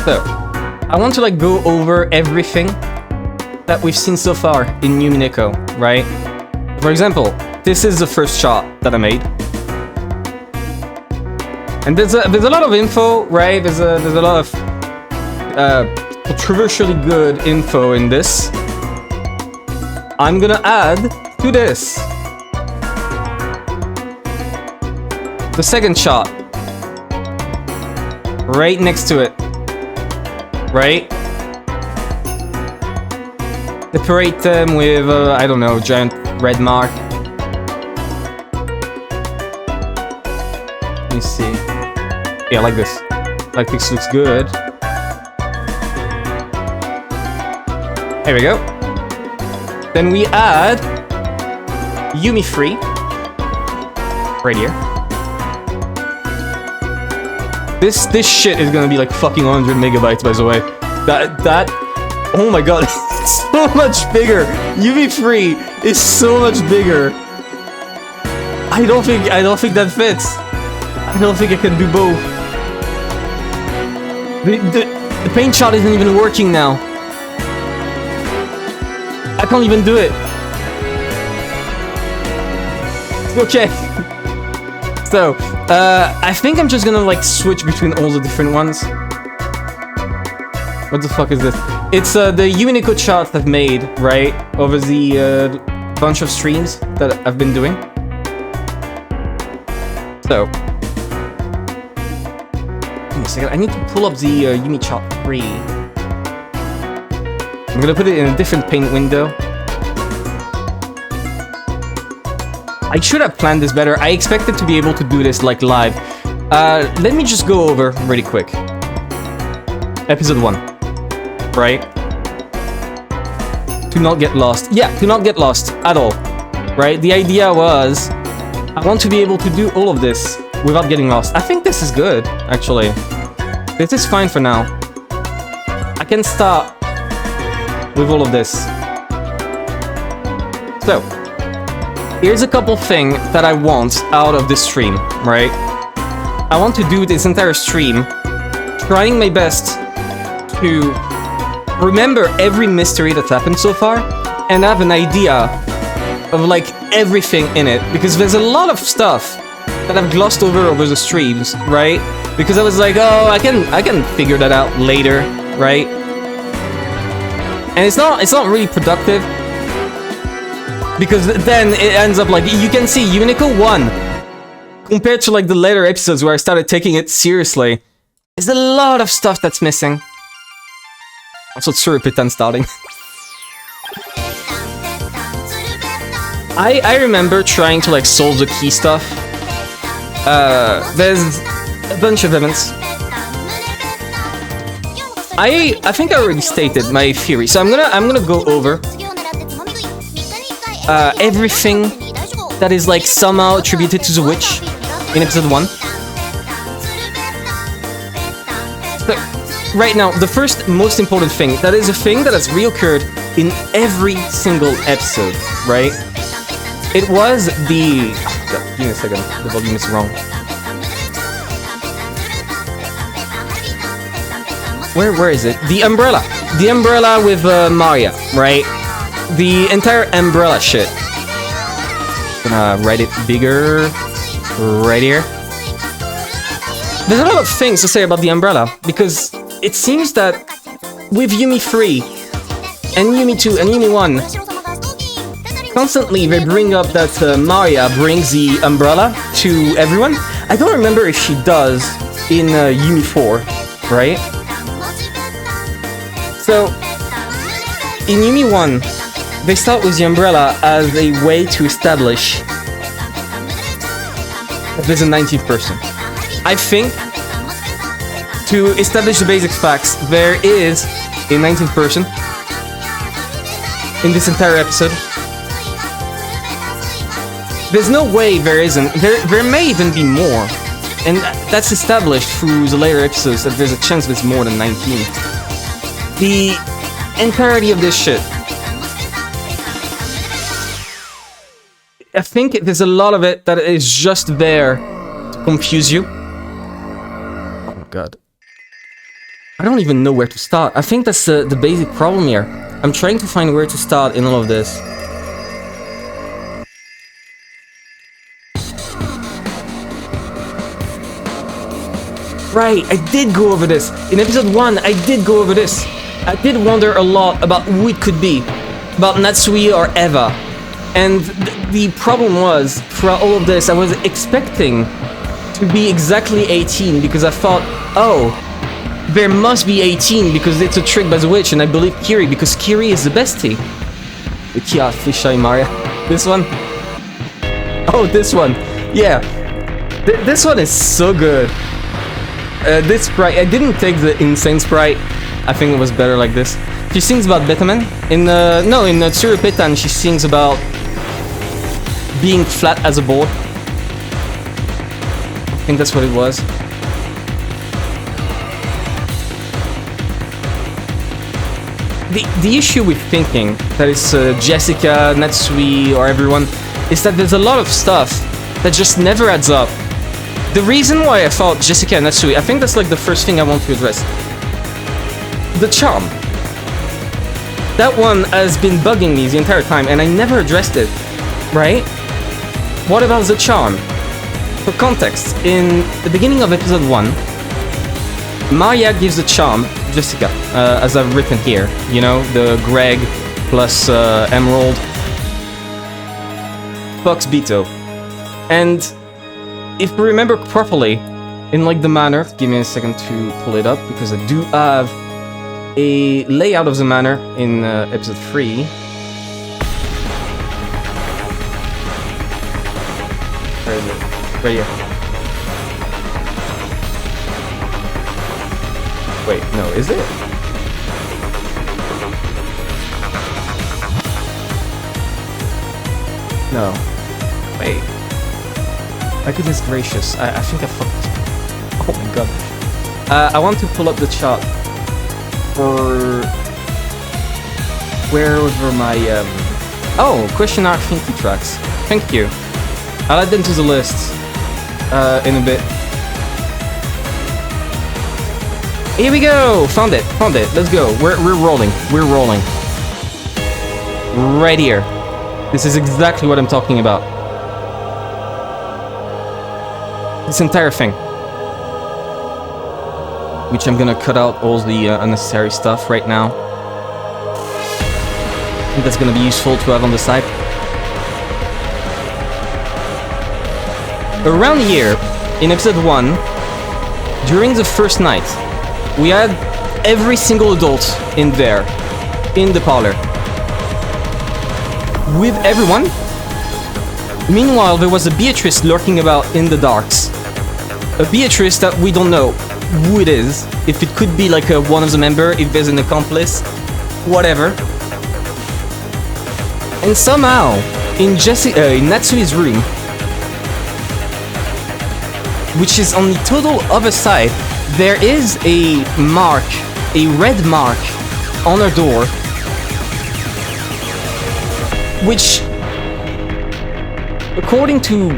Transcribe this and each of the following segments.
So, I want to like go over everything that we've seen so far in Umineko, right? For example, this is the first shot that I made. And there's a lot of info, right? There's a lot of controversially good info in this. I'm gonna add to this the second shot right next to it, right? Decorate them with I don't know, giant red mark. Let me see. Yeah, like this. Like this looks good. There we go. Then we add Yumi free right here. This shit is gonna be like fucking 100 megabytes, by the way. That oh my god, it's so much bigger. Yumi free is so much bigger. I don't think that fits. I don't think I can do both. The paint shot isn't even working now. I can't even do it. Okay. So, I think I'm just gonna like switch between all the different ones. What the fuck is this? It's the Umineko charts I've made, right? Over the bunch of streams that I've been doing. So, give me a second. I need to pull up the Yumi chart 3. I'm gonna put it in a different paint window. I should have planned this better. I expected to be able to do this like live. Let me just go over really quick. Episode 1, right? To not get lost. Yeah, to not get lost at all, right? The idea was I want to be able to do all of this without getting lost. I think this is good, actually. This is fine for now. I can start with all of this. So, here's a couple things that I want out of this stream, right? I want to do this entire stream trying my best to remember every mystery that's happened so far and have an idea of like everything in it, because there's a lot of stuff that I've glossed over the streams, right? Because I was like, oh, I can figure that out later, right? And it's not really productive, because then it ends up like, you can see Umineko 1 compared to like the later episodes where I started taking it seriously. There's a lot of stuff that's missing. Also, Tsurupitan starting. I remember trying to like solve the key stuff. There's a bunch of events. I think I already stated my theory, so I'm gonna go over everything that is like somehow attributed to the witch in episode 1. So, right now, the first most important thing, that is a thing that has reoccurred in every single episode, right? It was the... Oh, give me a second, the volume is wrong. Where is it? The umbrella. The umbrella with Maria, right? The entire umbrella shit. Gonna write it bigger right here. There's a lot of things to say about the umbrella, because it seems that with Yumi 3 and Yumi 2 and Yumi 1, constantly they bring up that Maria brings the umbrella to everyone. I don't remember if she does in Yumi 4, right? So, in Yumi 1, they start with the umbrella as a way to establish that there's a 19th person. I think, to establish the basic facts, there is a 19th person in this entire episode. There's no way there isn't. There may even be more. And that's established through the later episodes, that there's a chance there's more than 19. The entirety of this shit, I think there's a lot of it that is just there to confuse you. Oh god. I don't even know where to start. I think that's the basic problem here. I'm trying to find where to start in all of this. Right, I did go over this. In episode 1, I did go over this. I did wonder a lot about who it could be. About Natsui or Eva. And the problem was, throughout all of this, I was expecting to be exactly 18 because I thought, oh, there must be 18 because it's a trick by the witch, and I believe Kiri because Kiri is the bestie. The Kia Fisheye Maria. This one? Oh, this one. Yeah. This one is so good. This sprite, I didn't take the insane sprite. I think it was better like this. She sings about Betaman. In Tsurupetan, she sings about being flat as a board. I think that's what it was. The issue with thinking that it's Jessica, Natsui, or everyone is that there's a lot of stuff that just never adds up. The reason why I thought Jessica and Natsui, I think that's like the first thing I want to address. The charm. That one has been bugging me the entire time and I never addressed it, right? What about the charm? For context, in the beginning of episode 1, Maria gives the charm, Jessica, as I've written here, you know, the Greg plus Emerald, Fox Beto. And if we remember properly, in like the manor, give me a second to pull it up because I do have a layout of the manor in episode 3. Where is it? Right here. Wait, no, is it? No. Wait. My goodness gracious, I think I fucked. Oh my god. I want to pull up the chart for wherever my oh, question mark thinky tracks. Thank you. I'll add them to the list in a bit. Here we go! Found it. Let's go. We're rolling. We're rolling. Right here. This is exactly what I'm talking about. This entire thing. Which I'm gonna cut out all the unnecessary stuff right now. I think that's gonna be useful to have on the side. Around here, in episode 1, during the first night, we had every single adult in there, in the parlor. With everyone. Meanwhile, there was a Beatrice lurking about in the darks. A Beatrice that we don't know who it is, if it could be like one of the members, if there's an accomplice, whatever. And somehow, in Natsui's room, which is on the total other side, there is a mark, a red mark, on her door, which, according to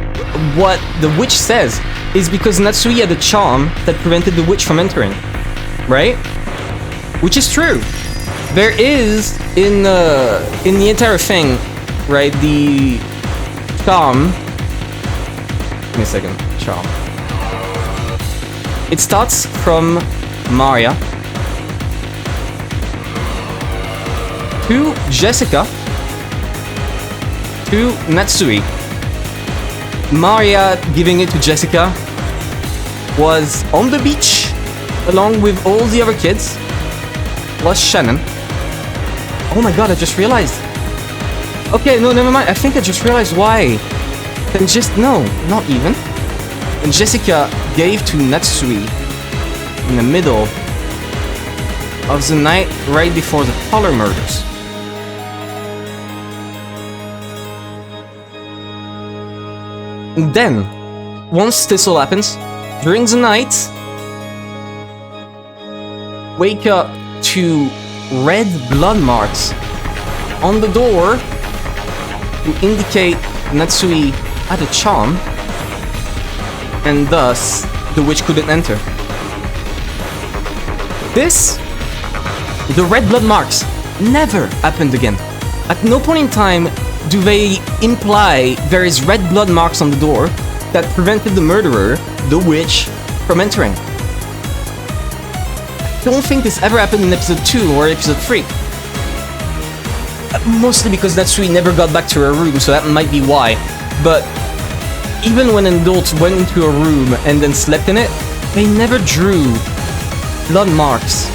what the witch says, is because Natsui had a charm that prevented the witch from entering, right? Which is true. There is, in the entire thing, right, the charm. Give me a second. Charm. It starts from Maria to Jessica to Natsui. Maria giving it to Jessica was on the beach along with all the other kids plus Shannon. Oh my god, I just realized. Okay, no, never mind. I think I just realized why. Then just, no, not even. And Jessica gave to Natsui in the middle of the night right before the Polar murders. And then, once this all happens, during the night, wake up to red blood marks on the door to indicate Natsui had a charm, and thus the witch couldn't enter. This, the red blood marks, never happened again. At no point in time do they imply there is red blood marks on the door that prevented the murderer, the witch, from entering. I don't think this ever happened in episode 2 or episode 3. Mostly because Natsui never got back to her room, so that might be why. But even when adults went into a room and then slept in it, they never drew blood marks.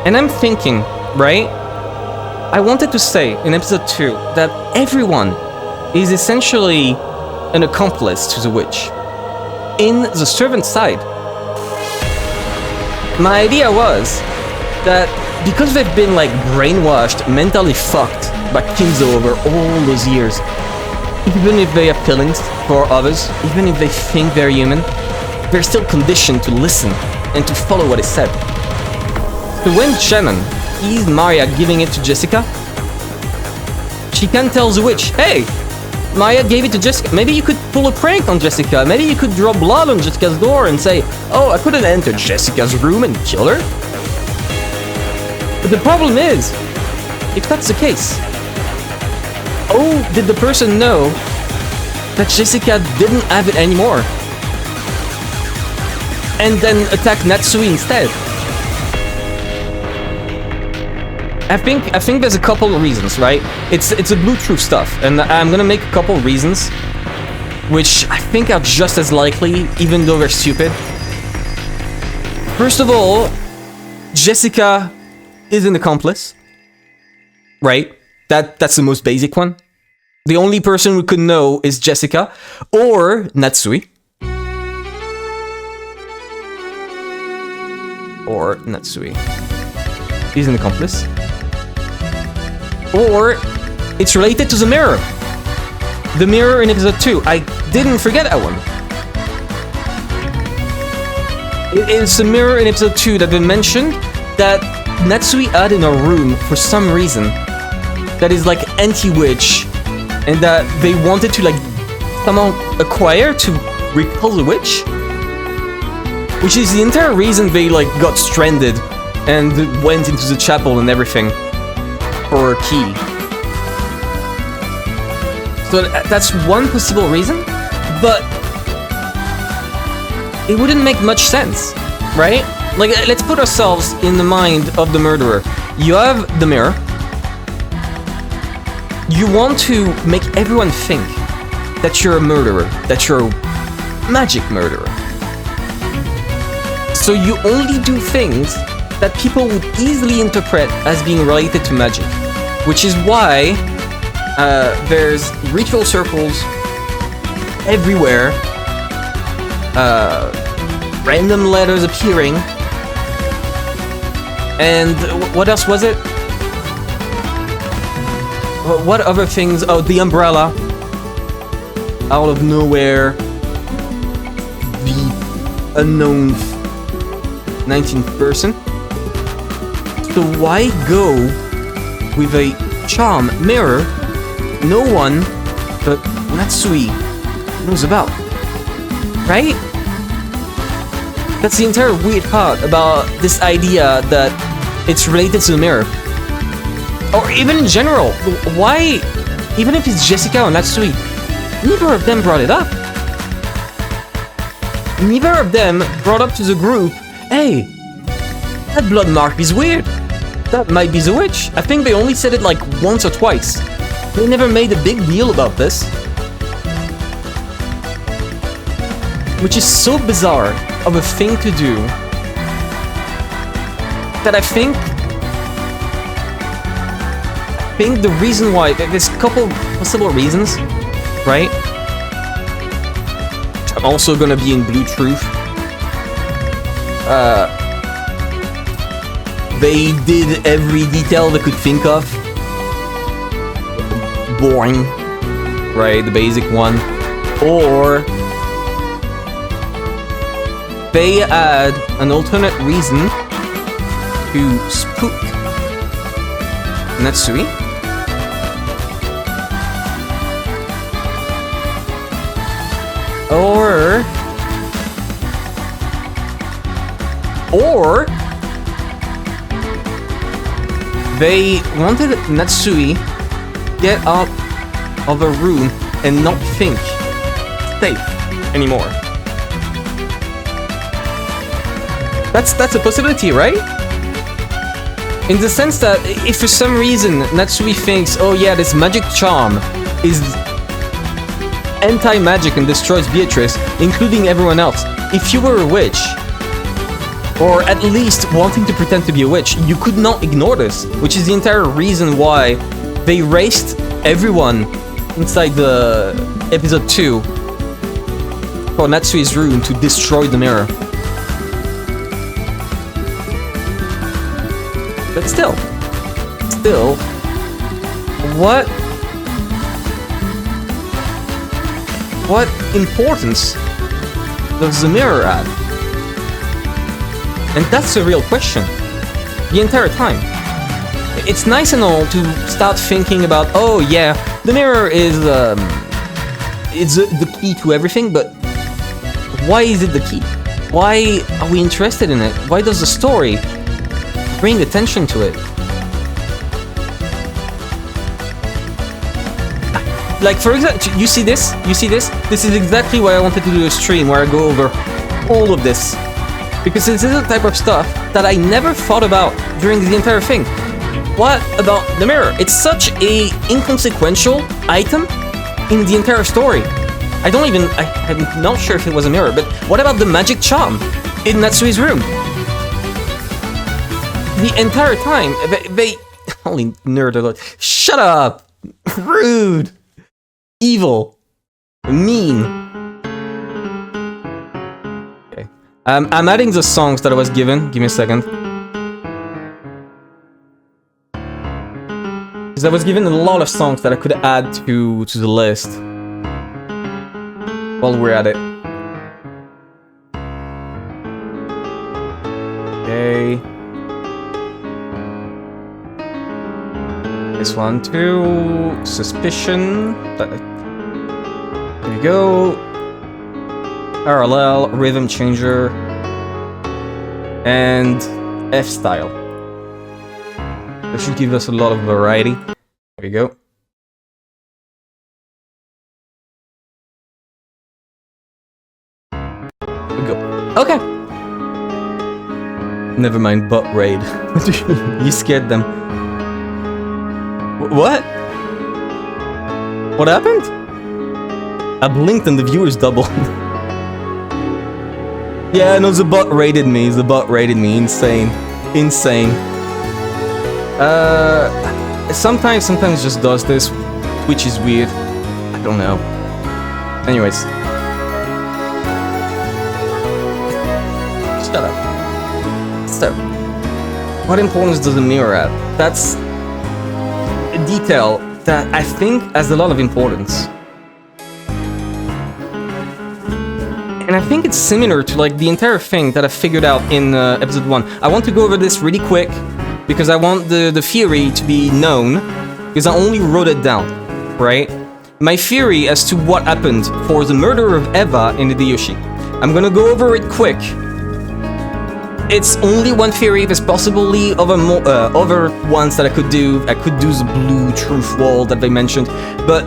And I'm thinking, right? I wanted to say in episode 2 that everyone is essentially an accomplice to the witch. In the servant side. My idea was that because they've been like brainwashed, mentally fucked by Kinzo over all those years, even if they have feelings for others, even if they think they're human, they're still conditioned to listen and to follow what is said. So when Shannon sees Maria giving it to Jessica, she can tell the witch, hey, Maria gave it to Jessica. Maybe you could pull a prank on Jessica. Maybe you could draw blood on Jessica's door and say, oh, I couldn't enter Jessica's room and kill her. But the problem is, if that's the case, oh, did the person know that Jessica didn't have it anymore? And then attack Natsui instead? I think there's a couple of reasons, right? It's a blue truth stuff, and I'm gonna make a couple of reasons, which I think are just as likely, even though they're stupid. First of all, Jessica is an accomplice, right? That's the most basic one. The only person who could know is Jessica or Natsui. Or Natsui is an accomplice. Or it's related to the mirror. The mirror in episode 2. I didn't forget that one. It's the mirror in episode 2 that they mentioned that Natsui had in her room for some reason that is like anti-witch and that they wanted to like somehow acquire to repel the witch, which is the entire reason they like got stranded and went into the chapel and everything for a key. So that's one possible reason, but it wouldn't make much sense, right? Like, let's put ourselves in the mind of the murderer. You have the mirror. You want to make everyone think that you're a murderer, that you're a magic murderer. So you only do things that people would easily interpret as being related to magic. Which is why there's ritual circles everywhere, random letters appearing, and what else was it? What other things? Oh, the umbrella. Out of nowhere. The unknown 19th person. So why go with a charm mirror no one but Natsui knows about? Right? That's the entire weird part about this idea that it's related to the mirror. Or even in general, why, even if it's Jessica or Natsui, neither of them brought it up. Neither of them brought up to the group, hey, that blood mark is weird. That might be the witch. I think they only said it like once or twice. They never made a big deal about this. Which is so bizarre of a thing to do that I think the reason why, there's a couple possible reasons, right? I'm also gonna be in Blue Truth. They did every detail they could think of. Boring, right? The basic one. Or they add an alternate reason to spook Natsui. Or Or they wanted Natsui get out of a room and not think safe anymore. That's a possibility, right? In the sense that if for some reason Natsui thinks, oh yeah, this magic charm is anti-magic and destroys Beatrice, including everyone else. If you were a witch, or at least wanting to pretend to be a witch, you could not ignore this, which is the entire reason why they raced everyone inside the episode 2 for Natsui's room to destroy the mirror. But still, what importance does the mirror add? And that's a real question. The entire time. It's nice and all to start thinking about, oh yeah, the mirror is it's the key to everything, but why is it the key? Why are we interested in it? Why does the story bring attention to it? Like, for example, you see this? This is exactly why I wanted to do a stream where I go over all of this. Because this is the type of stuff that I never thought about during the entire thing. What about the mirror? It's such a inconsequential item in the entire story. I'm not sure if it was a mirror, but what about the magic charm in Natsui's room? The entire time, they holy nerd alert. Shut up! Rude! Evil! Mean! Okay. I'm adding the songs that I was given. Give me a second. Because I was given a lot of songs that I could add to the list. While we're at it. Okay. This one too. Suspicion. There you go. Parallel, rhythm changer, and F style. That should give us a lot of variety. There we go. There we go. Okay. Never mind, butt raid. You scared them. What? What happened? I blinked and the viewers doubled. Yeah, no, the bot raided me. The bot raided me. Insane. Insane. Sometimes it just does this, which is weird. I don't know. Anyways. Shut up. So, what importance does the mirror have? That's a detail that I think has a lot of importance. And I think it's similar to like the entire thing that I figured out in episode 1. I want to go over this really quick because I want the theory to be known because I only wrote it down, right? My theory as to what happened for the murder of Eva in Hideyoshi. I'm gonna go over it quick. It's only one theory, there's possibly other ones that I could do. I could do the blue truth wall that they mentioned, but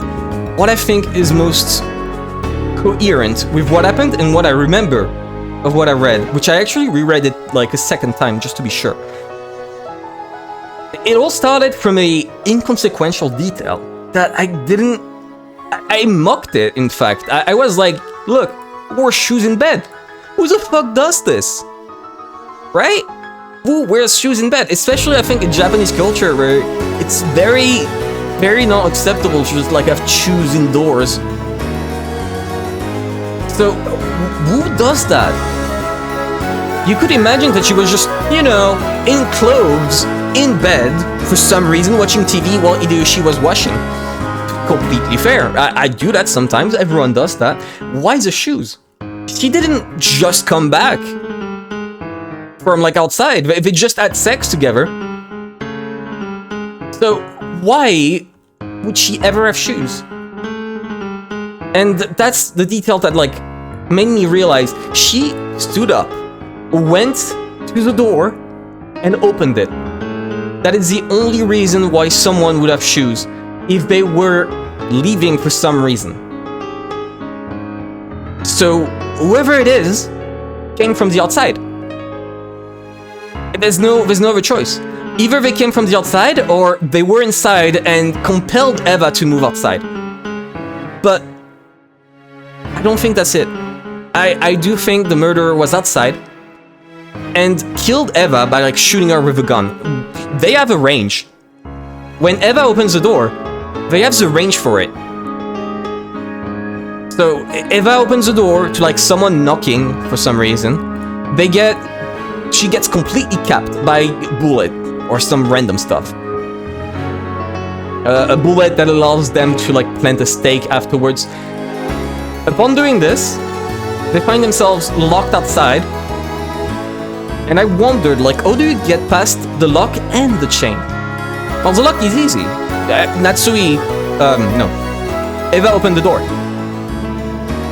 what I think is most coherent with what happened and what I remember of what I read, which I actually reread it like a second time just to be sure. It all started from a inconsequential detail that I mocked it, in fact. I was like, look, wore shoes in bed. Who the fuck does this? Right? Who wears shoes in bed? Especially, I think, in Japanese culture where it's very, very not acceptable to just like have shoes indoors. So, who does that? You could imagine that she was just, you know, in clothes, in bed, for some reason, watching TV while Hideyoshi was washing. Completely fair. I do that sometimes, everyone does that. Why the shoes? She didn't just come back from, like, outside. They just had sex together. So, why would she ever have shoes? And that's the detail that, like, made me realize she stood up, went to the door and opened it. That is the only reason why someone would have shoes, if they were leaving for some reason. So whoever it is came from the outside. There's no other choice. Either they came from the outside or they were inside and compelled Eva to move outside. But I don't think that's it. I do think the murderer was outside and killed Eva by like shooting her with a gun. They have a range. When Eva opens the door, they have the range for it. So Eva opens the door to like someone knocking for some reason. She gets completely capped by a bullet or some random stuff. A bullet that allows them to like plant a stake afterwards. Upon doing this, they find themselves locked outside. And I wondered, like, how do you get past the lock and the chain? Well, the lock is easy. Eva opened the door.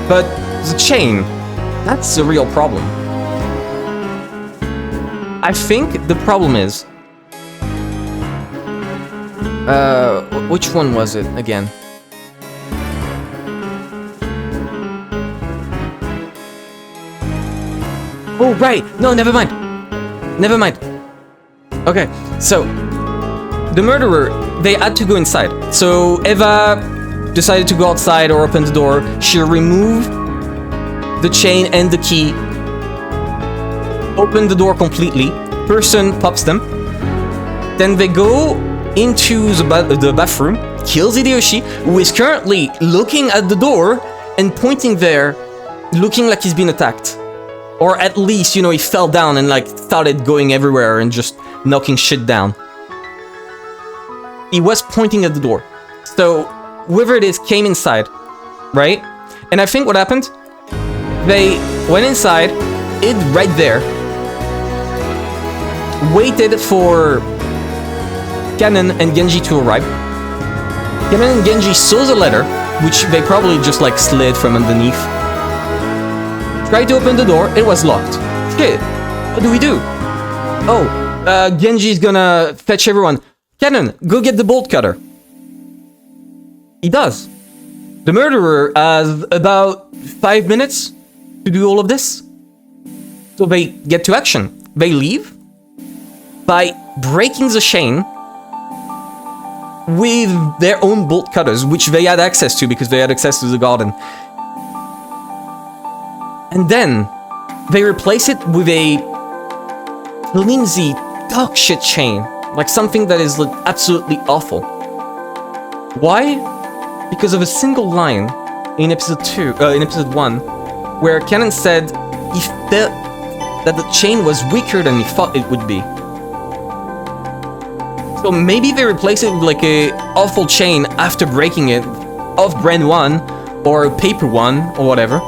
But the chain, that's the real problem. I think the problem is... which one was it again? Oh, right! No, never mind! Never mind. Okay, so... the murderer, they had to go inside. So Eva decided to go outside or open the door. She removed the chain and the key. Opened the door completely. Person pops them. Then they go into the bathroom. Kills Hideyoshi, who is currently looking at the door and pointing there, looking like he's been attacked. Or at least, you know, he fell down and like started going everywhere and just knocking shit down. He was pointing at the door. So whoever it is came inside, right? And I think what happened, they went inside, hid right there, waited for Kanon and Genji to arrive. Kanon and Genji saw the letter, which they probably just like slid from underneath. Tried to open the door, it was locked. Shit, what do we do? Oh, Genji's gonna fetch everyone. Kanon, go get the bolt cutter. He does. The murderer has about 5 minutes to do all of this. So they get to action. They leave by breaking the chain with their own bolt cutters, which they had access to because they had access to the garden. And then they replace it with a flimsy dog shit chain. Like something that is like, absolutely awful. Why? Because of a single line in episode 1, where Kanon said he felt that the chain was weaker than he thought it would be. So maybe they replace it with like a awful chain after breaking it, off-brand one, or a paper one, or whatever.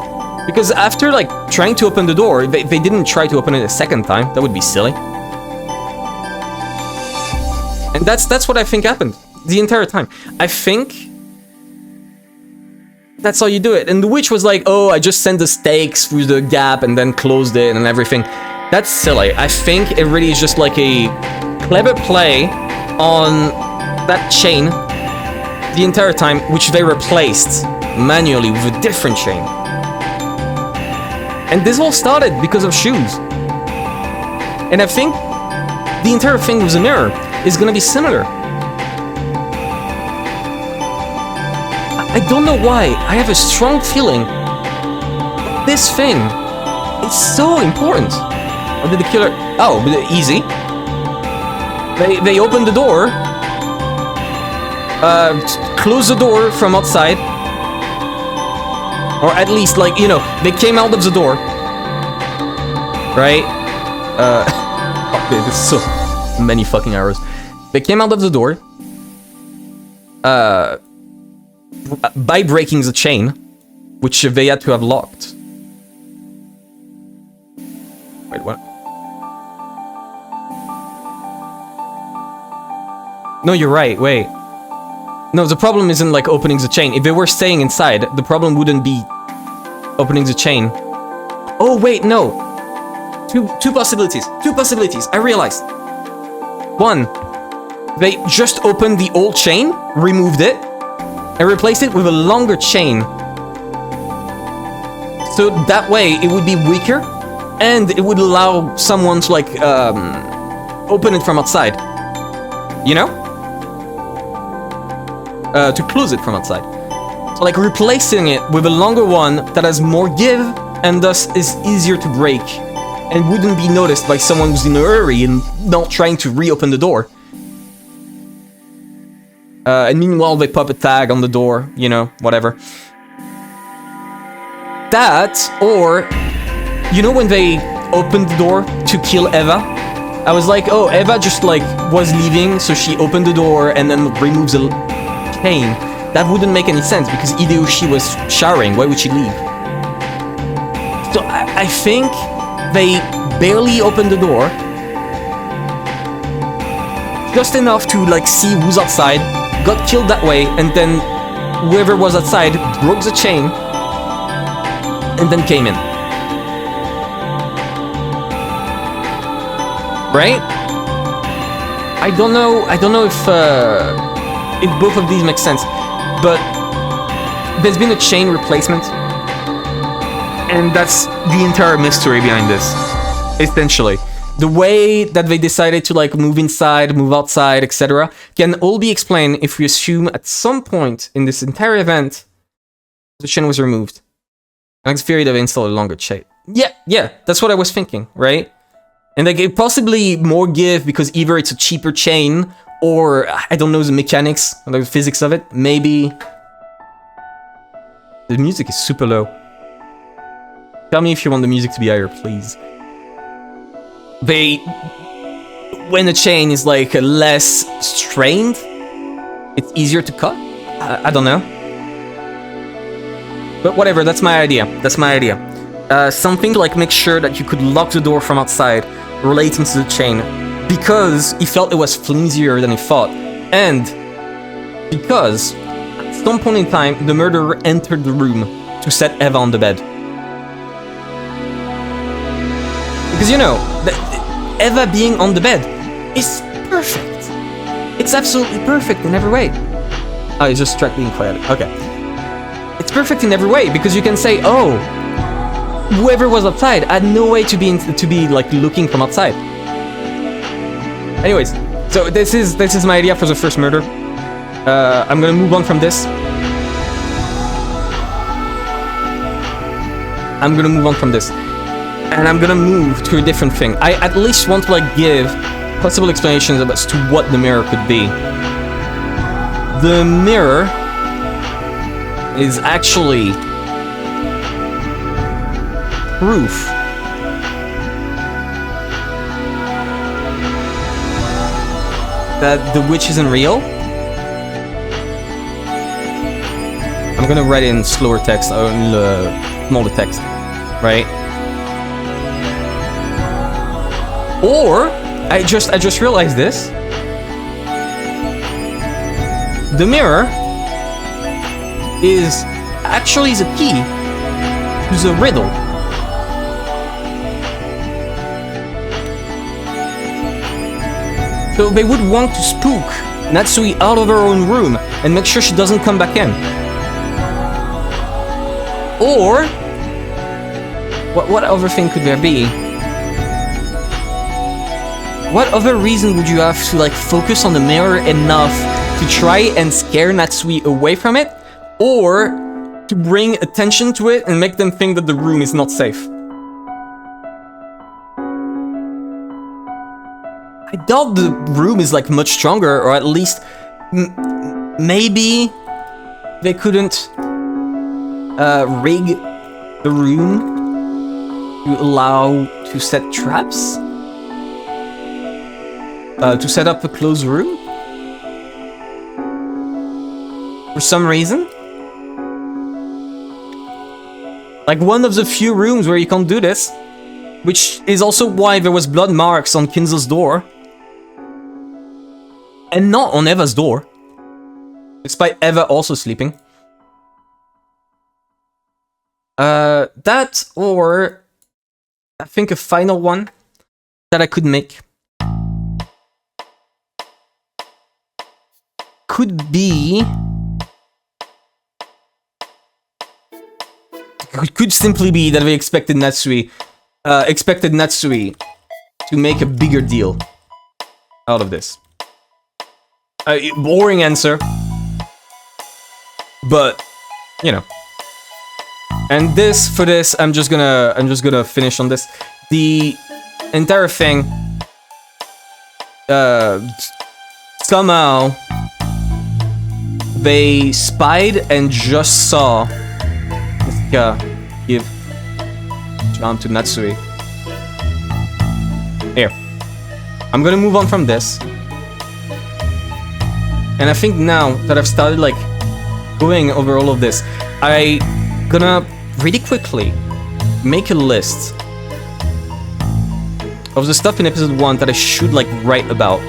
Because after like trying to open the door, they didn't try to open it a second time. That would be silly. And that's what I think happened the entire time. I think that's how you do it. And the witch was like, oh, I just sent the stakes through the gap and then closed it and everything. That's silly. I think it really is just like a clever play on that chain the entire time, which they replaced manually with a different chain. And this all started because of shoes. And I think the entire thing with the mirror is gonna be similar. I don't know why, I have a strong feeling this thing is so important. Or did the killer... Oh, but easy. They opened the door, closed the door from outside, or at least, like, you know, they came out of the door, right? Okay, there's so many fucking arrows. They came out of the door, by breaking the chain, which they had to have locked. Wait, what? No, you're right, wait. No, the problem isn't like opening the chain. If they were staying inside, the problem wouldn't be opening the chain. Oh, wait, no. Two possibilities. Two possibilities. I realized. One, they just opened the old chain, removed it, and replaced it with a longer chain. So that way it would be weaker, and it would allow someone to like open it from outside. You know? To close it from outside. So like replacing it with a longer one that has more give and thus is easier to break and wouldn't be noticed by someone who's in a hurry and not trying to reopen the door. And meanwhile they pop a tag on the door, you know, whatever. That, or, you know when they opened the door to kill Eva? I was like, oh, Eva just like was leaving, so she opened the door and then removes a chain. That wouldn't make any sense because Hideyoshi was showering. Why would she leave? So I think they barely opened the door, just enough to like see who's outside, got killed that way, and then whoever was outside broke the chain and then came in. Right? I don't know if both of these make sense, but there's been a chain replacement, and that's the entire mystery behind this, essentially. The way that they decided to like move inside, move outside, etc. can all be explained if we assume at some point in this entire event the chain was removed. And it's theory that they installed a longer chain. Yeah, that's what I was thinking, right? And like possibly more give because either it's a cheaper chain or I don't know the mechanics or the physics of it. Maybe the music is super low. Tell me if you want the music to be higher, please. When the chain is like less strained, it's easier to cut. I don't know. But whatever, that's my idea. Something to like make sure that you could lock the door from outside relating to the chain, because he felt it was flimsier than he thought, and because at some point in time the murderer entered the room to set Eva on the bed. Because you know, Eva being on the bed is perfect. It's absolutely perfect in every way. Oh, he's just being quiet. Okay. It's perfect in every way because you can say, oh, whoever was outside had no way to be like looking from outside. Anyways, so this is my idea for the first murder. I'm gonna move on from this. And I'm gonna move to a different thing. I at least want to like give possible explanations as to what the mirror could be. The mirror is actually proof that the witch isn't real. I'm gonna write in slower text, smaller text, right? Or I just realized this. The mirror is actually the key to the riddle. So they would want to spook Natsui out of her own room and make sure she doesn't come back in. Or what other thing could there be? What other reason would you have to like focus on the mirror enough to try and scare Natsui away from it, or to bring attention to it and make them think that the room is not safe? I doubt the room is like much stronger, or at least maybe they couldn't rig the room to allow to set traps, to set up a closed room for some reason. Like one of the few rooms where you can't do this, which is also why there was blood marks on Kinzo's door. And not on Eva's door, despite Eva also sleeping. That, or I think a final one that I could make could be... Could simply be that we expected Natsui to make a bigger deal out of this. Boring answer, but you know. And for this, I'm just gonna finish on this. The entire thing, somehow they spied and just saw give jump to Natsui. Here, I'm gonna move on from this, and I think now that I've started like going over all of this, I gonna really quickly make a list of the stuff in episode 1 that I should like write about,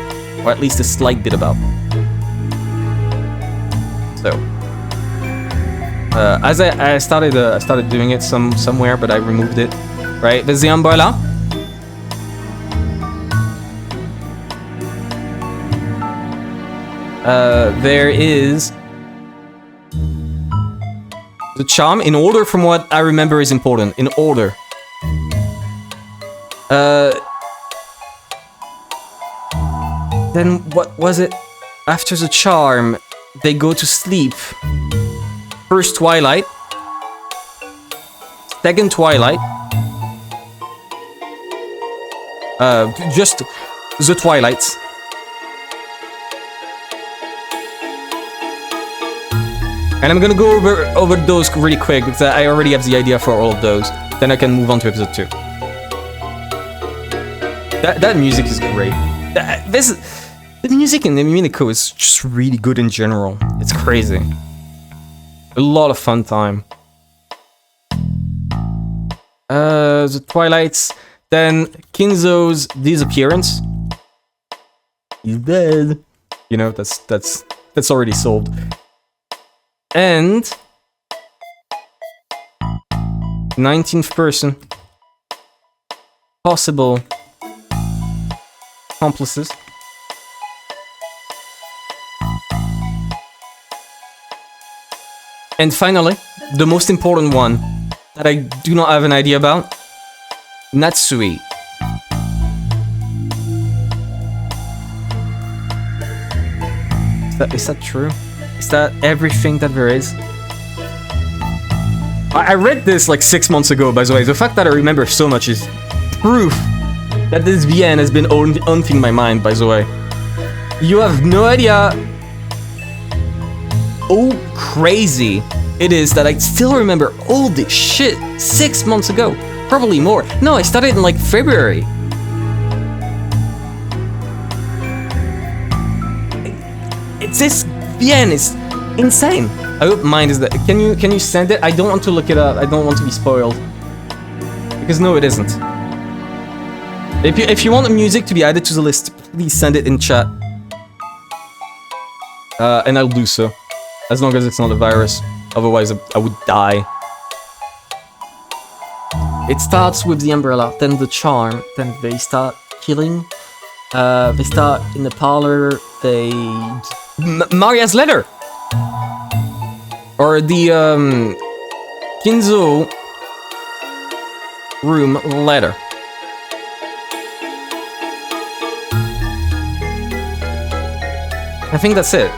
or at least a slight bit about. So, as I started doing it somewhere, but I removed it. Right, there's the umbrella. There is the charm. In order, from what I remember, is important. In order. Then what was it? After the charm, they go to sleep. First Twilight. Second Twilight. Just the Twilights. And I'm gonna go over those really quick because I already have the idea for all of those. Then I can move on to episode 2. That music is great. The music in Umineko is just really good in general. It's crazy. A lot of fun time. The Twilights. Then Kinzo's disappearance. He's dead. You know, that's already solved. And 19th person. Possible accomplices. And finally, the most important one that I do not have an idea about, Natsui. Is that true? Is that everything that there is? I read this like 6 months ago, by the way. The fact that I remember so much is proof that this VN has been haunting my mind, by the way. You have no idea how crazy it is that I still remember all this shit 6 months ago. Probably more. No, I started in like February. This VN is insane. I hope mine is that. Can you send it? I don't want to look it up. I don't want to be spoiled. Because no, it isn't. If you want the music to be added to the list, please send it in chat. And I'll do so. As long as it's not a virus. Otherwise, I would die. It starts with the umbrella, then the charm, then they start killing. They start in the parlor, they... Maria's letter! Or the, Kinzo room letter. I think that's it.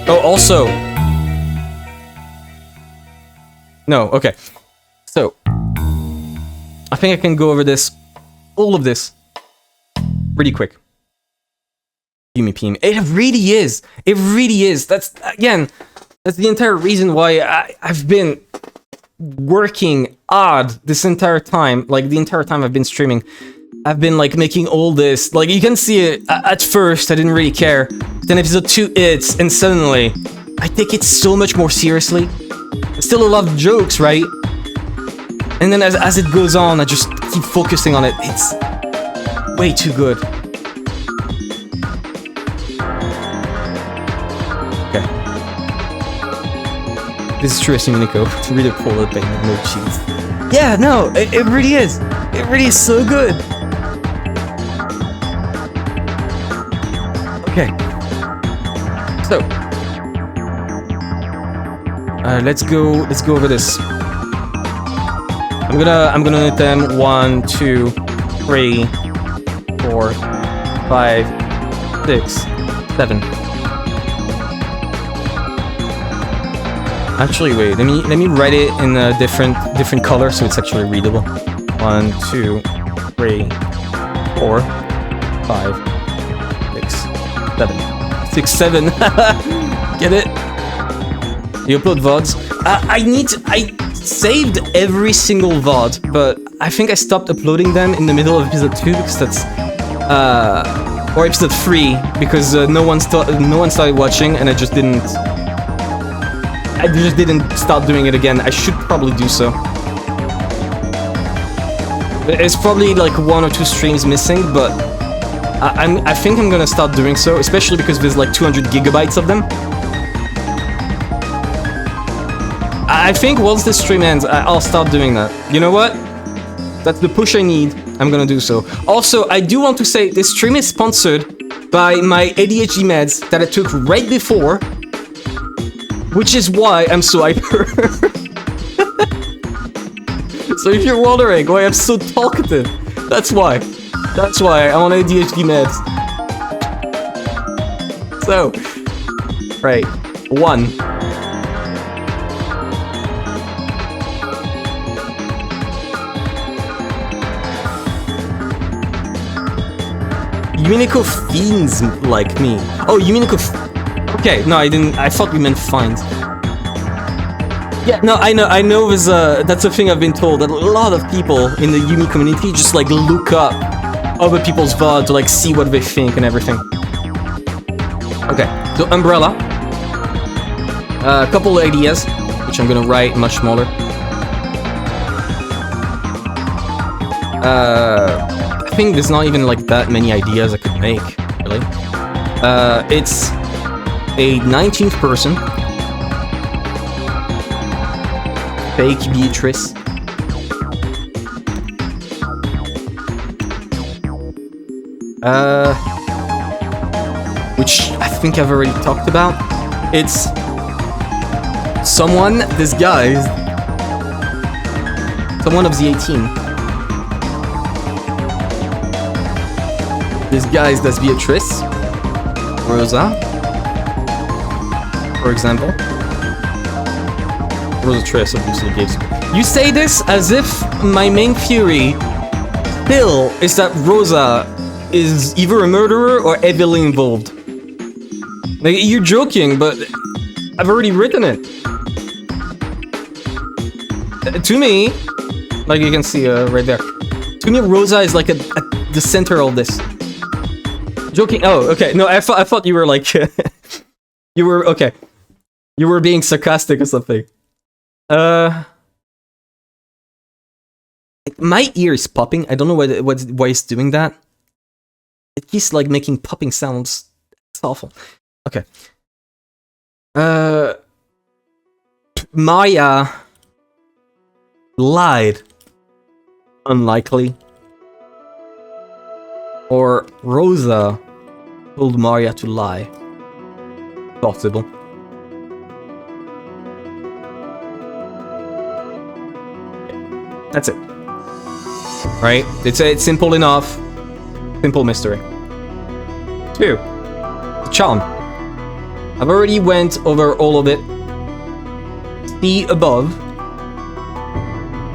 Oh, also... No, okay. So, I think I can go over this, all of this, pretty quick. Gimme Pim. It really is. It really is. That's, again, that's the entire reason why I've been working hard this entire time. Like, the entire time I've been streaming. I've been, like, making all this. Like, you can see it. At first, I didn't really care. Then episode 2 hits, and suddenly, I take it so much more seriously. Still a lot of jokes, right? And then as it goes on, I just keep focusing on it. It's way too good. Okay. This is true, Umineko. To read a polar pain with no cheese. Yeah, no, it really is. It really is so good. Okay. So, let's go over this. I'm gonna hit them 1, 2, 3, 4, 5, 6, 7. Actually, wait. Let me write it in a different color so it's actually readable. 1, 2, 3, 4, 5, 6, 7. 6, 7. Get it? You upload VODs. I saved every single VOD, but I think I stopped uploading them in the middle of episode 2 because that's or episode 3 because no one started watching and I just didn't start doing it again. I should probably do so. It's probably like 1 or 2 streams missing, but I think I'm gonna start doing so, especially because there's like 200 gigabytes of them. I think once this stream ends, I'll start doing that. You know what? That's the push I need. I'm gonna do so. Also, I do want to say this stream is sponsored by my ADHD meds that I took right before, which is why I'm so hyper. So if you're wondering why I'm so talkative, that's why. That's why I'm on ADHD meds. So, right, 1. Umineko fiends like me. Oh, Umineko. Okay, no, I didn't. I thought you meant finds. Yeah, no, I know. There's that's a thing I've been told that a lot of people in the Yumi community just like look up other people's VOD to like see what they think and everything. Okay, so umbrella. A couple of ideas, which I'm gonna write much smaller. I think there's not even like that many ideas I could make, really. It's a 19th person. Fake Beatrice. Which I think I've already talked about. It's someone disguised. Someone of the 18. Disguised as Beatrice, Rosa, for example. Rosa Triss obviously gives. You say this as if my main theory still is that Rosa is either a murderer or heavily involved. Like, you're joking, but I've already written it. To me, like you can see right there, to me Rosa is like at the center of this. Joking. Oh, okay. No, I thought you were like, you were okay. You were being sarcastic or something. My ear is popping. I don't know why it's doing that. It keeps like making popping sounds. It's awful. Okay. Maya lied. Unlikely. Or Rosa told Maria to lie. Possible. That's it. Right? It's simple enough. Simple mystery. 2. The charm. I've already went over all of it. See above.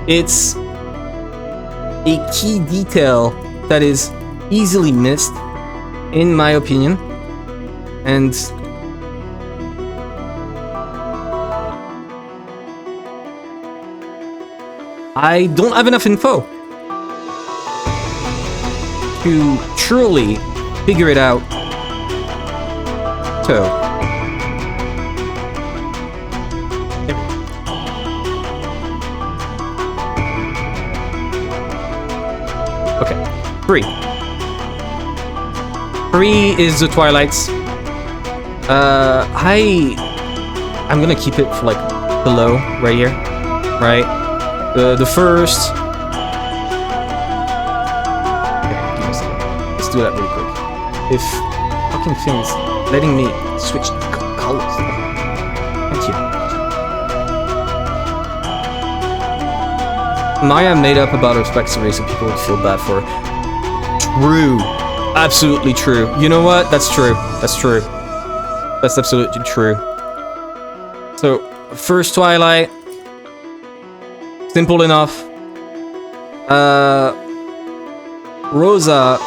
It's a key detail that is easily missed, in my opinion, and I don't have enough info to truly figure it out. So, okay, 3. 3 is the Twilights. I'm gonna keep it for like below, right here, right? The first. Okay, give me a second. Let's do that really quick. If fucking things letting me switch colors. Thank you. Maya made up about her backstory so people would feel bad for her. True. Absolutely true. You know what? That's true. That's true. That's absolutely true. So, first Twilight. Simple enough. Rosa.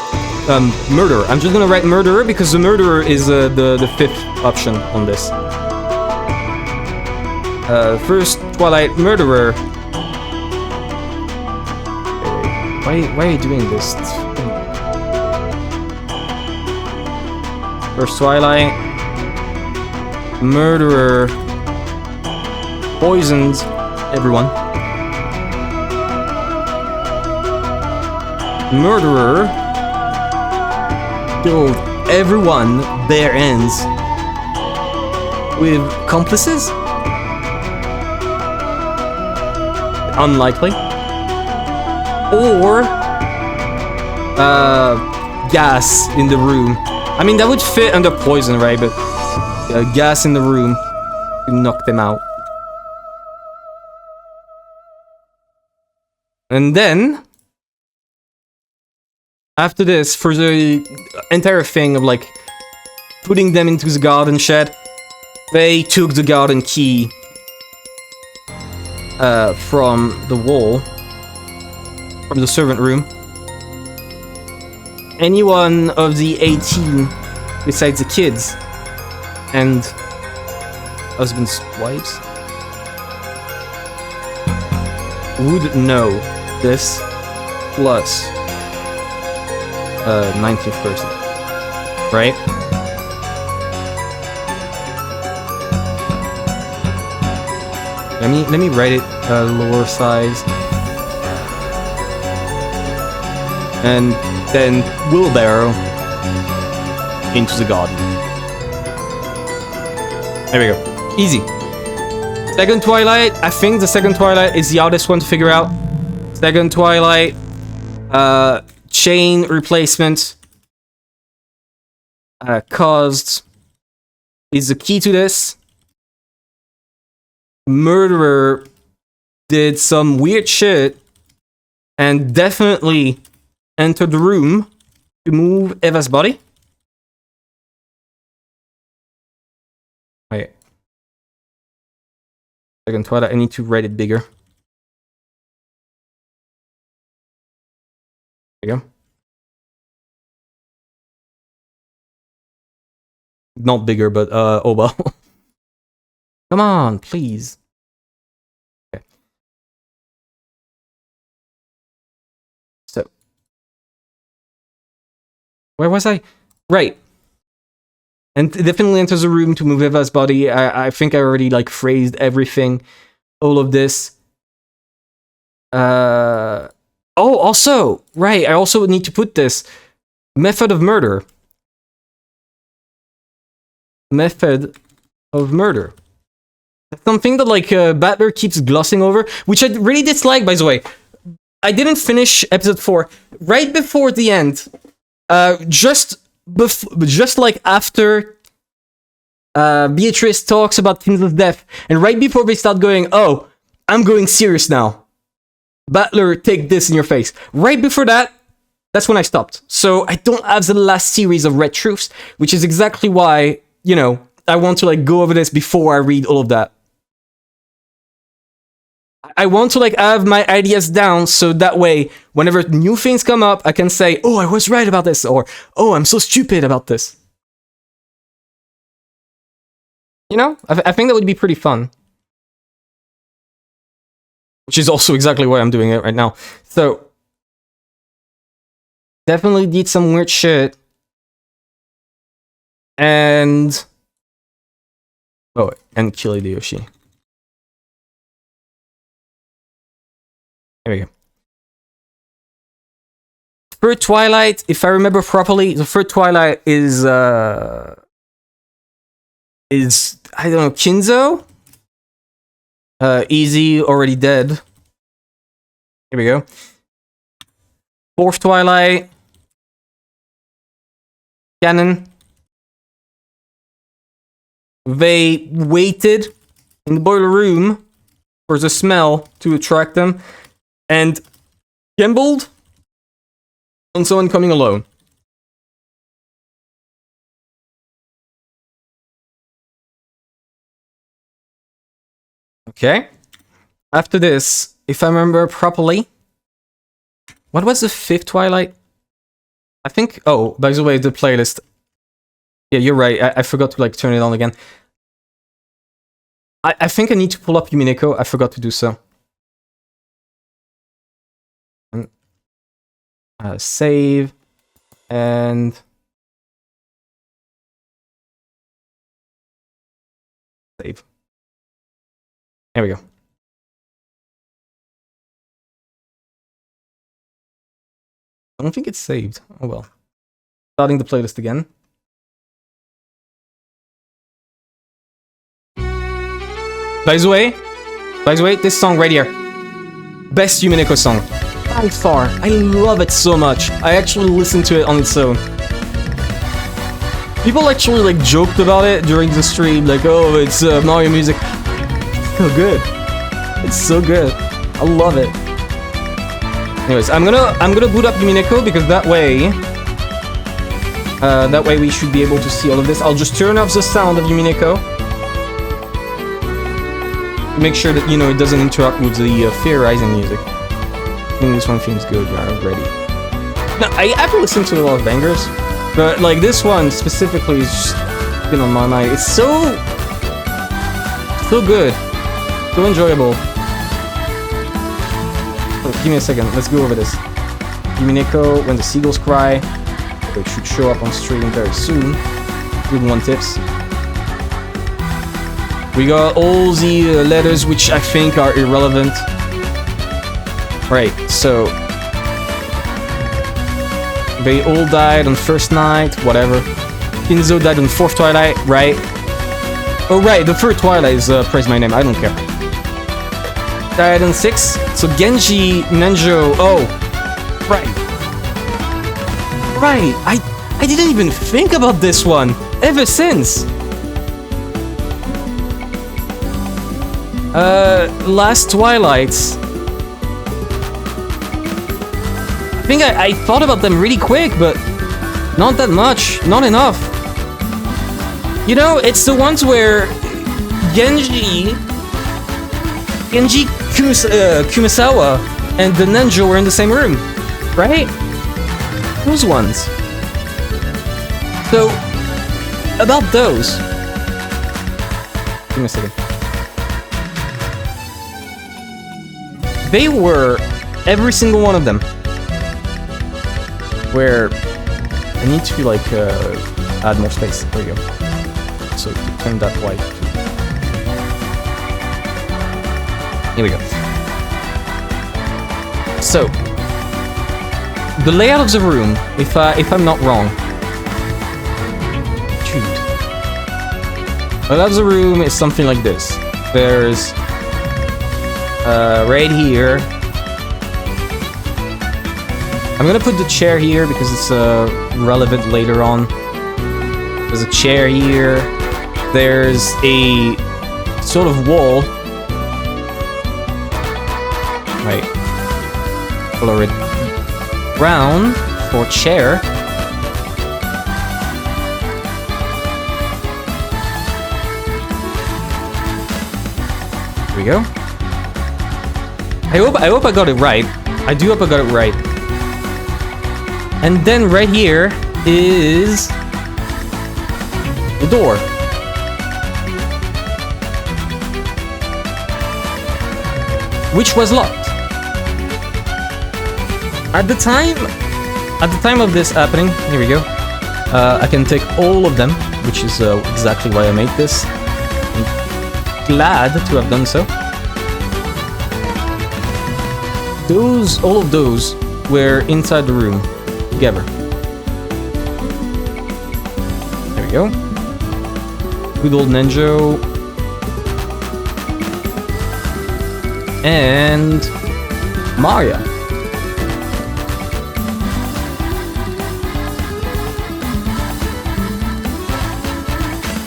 Murderer. I'm just gonna write murderer because the murderer is the fifth option on this. First Twilight murderer. Wait, why are you doing this? First Twilight murderer poisoned everyone. Murderer killed everyone, bare ends, with accomplices? Unlikely. Or gas in the room. I mean, that would fit under poison, right? But gas in the room to knock them out. And then after this, for the entire thing of like putting them into the garden shed, they took the garden key from the wall, from the servant room. Any one of the 18 besides the kids and husbands' wives would know this, plus 19th person, right? Let me write it lower size, and then wheelbarrow into the garden. There we go. Easy. Second Twilight. I think the second Twilight is the hardest one to figure out. Second Twilight. Chain replacement caused is the key to this. Murderer did some weird shit and definitely entered the room to move Eva's body. Wait. Second Twilight, I need to write it bigger. There you go. Not bigger, but oh well. Come on, please. Okay. So, where was I? Right. And definitely enters the room to move Eva's body. I think I already like phrased everything. All of this. Oh, also, right, I also need to put this. Method of murder. Method of murder. That's something that, like, Battler keeps glossing over, which I really dislike, by the way. I didn't finish episode 4. Right before the end, just like after Beatrice talks about Tinsley's death, and right before they start going, oh, I'm going serious now. Battler, take this in your face. Right before that, that's when I stopped. So I don't have the last series of Red Truths, which is exactly why, you know, I want to like go over this before I read all of that. I want to like have my ideas down so that way, whenever new things come up, I can say, oh, I was right about this, or oh, I'm so stupid about this. You know, I think that would be pretty fun. Which is also exactly why I'm doing it right now. So, definitely did some weird shit. And... oh, and kill Hideyoshi. There we go. Third Twilight, if I remember properly, the third Twilight is I don't know, Kinzo? Easy, already dead. Here we go. Fourth Twilight. Cannon. They waited in the boiler room for the smell to attract them and gambled on someone coming alone. Okay. After this, if I remember properly, what was the fifth Twilight? I think, oh, by the way, the playlist. Yeah, you're right. I forgot to like turn it on again. I think I need to pull up Umineko. I forgot to do so. Save. And... save. There we go. I don't think it's saved. Oh well. Starting the playlist again. By the way, this song right here. Best Umineko song. By far. I love it so much. I actually listened to it on its own. People actually like joked about it during the stream, like, oh, it's Mario music. It's so good. It's so good. I love it. Anyways, I'm gonna boot up Umineko because that way we should be able to see all of this. I'll just turn off the sound of Umineko. Make sure that, you know, it doesn't interrupt with the Theorising music. I think this one feels good, yeah, ready. Now, I have listened to a lot of bangers, but like this one specifically is just been on my mind. It's so good, so enjoyable. Oh, give me a second, let's go over this. Umineko, When the Seagulls Cry. It should show up on stream very soon. Good one tips. We got all the letters which I think are irrelevant. Right, so... they all died on first night, whatever. Kinzo died on fourth Twilight, right? Oh right, the third Twilight is Praise My Name, I don't care. Died on 6, so Genji, Nenjo, oh, right. Right, I didn't even think about this one, ever since. Last Twilights. I think I thought about them really quick, but not that much, not enough. You know, it's the ones where Genji Kumasawa and the Nenjo were in the same room, right? Those ones. So, about those. Give me a second. They were, every single one of them, where I need to like add more space. There you go. So turn that white. Here we go. So the layout of the room, if I'm not wrong, the layout of the room is something like this. There's right here. I'm gonna put the chair here because it's relevant later on. There's a chair here. There's a sort of wall. Right. Color it brown for chair. Here we go. I hope I got it right. I do hope I got it right. And then right here is the door. Which was locked. At the time of this happening, here we go. I can take all of them, which is exactly why I made this. I'm glad to have done so. All of those were inside the room together. There we go. Good old Nenjo. and Maria.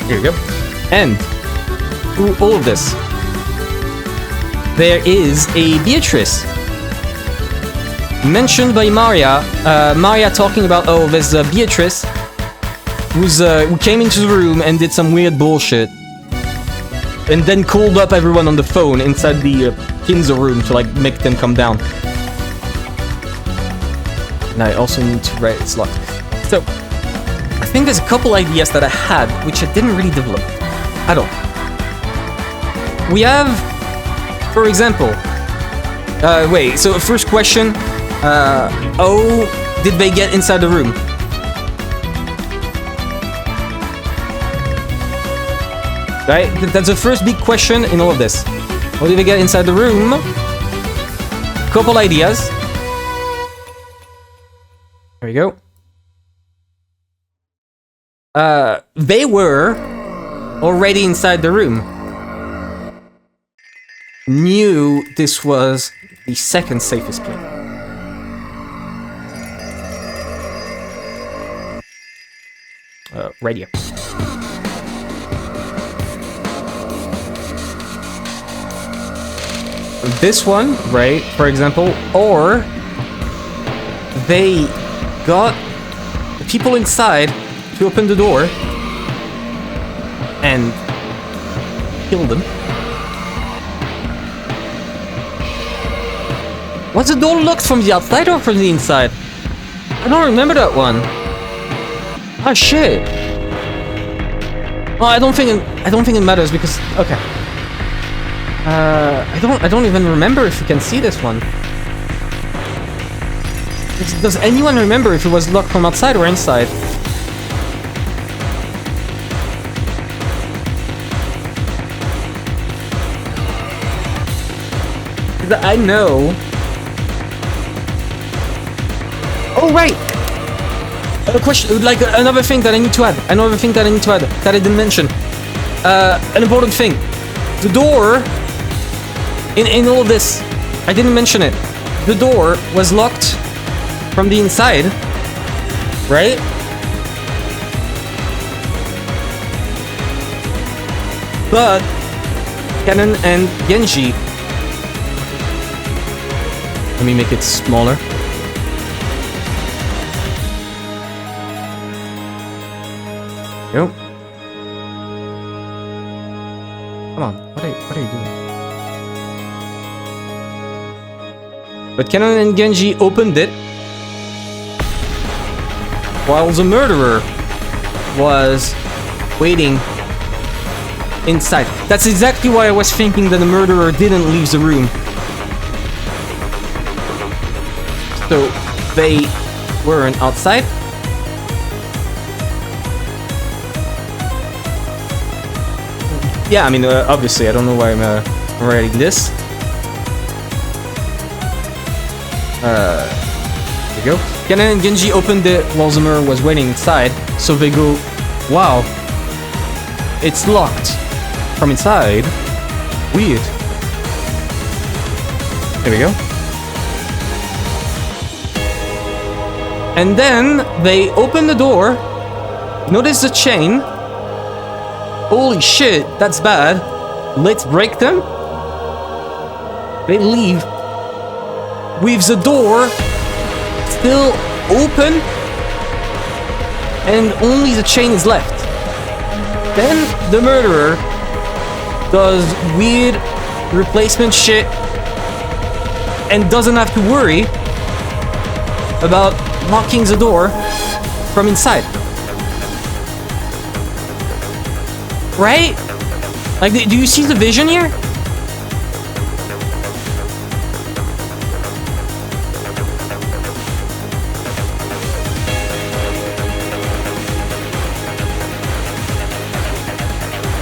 Here we go. And through all of this, there is a Beatrice mentioned by Maria. Maria talking about, oh, there's a Beatrice who came into the room and did some weird bullshit, and then called up everyone on the phone inside the Kinzo room to like make them come down. And I also need to write its locked. So I think there's a couple ideas that I had which I didn't really develop at all. We have, for example, wait, so first question, oh, did they get inside the room? Right? That's the first big question in all of this. How did they get inside the room? Couple ideas. There we go. They were already inside the room. Knew this was the second safest place. Right here. This one, right, for example, or they got the people inside to open the door and kill them. Was the door locked from the outside or from the inside? I don't remember that one. Ah, shit. Well, I don't think it matters because okay. I don't even remember if you can see this one. Does anyone remember if it was locked from outside or inside? I know. Oh right. A question, like another thing that I need to add. That I didn't mention. An important thing. The door. In all this, I didn't mention it. The door was locked from the inside, right? But Kanon and Genji. Let me make it smaller. Yo. Come on, what are you doing? But Kanon and Genji opened it while the murderer was waiting inside. That's exactly why I was thinking that the murderer didn't leave the room. So they weren't outside. Yeah, I mean, obviously, I don't know why I'm writing this. There we go. Kanon and Genji opened it while the murderer was waiting inside, so they go, wow, it's locked from inside. Weird. There we go. And then they open the door, notice the chain. Holy shit, that's bad. Let's break them. They leave with the door still open and only the chain is left. Then the murderer does weird replacement shit and doesn't have to worry about locking the door from inside. Right? Like, do you see the vision here?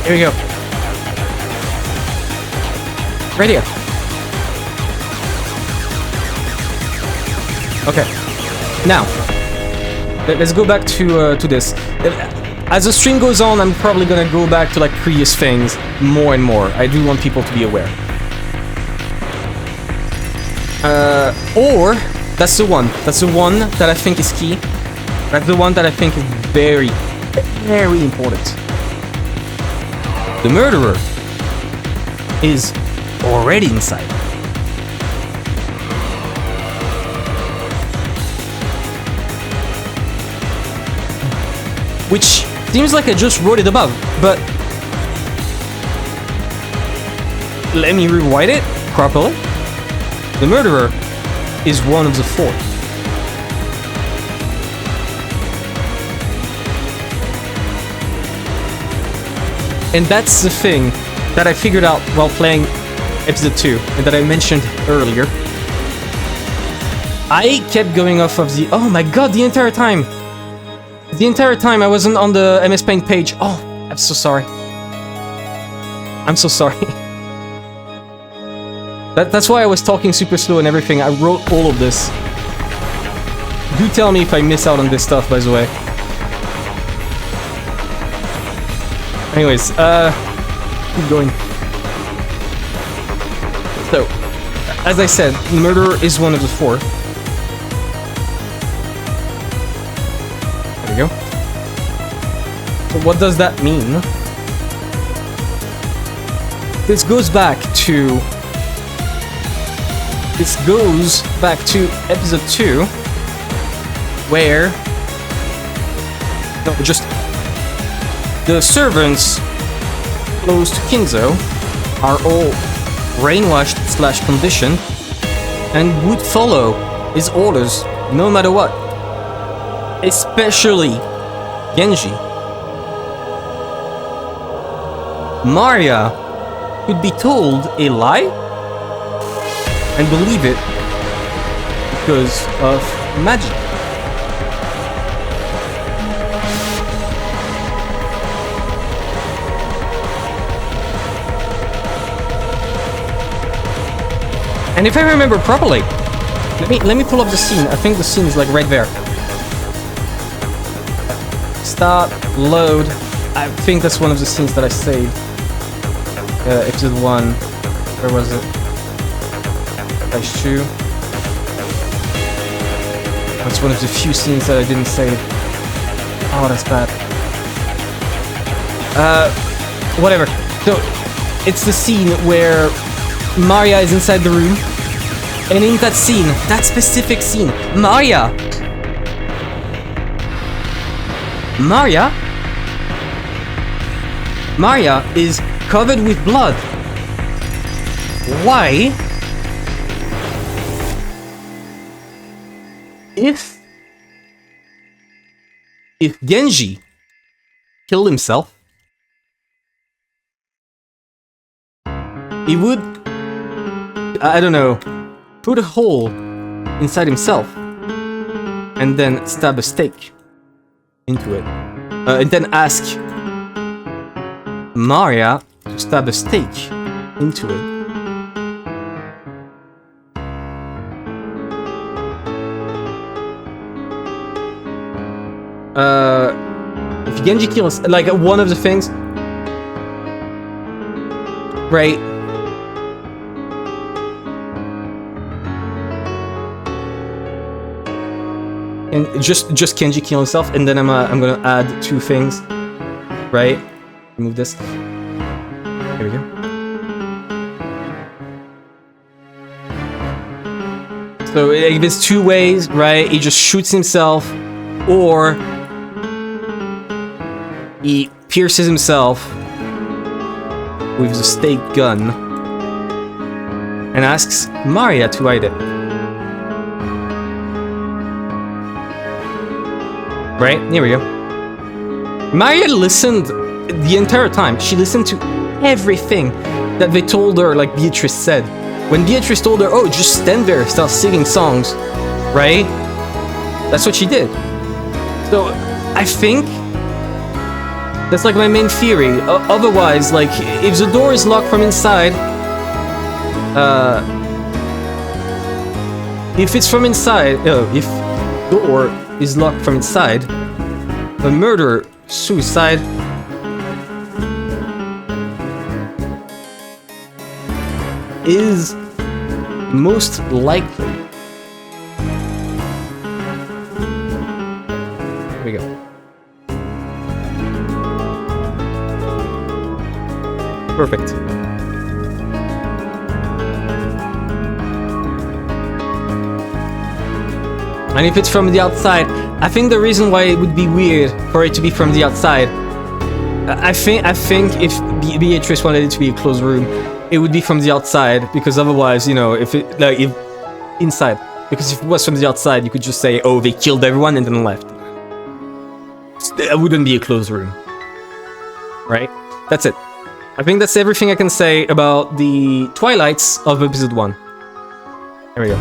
Here we go. Right here. Okay. Now, let's go back to this. As the stream goes on, I'm probably gonna go back to like previous things more and more. I do want people to be aware. Or that's the one. That's the one that I think is key. That's the one that I think is very, very important. The murderer is already inside. Which seems like I just wrote it above, but let me rewrite it properly. The murderer is one of the four. And that's the thing that I figured out while playing episode 2, and that I mentioned earlier. I kept going off of the... Oh my god, the entire time! The entire time I wasn't on the MS Paint page. Oh, I'm so sorry. I'm so sorry. That's why I was talking super slow and everything. I wrote all of this. Do tell me if I miss out on this stuff, by the way. Anyways, keep going. So, as I said, murderer is one of the four. There we go. So what does that mean? This goes back to episode 2, where no, just the servants close to Kinzo are all brainwashed / conditioned and would follow his orders no matter what. Especially Genji. Maria could be told a lie and believe it because of magic. And if I remember properly, let me pull up the scene. I think the scene is like right there. Start, load. I think that's one of the scenes that I saved. Episode 1. Where was it? Page 2. That's one of the few scenes that I didn't save. Oh, that's bad. Whatever. So, it's the scene where Maria is inside the room, and in that scene, that specific scene, Maria is covered with blood. Why? If Genji killed himself, he would, I don't know, put a hole inside himself and then stab a stake into it. And then ask Maria to stab a stake into it. If Genji kills, like, one of the things, right? And just Genji kill himself, and then I'm gonna add 2 things, right? Remove this. Here we go. So there's 2 ways, right? He just shoots himself, or he pierces himself with the stake gun and asks Maria to hide it. Right? Here we go. Maria listened the entire time. She listened to everything that they told her, like Beatrice said. When Beatrice told her, oh, just stand there, start singing songs, right? That's what she did. So, I think that's like my main theory. Otherwise, like, if the door is locked from inside, if it's from inside, if door is locked from inside, the murder, suicide, is Most likely. Here we go. Perfect. And if it's from the outside, I think the reason why it would be weird for it to be from the outside, I think if Beatrice wanted it to be a closed room, it would be from the outside, because otherwise, you know, if inside, because if it was from the outside, you could just say, oh, they killed everyone and then left. It wouldn't be a closed room, right? That's it. I think that's everything I can say about the Twilights of episode 1. There we go.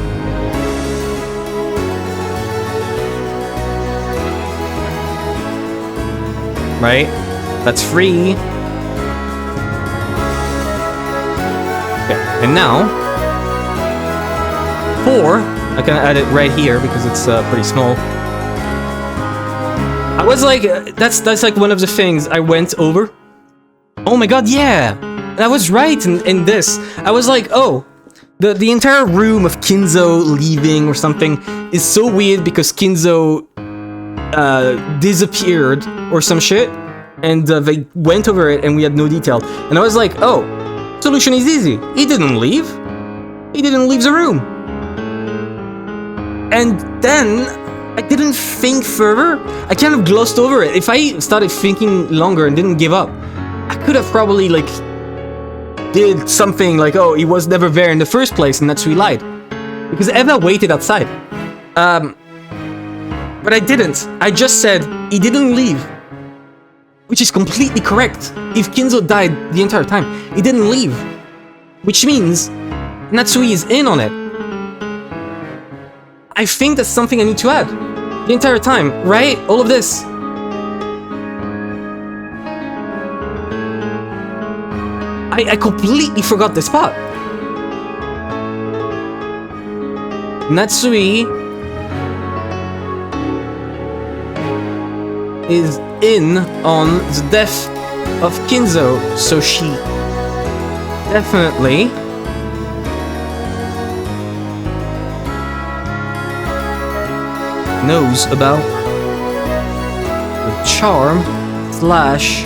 Right? That's free. Okay, and now 4. I can add it right here because it's pretty small. I was like, that's like one of the things I went over. Oh my god, yeah! I was right in this. I was like, oh, the entire room of Kinzo leaving or something is so weird because Kinzo disappeared or some shit, and they went over it and we had no detail. And I was like, oh, solution is easy. He didn't leave. He didn't leave the room. And then I didn't think further. I kind of glossed over it. If I started thinking longer and didn't give up, I could have probably, like, did something like, oh, he was never there in the first place, and that's who he lied. Because Eva waited outside. But I didn't. I just said, he didn't leave. Which is completely correct. If Kinzo died the entire time, he didn't leave. Which means, Natsui is in on it. I think that's something I need to add. The entire time, right? All of this. I completely forgot this part. Natsui is in on the death of Kinzo, so she definitely knows about the charm slash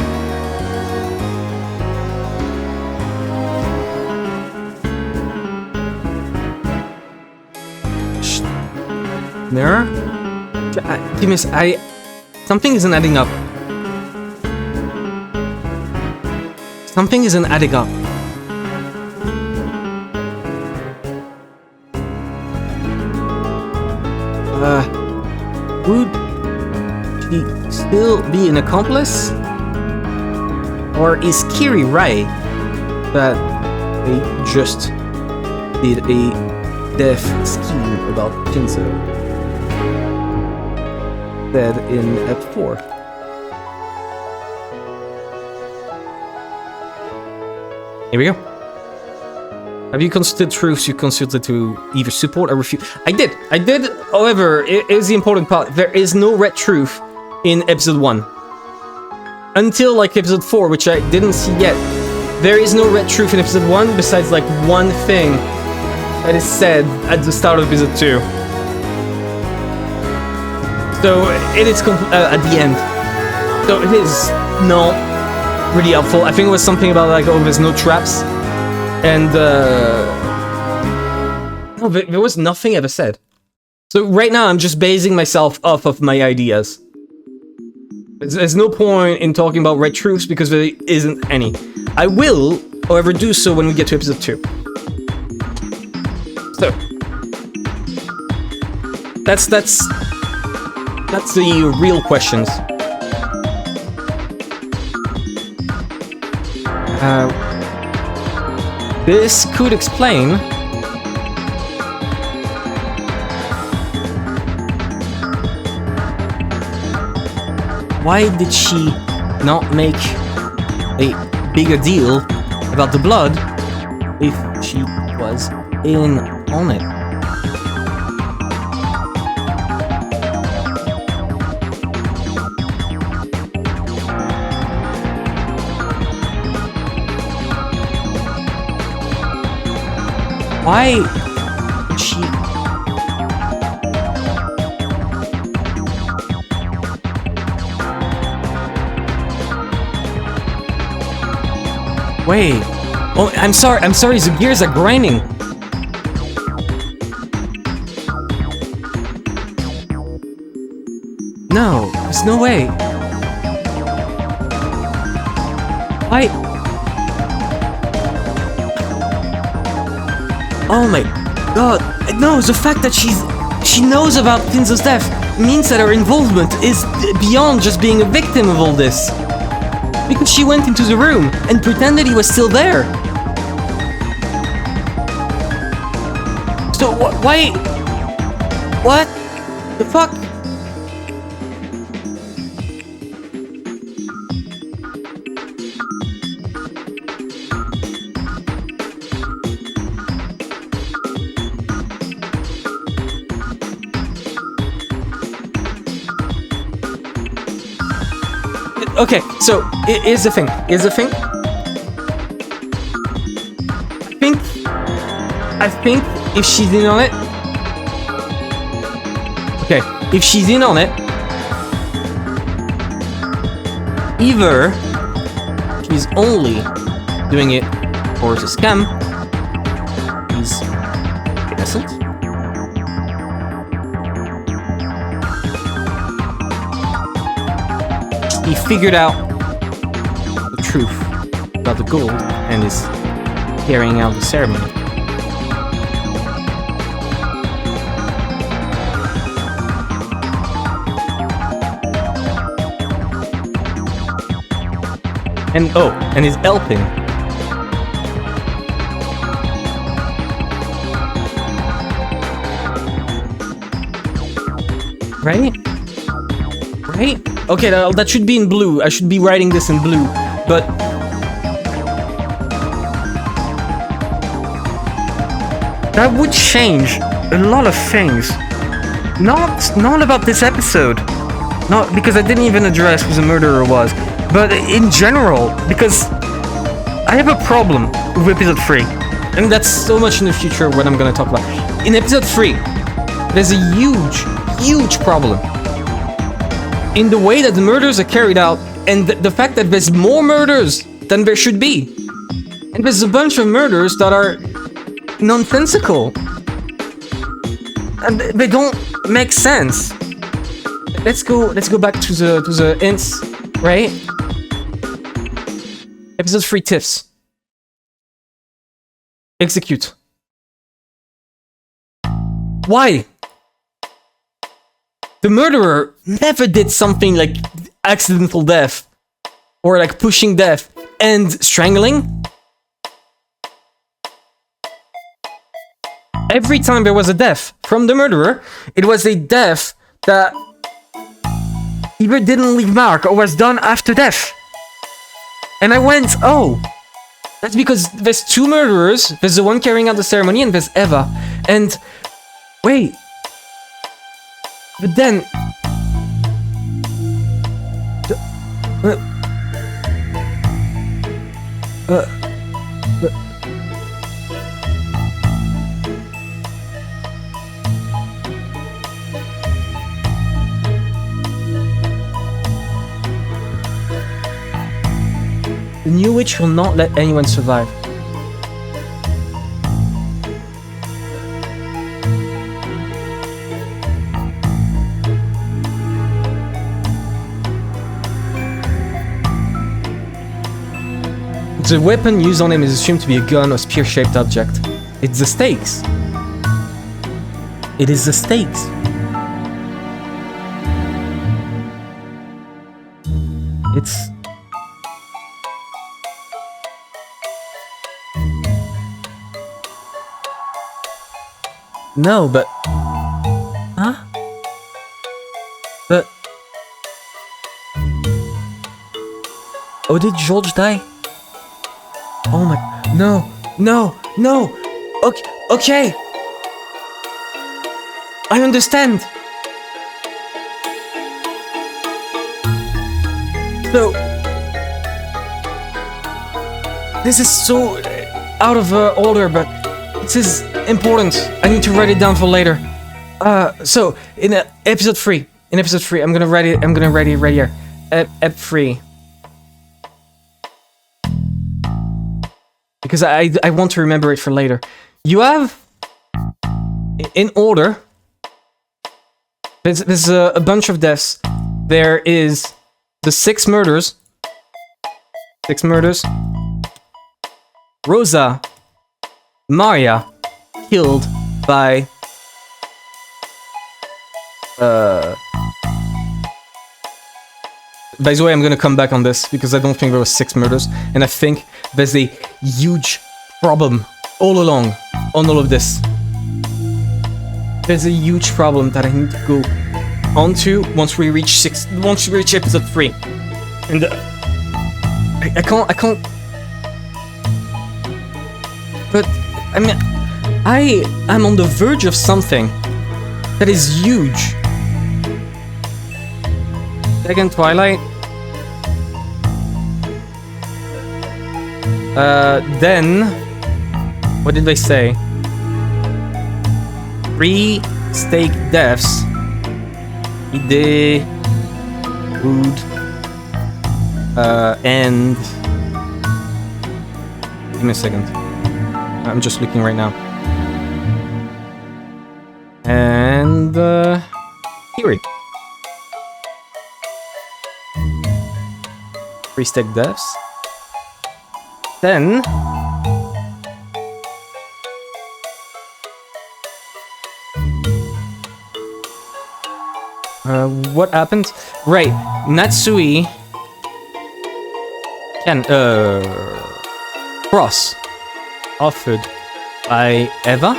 mirror? Something isn't adding up. Something isn't adding up. Would she still be an accomplice? Or is Kiri right that they just did a death scheme about Kinzo? Dead in F4. Here we go. Have you consulted truths you consulted to either support or refute? I did. However, it is the important part. There is no red truth in episode 1. Until like episode 4, which I didn't see yet. There is no red truth in episode 1 besides like one thing that is said at the start of episode 2. So it is at the end. So it is not really helpful. I think it was something about like, oh, there's no traps. And no, there was nothing ever said. So right now I'm just basing myself off of my ideas. There's no point in talking about red truths because there isn't any. I will, however, do so when we get to episode 2. So that's the real questions. This could explain why did she not make a bigger deal about the blood if she was in on it. Why Wait. Oh, I'm sorry, the gears are grinding. No, there's no way. Why? Oh my god. No, the fact that she knows about Kinzo's death means that her involvement is beyond just being a victim of all this. Because she went into the room and pretended he was still there. So why? What the fuck? Okay, so here's the thing. I think if she's in on it. Okay, if she's in on it, either she's only doing it for the scam, he's innocent, he figured out the truth about the gold and is carrying out the ceremony. And he's helping. Right? Okay, that should be in blue. I should be writing this in blue, but that would change a lot of things. Not about this episode. Not because I didn't even address who the murderer was, but in general, because I have a problem with episode 3. And that's so much in the future what I'm gonna talk about. In episode 3, there's a huge problem in the way that the murders are carried out, and the fact that there's more murders than there should be. And there's a bunch of murders that are nonsensical. And they don't make sense. Let's go back to the hints, right? Episode 3 tips. Execute. Why? The murderer never did something like accidental death or like pushing death and strangling. Every time there was a death from the murderer, it was a death that either didn't leave mark or was done after death. And I went, oh, that's because there's 2 murderers. There's the one carrying out the ceremony and there's Eva. And wait. But then... The new witch will not let anyone survive. The weapon used on him is assumed to be a gun or spear-shaped object. It's the stakes. It is the stakes. It's... No, but... Huh? But... Oh, did George die? Oh my... No! Okay! I understand! So... This is so... out of order, but... This is important. I need to write it down for later. So, in episode 3, I'm gonna write it right here. Ep 3. because I want to remember it for later. You have, in order, there's a bunch of deaths. There is the 6 murders. 6 murders. Rosa, Maria, killed by by the way, I'm gonna come back on this because I don't think there was 6 murders, and I think there's a huge problem all along on all of this. There's a huge problem that I need to go onto once we reach episode 3, and I can't. But I mean, I am on the verge of something that is huge. Second Twilight. Then, what did they say? 3 stake deaths. Ide, Wood, and... Give me a second. I'm just looking right now. And... Theory. 3 stake deaths. Then... what happened? Right, Natsui can cross offered by Eva,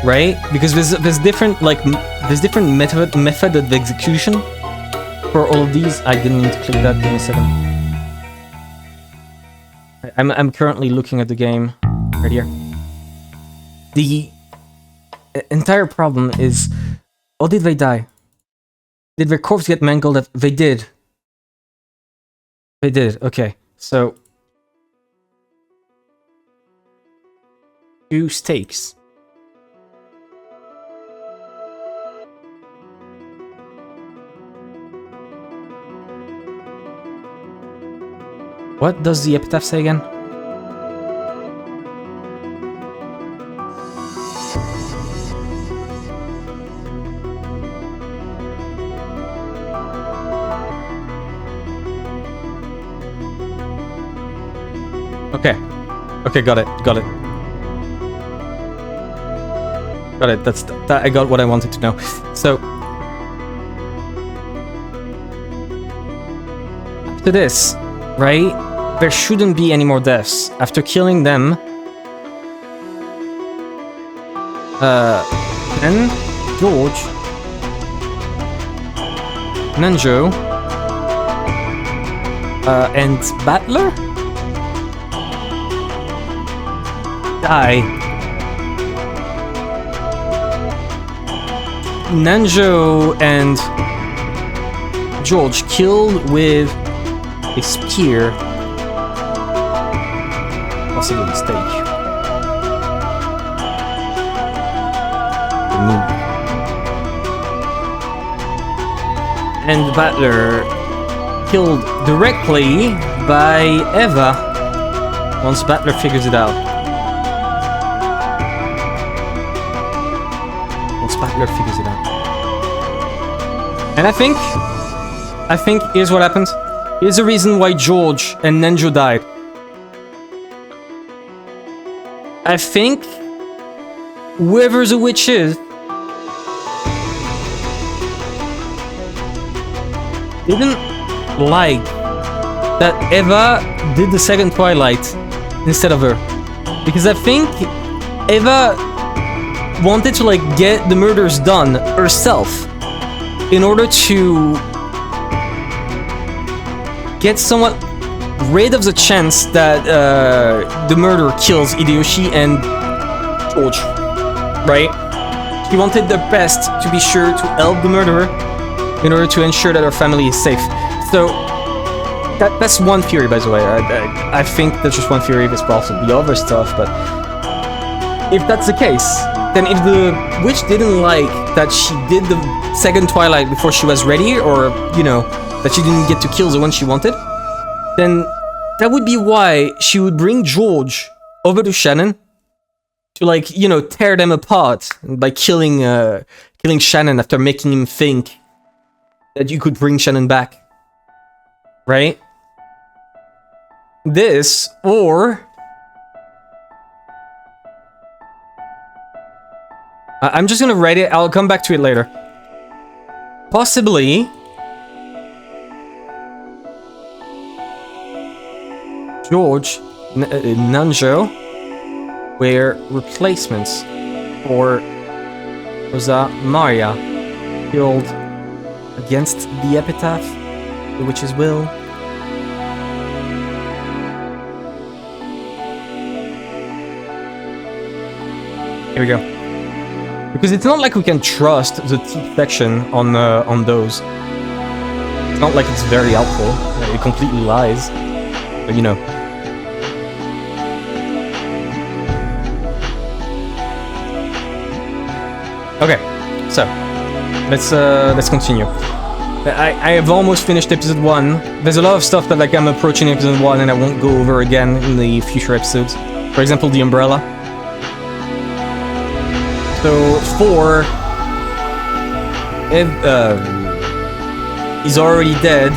right? Because there's different method of execution for all of these. I didn't need to click that. Give me a second. I'm currently looking at the game right here. The entire problem is, or did they die? Did their corpse get mangled? They did. They did. Okay, so 2 stakes. What does the epitaph say again? Okay, got it. Got it. That. I got what I wanted to know. So after this, right? There shouldn't be any more deaths. After killing them, then George, Nanjo, and Battler die. Nanjo and George killed with a spear, possibly a mistake. And Battler killed directly by Eva once Battler figures it out. Battler figures it out. And I think here's what happened. Here's the reason why George and Nanjo died. I think whoever the witch is didn't like that Eva did the second Twilight instead of her. Because I think Eva wanted to get the murders done herself in order to get somewhat rid of the chance that the murderer kills Hideyoshi and George, right? She wanted the best to be sure to help the murderer in order to ensure that her family is safe. So that's one theory, by the way. I think that's just one theory. There's probably other stuff, but if that's the case, then if the witch didn't like that she did the second Twilight before she was ready, or, you know, that she didn't get to kill the one she wanted, then that would be why she would bring George over to Shannon to, like, you know, tear them apart by killing Shannon after making him think that you could bring Shannon back. Right? This, or... I'm just gonna write it, I'll come back to it later. Possibly... George, Nanjo were replacements for Rosa Maria, killed against the epitaph, the witch's will. Here we go. Because it's not like we can trust the T section on those. It's not like it's very helpful. It completely lies. But you know. Okay, so let's continue. I have almost finished episode 1. There's a lot of stuff that, like, I'm approaching episode 1 and I won't go over again in the future episodes. For example, the umbrella. So 4, he's already dead.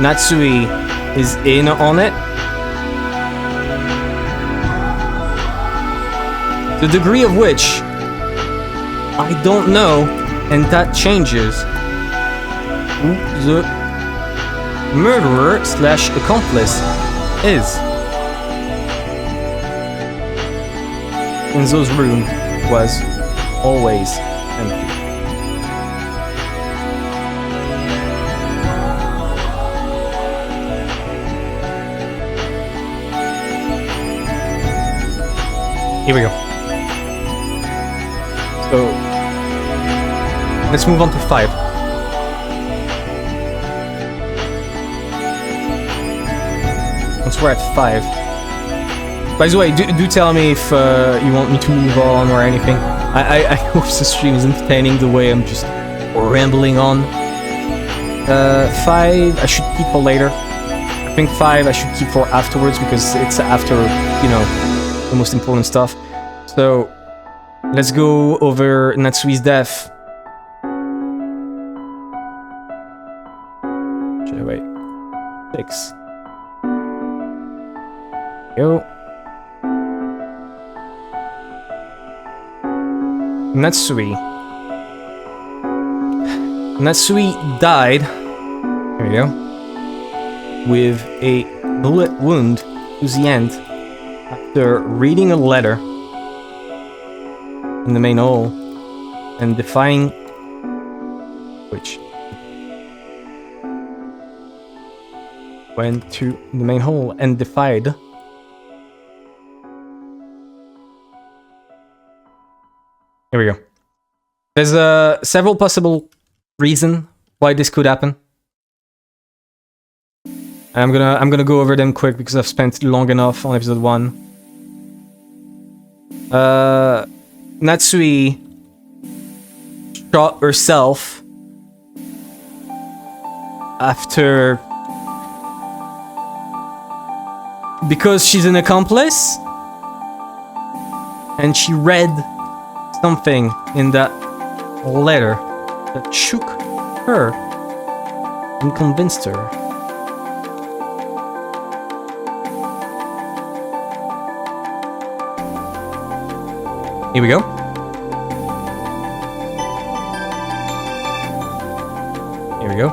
Natsui is in on it. The degree of which I don't know, and that changes who the murderer slash accomplice is. Enzo's room was always empty. Here we go. So let's move on to 5. Once we're at 5. By the way, do tell me if you want me to move on or anything. I hope the stream is entertaining the way I'm just rambling on. 5 I should keep for later. I think 5 I should keep for afterwards because it's after, you know, the most important stuff. So let's go over Natsui's death. Wait. 6. Go. Natsui died, here we go, with a bullet wound to the end after reading a letter in the main hall and defying which went to the main hall and defied Here we go. There's several possible reasons why this could happen. I'm gonna go over them quick because I've spent long enough on episode 1. Natsui shot herself after because she's an accomplice and she read something in that letter that shook her and convinced her. Here we go. Here we go.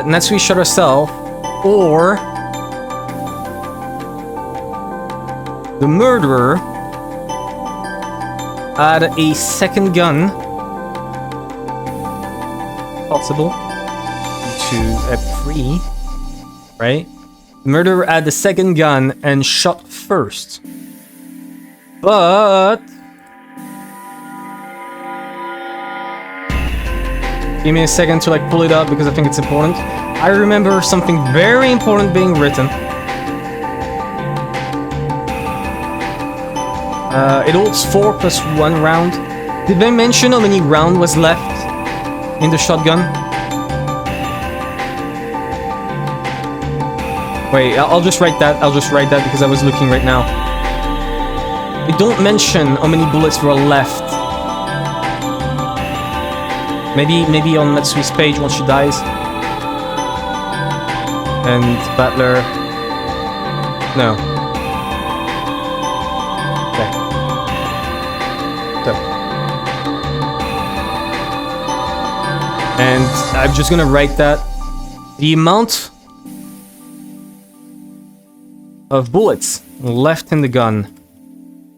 Natsui shot herself, or the murderer had a second gun. Possible. To F3. Right? The murderer had the second gun and shot first. But give me a second to pull it up because I think it's important. I remember something very important being written. It holds 4 + 1 round. Did they mention how many round was left in the shotgun? Wait, I'll just write that. I'll just write that because I was looking right now. They don't mention how many bullets were left. Maybe on Matsui's page once she dies. And Battler. No. Okay. So. And I'm just gonna write that. The amount of bullets left in the gun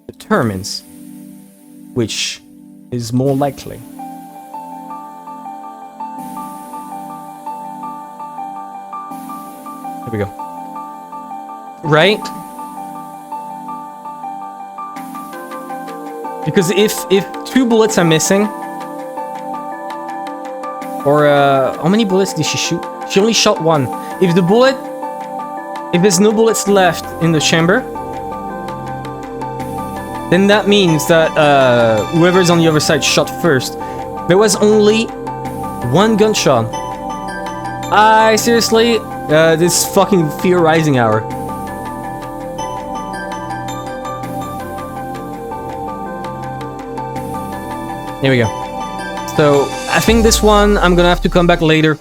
determines which is more likely. There we go. Right? Because if 2 bullets are missing, or how many bullets did she shoot? She only shot 1. If there's no bullets left in the chamber, then that means that whoever's on the other side shot first. There was only 1 gunshot. Seriously? This fucking theorizing hour. Here we go. So, I think this one, I'm gonna have to come back later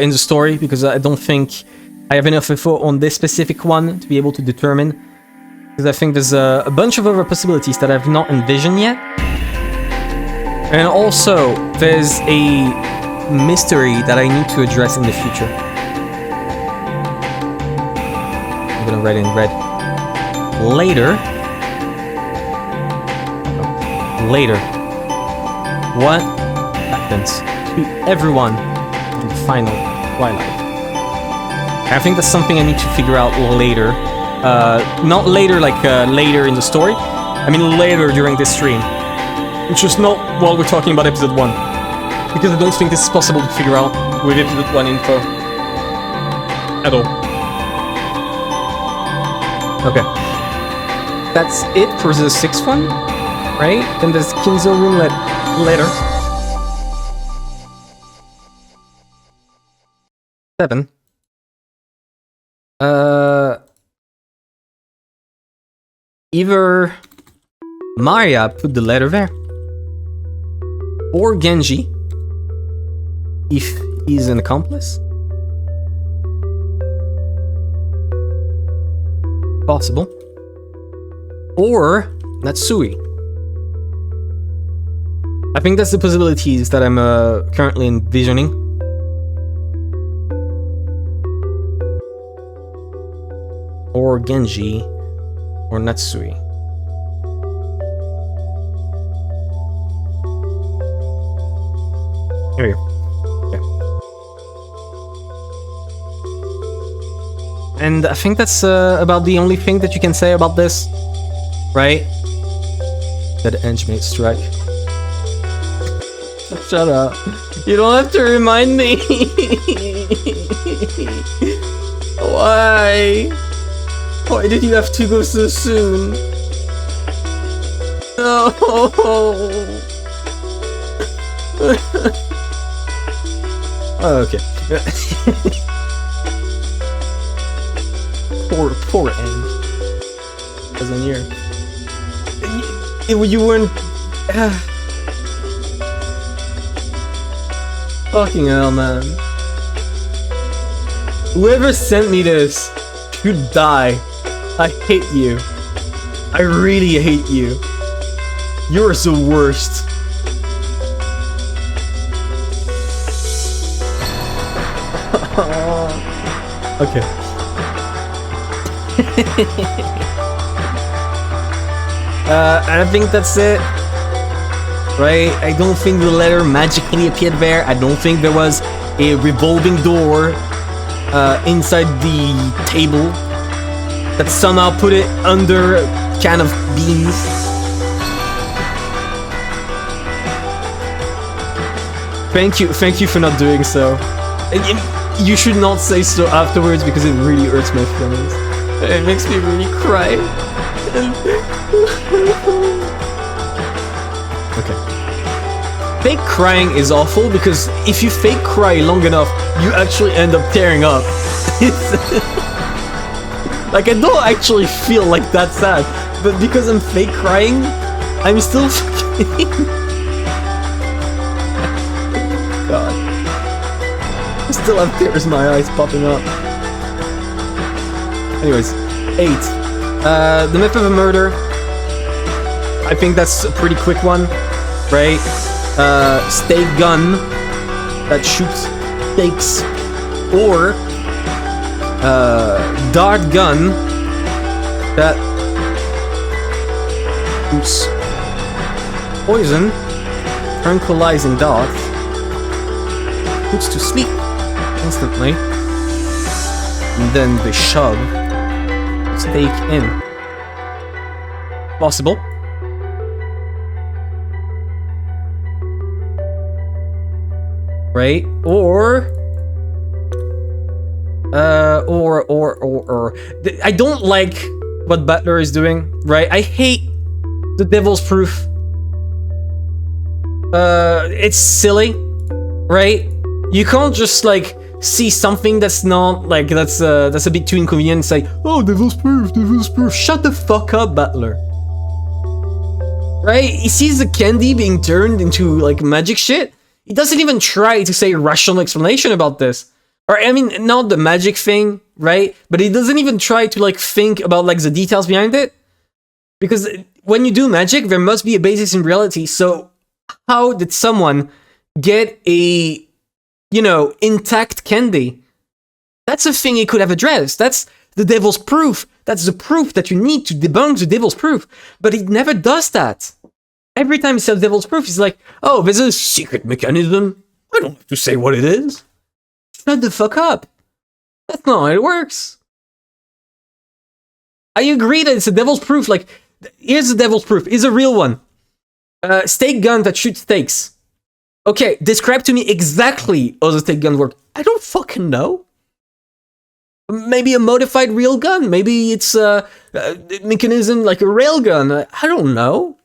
in the story, because I don't think I have enough info on this specific one to be able to determine. Because I think there's a bunch of other possibilities that I've not envisioned yet. And also, there's a mystery that I need to address in the future. I'm gonna write in red. Later. What happens to everyone in the final Twilight? I think that's something I need to figure out later. Not later like later in the story. I mean later during this stream. Which is not while we're talking about episode 1. Because I don't think this is possible to figure out with episode 1 info. At all. Okay. That's it for the 6th one, right? Then there's Kinzo room later. 7. Either Maria put the letter there, or Genji, if he's an accomplice. Possible. Or Natsui. I think that's the possibilities that I'm currently envisioning. Or Genji, or Natsui. Here we go. Okay. And I think that's about the only thing that you can say about this, right? That Edge made strike. Shut up. You don't have to remind me. Why? Why did you have to go so soon? No. Okay. Poor End. Wasn't here. You weren't. Fucking hell, man. Whoever sent me this should die. I hate you. I really hate you. You're the worst. Okay. I think that's it. Right? I don't think the letter magically appeared there. I don't think there was a revolving door inside the table that somehow put it under a can of beans. Thank you for not doing so. You should not say so afterwards because it really hurts my feelings. It makes me really cry. Okay. Fake crying is awful because if you fake cry long enough, you actually end up tearing up. Like, I don't actually feel like that sad, but because I'm fake crying, I'm still fucking... God. I still have tears in my eyes popping up. Anyways, 8. The myth of a murder. I think that's a pretty quick one, right? Stake gun that shoots stakes, or dart gun that shoots poison, tranquilizing dart, puts to sleep instantly, and then they shove stake in. Possible. Right? Or I don't like what Butler is doing, right? I hate the Devil's Proof. It's silly, right? You can't just like see something that's not like that's a bit too inconvenient and say, oh, Devil's Proof, Devil's Proof. Shut the fuck up, Butler. Right? He sees the candy being turned into like magic shit. He doesn't even try to say a rational explanation about this. Or, I mean, not the magic thing, right? But he doesn't even try to, like, think about, like, the details behind it. Because when you do magic, there must be a basis in reality. So, how did someone get a, you know, intact candy? That's a thing he could have addressed. That's the Devil's Proof. That's the proof that you need to debunk the Devil's Proof. But he never does that. Every time he says Devil's Proof, he's like, oh, there's a secret mechanism. I don't have to say what it is. Shut the fuck up. That's not how it works. I agree that it's a Devil's Proof. Like, here's the Devil's Proof. It's a real one. Stake gun that shoots stakes. Okay, describe to me exactly how the stake gun works. I don't fucking know. Maybe a modified real gun. Maybe it's a mechanism like a rail gun. I don't know.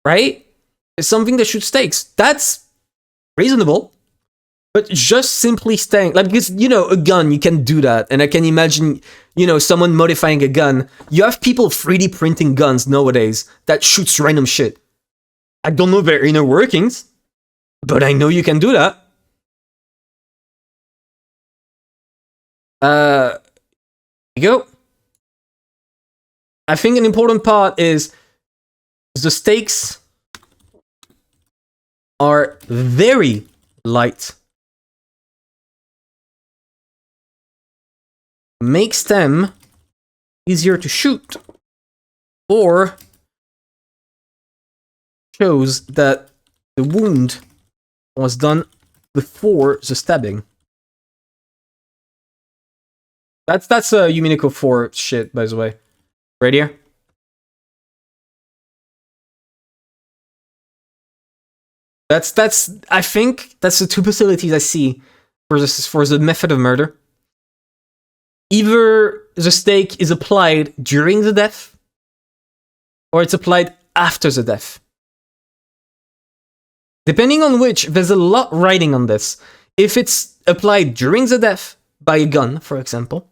Right? It's something that shoots stakes. That's reasonable. But just simply staying, like, because, you know, a gun, you can do that. And I can imagine, you know, someone modifying a gun. You have people 3D printing guns nowadays that shoots random shit. I don't know their inner workings, but I know you can do that. Here you go. I think an important part is the stakes are very light. Makes them easier to shoot, or shows that the wound was done before the stabbing. That's a Umineko 4 shit, by the way. Right here. That's I think that's the two possibilities I see for the method of murder. Either the stake is applied during the death, or it's applied after the death. Depending on which, there's a lot riding on this. If it's applied during the death, by a gun, for example,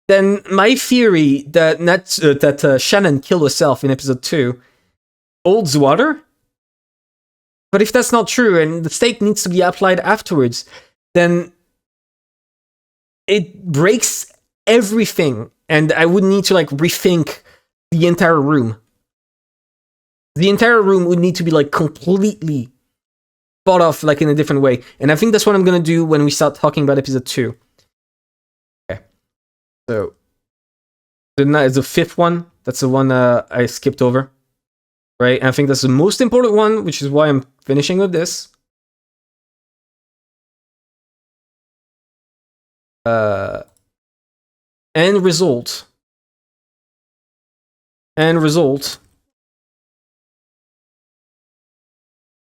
then my theory that Shannon killed herself in episode 2 holds water. But if that's not true, and the stake needs to be applied afterwards, then it breaks everything, and I would need to like rethink the entire room. The entire room would need to be like completely thought of like in a different way, and I think that's what I'm gonna do when we start talking about episode 2. Okay, so the fifth one. That's the one I skipped over, right? And I think that's the most important one, which is why I'm finishing with this. End result.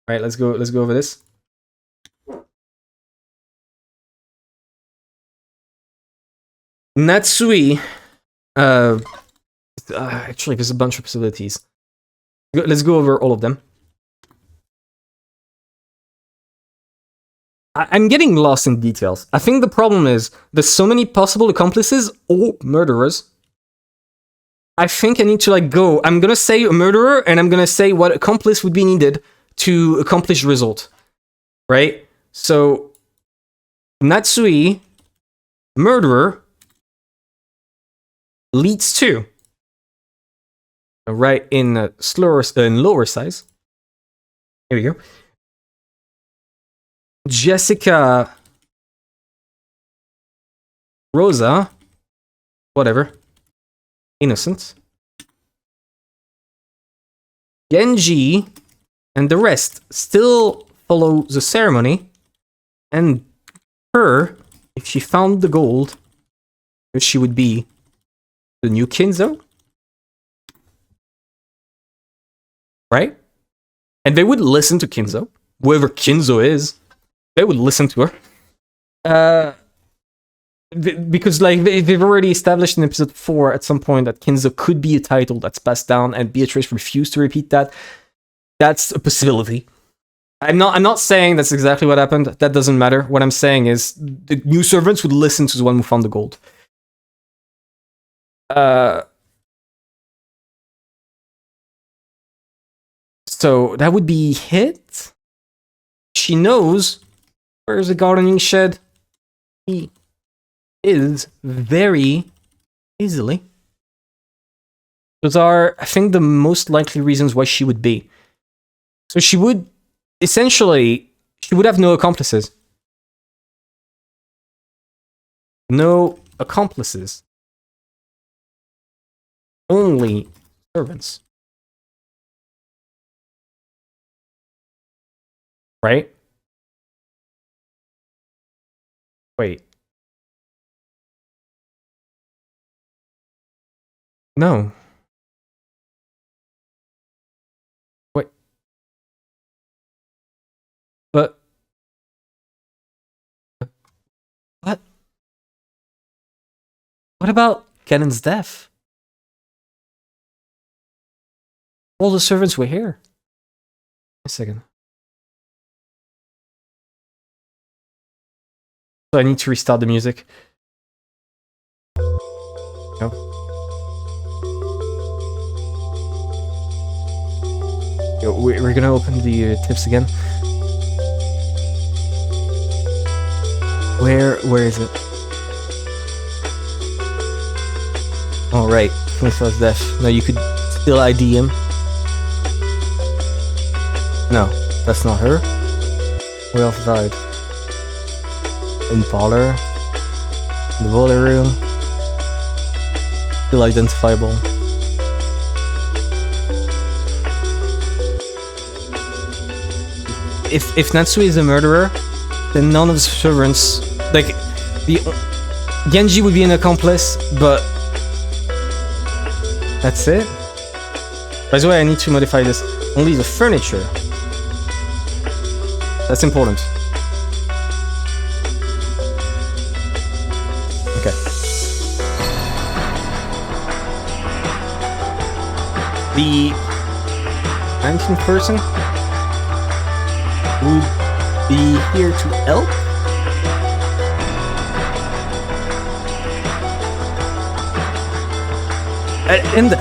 Right, let's go over this. Natsui. Actually, there's a bunch of possibilities. Let's go over all of them. I'm getting lost in details. I think the problem is there's so many possible accomplices or murderers. I think I need to like go. I'm gonna say a murderer, and I'm gonna say what accomplice would be needed to accomplish result. Right? So Natsui, murderer, leads to. Right in lower size. Here we go. Jessica, Rosa, whatever, innocent. Genji and the rest still follow the ceremony, and her, if she found the gold, she would be the new Kinzo, right? And they would listen to Kinzo, whoever Kinzo is. They would listen to her. Because like they've already established in episode 4 at some point that Kinzo could be a title that's passed down, and Beatrice refused to repeat that. That's a possibility. I'm not saying that's exactly what happened. That doesn't matter. What I'm saying is the new servants would listen to the one who found the gold. So that would be hit. She knows where's the gardening shed. He is very easily. Those are, I think, the most likely reasons why she would be. So she would, essentially, she would have no accomplices. No accomplices. Only servants. Right? Wait. No. Wait. But... What? What about Kenan's death? All the servants were here. A second. So I need to restart the music. No. Yo, we're gonna open the tips again. Where is it? Oh right, Flintstone's death. No, you could still ID him. No, that's not her. Who else died? In parlor, in the boiler room, still identifiable. If Natsui is a murderer, then none of the servants, like the Genji would be an accomplice, but that's it. By the way, I need to modify this. Only the furniture. That's important. Okay. The 19th person would be here to help. And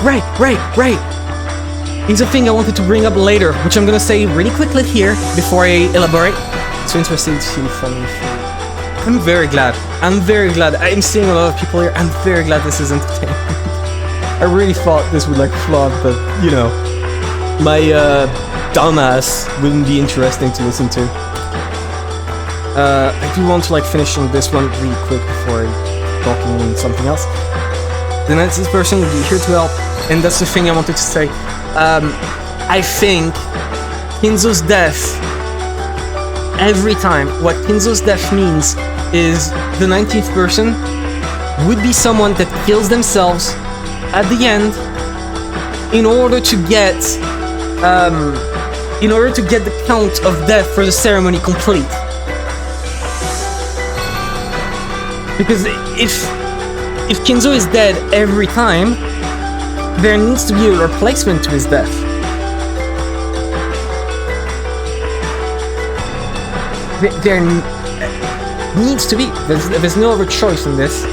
right. Here's a thing I wanted to bring up later, which I'm gonna say really quickly here before I elaborate. So interesting to see from you. I'm very glad. I'm seeing a lot of people here. I'm very glad this is entertaining. I really thought this would like flop, but you know, my dumbass wouldn't be interesting to listen to. I do want to like finishing this one really quick before talking on something else. The next person will be here to help, and that's the thing I wanted to say. I think Kinzo's death, every time, what Kinzo's death means is the 19th person would be someone that kills themselves at the end in order to get the count of death for the ceremony complete. Because if Kinzo is dead every time, there needs to be a replacement to his death. there needs to be. There's no other choice in this.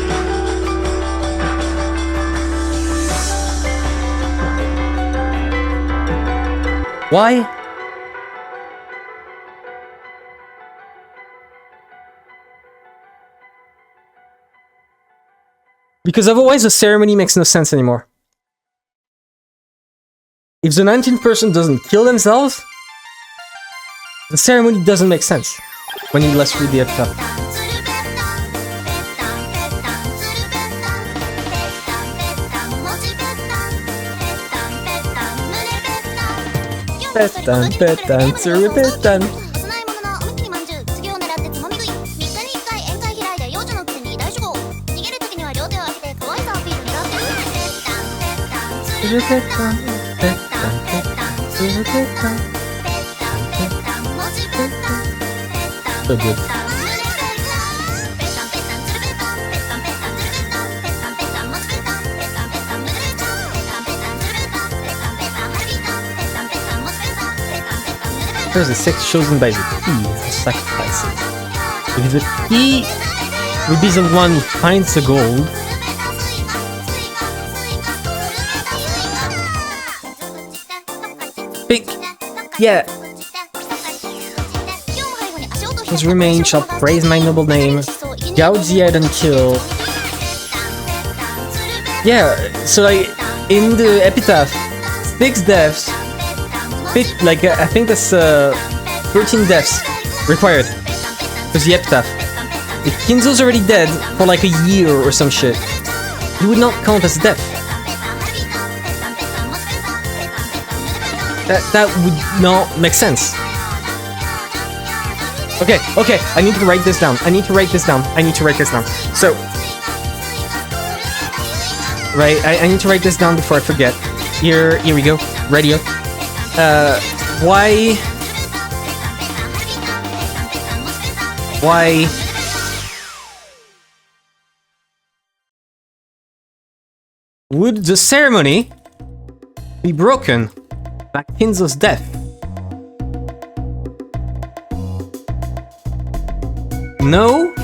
Why? Because otherwise the ceremony makes no sense anymore. If the 19th person doesn't kill themselves, the ceremony doesn't make sense when you let's read the epitaph. Petan, petan, tsurupetan. So good. There's a sex chosen by the key for sacrifices. If the key would be the one who finds the gold, big, yeah. His remains shall praise my noble name, gouge the head and kill. Yeah, so like in the epitaph, 6 deaths. Like I think that's 13 deaths required for the epitaph. If Kinzo's already dead for like a year or some shit, he would not count as death. That would not make sense. Okay, I need to write this down. I need to write this down. So, right, I need to write this down before I forget. Here we go. Radio. Why would the ceremony be broken by Kinzo's death? No?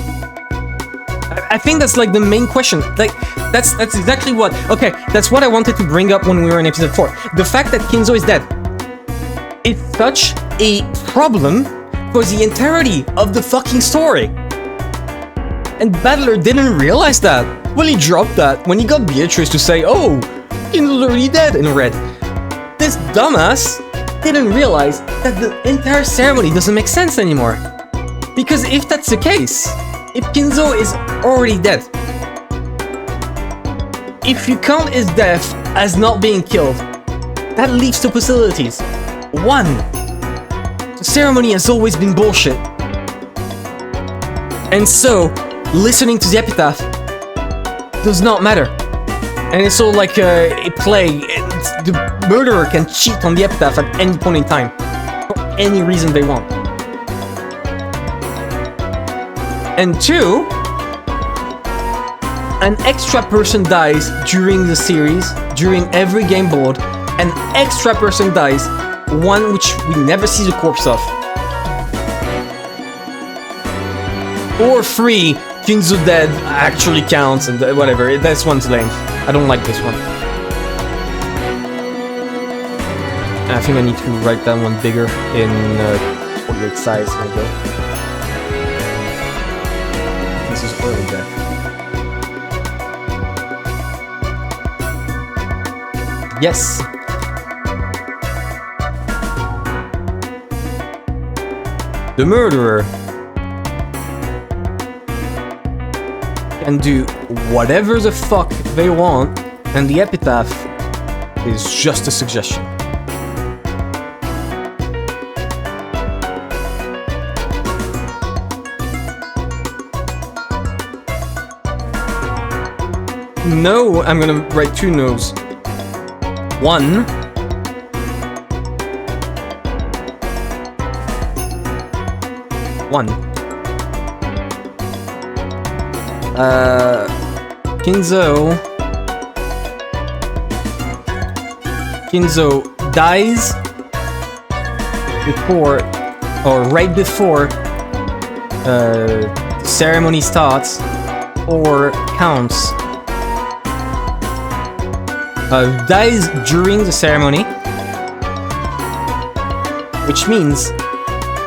I think that's like the main question. Like, that's exactly what... Okay, that's what I wanted to bring up when we were in episode 4. The fact that Kinzo is dead. It's such a problem for the entirety of the fucking story. And Battler didn't realize that. Well, he dropped that when he got Beatrice to say, oh, Kinzo's already dead in red. This dumbass didn't realize that the entire ceremony doesn't make sense anymore. Because if that's the case, if Kinzo is already dead, if you count his death as not being killed, that leaves two possibilities. 1. The ceremony has always been bullshit. And so, listening to the epitaph does not matter. And it's all like a play. The murderer can cheat on the epitaph at any point in time. For any reason they want. And 2, an extra person dies during the series, during every game board. An extra person dies, one which we never see the corpse of. Or 3, Kinzo dead actually counts and whatever. This one's lame. I don't like this one. I think I need to write that one bigger in 48 size. There we go. This is early death. Yes. The murderer can do whatever the fuck they want, and the epitaph is just a suggestion. No, I'm gonna write 2 no's. 1. Kinzo dies before, or right before ceremony starts or counts dies during the ceremony, which means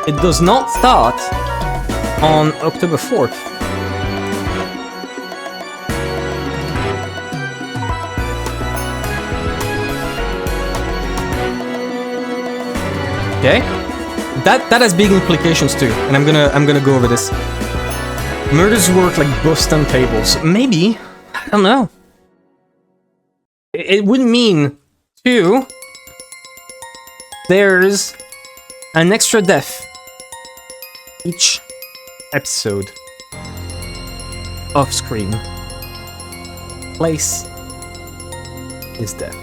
it does not start on October 4th. Okay, that has big implications too, and I'm gonna go over this. Murders work like Boston tables. Maybe, I don't know. It would mean too. There's an extra death each episode off screen. Place is death.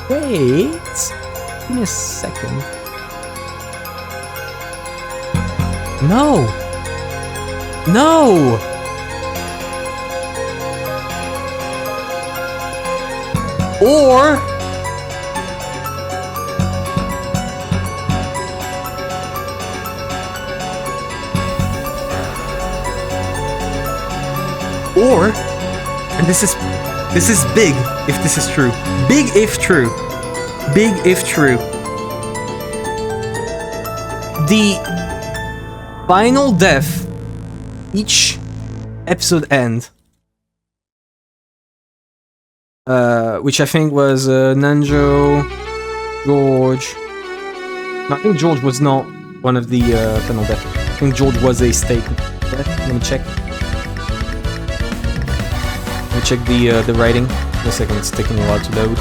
Wait, give me a second. No! No! Or... and this is big if this is true. Big if true. Big if true. The final death each episode end, which I think was Nanjo, George. No, I think George was not one of the final death. I think George was a stake death. Let me check. Let me check the writing. Wait a second, it's taking a while to load.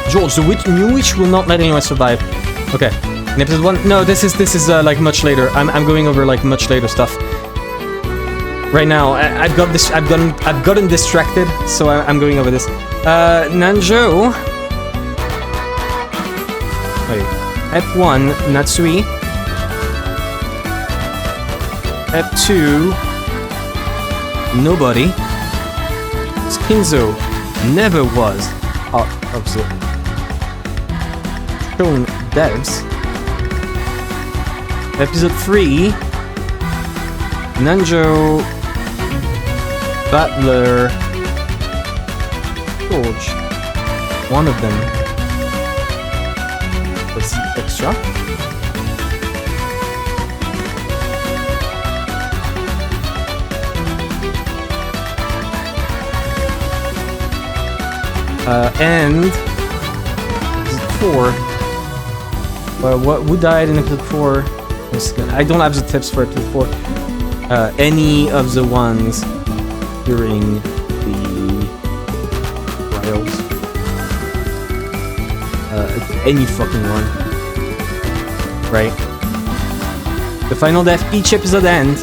George, the new witch will not let anyone survive. Okay, in episode 1. No, this is like much later. I'm going over like much later stuff. Right now, I've gotten distracted, so I'm going over this. Nanjo. Wait. F1, Natsui. F2, nobody. Skinzo never was part of the shown devs. Episode 3, Nanjo, Butler, George. One of them was extra. And episode 4. Who died in episode 4? I don't have the tips for episode 4. Any of the ones during the trials. Any fucking one. Right? The final death each episode end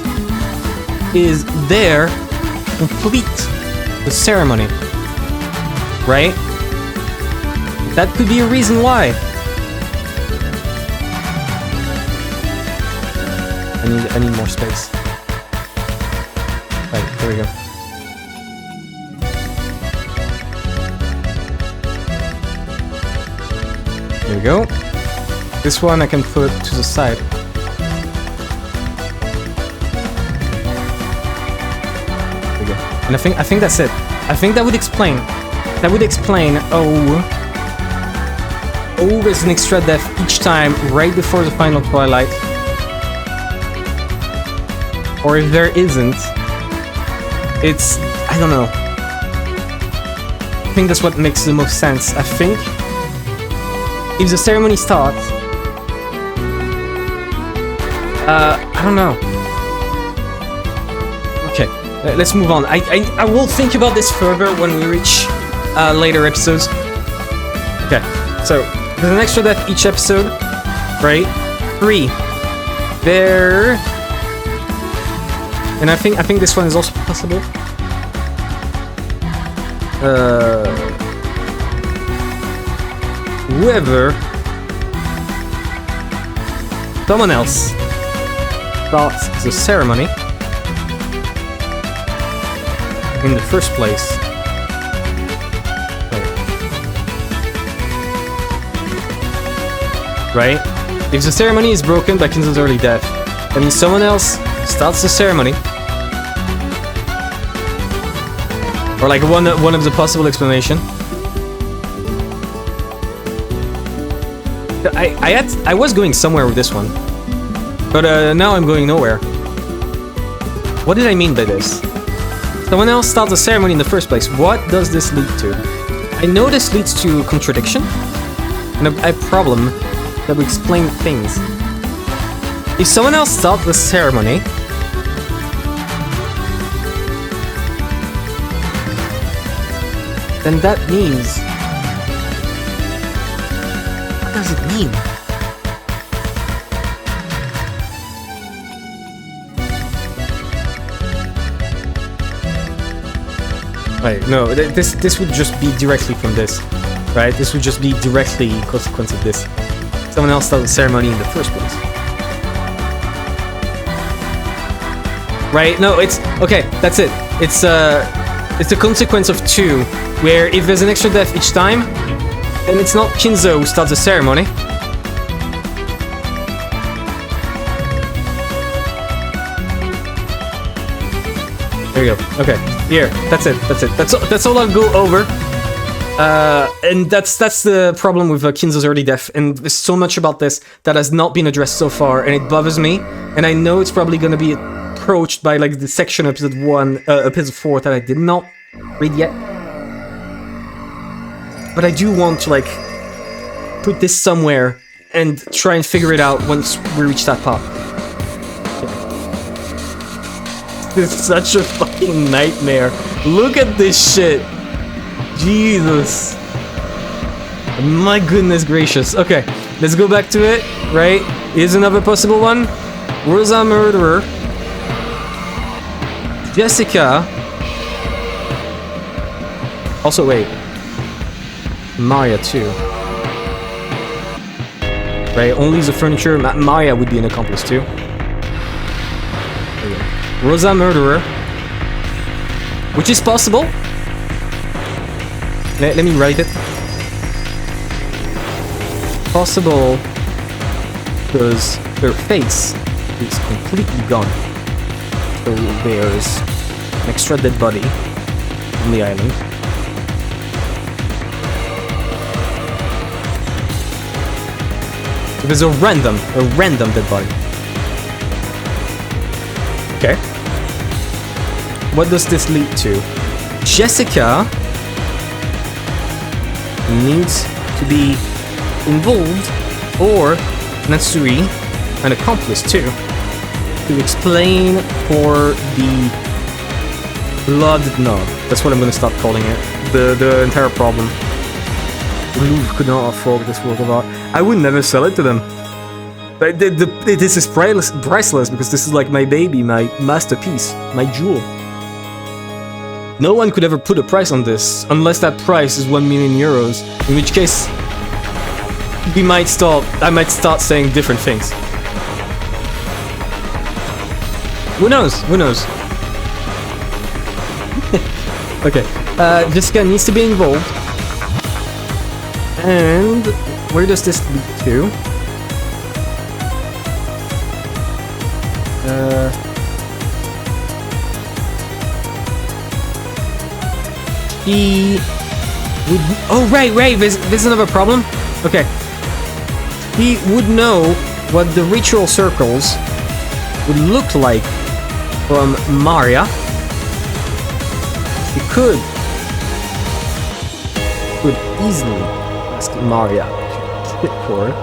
is there to complete the ceremony. Right? That could be a reason why. I need more space. Right, there we go. There we go. This one I can put to the side. There we go. And I think that's it. I think that would explain. There's an extra death each time right before the final twilight. Or if there isn't, it's, I don't know. I think that's what makes the most sense. I think if the ceremony starts, I don't know. Okay, let's move on. I will think about this further when we reach later episodes. Okay, so there's an extra death each episode, right? 3. There. And I think this one is also possible. Whoever, someone else starts the ceremony in the first place. Right? If the ceremony is broken by Kinzo's early death, that means someone else starts the ceremony. Or like one of the possible explanation. I was going somewhere with this one, but now I'm going nowhere. What did I mean by this? Someone else starts the ceremony in the first place. What does this lead to? I know this leads to contradiction and a problem that will explain things. If someone else starts the ceremony, then that means... What does it mean? Right, no, this would just be directly from this, right? This would just be directly a consequence of this. Someone else started the ceremony in the first place. Right? No, it's... Okay, that's it. It's a consequence of two, where if there's an extra death each time, then it's not Kinzo who starts the ceremony. There you go. Okay, here. That's it. That's it. That's all I'll go over. And that's the problem with Kinzo's early death. And there's so much about this that has not been addressed so far, and it bothers me. And I know it's probably gonna be approached by like the section episode 4 that I did not read yet. But I do want to like put this somewhere and try and figure it out once we reach that part. It's such a fucking nightmare. Look at this shit. Jesus. My goodness gracious. Okay, let's go back to it, right? Here's another possible one. Rosa murderer. Jessica. Also, wait. Maria too. Right, only the furniture. Maria would be an accomplice too. Rosa murderer. Which is possible. Let me write it. Possible because her face is completely gone. So there's an extra dead body on the island. So there's a random dead body. Okay. What does this lead to? Jessica needs to be involved, or Natsui, an accomplice too, to explain for the blood nod. That's what I'm gonna start calling it. The entire problem. Louvre could not afford this work of art. I would never sell it to them. This is priceless because this is like my baby, my masterpiece, my jewel. No one could ever put a price on this unless that price is 1 million euros, in which case I might start saying different things. Who knows? Who knows? Okay, Jessica needs to be involved. And where does this lead to? He would... Oh, right, there's another problem. Okay. He would know what the ritual circles would look like from Maria. He could easily ask Maria to hit for it.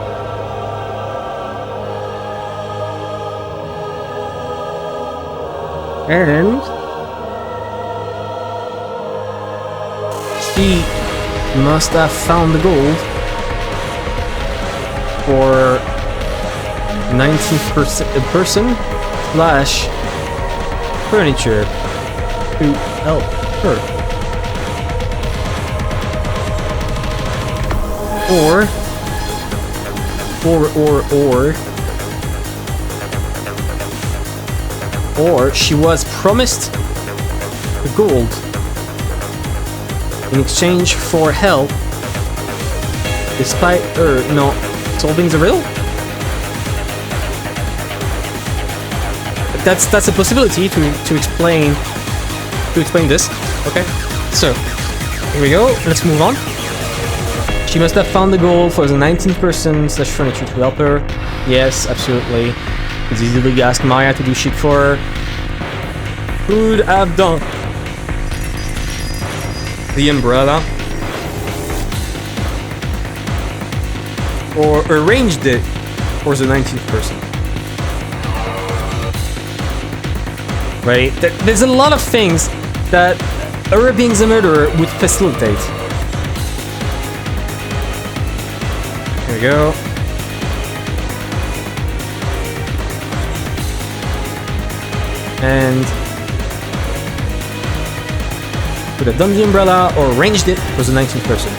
And she must have found the gold for 19th person slash furniture to help her. Or she was promised the gold in exchange for help, despite her not solving the riddle. That's a possibility to explain this. Okay, so here we go. Let's move on. She must have found the goal for the 19th person/furniture to help her. Yes, absolutely. It's easy to ask Maya to do shit for her. Could have done the umbrella or arranged it for the 19th person. Right? There's a lot of things that her being the murderer would facilitate. Here we go. And could have done the umbrella or arranged it for the 19th person.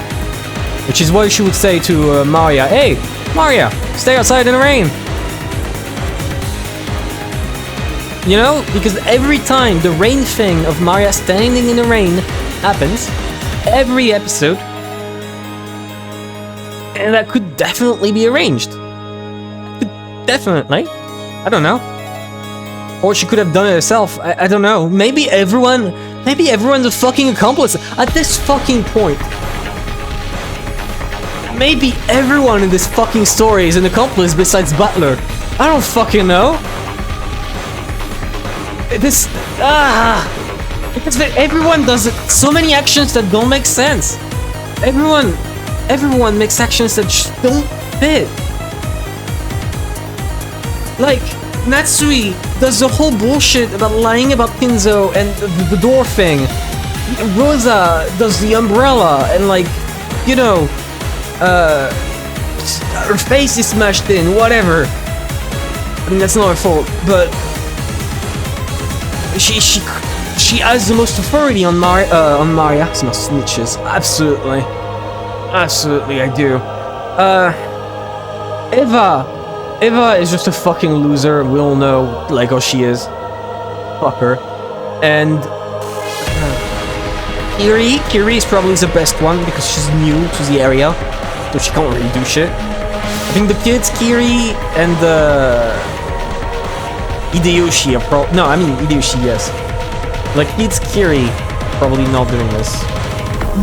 Which is why she would say to Maria, "Hey, Maria, stay outside in the rain." You know, because every time the rain thing of Maria standing in the rain happens, every episode, and that could definitely be arranged. Definitely. I don't know. Or she could have done it herself. I don't know. Maybe everyone's a fucking accomplice at this fucking point. Maybe everyone in this fucking story is an accomplice besides Butler. I don't fucking know. Because everyone does it. So many actions that don't make sense. Everyone makes actions that just don't fit. Like, Natsui does the whole bullshit about lying about Kinzo and the door thing. Rosa does the umbrella and, like, you know, her face is smashed in, whatever. I mean, that's not her fault, but she has the most authority on Maria. It's not snitches. Absolutely, I do. Eva is just a fucking loser. We all know, like, how she is. Fuck her. And Kiri is probably the best one because she's new to the area, so she can't really do shit. I think the kids, Kiri and Hideyoshi are Hideyoshi, yes. Like, kids, Kiri probably not doing this.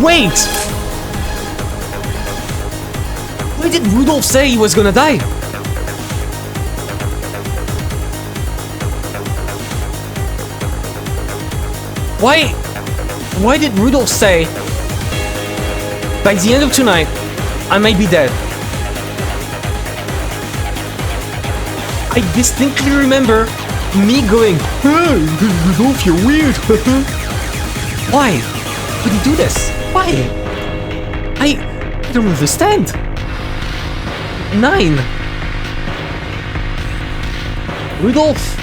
Wait! Why did Rudolph say he was gonna die? Why did Rudolph say, by the end of tonight, I might be dead? I distinctly remember me going, "Hey, Rudolph, you're weird." Why would he do this? Why? I don't understand. 9. Rudolph.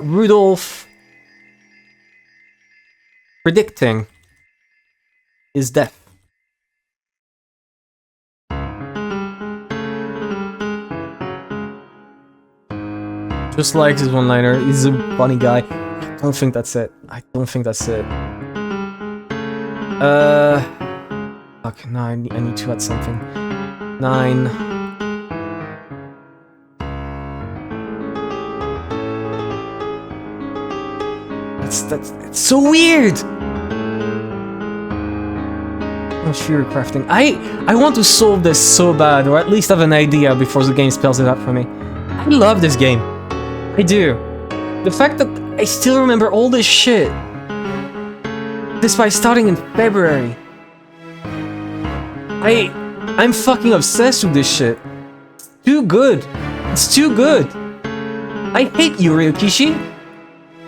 Rudolph predicting his death. Just like his one-liner, he's a funny guy. I don't think that's it. Fuck, no, I need to add something. 9. It's so weird! Oh, sheer crafting. I want to solve this so bad, or at least have an idea before the game spells it out for me. I love this game. I do. The fact that I still remember all this shit, despite starting in February. I'm fucking obsessed with this shit. It's too good. It's too good. I hate you, Ryukishi.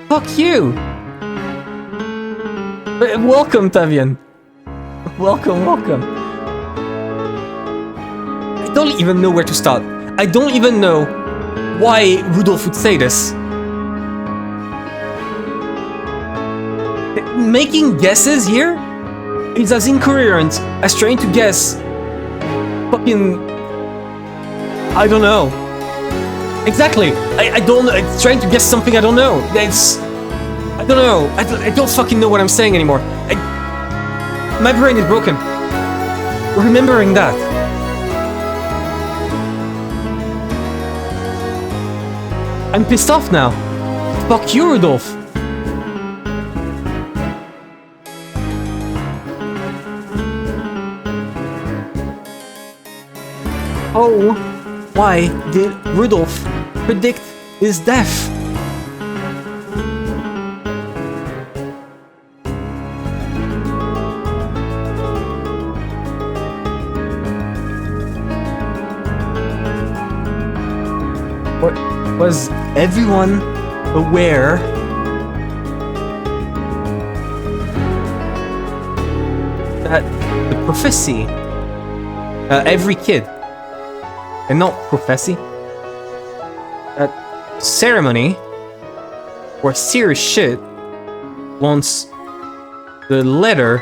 Fuck you. Welcome, Tavian. Welcome. I don't even know where to start. I don't even know why Rudolph would say this. Making guesses here is as incoherent as trying to guess fucking... I don't know. Exactly. I don't know. It's trying to guess something I don't know. I don't know. I don't fucking know what I'm saying anymore. My brain is broken. Remembering that. I'm pissed off now. Fuck you, Rudolph. Oh, why did Rudolph predict his death? Was everyone aware that the prophecy, every kid, and not prophecy, that ceremony or serious shit once the letter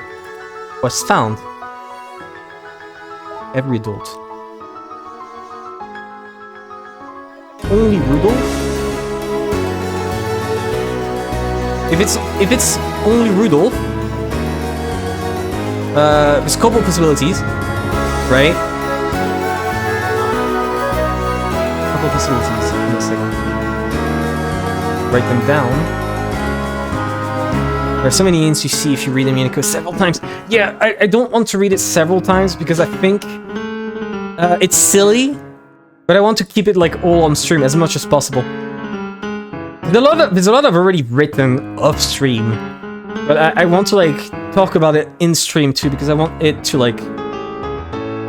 was found? Every adult. Only Rudolph? If it's only Rudolph, there's a couple possibilities, right? A couple possibilities. Give me a second. Write them down. There are so many hints you see if you read Umineko several times. Yeah, I don't want to read it several times because I think it's silly. But I want to keep it like all on stream as much as possible. There's a lot of already written off stream, but I want to like talk about it in stream too because I want it to like,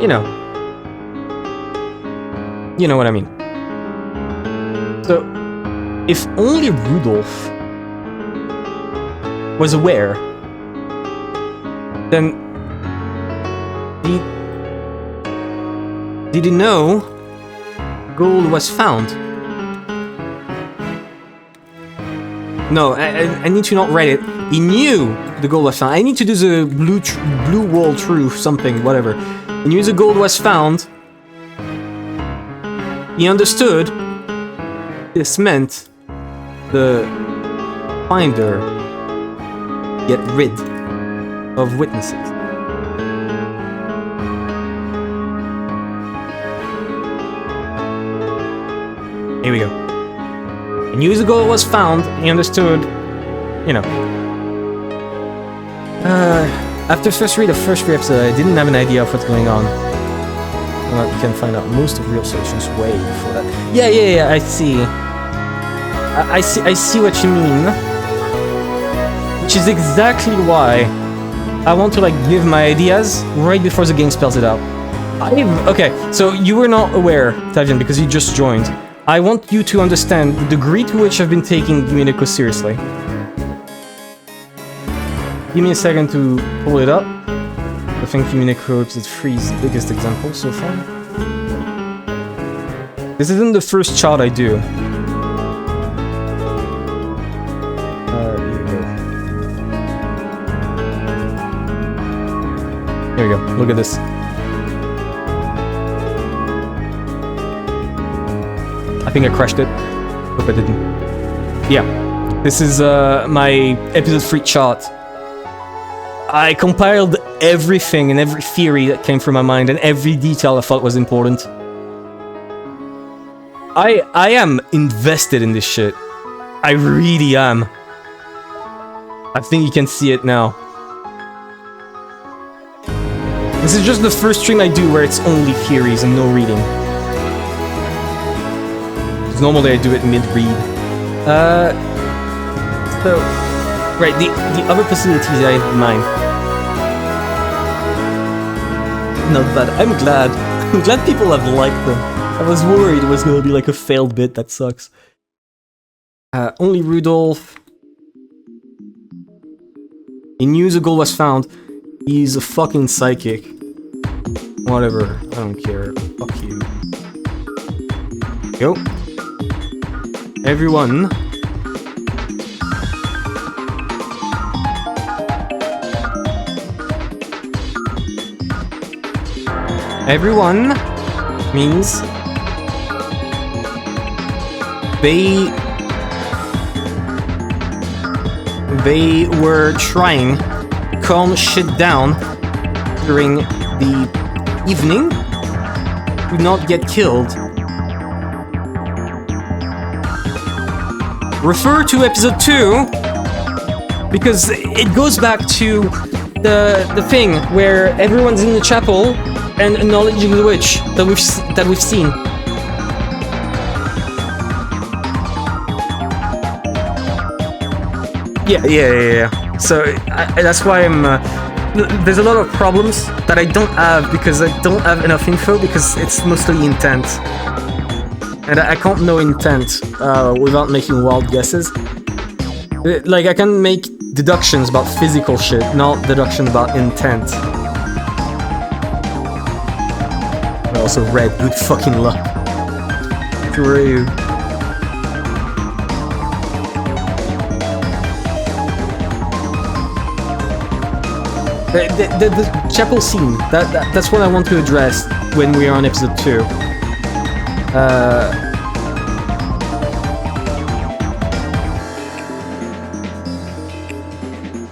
you know what I mean. So, if only Rudolph was aware, then did he know gold was found? No, I need to not write it. He knew the gold was found. I need to do the blue wall truth, something, whatever. He knew the gold was found. He understood this meant the finder get rid of witnesses. Here we go. He knew the gold was found, he understood, you know. After first read of first three episodes, I didn't have an idea of what's going on. Well, you can find out most of real solutions way before that. Yeah, I see. I see what you mean. Which is exactly why I want to like give my ideas right before the game spells it out. Okay, so you were not aware, Tavian, because you just joined. I want you to understand the degree to which I've been taking Umineko seriously. Give me a second to pull it up. I think Umineko episode 3 is the biggest example so far. This isn't the first chart I do. Here we go. Look at this. I think I crashed it. Hope I didn't. Yeah. This is my episode 3 chart. I compiled everything and every theory that came through my mind and every detail I thought was important. I am invested in this shit. I really am. I think you can see it now. This is just the first stream I do where it's only theories and no reading. Because normally I do it mid-read. So... Right, the other facilities I have in mind. Not bad. I'm glad. I'm glad people have liked them. I was worried it was gonna be like a failed bit, that sucks. Only Rudolph. He knew the gold was found. He's a fucking psychic. Whatever, I don't care. Fuck you. Go. Everyone. Everyone means they were trying to calm shit down during the evening to not get killed. Refer to episode 2 because it goes back to the thing where everyone's in the chapel and acknowledging the witch that we've seen. Yeah. So that's why I'm. There's a lot of problems that I don't have because I don't have enough info because it's mostly intent, and I can't know intent without making wild guesses. Like I can make deductions about physical shit, not deduction about intent. I also read good fucking luck. True. The chapel scene, that's what I want to address when we are on episode 2.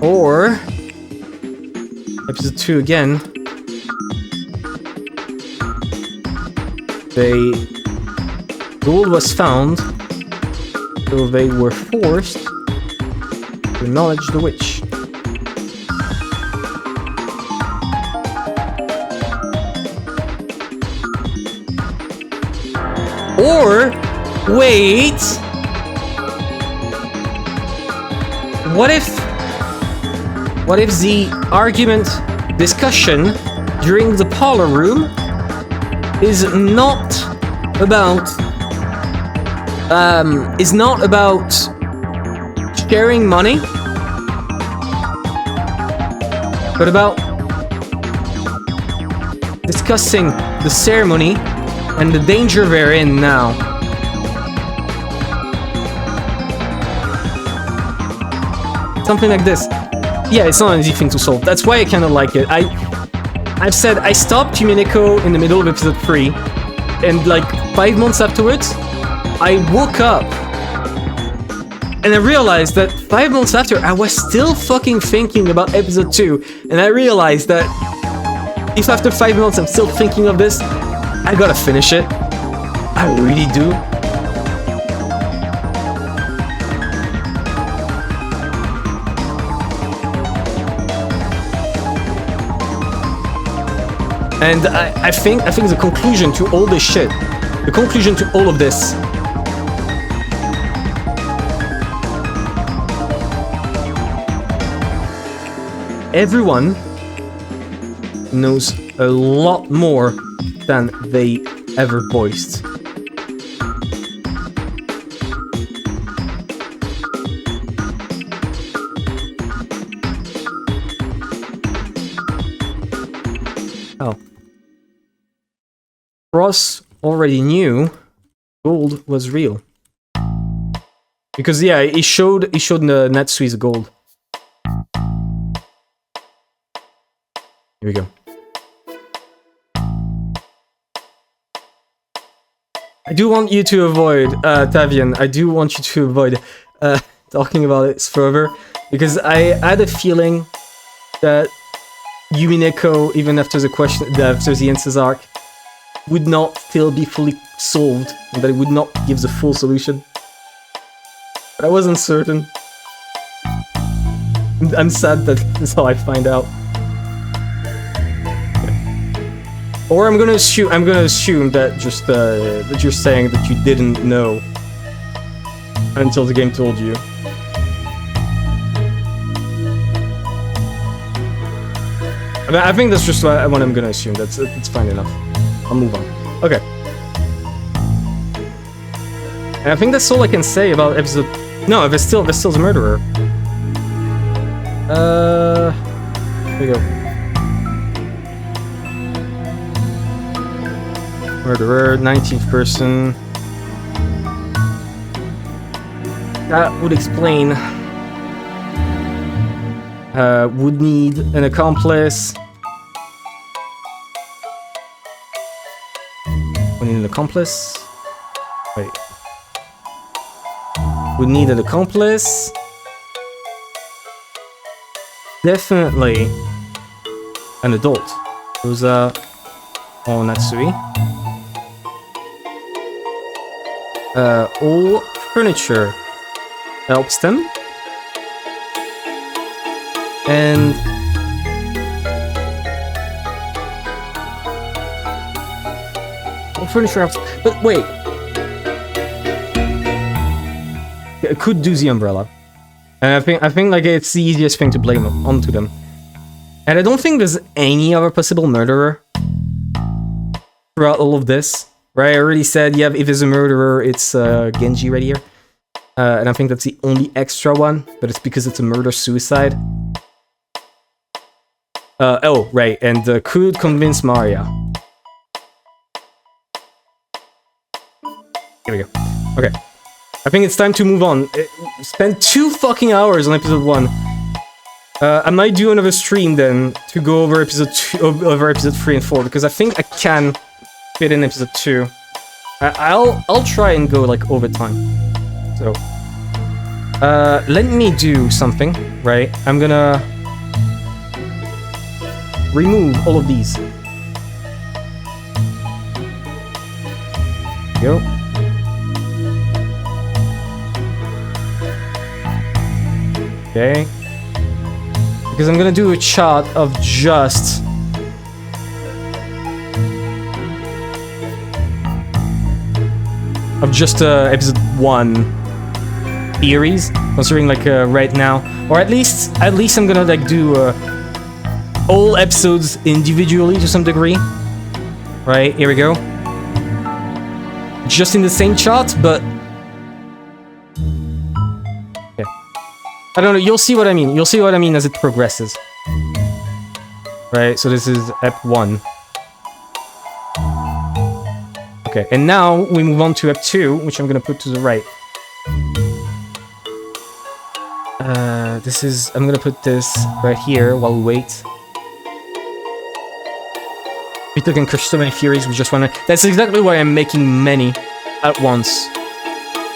Or episode 2 again. Gold was found, so they were forced to acknowledge the witch. Or, wait, what if the argument, discussion during the parlor room is not about sharing money, but about discussing the ceremony and the danger they're in now. Something like this. Yeah, it's not an easy thing to solve. That's why I kind of like it. I've said I stopped Umineko in the middle of episode 3, and like 5 months afterwards, I woke up and I realized that 5 months after, I was still fucking thinking about episode 2, and I realized that if after 5 months I'm still thinking of this, I gotta finish it. I really do. And I think the conclusion to all this shit, the conclusion to all of this, everyone knows a lot more than they ever voiced. Oh. Ross already knew gold was real. Because yeah, he showed the Natsui's gold. Here we go. I do want you to avoid, Tavian, I do want you to avoid talking about it further, because I had a feeling that Umineko, even after the answers arc, would not still be fully solved, and that it would not give the full solution. But I wasn't certain. I'm sad that that's how I find out. Or I'm gonna assume that just that you're saying that you didn't know until the game told you. I think that's just what I'm gonna assume. It's fine enough. I'll move on. Okay. And I think that's all I can say about episode. No, there's still the murderer. Here we go. Murderer, 19th person. That would explain. Would need an accomplice. We need an accomplice. Wait. We need an accomplice. Definitely an adult. Rosa or Natsui. All furniture helps them. And all furniture helps. But wait. I could do the umbrella. And I think like it's the easiest thing to blame onto them. And I don't think there's any other possible murderer throughout all of this. Right? I already said, yeah, if there's a murderer, it's Genji right here. And I think that's the only extra one, but it's because it's a murder-suicide. Oh, right, and could convince Maria. Here we go. Okay. I think it's time to move on. Spent 2 fucking hours on episode 1. I might do another stream then to go over episode 3 and 4, because I think I can fit in episode 2. I'll try and go like over time. So let me do something, right? I'm gonna remove all of these. Go. Okay. Because I'm gonna do a shot of just episode 1 theories, considering like right now, or at least I'm gonna like do all episodes individually to some degree. Right, here we go. Just in the same shot, but okay. I don't know. You'll see what I mean. You'll see what I mean as it progresses. Right. So this is Ep 1. Okay, and now we move on to Ep 2, which I'm gonna put to the right. I'm gonna put this right here while we wait. We took and crushed so many Furies, we just wanna... That's exactly why I'm making many at once.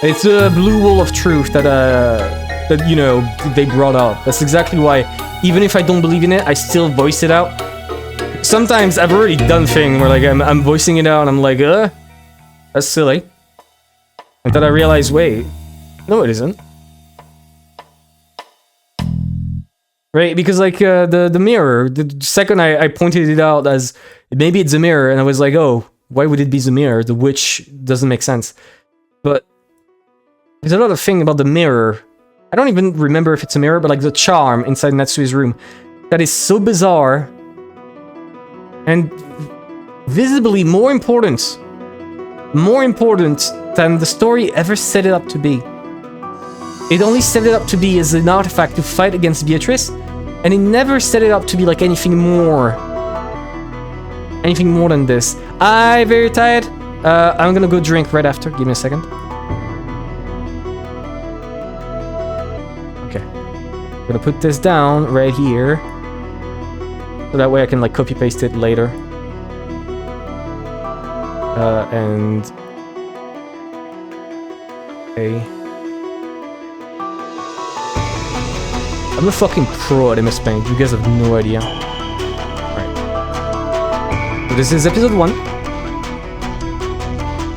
It's a blue wall of truth that, you know, they brought up. That's exactly why, even if I don't believe in it, I still voice it out. Sometimes I've already done things where like I'm voicing it out and I'm like, that's silly. And then I realize, wait, no it isn't. Right, because like the mirror, the second I pointed it out as maybe it's a mirror, and I was like, oh, why would it be the mirror? The witch doesn't make sense. But there's another thing about the mirror. I don't even remember if it's a mirror, but like the charm inside Natsui's room. That is so bizarre. And visibly more important than the story ever set it up to be. It only set it up to be as an artifact to fight against Beatrice, and it never set it up to be like anything more than this. I'm very tired. I'm gonna go drink right after. Give me a second. Okay. I'm gonna put this down right here, so that way I can like copy paste it later. And okay. I'm a fucking pro at MS Paint, you guys have no idea. Right. So this is episode 1.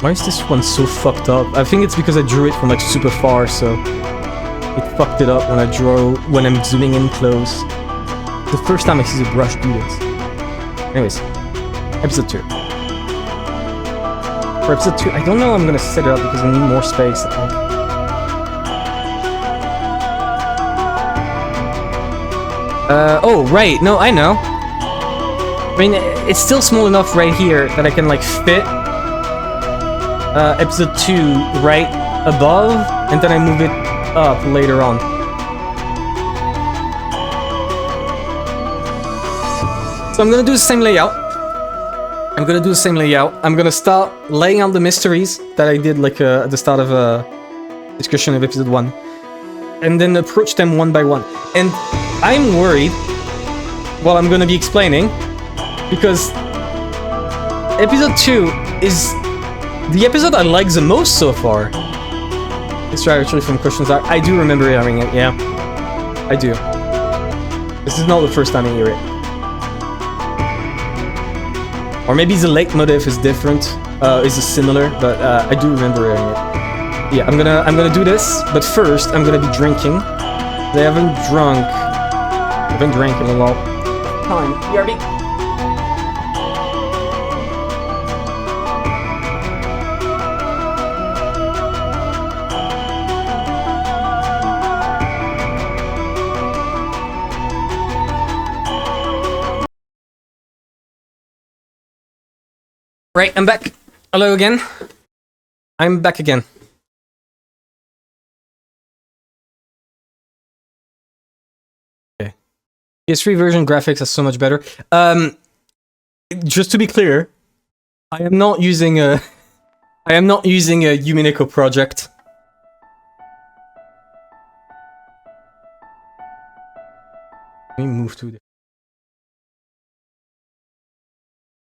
Why is this one so fucked up? I think it's because I drew it from like super far, so it fucked it up when I'm zooming in close. The first time I see the brush do this. Anyways, episode 2. For episode 2, I don't know how I'm gonna set it up because I need more space, I think. Oh, right, no, I know. I mean, it's still small enough right here that I can, like, fit episode 2 right above, and then I move it up later on. So I'm gonna do the same layout. I'm gonna start laying out the mysteries that I did, like, at the start of a discussion of episode 1. And then approach them one by one. And I'm worried while I'm gonna be explaining, because episode 2 is the episode I like the most so far. This track actually from Questions Out. I do remember hearing it, yeah. I do. This is not the first time I hear it. Or maybe the leitmotif is different, is similar, but I do remember hearing it. Yeah, I'm gonna do this, but first I'm gonna be drinking. I haven't drank in a long time. BRB. Right, I'm back. Hello again. I'm back again. Okay. PS3 version graphics are so much better. Just to be clear, I am not using a Umineko project. Let me move to this.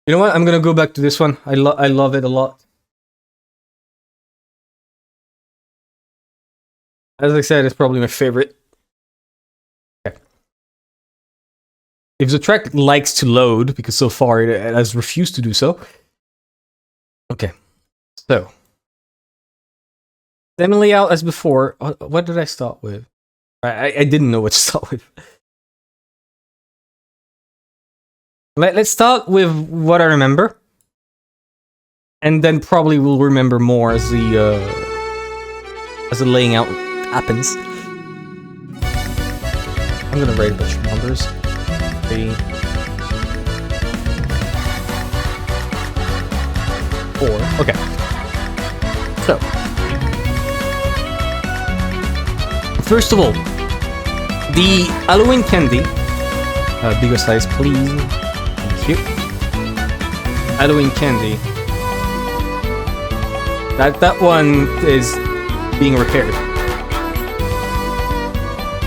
You know what? I'm gonna go back to this one. I love it a lot. As I said, it's probably my favorite. Okay. If the track likes to load, because so far it has refused to do so. Okay. So. Same layout as before. What did I start with? I didn't know what to start with. Let's start with what I remember, and then probably we'll remember more as the laying out happens. I'm gonna write a bunch of numbers. 3, 4. Okay. So, first of all, the Halloween candy. Bigger size, please. Halloween candy. That one is being repaired.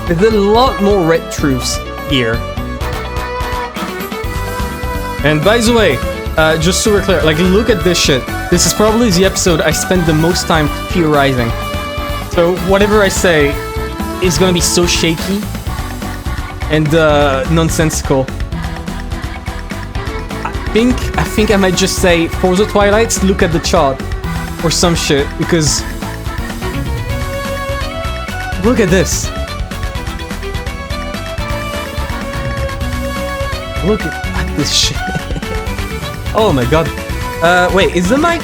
There's a lot more red truths here. And by the way, just so we're clear, like look at this shit. This is probably the episode I spend the most time theorizing. So whatever I say is gonna be so shaky and nonsensical. I think I might just say, for the Twilights, look at the chart. Or some shit, because... Look at this. Look at this shit. Oh my god. Wait, is the mic...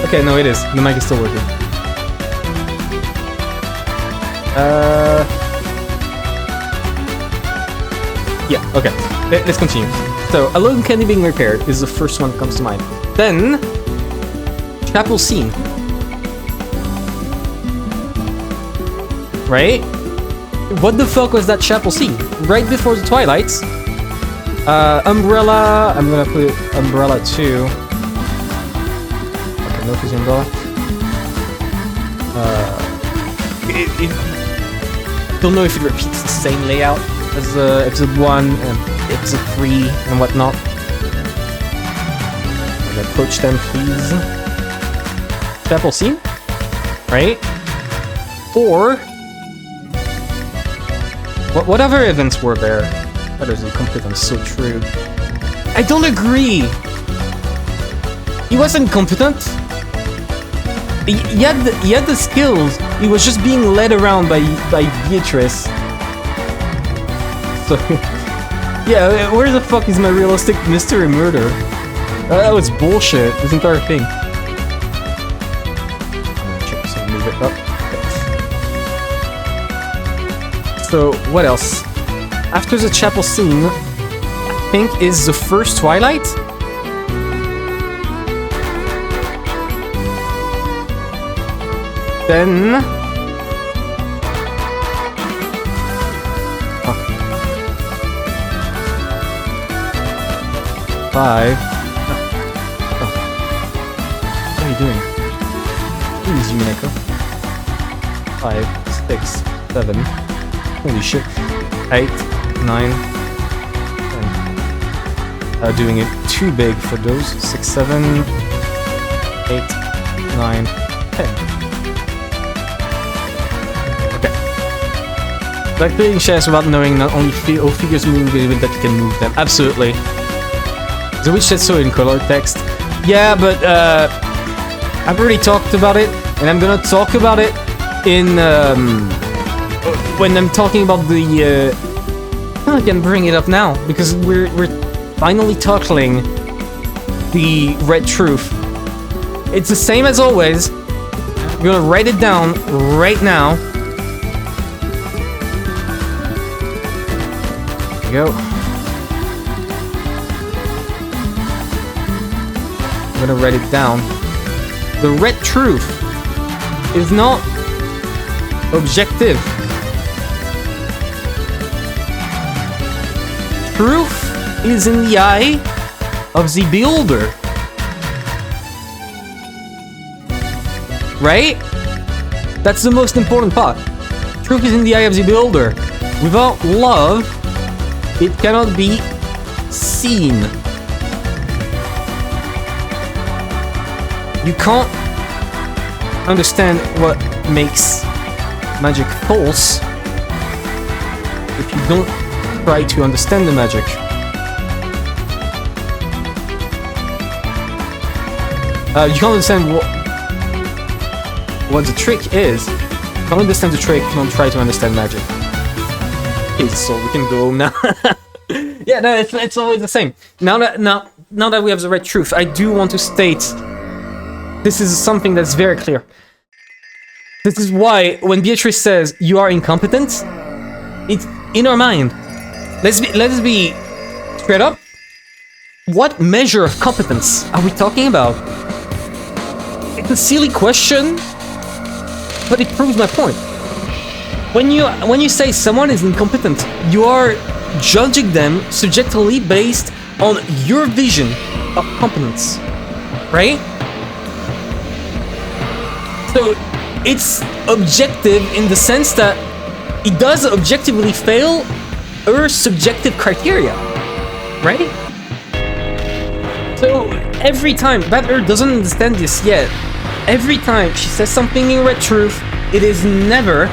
Okay, no it is. The mic is still working. Yeah, okay. Let's continue. So, Halloween candy being repaired is the first one that comes to mind. Then, chapel scene. Right? What the fuck was that chapel scene? Right before the Twilights. Umbrella. I'm gonna put Umbrella 2. Okay, no fuzzy Umbrella. Don't know if it repeats the same layout as episode 1 and episode 3 and whatnot. And approach them, please. Chapel scene, right? Or whatever events were there. That is incompetent, so true. I don't agree. He wasn't competent. He had the skills. He was just being led around by Beatrice. So, yeah, where the fuck is my realistic mystery murder? That was bullshit, this entire thing. Move it up. Okay. So, what else? After the chapel scene, I think is the first Twilight? Then... 5. Oh. What are you doing? Please, Umineko. 5, 6, 7. Holy shit. 8, 9, 10. Doing it too big for those. 6, 7, 8, 9, 10. Like playing chess without knowing not only how figures move, but that you can move them. Absolutely. The Witch said so in color text. Yeah, but I've already talked about it, and I'm gonna talk about it in when I'm talking about the. I can bring it up now because we're finally tackling the red truth. It's the same as always. I'm gonna write it down right now. There we go. I'm gonna write it down. The red truth is not objective. Truth is in the eye of the beholder. Right? That's the most important part. Truth is in the eye of the beholder. Without love, it cannot be seen. You can't understand what makes magic false if you don't try to understand the magic. You can't understand what the trick is. You can't understand the trick if you don't try to understand magic. Okay, so we can go home now. Yeah, no, it's always the same. Now that we have the red truth, I do want to state this is something that's very clear. This is why when Beatrice says you are incompetent, it's in our mind. Let's be straight up. What measure of competence are we talking about? It's a silly question, but it proves my point. When you say someone is incompetent, you are judging them subjectively based on your vision of competence, right? So it's objective in the sense that it does objectively fail her subjective criteria, right? So every time, Battler doesn't understand this yet, every time she says something in red truth, it is never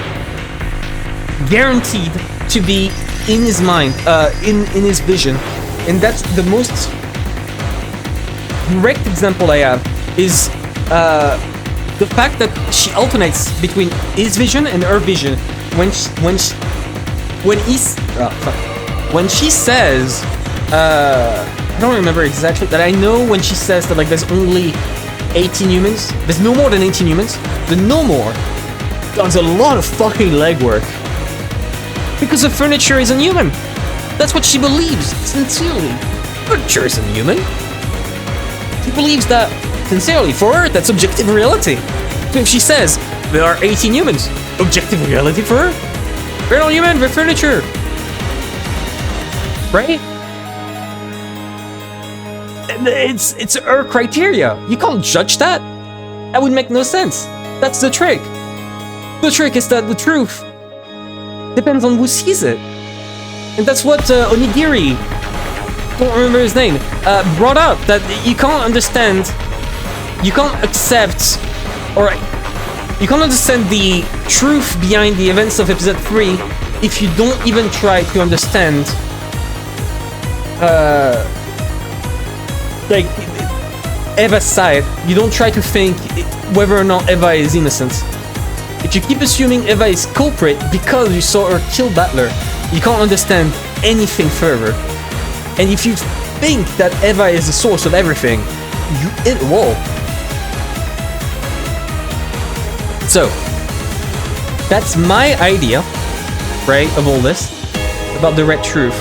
guaranteed to be in his mind, in his vision. And that's the most direct example I have is the fact that she alternates between his vision and her vision. When she says, I don't remember exactly, but I know when she says that like there's only 18 humans, there's no more than 18 humans. The no more does a lot of fucking legwork because the furniture isn't human. That's what she believes sincerely. Furniture isn't human. She believes that sincerely. For her, that's objective reality. So if she says there are 18 humans, objective reality for her, they're not human, they're furniture. Right? And it's her criteria. You can't judge that. That would make no sense. That's the trick. The trick is that the truth depends on who sees it. And that's what Onigiri, don't remember his name, brought up. That you can't understand, you can't accept, or you can't understand the truth behind the events of episode 3 if you don't even try to understand like Eva's side. You don't try to think whether or not Eva is innocent. If you keep assuming Eva is culprit because you saw her kill Battler, you can't understand anything further. And if you think that Eva is the source of everything, you hit a wall. So, that's my idea, right, of all this, about the red truth.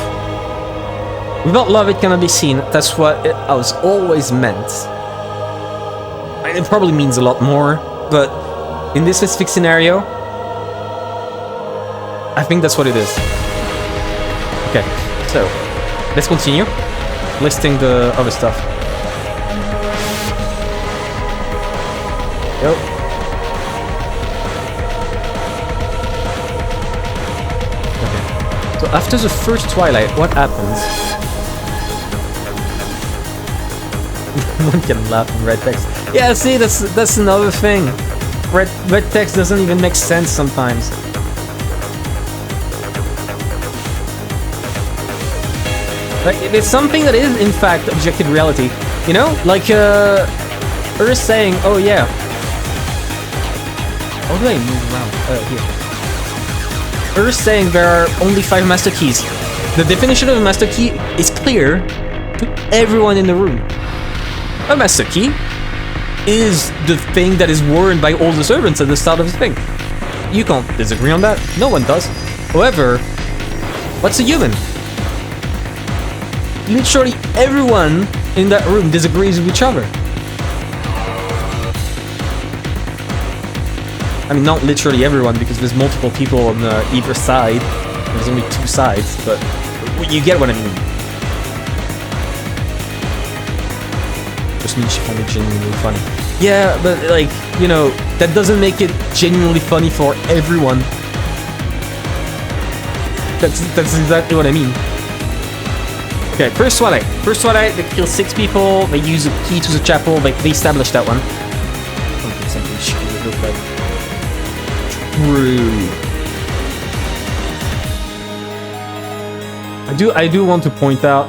Without love, it cannot be seen. That's what it was always meant. And it probably means a lot more, but in this specific scenario, I think that's what it is. Okay, so let's continue listing the other stuff. Yep. Okay. So after the first twilight, what happens? One can laugh in red text. Yeah, see, that's another thing. Red text doesn't even make sense sometimes. Like, if it's something that is, in fact, objective reality, you know? Like, Earth saying, oh yeah. How do I move around? Here. Earth saying there are only 5 master keys. The definition of a master key is clear to everyone in the room. A master key is the thing that is worn by all the servants at the start of the thing. You can't disagree on that. No one does. However, what's a human? Literally everyone in that room disagrees with each other. I mean, not literally everyone, because there's multiple people on either side. There's only 2 sides, but you get what I mean. Just means she found it genuinely funny. Yeah, but like, you know, that doesn't make it genuinely funny for everyone. That's exactly what I mean. Okay, first Twilight. First Twilight, they kill 6 people, they use a key to the chapel, they established that one. Okay, something shitty would look like. True. I do want to point out.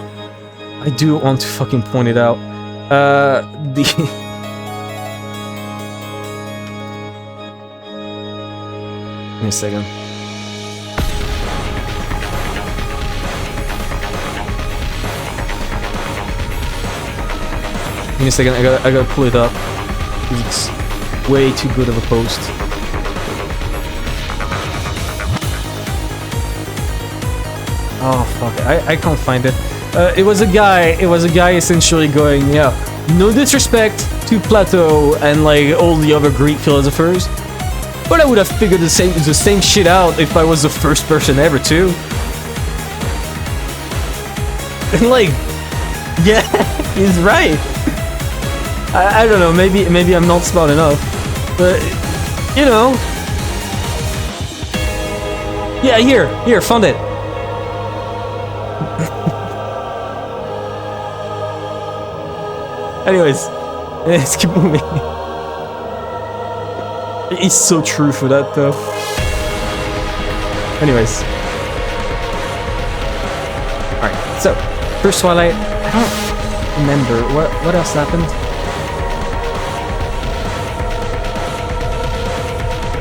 I do want to fucking point it out. Give me a second. Give me a second. I gotta pull it up. It's way too good of a post. Oh fuck! I can't find it. It was a guy essentially going, yeah, no disrespect to Plato and like all the other Greek philosophers, but I would have figured the same shit out if I was the first person ever to. And like, yeah, he's right. I don't know, maybe I'm not smart enough, but you know, yeah, here, found it. Anyways, let's keep moving. It's so true for that though. Anyways. Alright, so, first Twilight, I don't remember, what else happened?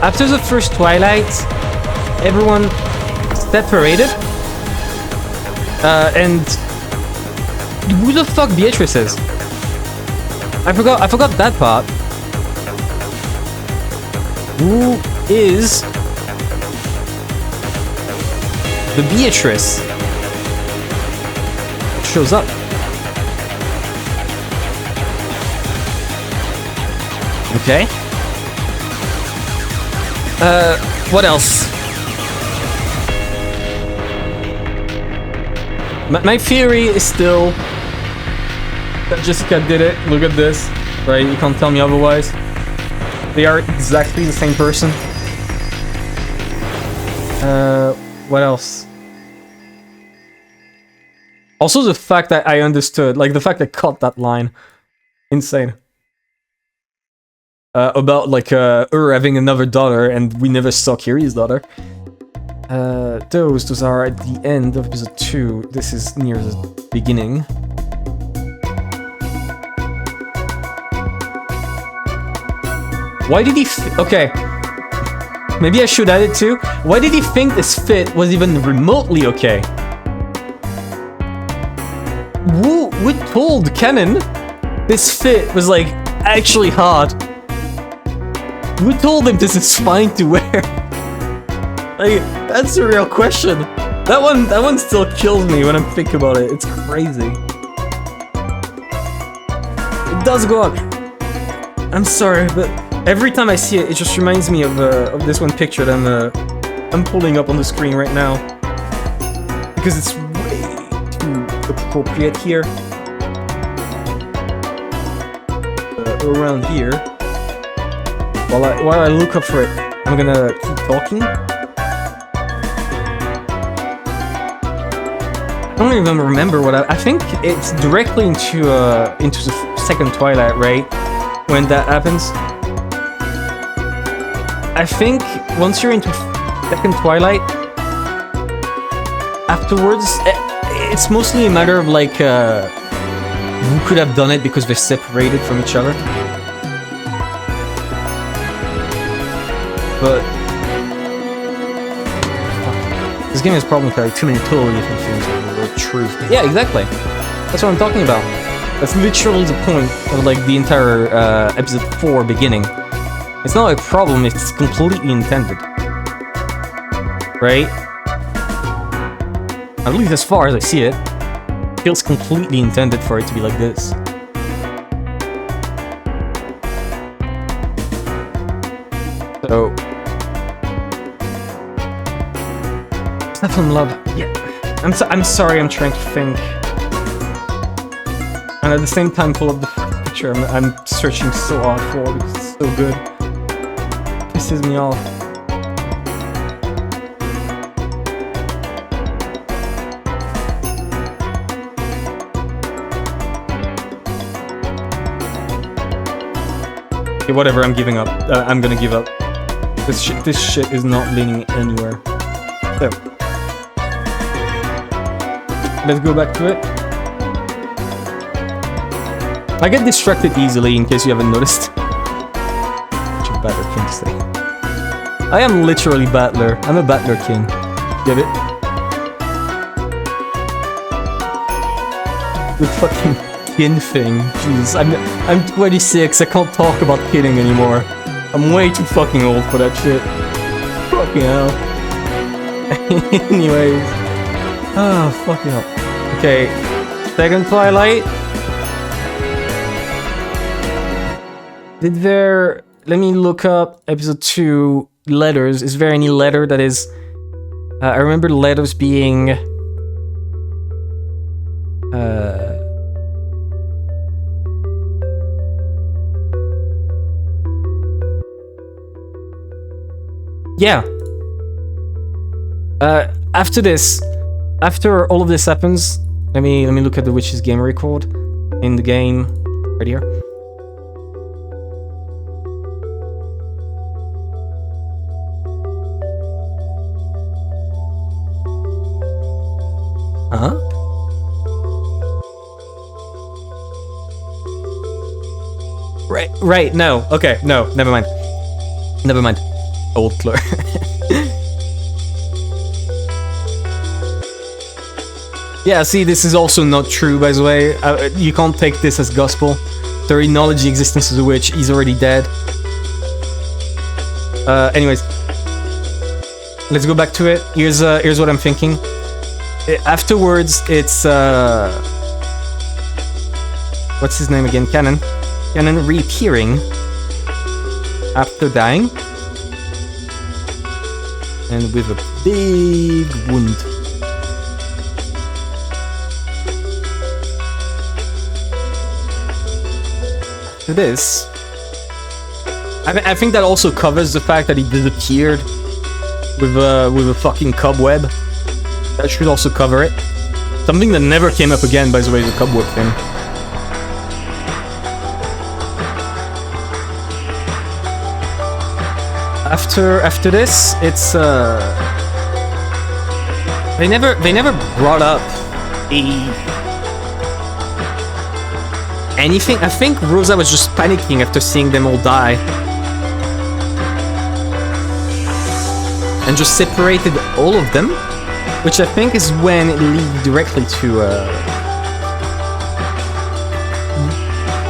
After the first Twilight, everyone separated. And who the fuck Beatrice is? I forgot that part. Who is the Beatrice? Shows up. Okay. What else? My theory is still that Jessica did it. Look at this, right? You can't tell me otherwise. They are exactly the same person. What else? Also the fact that I understood, like the fact I caught that line. Insane. About like her having another daughter and we never saw Kiri's daughter. Those are at the end of episode 2. This is near the beginning. Why did he okay. Maybe I should add it too. Why did he think this fit was even remotely okay? Who told Kennen this fit was like actually hard? Who told him this is fine to wear? Like, that's a real question. That one still kills me when I'm thinking about it. It's crazy. It does go up. I'm sorry, but every time I see it, it just reminds me of this one picture that I'm pulling up on the screen right now. Because it's way too appropriate here. Around here. While I look up for it, I'm gonna keep talking. I don't even remember what I think it's directly into the second Twilight, right? When that happens. I think once you're into second Twilight, afterwards, it's mostly a matter of like who could have done it because they're separated from each other. But this game has problems with like too many totally different things with truth. Yeah, exactly. That's what I'm talking about. That's literally the point of like the entire episode 4 beginning. It's not a problem, it's completely intended. Right? At least as far as I see it. It feels completely intended for it to be like this. So... Stefan Love. Yeah. I'm sorry, I'm trying to think. And at the same time pull up the picture I'm searching so hard for because it's so good. Pisses me off. Okay, whatever, I'm giving up. I'm gonna give up. This shit is not leaning anywhere. So. Let's go back to it. I get distracted easily, in case you haven't noticed. Such a battler king to say. I am literally battler. I'm a battler king. Get it? The fucking kin thing. Jesus, I'm 26. I can't talk about kidding anymore. I'm way too fucking old for that shit. Fucking hell. Anyways. Ah, fucking hell. Okay, second Twilight. Did there... Let me look up episode 2 letters. Is there any letter that is... I remember letters being... Yeah. After this... After all of this happens... Let me look at the Witch's game record. In the game... Right here. Huh? Right, no. Okay, no, never mind. Never mind. Old Claire. Yeah, see, this is also not true, by the way. You can't take this as gospel. To acknowledge the existence of the witch, he's already dead. Anyways. Let's go back to it. Here's what I'm thinking. Afterwards, it's what's his name again? Canon. Canon reappearing after dying, and with a big wound. After this, I think that also covers the fact that he disappeared with a fucking cobweb. That should also cover it. Something that never came up again, by the way, is the cobweb thing. After this, it's they never brought up anything. I think Rosa was just panicking after seeing them all die. And just separated all of them. Which I think is when it leads directly to,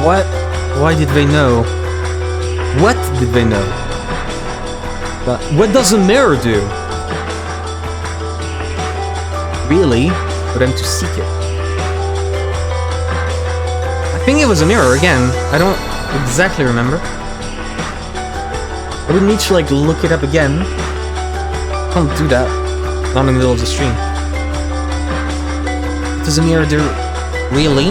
What? Why did they know? What did they know? But what does a mirror do? Really? For them to seek it. I think it was a mirror again. I don't exactly remember. I would need to, like, look it up again. I can't do that. Not in the middle of the stream. What does a mirror do? Really?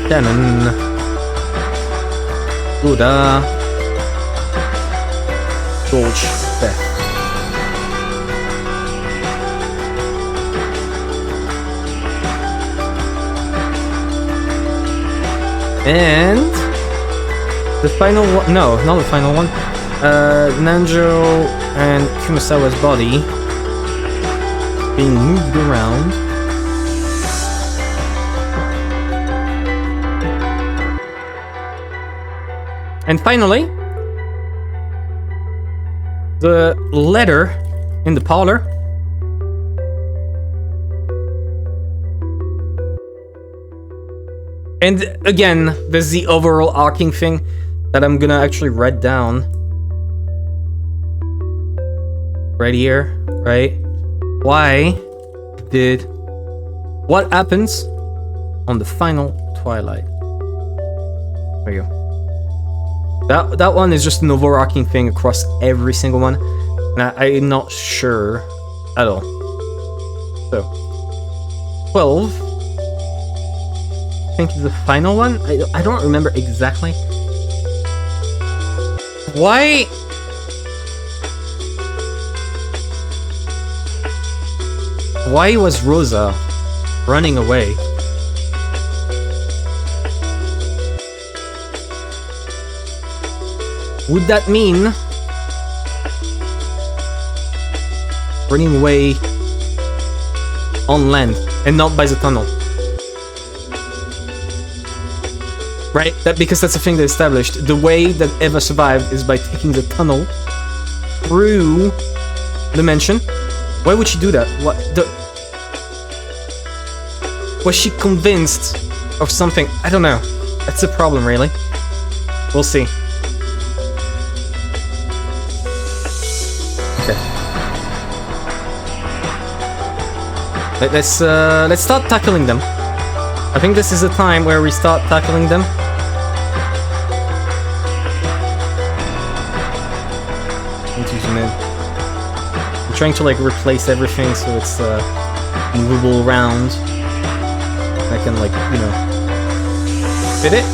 Canon. Buddha. George. Beth. And... the final one... No, not the final one. Nanjo and Kumasawa's body being moved around. And finally, the letter in the parlor. And again, there's the overall arcing thing that I'm gonna actually write down. Right here, right? What happens on the final twilight? There you go. That one is just an overarching thing across every single one. And I'm not sure at all. So, 12. I think is the final one. I don't remember exactly. Why was Rosa running away? Would that mean running away on land and not by the tunnel? Right? Because that's a thing they established. The way that Eva survived is by taking the tunnel through the mansion. Why would she do that? Was she convinced of something? I don't know. That's the problem, really. We'll see. Okay. Let's start tackling them. I think this is the time where we start tackling them. I'm trying to like replace everything so it's movable around. I can like, you know, fit it.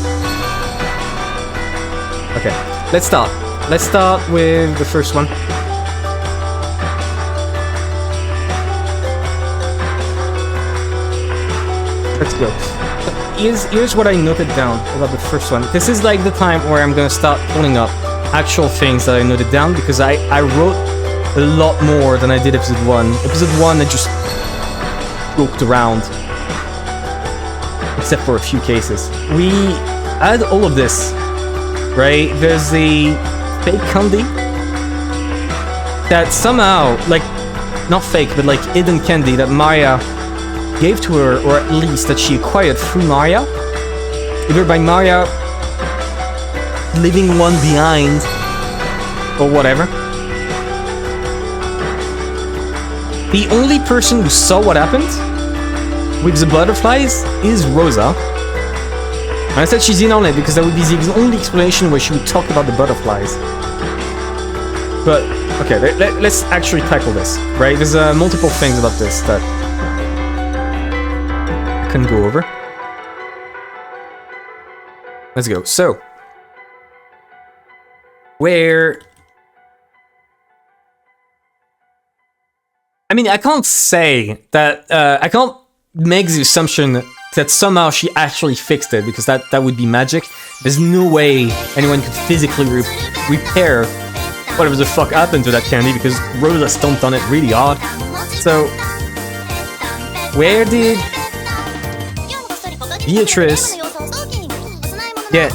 Okay, let's start. Let's start with the first one. Let's go. Here's what I noted down about the first one. This is like the time where I'm gonna start pulling up actual things that I noted down, because I wrote a lot more than I did episode 1. Episode 1 I just joked around, except for a few cases. We had all of this, right? There's the fake candy that somehow, like, not fake, but like hidden candy that Maria gave to her, or at least that she acquired through Maria, either by Maria leaving one behind or whatever. The only person who saw what happened with the butterflies is Rosa. And I said she's in on it because that would be the only explanation where she would talk about the butterflies. But okay, let's actually tackle this, right? There's multiple things about this that I can go over. Let's go. So, where... I mean, I can't say that... I can't make the assumption that somehow she actually fixed it, because that would be magic. There's no way anyone could physically repair whatever the fuck happened to that candy, because Rosa stomped on it really hard. So, where did Beatrice get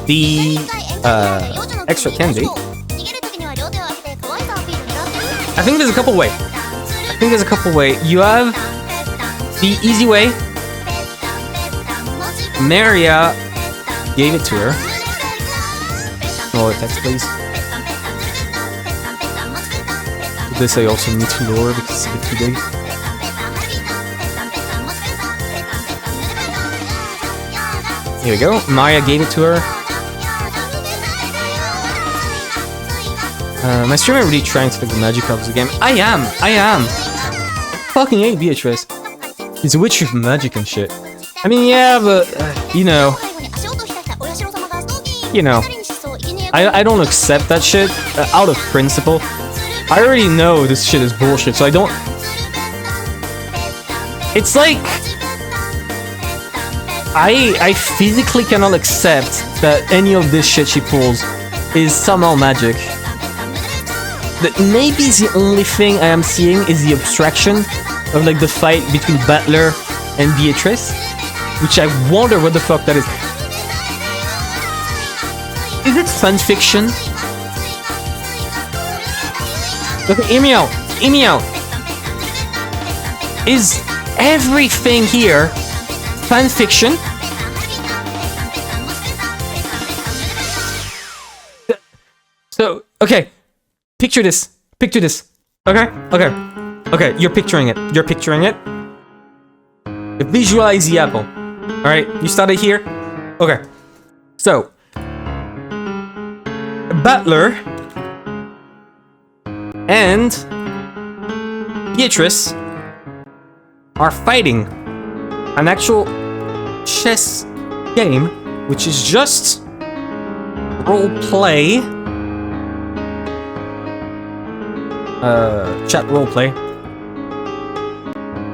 the extra candy? I think there's a couple ways. You have the easy way. Maria gave it to her. Lower text, please. This I also need to lower because it's a bit too big. Here we go. Maria gave it to her. My streamer really trying to take the magic out of the game. I am. Fucking hate Beatrice. He's a witch with magic and shit. I mean, yeah, but you know, I don't accept that shit out of principle. I already know this shit is bullshit, so I don't. It's like I physically cannot accept that any of this shit she pulls is somehow magic. that maybe the only thing I am seeing is the abstraction of like the fight between Butler and Beatrice, which I wonder what the fuck that is. Is it fan fiction? Okay, hear me out. Hear me out. Is everything here fan fiction? So, okay. Picture this. Picture this. Okay? Okay. Okay, you're picturing it. You're picturing it. Visualize the apple. Alright, you started here? Okay. So, Butler and Beatrice are fighting an actual chess game, which is just role play, chat role play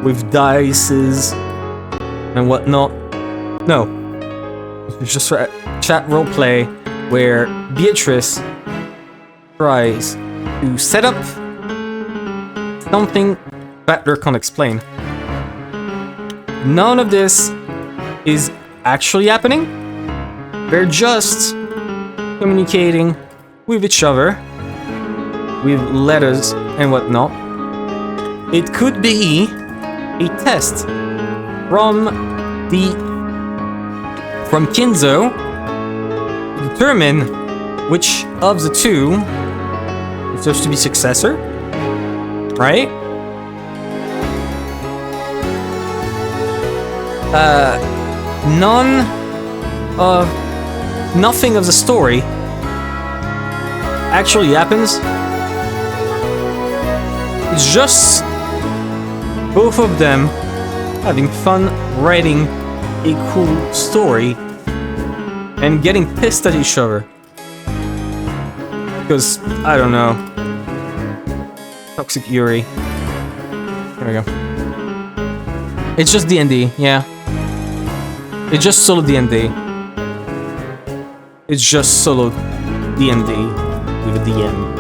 with dices and whatnot. No, it's just chat role play where Beatrice tries to set up something Butler can't explain. None of this is actually happening. They're just communicating with each other with letters and whatnot. It could be a test from Kinzo to determine which of the two is supposed to be successor, right? Nothing of the story actually happens. It's just both of them having fun writing a cool story and getting pissed at each other. Because, I don't know. Toxic Yuri. There we go. It's just D&D, yeah. It's just solo D&D. It's just solo D&D with a DM.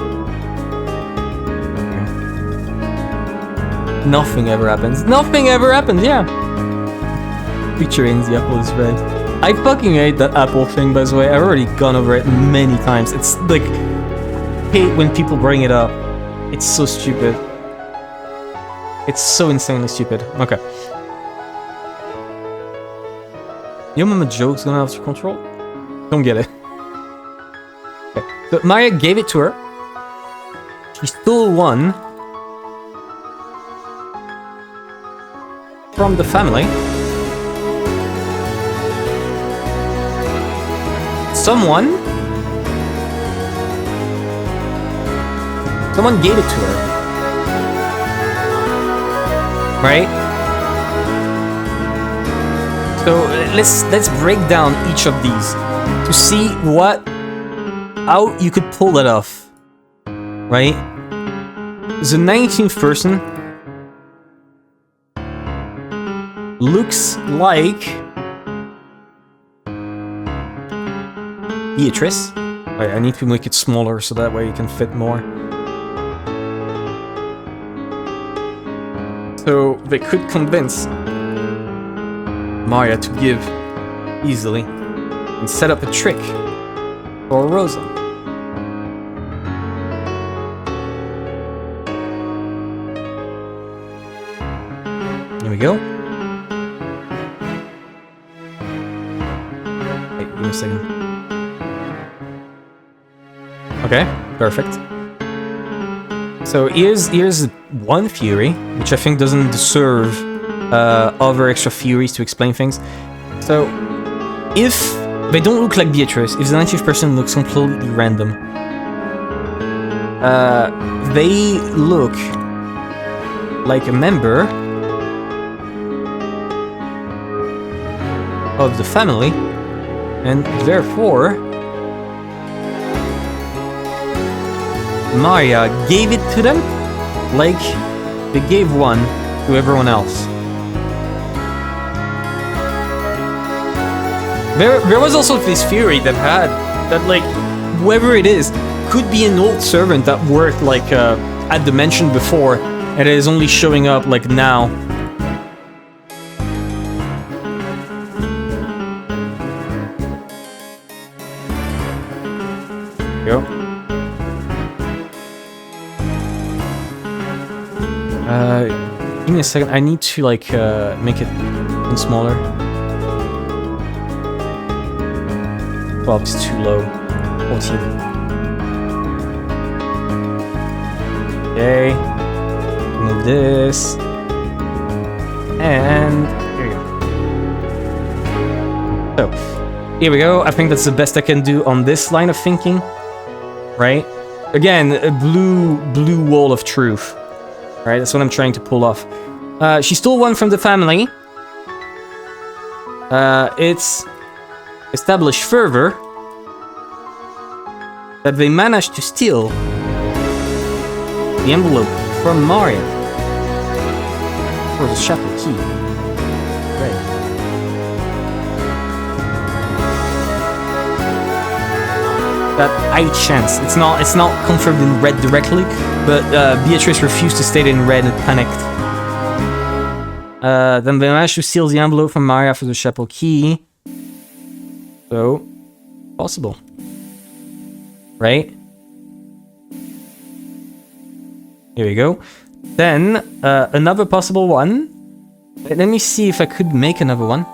Nothing ever happens. Nothing ever happens, yeah. Featuring the apple is red. I fucking hate that apple thing, by the way. I've already gone over it many times. It's like, I hate when people bring it up. It's so stupid. It's so insanely stupid. Okay. You know, my joke's gonna have to control? Don't get it. Okay. So Maya gave it to her. She stole one from the family. Someone gave it to her. Right? So let's break down each of these to see how you could pull that off. Right? The 19th person looks like Beatrice. Wait, I need to make it smaller so that way you can fit more. So they could convince Maria to give easily and set up a trick for Rosa. Here we go. Wait, give me a second. Okay, perfect. So here's one Fury, which I think doesn't deserve other extra Furies to explain things. So, if they don't look like Beatrice, if the 19th person looks completely random, they look like a member of the family, and therefore Maria gave it to them like they gave one to everyone else. There was also this theory that like, whoever it is, could be an old servant that worked like at the mansion before, and it is only showing up like now. Go. Give me a second. I need to like make it smaller. 12 is too low. 14. Okay. Move this. And here you go. So, here we go. I think that's the best I can do on this line of thinking. Right? Again, a blue wall of truth. Right? That's what I'm trying to pull off. She stole one from the family. It's established further that they managed to steal the envelope from Maria for the chapel key. Right. That I chance. It's not confirmed in red directly, but Beatrice refused to state it in red and panicked. Then they managed to steal the envelope from Maria for the chapel key. So, possible. Right? Here we go. Then, another possible one. Let me see if I could make another one.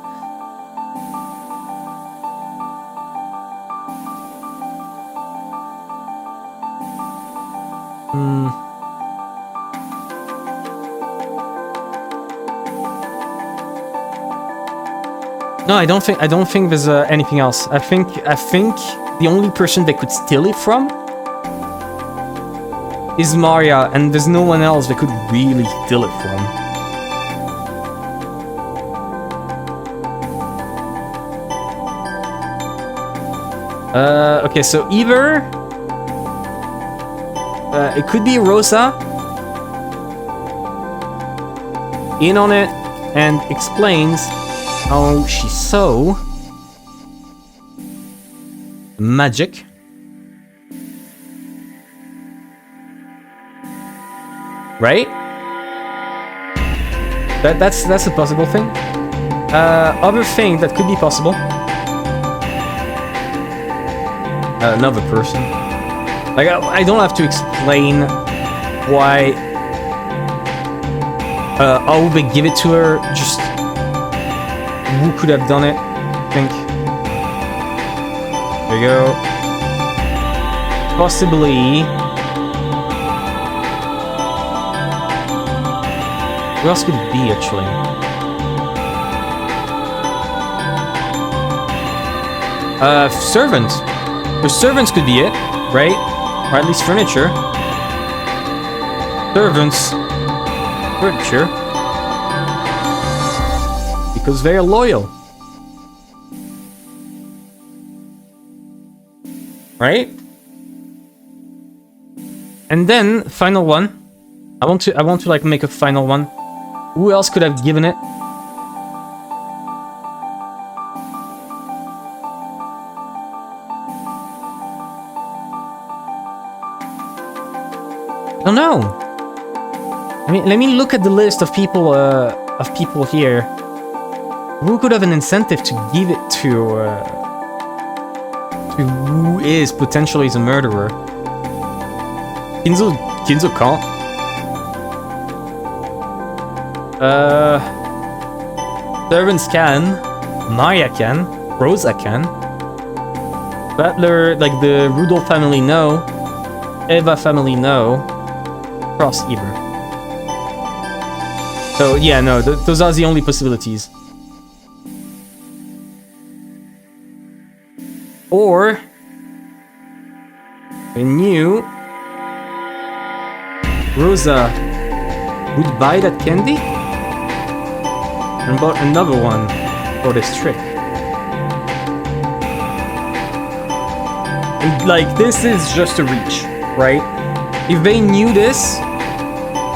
No, I don't think there's anything else. I think the only person that could steal it from is Maria, and there's no one else that could really steal it from. Okay, so either it could be Rosa in on it and explains how she saw magic. Right? That's a possible thing. Other thing that could be possible. Another person. Like I don't have to explain why. How they give it to her. Just who could have done it? I think. There you go. Possibly. Who else could it be, actually? Servants. The servants could be it, right? Or at least furniture. Servants. Furniture. Because they are loyal. Right? And then, final one. I want to like make a final one. Who else could have given it? I don't know. I mean, let me look at the list of people here. Who could have an incentive to give it to who is potentially the murderer? Kinzo can't. Servants can, Maya can, Rosa can. Butler, like the Rudolph family, no. Eva family, no. Cross either. So yeah, no, those are the only possibilities. Or we knew Rosa would buy that candy and bought another one for this trick. And like, this is just a reach, right? If they knew this,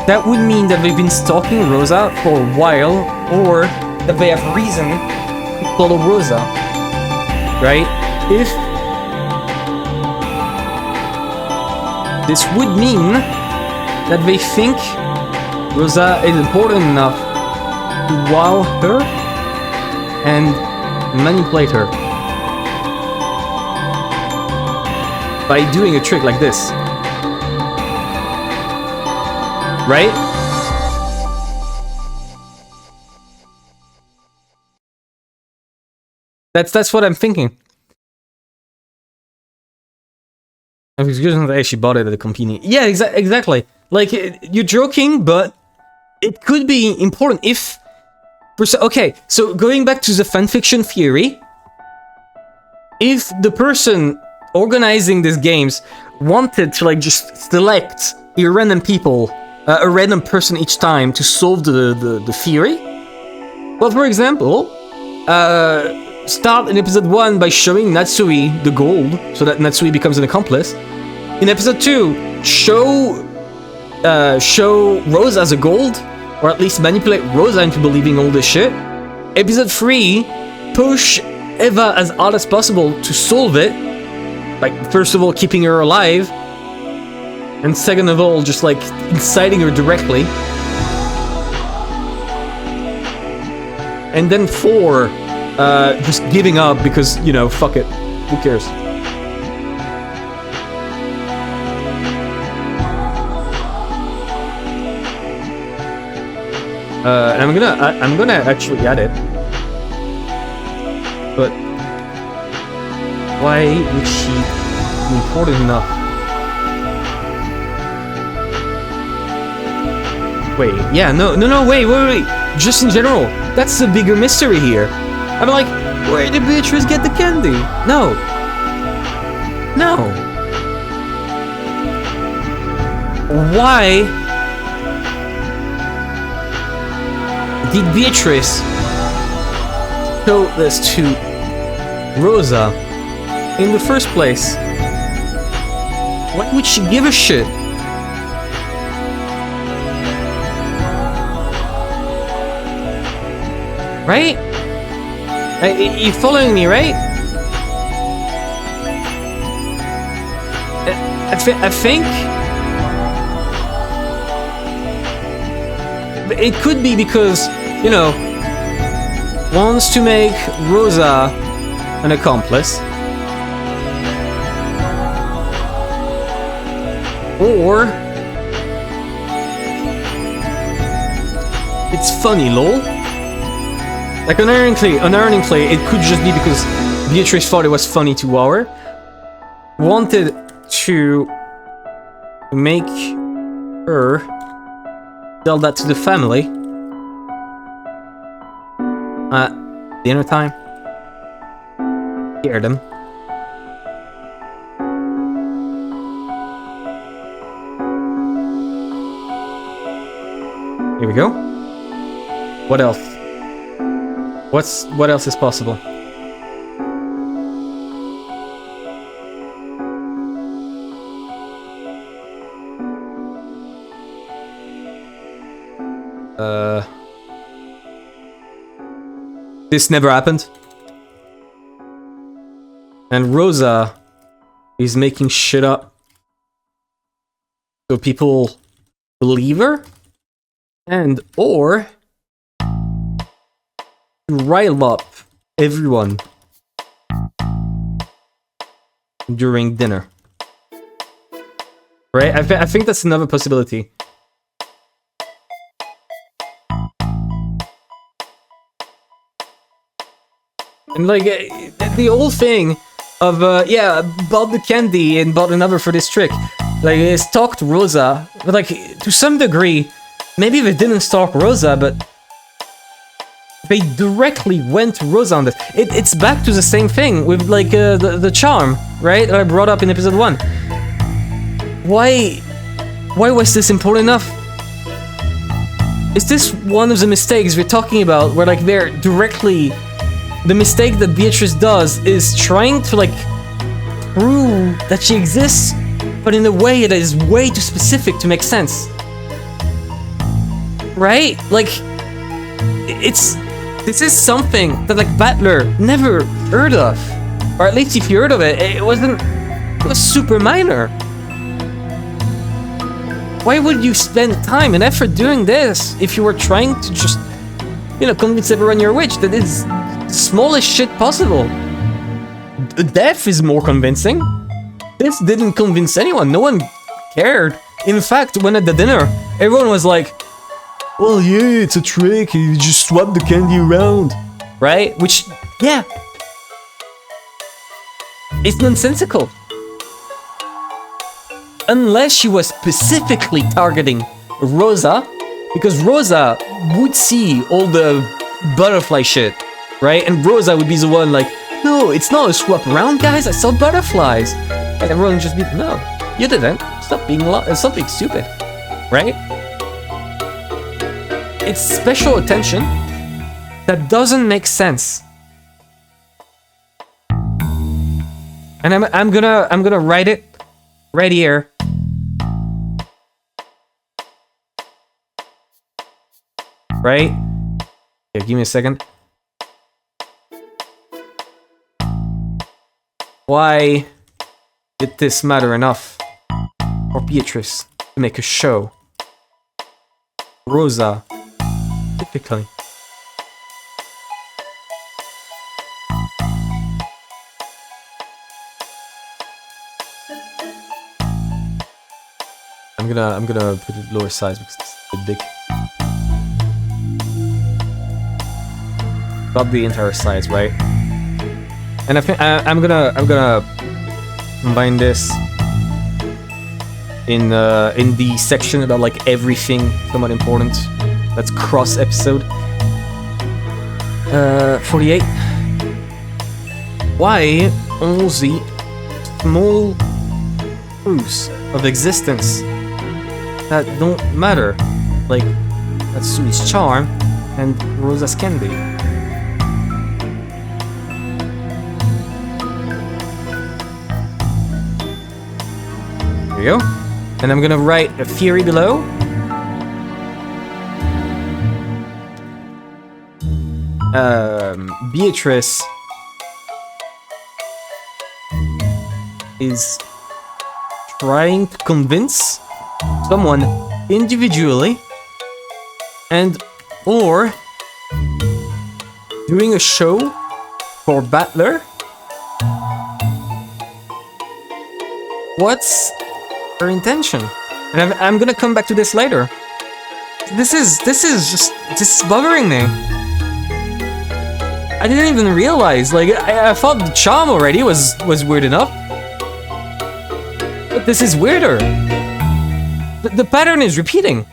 that would mean that they've been stalking Rosa for a while, or that they have reason to follow Rosa, this would mean that they think Rosa is important enough to wow her and manipulate her by doing a trick like this. Right? That's what I'm thinking. Excuse me, I actually bought it at the company. Yeah, exactly. Like, you're joking, but it could be important if... Okay, so going back to the fanfiction theory, if the person organizing these games wanted to, like, just select a random people, a random person each time to solve the theory, well, for example, start in episode 1 by showing Natsui the gold, so that Natsui becomes an accomplice. In episode 2, show Rosa as a gold, or at least manipulate Rosa into believing all this shit. Episode 3, push Eva as hard as possible to solve it, like, first of all, keeping her alive, and second of all, just, like, inciting her directly. And then 4, just giving up because, you know, fuck it. Who cares? I'm gonna actually add it. But why would she be important enough? Wait, yeah, no, wait. Just in general, that's the bigger mystery here. I'm like, where did Beatrice get the candy? No. Why did Beatrice show this to Rosa in the first place? Why would she give a shit? Right? You following me, right? I think it could be because, you know, wants to make Rosa an accomplice, or it's funny, lol. Like, unironically, it could just be because Beatrice thought it was funny to wow her, wanted to make her tell that to the family at dinner time. Scare them. Here we go. What else? What else is possible? This never happened. And Rosa is making shit up so people believe her, and or rile up everyone during dinner. Right? I think that's another possibility. And like, the whole thing of, yeah, bought the candy and bought another for this trick. Like, they stalked Rosa, but like, to some degree, maybe they didn't stalk Rosa, but they directly went to Rosa on this. It's back to the same thing with, like, the charm, right? That I brought up in episode 1. Why was this important enough? Is this one of the mistakes we're talking about, where, like, they're directly... The mistake that Beatrice does is trying to, like, prove that she exists, but in a way that is way too specific to make sense. Right? Like, this is something that, like, Battler never heard of. Or at least if you heard of it, it was super minor. Why would you spend time and effort doing this if you were trying to just, you know, convince everyone you're a witch? That is the smallest shit possible. Death is more convincing. This didn't convince anyone. No one cared. In fact, when at the dinner, everyone was like, well, yeah, it's a trick. You just swap the candy around. Right? Which, yeah. It's nonsensical. Unless she was specifically targeting Rosa, because Rosa would see all the butterfly shit, right? And Rosa would be the one like, no, it's not a swap around, guys. I saw butterflies. And everyone would just be, no, you didn't. Stop being stupid, right? It's special attention that doesn't make sense. And I'm gonna write it right here. Right? Here, give me a second. Why did this matter enough for Beatrice to make a show? Rosa, typically. I'm gonna put it lower size because it's a bit big. About the entire size, right? And I think I'm gonna combine this in the section about like everything somewhat important. That's cross episode 48. Why all the small proofs of existence that don't matter, like Natsui's charm and Rosa's candy? There you go. And I'm gonna write a theory below. Beatrice is trying to convince someone individually and or doing a show for Battler. What's her intention? And I'm gonna come back to this later. This is bothering me. I didn't even realize, like, I thought the charm already was weird enough. But this is weirder. The pattern is repeating.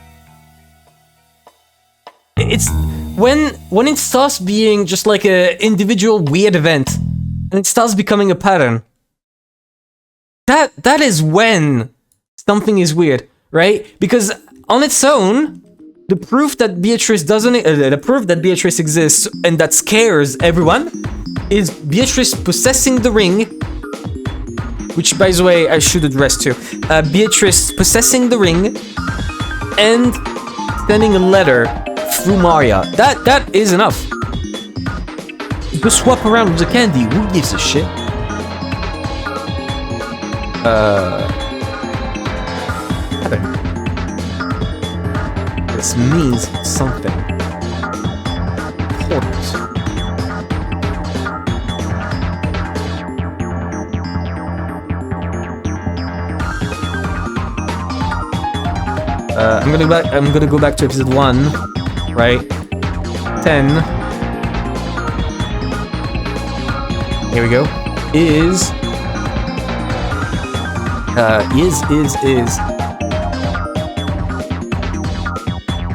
It's when it starts being just like an individual weird event and it starts becoming a pattern. That is when something is weird, right? Because on its own, the proof that Beatrice exists and that scares everyone is Beatrice possessing the ring, which, by the way, I should address too. Beatrice possessing the ring and sending a letter through Maria. That is enough. You swap around with the candy. Who gives a shit? This means something important. I'm gonna go back to episode 1, right? 10. Here we go. Is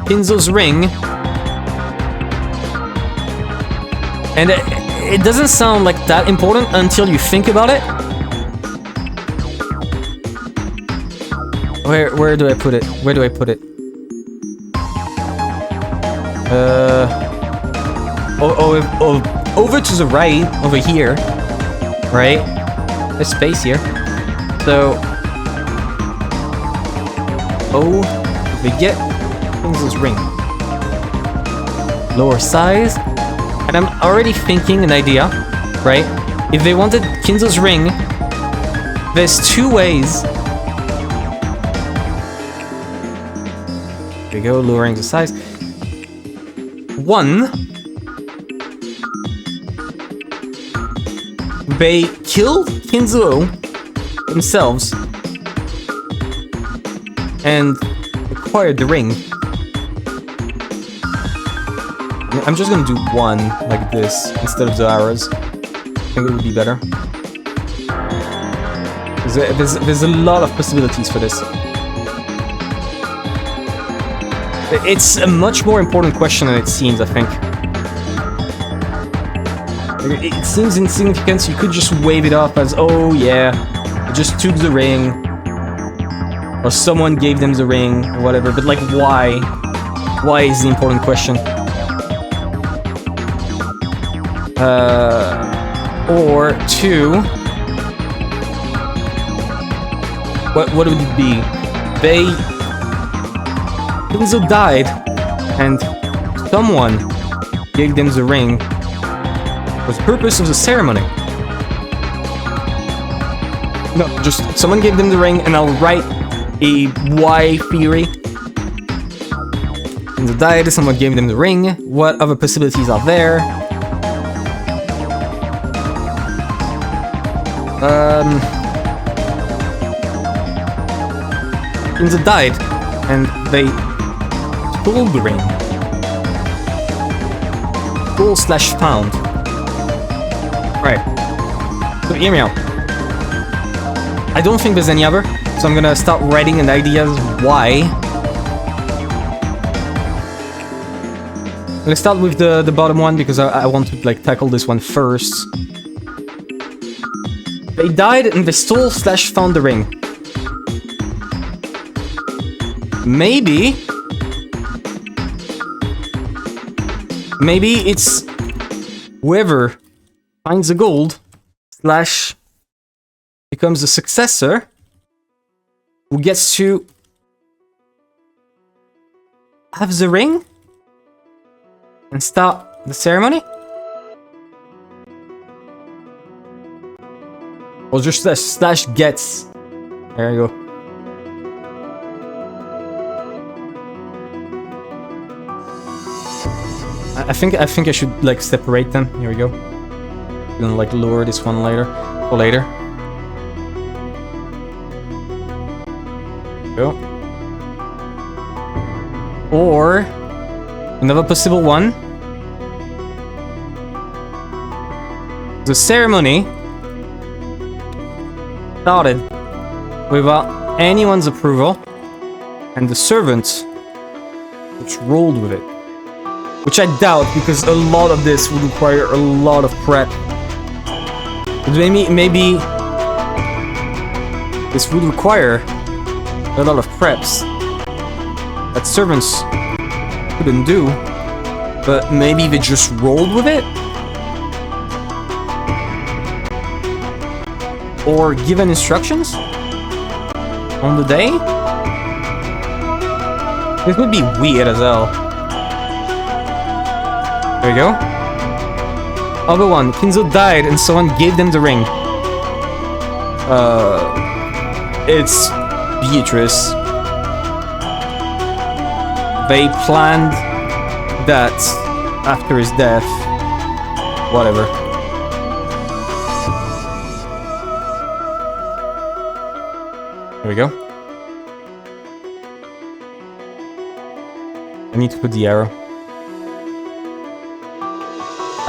Kinzo's ring, and it doesn't sound like that important until you think about it. Where do I put it? Where do I put it? Over to the right, over here, right? There's space here. So, we get Kinzo's ring. Lower size. And I'm already thinking an idea, right? If they wanted Kinzo's ring, there's two ways There we go, lowering the size. 1. They killed Kinzo themselves and acquired the ring. I'm just gonna do 1 like this instead of the arrows. I think it would be better. There's a lot of possibilities for this. It's a much more important question than it seems, I think. It seems insignificant, so you could just wave it off as, oh yeah, I just took the ring. Or someone gave them the ring, or whatever, but like, why? Why is the important question? Or 2... What would it be? Kinzo died, and someone gave them the ring for the purpose of the ceremony. No, just someone gave them the ring, and I'll write a why theory. Kinzo died, someone gave them the ring. What other possibilities are there? Kinzo died, and they stole the ring. Stole/found. Right. So hear me out. I don't think there's any other, so I'm gonna start writing an ideas why. Let's start with the bottom one because I want to like tackle this one first. They died and they stole/found the ring. Maybe it's whoever finds the gold / becomes the successor who gets to have the ring and start the ceremony? Or just / gets. There you go. I think I should like separate them. Here we go. I'm gonna like lower this one later. For later. Go. Or another possible one. The ceremony started without anyone's approval, and the servants which rolled with it. Which I doubt, because a lot of this would require a lot of prep. But maybe this would require a lot of preps that servants couldn't do, but maybe they just rolled with it? Or given instructions on the day? This would be weird as hell. There we go. Other one. Kinzo died and someone gave them the ring. It's Beatrice. They planned that after his death. Whatever. There we go. I need to put the arrow.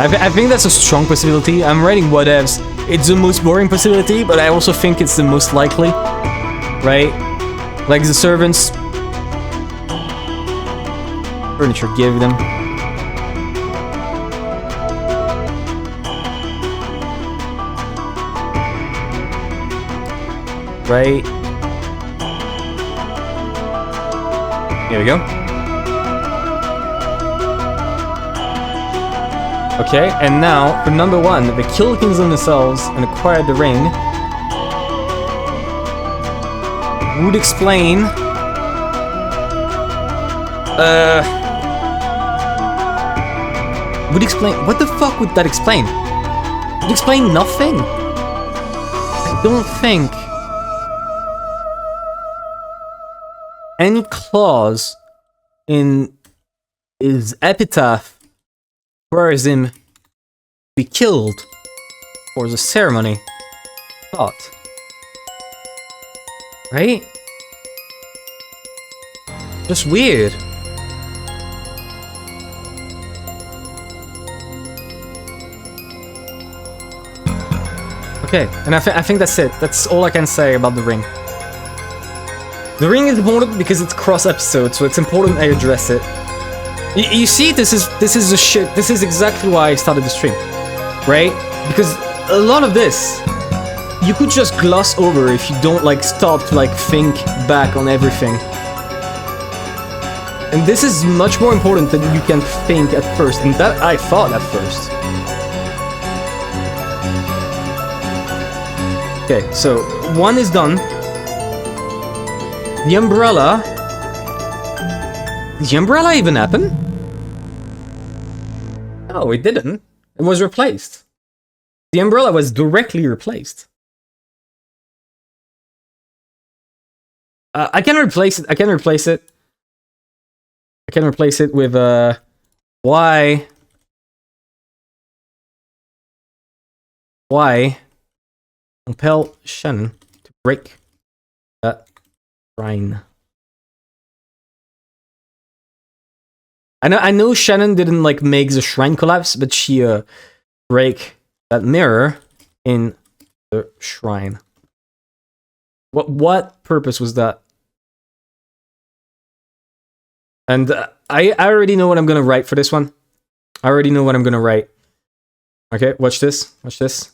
I think that's a strong possibility. I'm writing whatevs. It's the most boring possibility, but I also think it's the most likely. Right? Like the servants. Furniture gave them. Right? Here we go. Okay, and now, for number one, the kill kings themselves and acquired the ring would explain... would explain... What the fuck would that explain? Would explain nothing. I don't think any clause in his epitaph requires him to be killed for the ceremony. Thought. Right? Just weird. Okay, and I think that's it. That's all I can say about the ring. The ring is important because it's cross-episode, so it's important I address it. You see, this is the shit. This is exactly why I started the stream, right? Because a lot of this you could just gloss over if you don't like stop to like think back on everything. And this is much more important than you can think at first, and that I thought at first. Okay, so one is done. The umbrella. Did the umbrella even happen? No, it didn't. It was replaced. The umbrella was directly replaced. I can replace it. I can replace it. I can replace it with why compel Shannon to break that shrine. I know Shannon didn't like make the shrine collapse, but she break that mirror in the shrine. What purpose was that? And I already know what I'm gonna write for this one. I already know what I'm gonna write. Okay, watch this. Watch this.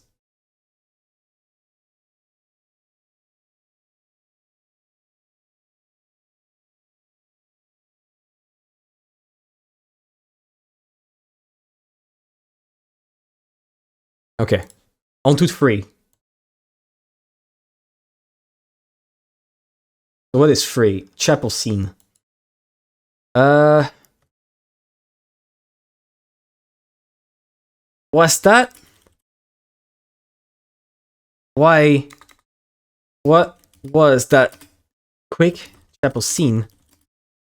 Okay, on to 3. So what is 3? Chapel scene. What's that? Why? What was that quick chapel scene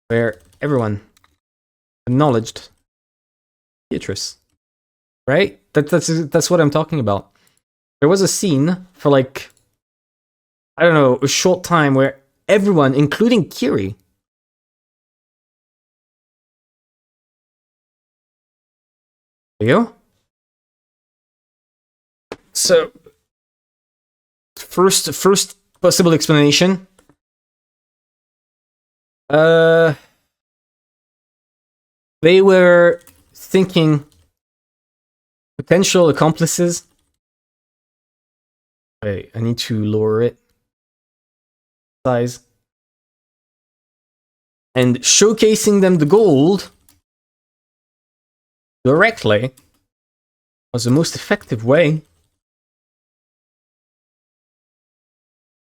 where everyone acknowledged Beatrice? Right? That's what I'm talking about. There was a scene for like, I don't know, a short time where everyone, including Kiri, there you go. So, first possible explanation. They were thinking potential accomplices. Wait, I need to lower it. Size. And showcasing them the gold directly was the most effective way.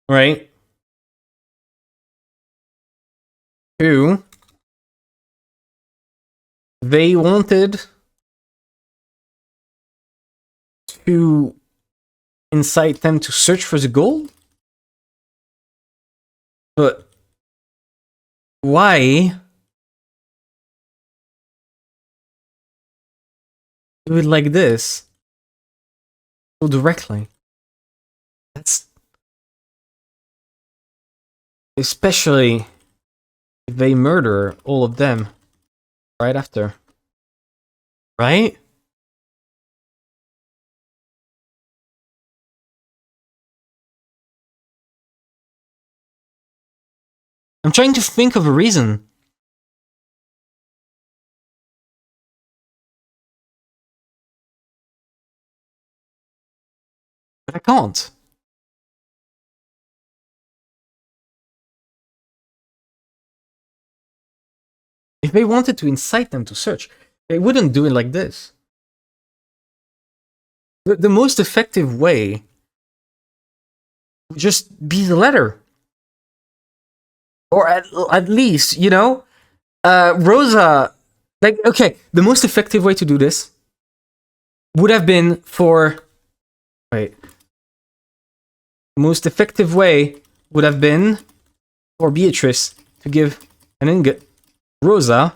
Right? 2, they wanted to incite them to search for the gold? But why do it like this so directly? That's especially if they murder all of them right after. Right? I'm trying to think of a reason. But I can't. If they wanted to incite them to search, they wouldn't do it like this. The most effective way would just be the letter. Or at least, you know, Rosa, like, okay, the most effective way to do this would have been for, wait, most effective way would have been for Beatrice to give an ingot Rosa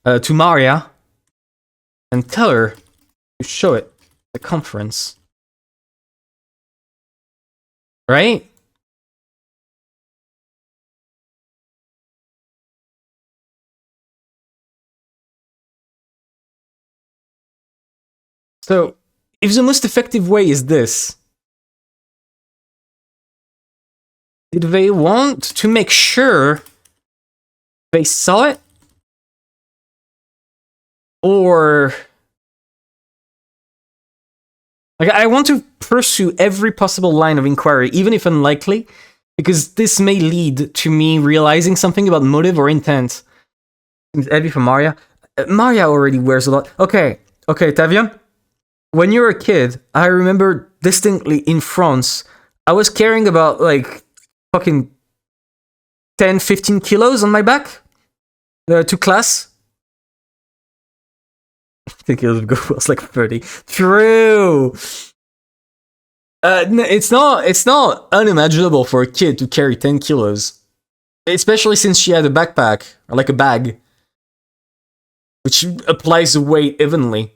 to Maria and tell her to show it at the conference. Right? So, if the most effective way is this, did they want to make sure they saw it? Or... like, I want to pursue every possible line of inquiry, even if unlikely, because this may lead to me realizing something about motive or intent. It's heavy for Maria. Maria already wears a lot. Okay, Tavian. When you were a kid, I remember distinctly in France, I was carrying about, like, fucking 10, 15 kilos on my back to class. 10 kilos ago was like 30. True! It's not unimaginable for a kid to carry 10 kilos. Especially since she had a backpack, or like a bag, which applies the weight evenly.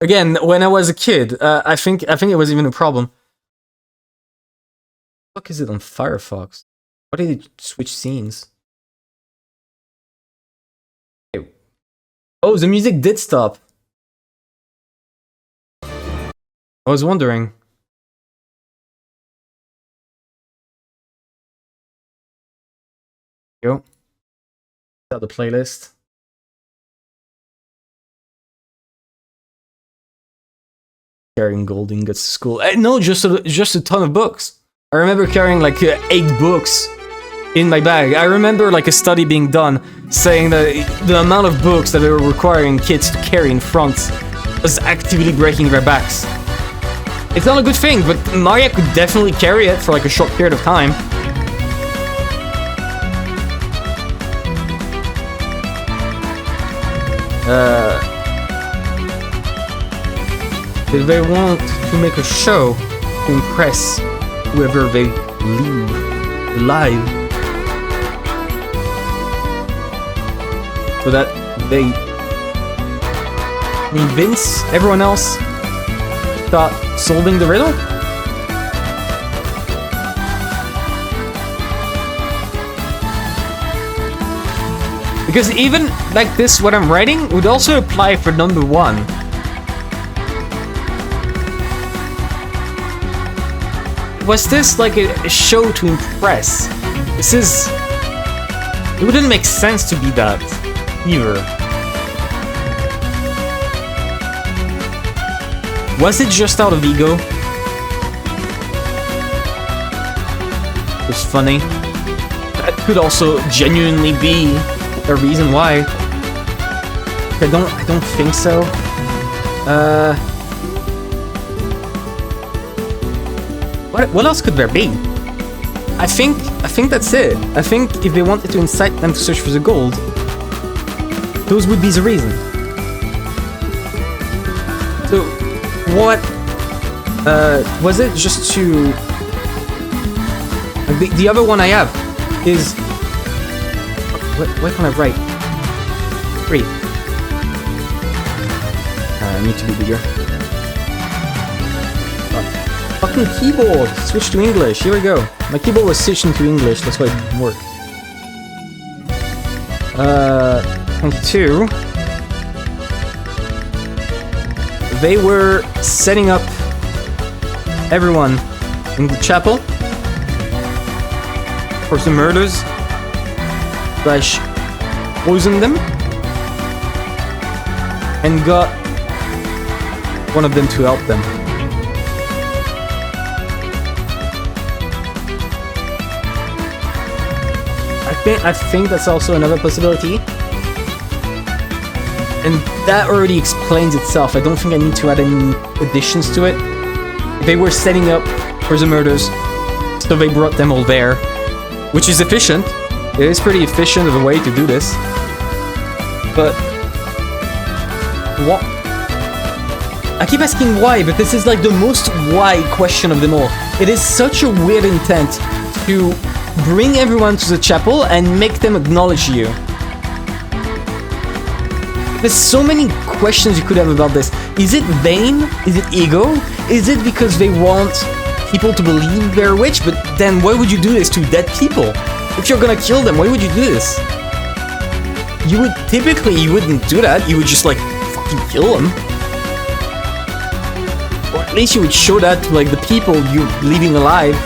Again, when I was a kid, I think it was even a problem. What is it on Firefox? Why did it switch scenes? Oh, the music did stop. I was wondering. Yo. Start the playlist. Carrying gold ingots to school. No, just a ton of books. I remember carrying like 8 books in my bag. I remember like a study being done saying that the amount of books that they were requiring kids to carry in front was actively breaking their backs. It's not a good thing, but Maria could definitely carry it for like a short period of time. Did they want to make a show to impress whoever they leave alive? So that they convince everyone else to start solving the riddle? Because even like this, what I'm writing would also apply for number 1. Was this like a show to impress? This is... it wouldn't make sense to be that, either. Was it just out of ego? It was funny. That could also genuinely be a reason why. I don't think so. What else could there be? I think that's it. I think if they wanted to incite them to search for the gold, those would be the reason. So, what was it? Just to the other one I have is what can I write? 3. I need to be bigger. Fucking keyboard! Switch to English, here we go. My keyboard was switching to English, that's why it didn't work. 22. They were setting up everyone in the chapel for some murders. Slash poisoned them. And got one of them to help them. I think that's also another possibility. And that already explains itself. I don't think I need to add any additions to it. They were setting up for the murders, so they brought them all there. Which is efficient. It is pretty efficient of a way to do this. But... what? I keep asking why, but this is like the most why question of them all. It is such a weird intent to bring everyone to the chapel and make them acknowledge you. There's so many questions you could have about this. Is it vain? Is it ego? Is it because they want people to believe they're a witch? But then why would you do this to dead people? If you're gonna kill them, why would you do this? You wouldn't do that. You would just like fucking kill them. Or at least you would show that to like the people you're leaving alive.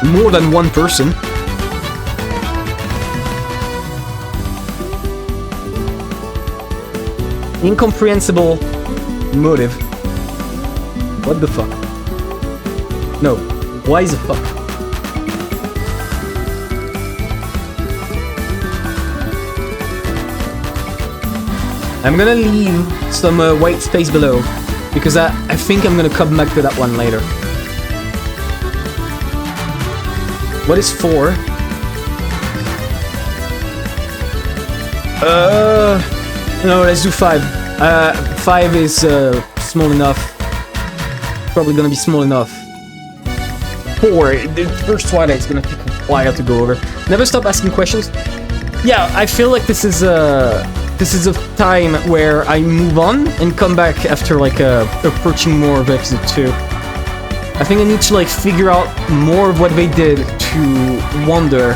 More than one person. Incomprehensible motive. What the fuck? No. Why the fuck? I'm gonna leave some white space below because I think I'm gonna come back to that one later. What is 4? No, let's do 5. 5 is small enough. Probably gonna be small enough. 4, the first Twilight's gonna take a while to go over. Never stop asking questions. Yeah, I feel like this is a time where I move on and come back after like approaching more of episode 2. I think I need to like figure out more of what they did to wonder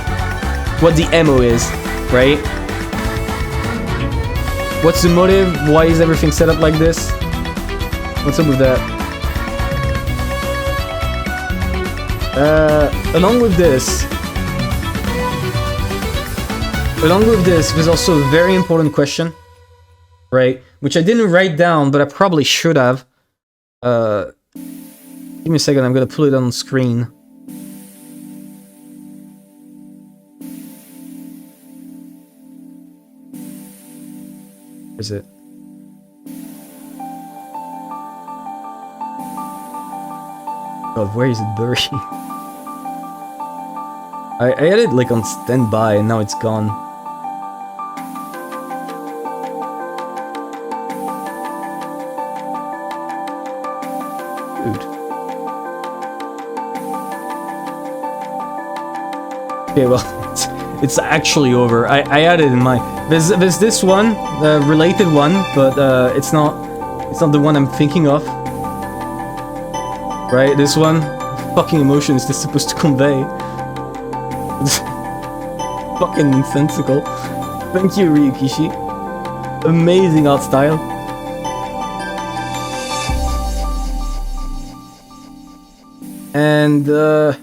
what the MO is, right? What's the motive? Why is everything set up like this? What's up with that? Along with this, there's also a very important question, right? Which I didn't write down, but I probably should have. Give me a second, I'm gonna pull it on screen. Where is it? God, where is it buried? I had it like on standby and now it's gone. Dude. Okay, well, it's actually over. I added in my... There's this one, the related one, but it's not the one I'm thinking of. Right, this one? Fucking emotion is this supposed to convey? It's fucking nonsensical. Thank you, Ryukishi. Amazing art style. And the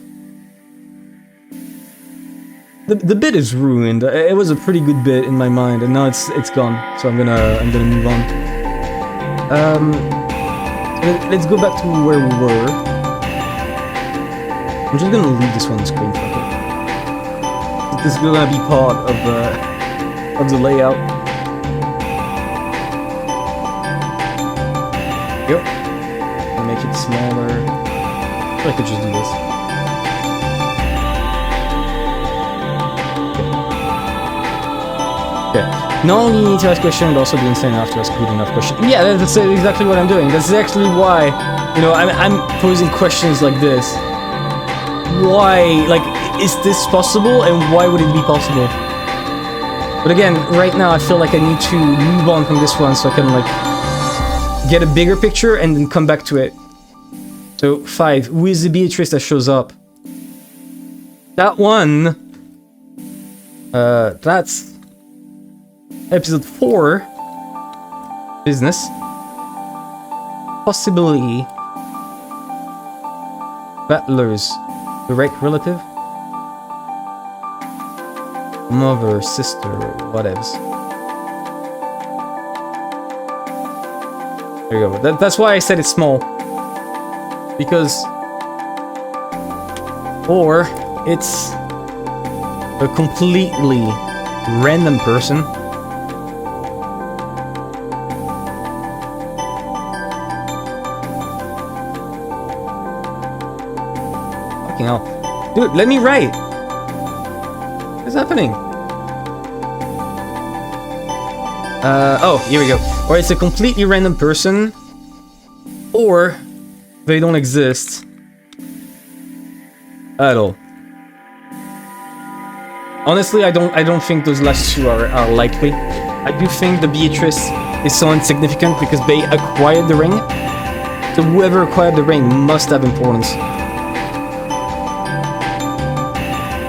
bit is ruined. It was a pretty good bit in my mind, and now it's gone. So I'm gonna move on. Let's go back to where we were. I'm just gonna leave this one on screen. Fuck it. This is gonna be part of the layout. Yep. I'll make it smaller. I could just do this. Okay. Not only you need to ask questions, but also be insane enough to ask good enough questions. Yeah, that's exactly what I'm doing. That's actually why, you know, I'm posing questions like this. Why, like, is this possible, and why would it be possible? But again, right now I feel like I need to move on from this one so I can, like, get a bigger picture and then come back to it. So, 5. Who is the Beatrice that shows up? That one... that's... Episode 4... Business. Possibility... Battlers. Direct relative? Mother, sister, whatevs. There you go. That's why I said it's small. Because... Or, it's... a completely random person. Fucking hell. Dude, let me write! What's happening? Oh, here we go. Or it's a completely random person. Or they don't exist at all. Honestly, I don't think those last two are likely. I do think the Beatrice is so insignificant because they acquired the ring. So whoever acquired the ring must have importance.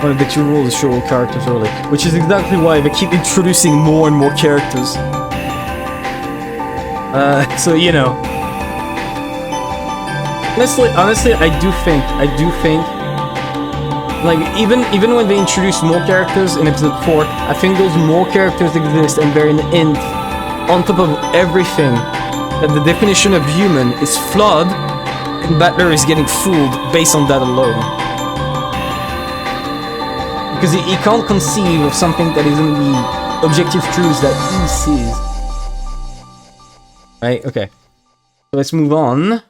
One of the two rules is show all characters early, which is exactly why they keep introducing more and more characters. So you know. Honestly, I do think, like even when they introduce more characters in episode 4, I think those more characters exist and they're an int on top of everything. That the definition of human is flawed, and Battler is getting fooled based on that alone. Because he can't conceive of something that isn't the objective truths that he sees. Right? Okay. So let's move on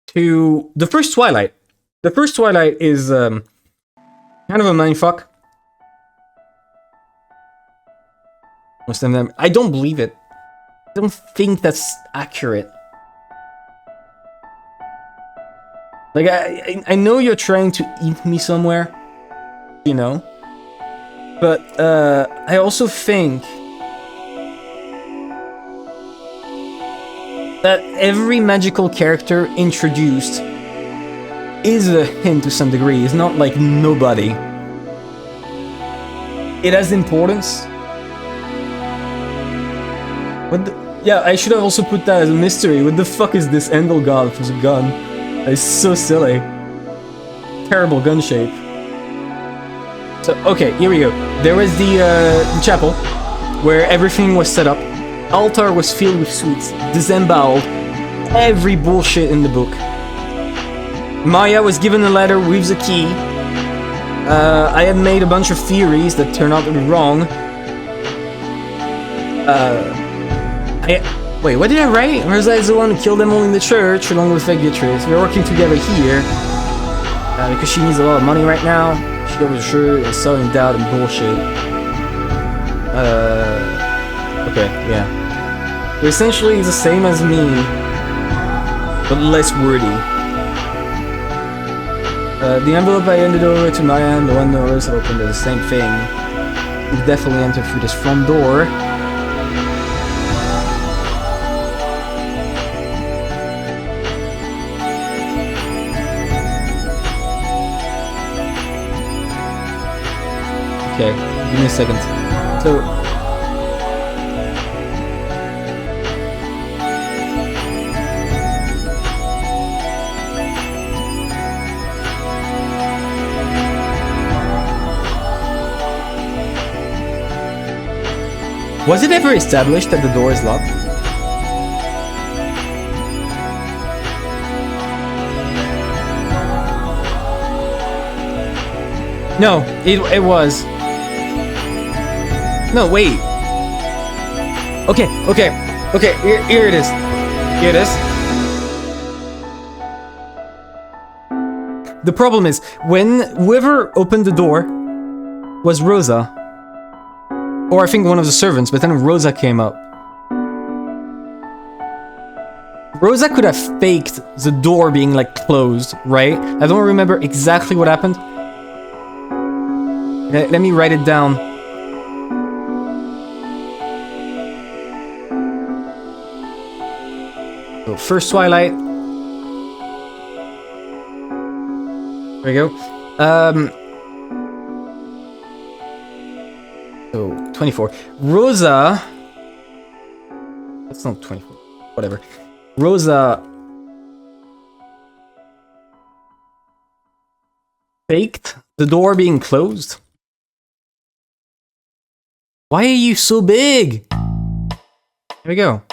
to the first Twilight. The first Twilight is kind of a mindfuck. Most of them, I don't believe it. I don't think that's accurate. Like, I know you're trying to eat me somewhere, you know? But, I also think that every magical character introduced is a hint to some degree. It's not like nobody. It has importance. What the... Yeah, I should have also put that as a mystery. What the fuck is this Endel god with a gun? It's so silly. Terrible gun shape. So, okay, here we go. There was the chapel, where everything was set up. Altar was filled with sweets, disemboweled, every bullshit in the book. Maya was given a letter with the key. I had made a bunch of theories that turned out to be wrong. Wait, what did I write? Rosa is the one who killed them all in the church, along with Beatrice. We're working together here. Because she needs a lot of money right now. She goes sure and sowing doubt and bullshit. Okay, yeah. So essentially, it's the same as me, but less wordy. The envelope I handed over to Maya and the one Rosa opened is the same thing. We definitely entered through this front door. Okay, give me a second. So... Was it ever established that the door is locked? No, it was. No, wait. Okay, here it is. Here it is. The problem is, when whoever opened the door was Rosa. Or I think one of the servants, but then Rosa came up. Rosa could have faked the door being, like, closed, right? I don't remember exactly what happened. Let me write it down. So, first Twilight. There we go. So, 24. Rosa... That's not 24. Whatever. Rosa... faked the door being closed. Why are you so big? Here we go.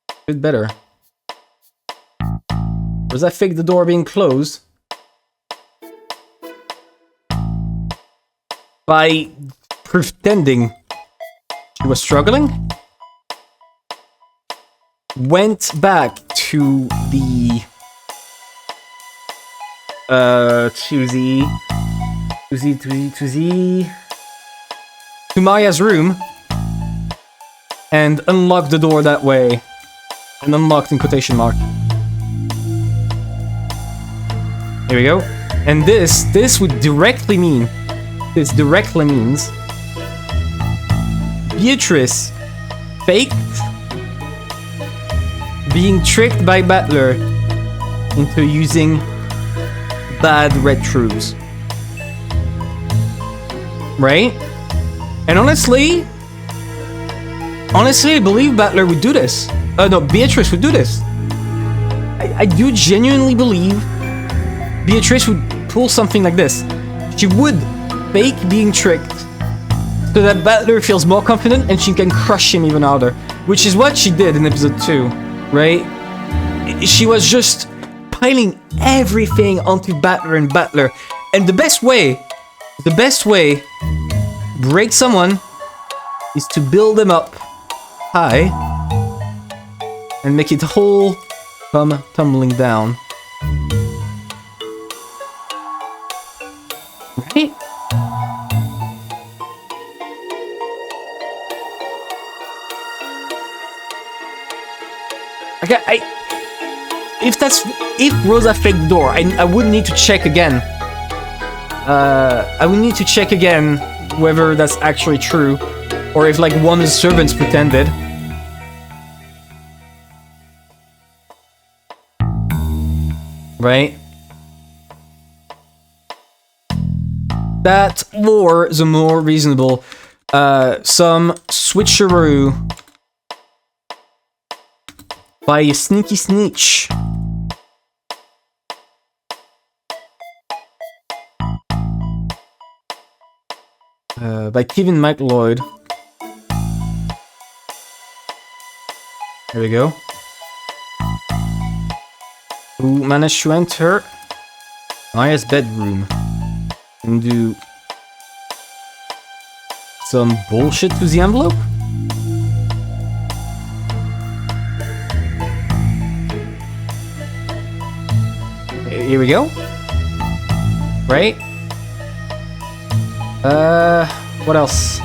A bit better. Rosa faked the door being closed by pretending she was struggling, went back to the to Maya's room and unlocked the door that way, and unlocked in quotation mark. Here we go. And this would directly mean, this directly means Beatrice faked being tricked by Battler into using bad red truths. Right? And honestly, I believe Battler would do this. No, Beatrice would do this. I do genuinely believe Beatrice would pull something like this. She would fake being tricked so that Battler feels more confident and she can crush him even harder. Which is what she did in episode 2, right? She was just piling everything onto Battler and Battler. And the best way to break someone is to build them up high and make it whole come tumbling down. Right? Okay, if Rosa faked the door, I would need to check again. I would need to check again whether that's actually true, or if like one of the servants pretended. Right? That, or the more reasonable, some switcheroo by a sneaky snitch. By Kevin McLeod. There we go. Who managed to enter Maya's bedroom and do some bullshit to the envelope? Here we go. Right? What else?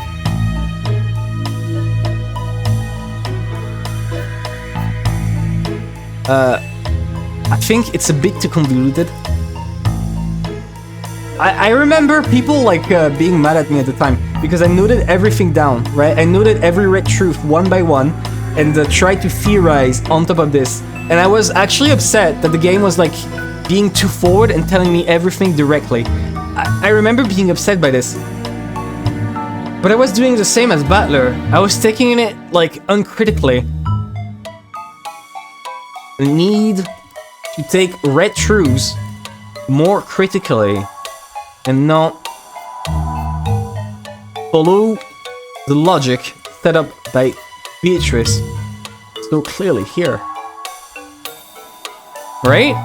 I think it's a bit too convoluted. I remember people like being mad at me at the time because I noted everything down, right? I noted every red truth one by one and tried to theorize on top of this. And I was actually upset that the game was like being too forward and telling me everything directly. I remember being upset by this. But I was doing the same as Battler. I was taking it like uncritically. The need to take red truths more critically and not follow the logic set up by Beatrice so clearly here. Right?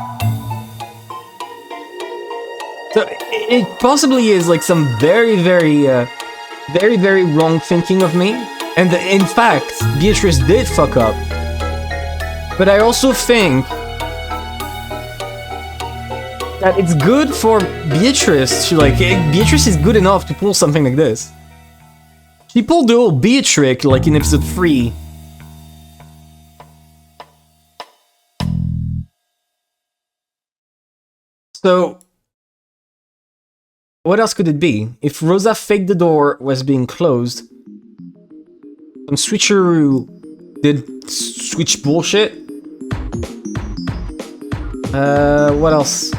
So it possibly is like some very, very wrong thinking of me. And in fact, Beatrice did fuck up. But I also think that it's good for Beatrice to like, Beatrice is good enough to pull something like this. She pulled the old Beatrix like in episode 3. So, what else could it be? If Rosa faked the door was being closed, some switcheroo did switch bullshit. What else?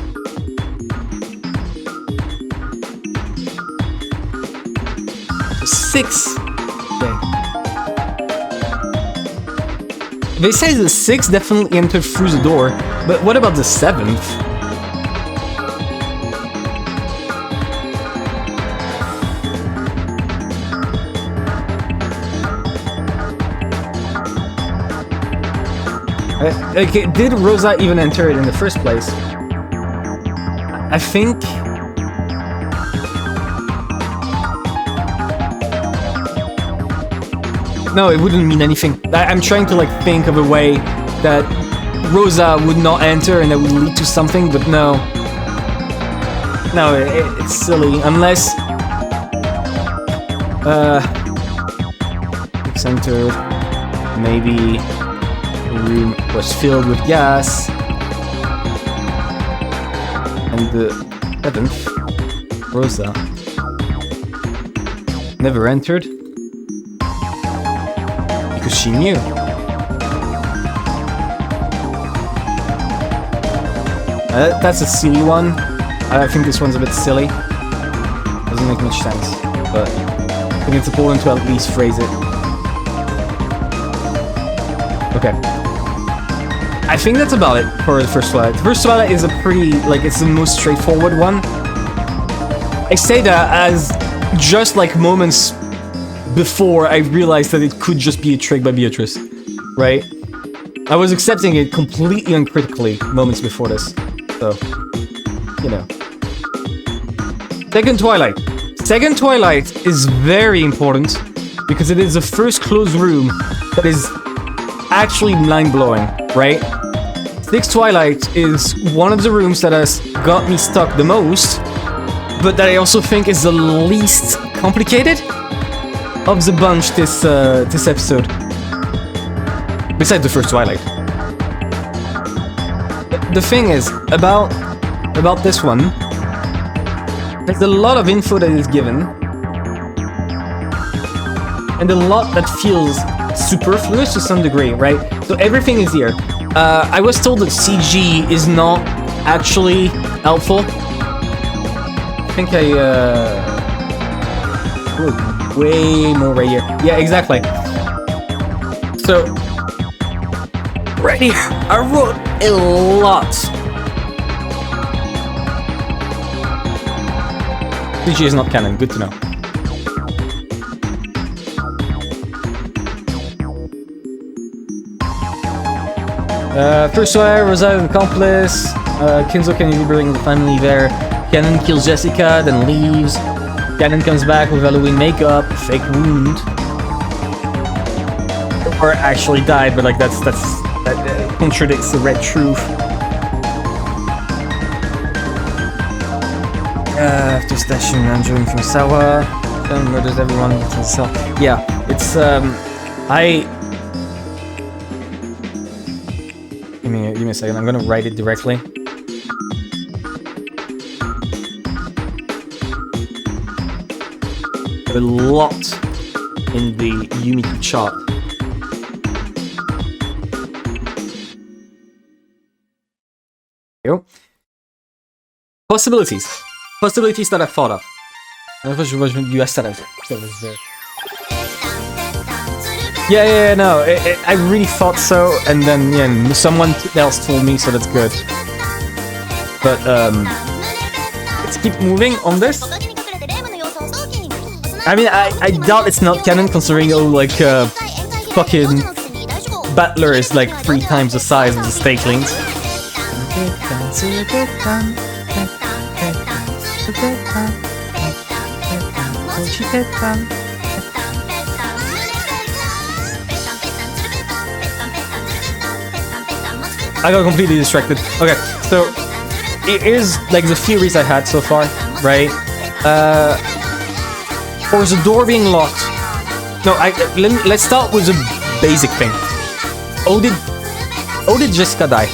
Six. Okay. They say the 6 definitely entered through the door, but what about the 7th? Okay, did Rosa even enter it in the first place? I think... No, it wouldn't mean anything. I'm trying to like think of a way that Rosa would not enter and that would lead to something, but no. No, it's silly. Unless... it's entered. Maybe... the room was filled with gas. And the 7th. Rosa. Never entered. Because she knew. That's a silly one. I think this one's a bit silly. Doesn't make much sense. But I think it's important to at least phrase it. Okay. I think that's about it for the first Twilight. The first Twilight is a pretty, like, it's the most straightforward one. I say that as just like moments before I realized that it could just be a trick by Beatrice, right? I was accepting it completely uncritically moments before this, so, you know. Second Twilight. Second Twilight is very important because it is the first closed room that is actually mind-blowing, right? Sixth Twilight is one of the rooms that has got me stuck the most, but that I also think is the least complicated of the bunch this episode. Besides the first Twilight. The thing is, about this one, there's a lot of info that is given, and a lot that feels superfluous to some degree, right? So everything is here. I was told that CG is not actually helpful. I think I wrote way more right here. Yeah, exactly. So right here, I wrote a lot. CG is not canon. Good to know. First Twilight, Rosa is an accomplice. Kinzo can easily bring the family there. Canon kills Jessica, then leaves. Canon comes back with Halloween makeup, fake wound. Or actually died, but like that contradicts the red truth. After station Andrew and Furusawa, Canon murders everyone in the cell. Yeah, it's Give me a second, I'm gonna write it directly. A lot in the Umineko chart. Here. Possibilities. Possibilities that I thought of. You asked that was there. Yeah, no, I really thought so, and then, yeah, someone else told me, so that's good. But, let's keep moving on this. I mean, I doubt it's not canon, considering, like, fucking Battler is, like, 3 times the size of the Stakelings. I got completely distracted. Okay, so here's like the theories I had so far, right? For the door being locked. No, let's start with the basic thing. Oh, did Jessica die?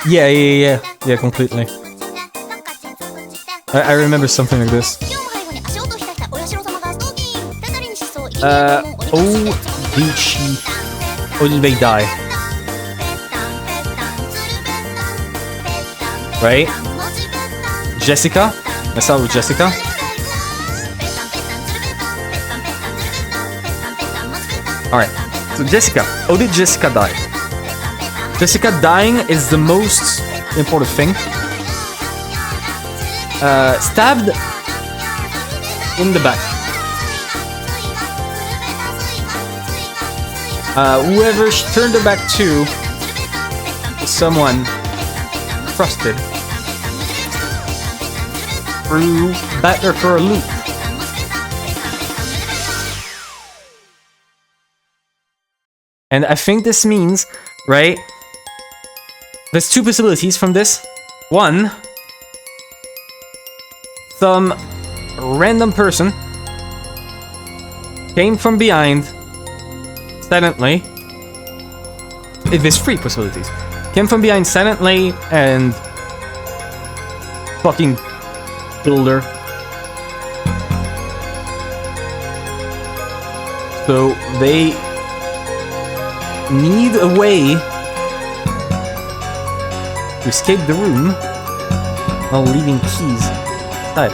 Yeah, completely. I remember something like this. Or did they die? Right? Jessica? Let's start with Jessica. Alright, so Jessica. How did Jessica die? Jessica dying is the most important thing. Stabbed in the back. Whoever she turned her back to is someone trusted. Threw Battler for a loop. And I think this means, right? There's 2 possibilities from this. One, some random person came from behind silently. There's 3 possibilities. Came from behind silently and fucking builder. So they need a way to escape the room while leaving keys inside.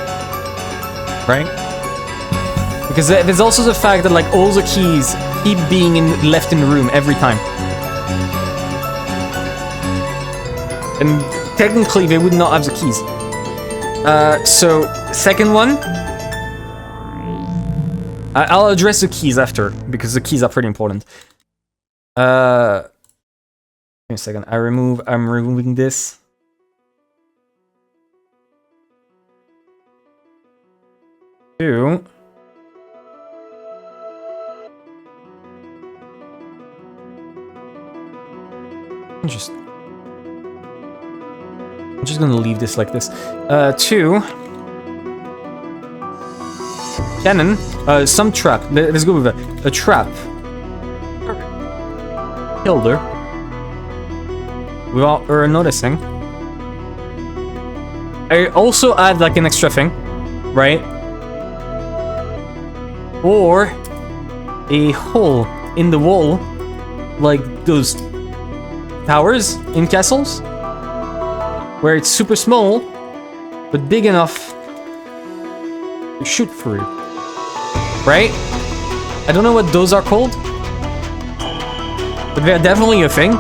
Right? Because there's also the fact that like all the keys keep being left in the room every time. And technically they would not have the keys. So second one, I'll address the keys after because the keys are pretty important. Give me a second. I'm removing this. Two. I'm just gonna leave this like this. Two. Cannon. Some trap. Let's go with a trap. Killed her. Without her noticing. I also add like an extra thing, right? Or a hole in the wall, like those towers in castles, where it's super small, but big enough to shoot through. Right? I don't know what those are called, but they're definitely a thing.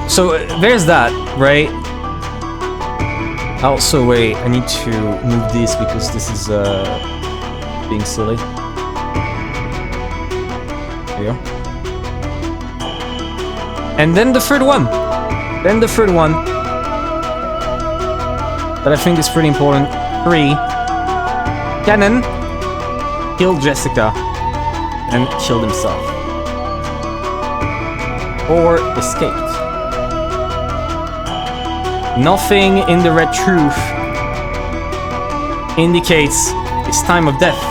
So there's that, right? Also, wait, I need to move this because this is being silly. There you go. And then the third one. That I think is pretty important. 3. Cannon killed Jessica and killed himself. Or escaped. Nothing in the red truth indicates his time of death.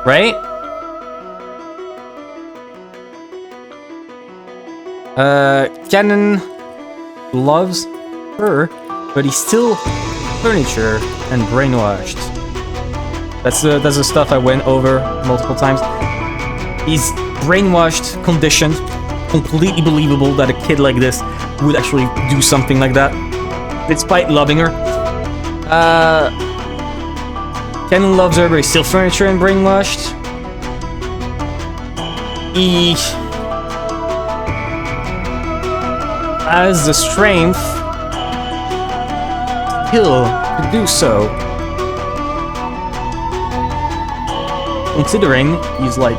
Right? Cannon loves her, but he's still furniture and brainwashed. That's the stuff I went over multiple times. He's brainwashed, conditioned, completely believable that a kid like this would actually do something like that, despite loving her. Cannon loves her, but he's still furniture and brainwashed. He has the strength still to do so, considering he's like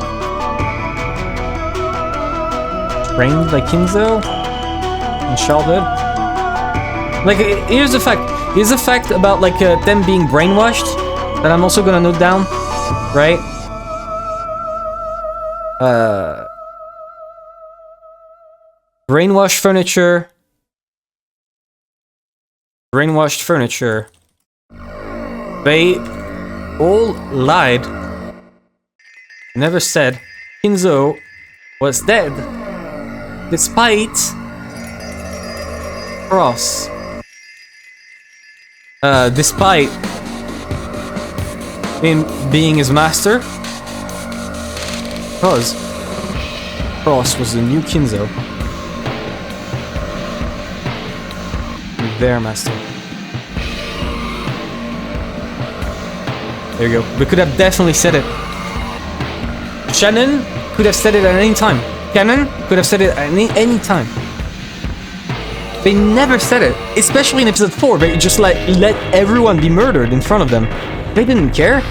trained by Kinzo in childhood. Like, here's the fact. Here's the fact about like them being brainwashed that I'm also gonna note down, right? Brainwashed furniture. Brainwashed furniture. They all lied. Never said Kinzo was dead, despite Cross. Despite him being his master, because Cross was the new Kinzo. Their master. There you go. We could have definitely said it. Shannon could have said it at any time. Cannon could have said it at any time. They never said it, especially in episode 4. They just like let everyone be murdered in front of them. They didn't care.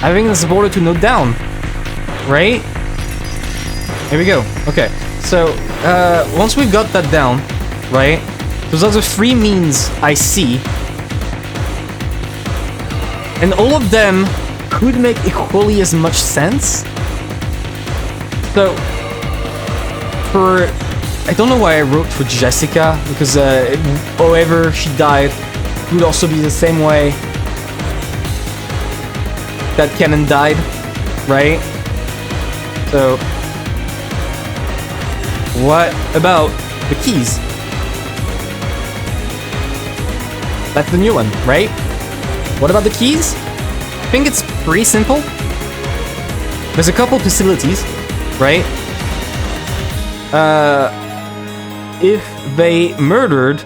I think that's important to note down, right? Here we go. Okay, so once we've got that down, right? Those are the 3 means I see, and all of them could make equally as much sense. So, I don't know why I wrote for Jessica, because however she died would also be the same way that Cannon died, right? So, what about the keys? That's the new one, right? What about the keys? I think it's pretty simple. There's a couple possibilities, right? If they murdered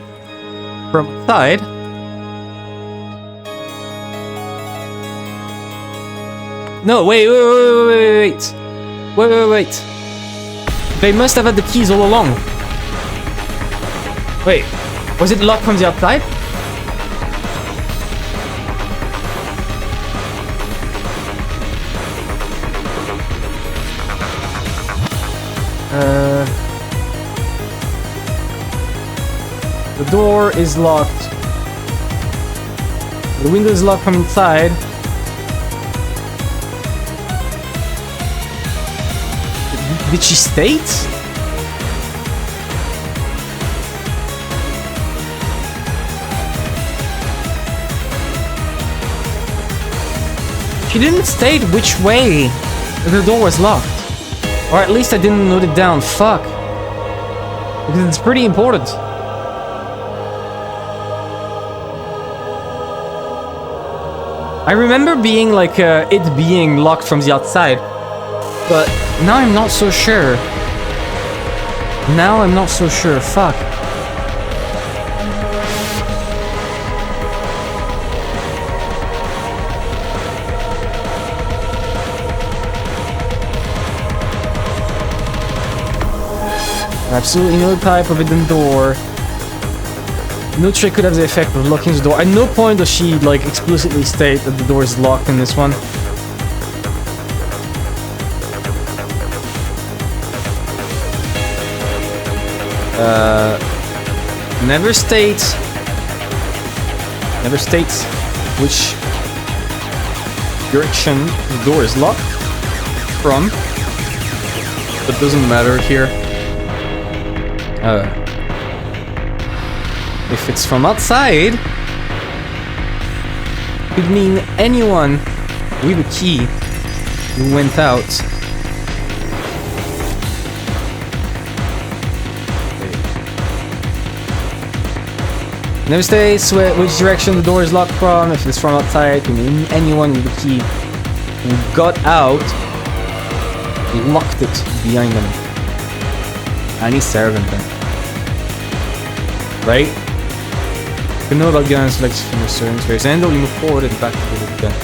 from outside, no, wait. They must have had the keys all along. Wait, was it locked from the outside? The door is locked. The window is locked from inside. Did she state? She didn't state which way the door was locked. Or at least I didn't note it down. Fuck. Because it's pretty important. I remember being like, it being locked from the outside. But now I'm not so sure. Fuck. Absolutely no type of hidden door. No trick could have the effect of locking the door. At no point does she like explicitly state that the door is locked in this one. Never states which direction the door is locked from. But doesn't matter here. If it's from outside, it could mean anyone with a key who went out. Never states which direction the door is locked from. If it's from outside, it can mean anyone with a key who got out, locked it behind them. Any servant then. Right? You know about guns like from a certain space, and then we move forward and back to the gun.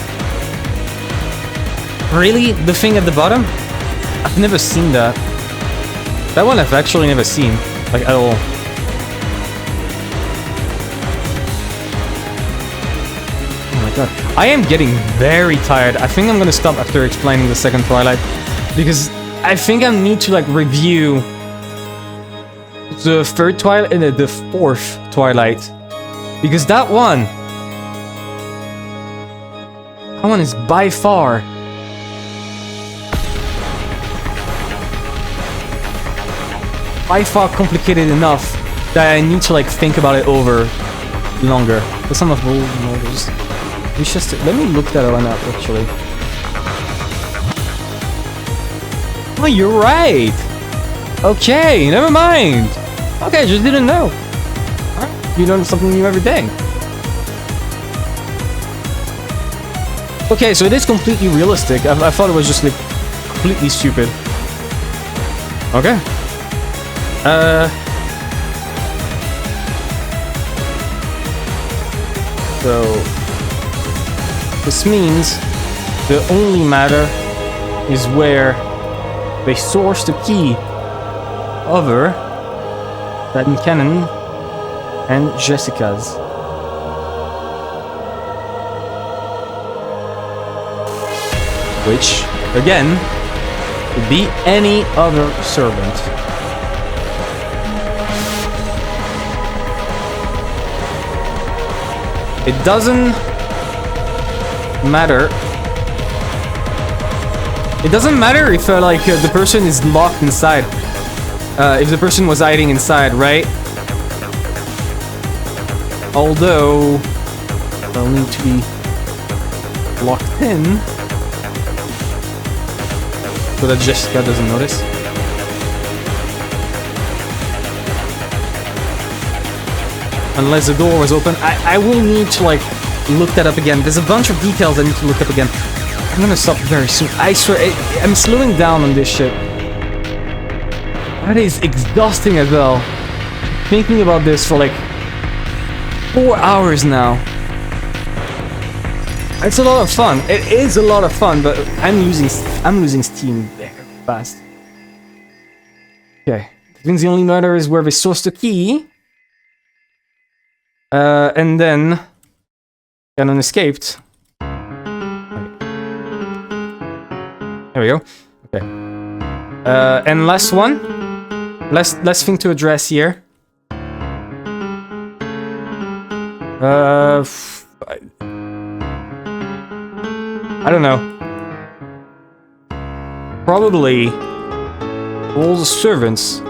Really? The thing at the bottom? I've never seen that. That one I've actually never seen. Like, at all. Oh my god. I am getting very tired. I think I'm gonna stop after explaining the second Twilight. Because I think I need to, like, review the third Twilight and the fourth Twilight. Because that one is by far complicated enough that I need to like think about it over longer. The sum of bold models. Let me look that one up actually. Oh, you're right. Okay, never mind. Okay, I just didn't know. You learn something new every day. Okay, so it is completely realistic. I thought it was just like completely stupid. Okay. So this means the only matter is where they source the key other than Canon and Jessica's. Which, again, could be any other servant. It doesn't matter. It doesn't matter if like the person is locked inside. If the person was hiding inside, right? Although they'll need to be locked in. so that Jessica doesn't notice. Unless the door was open. I will need to like look that up again. There's a bunch of details I need to look up again. I'm gonna stop very soon. I swear, I'm slowing down on this shit. That is exhausting as well. Thinking about this for like 4 hours now. It's a lot of fun. It is a lot of fun, but I'm losing steam very fast. Okay. That means the only matter is where they source the key. And then Canon escaped. There we go. Okay. And last one. Last thing to address here. I don't know. Probably all the servants,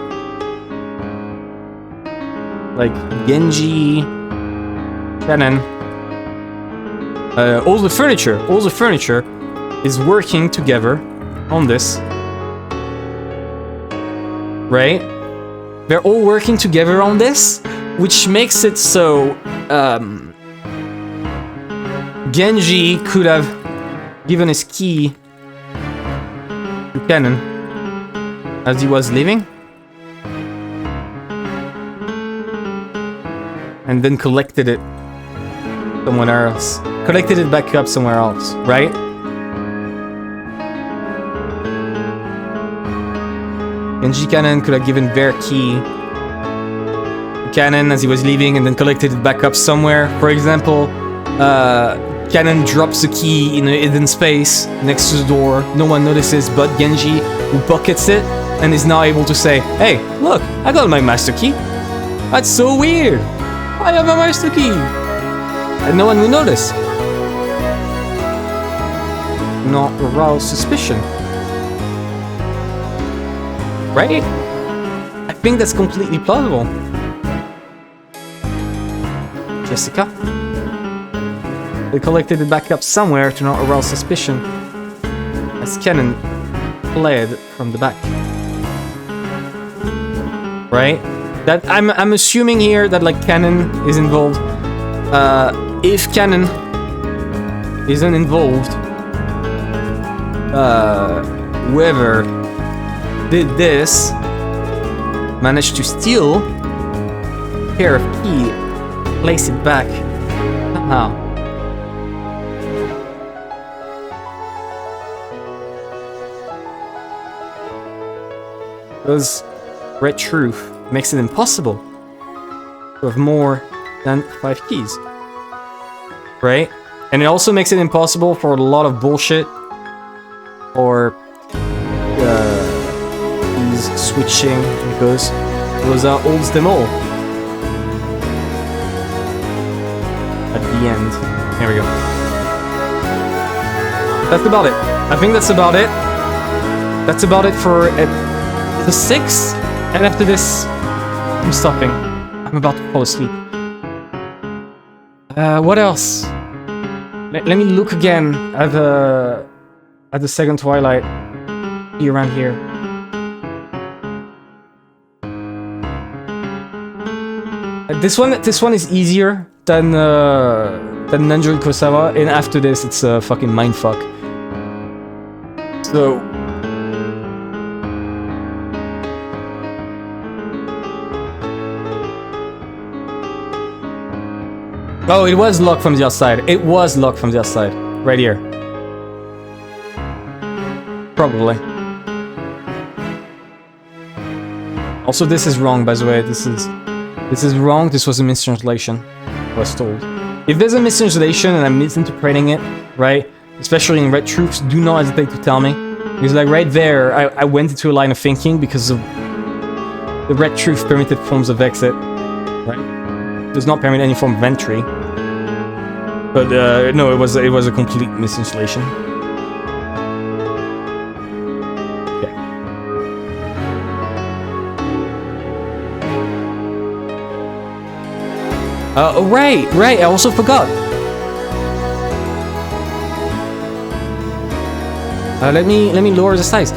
like Genji, Kennen, all the furniture is working together on this, right? They're all working together on this, which makes it so Genji could have given his key to Kennen as he was leaving, and then collected it somewhere else. Collected it back up somewhere else, right? Genji Kennen could have given their key to Kennen as he was leaving and then collected it back up somewhere. For example, Kennen drops the key in a hidden space next to the door. No one notices but Genji, who pockets it and is now able to say, "Hey, look, I got my master key. That's so weird. I have my master key." And no one will notice. Not arouse suspicion. Right? I think that's completely plausible. Jessica? They collected it back up somewhere to not arouse suspicion, as Kennen fled from the back. Right? That I'm assuming here that like Kennen is involved. If Kennen isn't involved, whoever did this managed to steal a pair of key, place it back somehow. Because Red Truth makes it impossible to have more than 5 keys. Right? And it also makes it impossible for a lot of bullshit or keys switching, because those are holds them all. At the end. There we go. That's about it. I think that's about it. That's about it for the 6th, and after this, I'm stopping. I'm about to fall asleep. What else? Let me look again at the second Twilight. Be around here. This one is easier than Nanjo and Kosawa, and after this, it's a fucking mindfuck. So. Oh, it was locked from the outside. It was locked from the outside. Right here. Probably. Also, this is wrong, by the way. This is wrong. This was a mistranslation, I was told. If there's a mistranslation and I'm misinterpreting it, right? Especially in Red Truths, do not hesitate to tell me. Because like right there, I went into a line of thinking because of the Red Truth permitted forms of exit, right? Does not permit any form of entry, but no, it was a complete misinstallation. Okay. Oh right, I also forgot. Let me lower the size.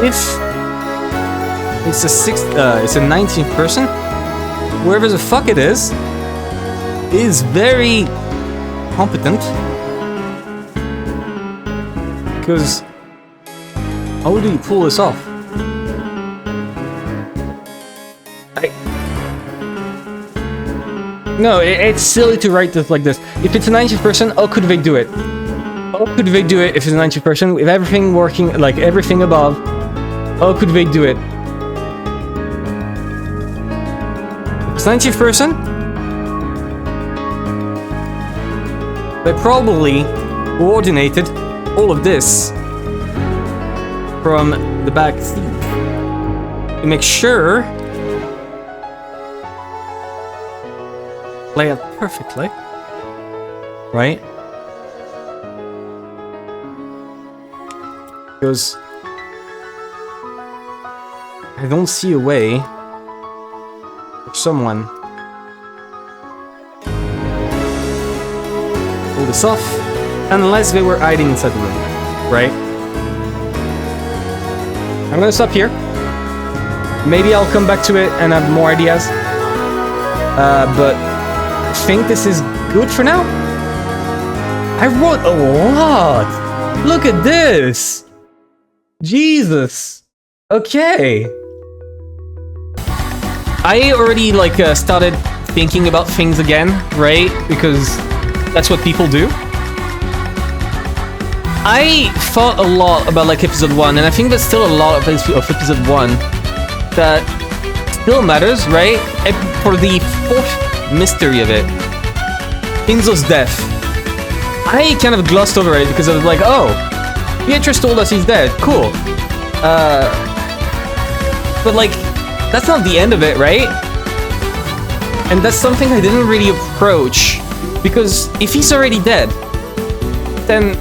if it's a 19th person, whoever the fuck it is very competent. Because how do you pull this off? No, it's silly to write this like this. If it's a 19th person, how could they do it? How could they do it if it's a 19th person with everything working, like everything above? How could they do it? If it's a 19th person, they probably coordinated all of this from the back seat to make sure lay out perfectly, right? Because I don't see a way for someone to pull this off unless they were hiding inside the room, right? I'm gonna stop here. Maybe I'll come back to it and have more ideas. But I think this is good for now. I wrote a lot. Look at this. Jesus. Okay. I already started thinking about things again, right? Because that's what people do. I thought a lot about episode 1, and I think there's still a lot of episode 1 that still matters, right? And for the fourth mystery of it, Enzo's death. I kind of glossed over it because I was like, oh, Beatrice told us he's dead. Cool. But that's not the end of it, right? And that's something I didn't really approach, because if he's already dead, then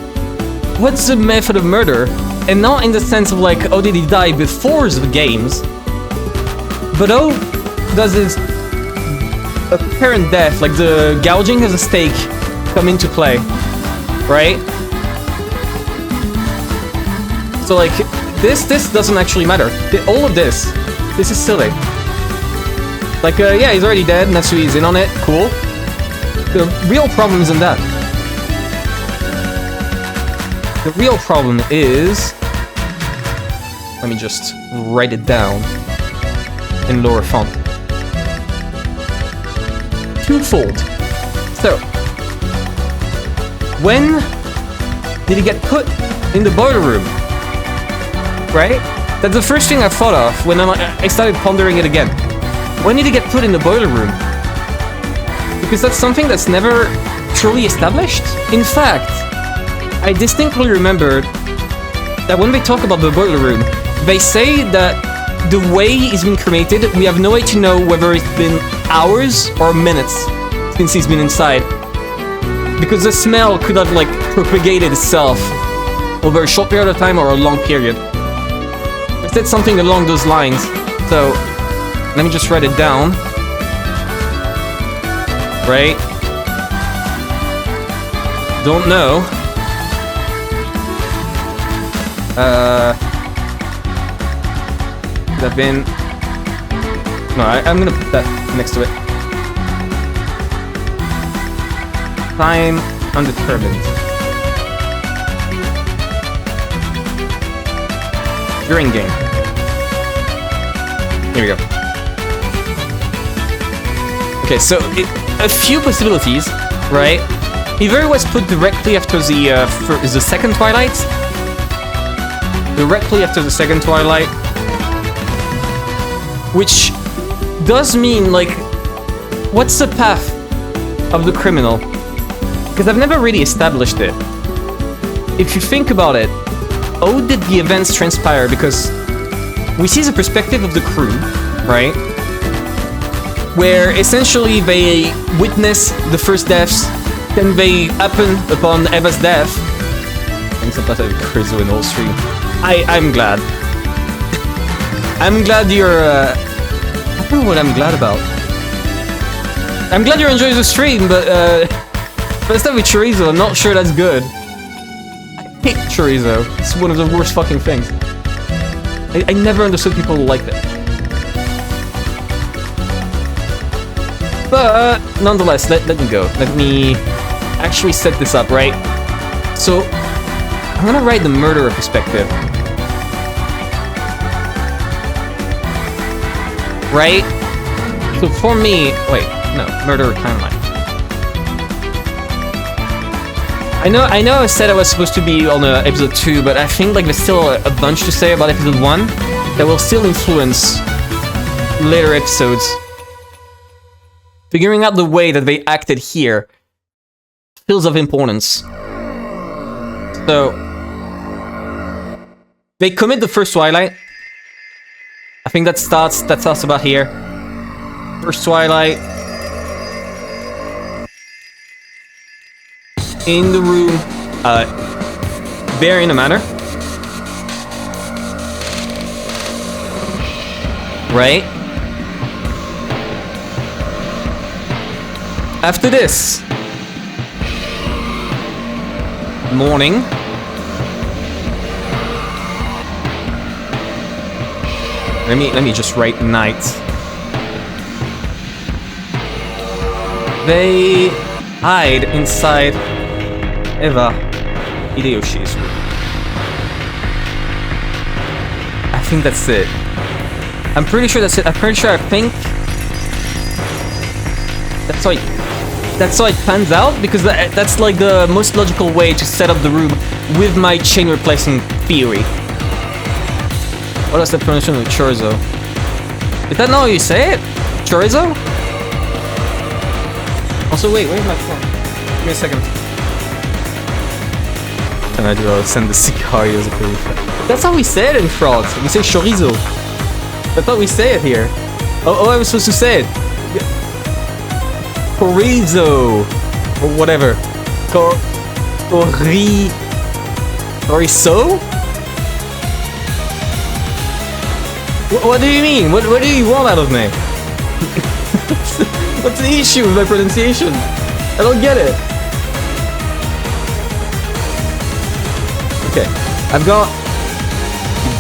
what's the method of murder? And not in the sense of oh, did he die before the games, but oh, does his apparent death, the gouging as a stake, come into play, right? So this doesn't actually matter. All of this is silly. Yeah, he's already dead, Natsui's in on it, cool. The real problem isn't that. The real problem is... Let me just write it down in lower font. Twofold. So, when did he get put in the boiler room? Right? That's the first thing I thought of when I started pondering it again. When did he get put in the boiler room? Because that's something that's never truly established. In fact, I distinctly remember that when they talk about the boiler room, they say that the way it's been cremated, we have no way to know whether it's been hours or minutes since he's been inside. Because the smell could have propagated itself over a short period of time or a long period. I said something along those lines, so let me just write it down. Right? Don't know. Could have been... No, I'm gonna put that next to it. Time undetermined. During game. Here we go. Okay, so a few possibilities, right? Either was put directly after the second Twilight. Directly after the second Twilight. Which does mean, what's the path of the criminal? Because I've never really established it. If you think about it, how did the events transpire? Because we see the perspective of the crew, right? Where essentially they witness the first deaths, then they happen upon Eva's death. Thanks a lot of Chris in all stream. I'm glad. I'm glad you're I don't know what I'm glad about. I'm glad you're enjoying the stream, but let's start with chorizo. I'm not sure that's good. I hate chorizo. It's one of the worst fucking things. I never understood people who like that. But nonetheless, let me go. Let me actually set this up, right? So I'm gonna write the murderer perspective. Right? So for me, wait, no, murderer timeline. I know I said I was supposed to be on episode 2, but I think like there's still a bunch to say about episode 1 that will still influence later episodes. Figuring out the way that they acted here feels of importance. So they commit the first Twilight. I think that starts about here. First Twilight. In the room, there in a manner. Right? After this, morning. Let me just write night. They hide inside Eva Hideyoshi's room. I think that's it. I'm pretty sure that's it. I'm pretty sure I think that's how it pans out, because that's like the most logical way to set up the room with my chain replacing theory. What is the pronunciation of chorizo? Is that not how you say it? Chorizo? Also, wait, where's my phone? Give me a second. And I do send the sicarios a proof. That's how we say it in France. We say chorizo. I thought we say it here. Oh, I was supposed to say it. Chorizo. Or whatever. Chorizo? What do you mean? What do you want out of me? What's the issue with my pronunciation? I don't get it. Okay, I've got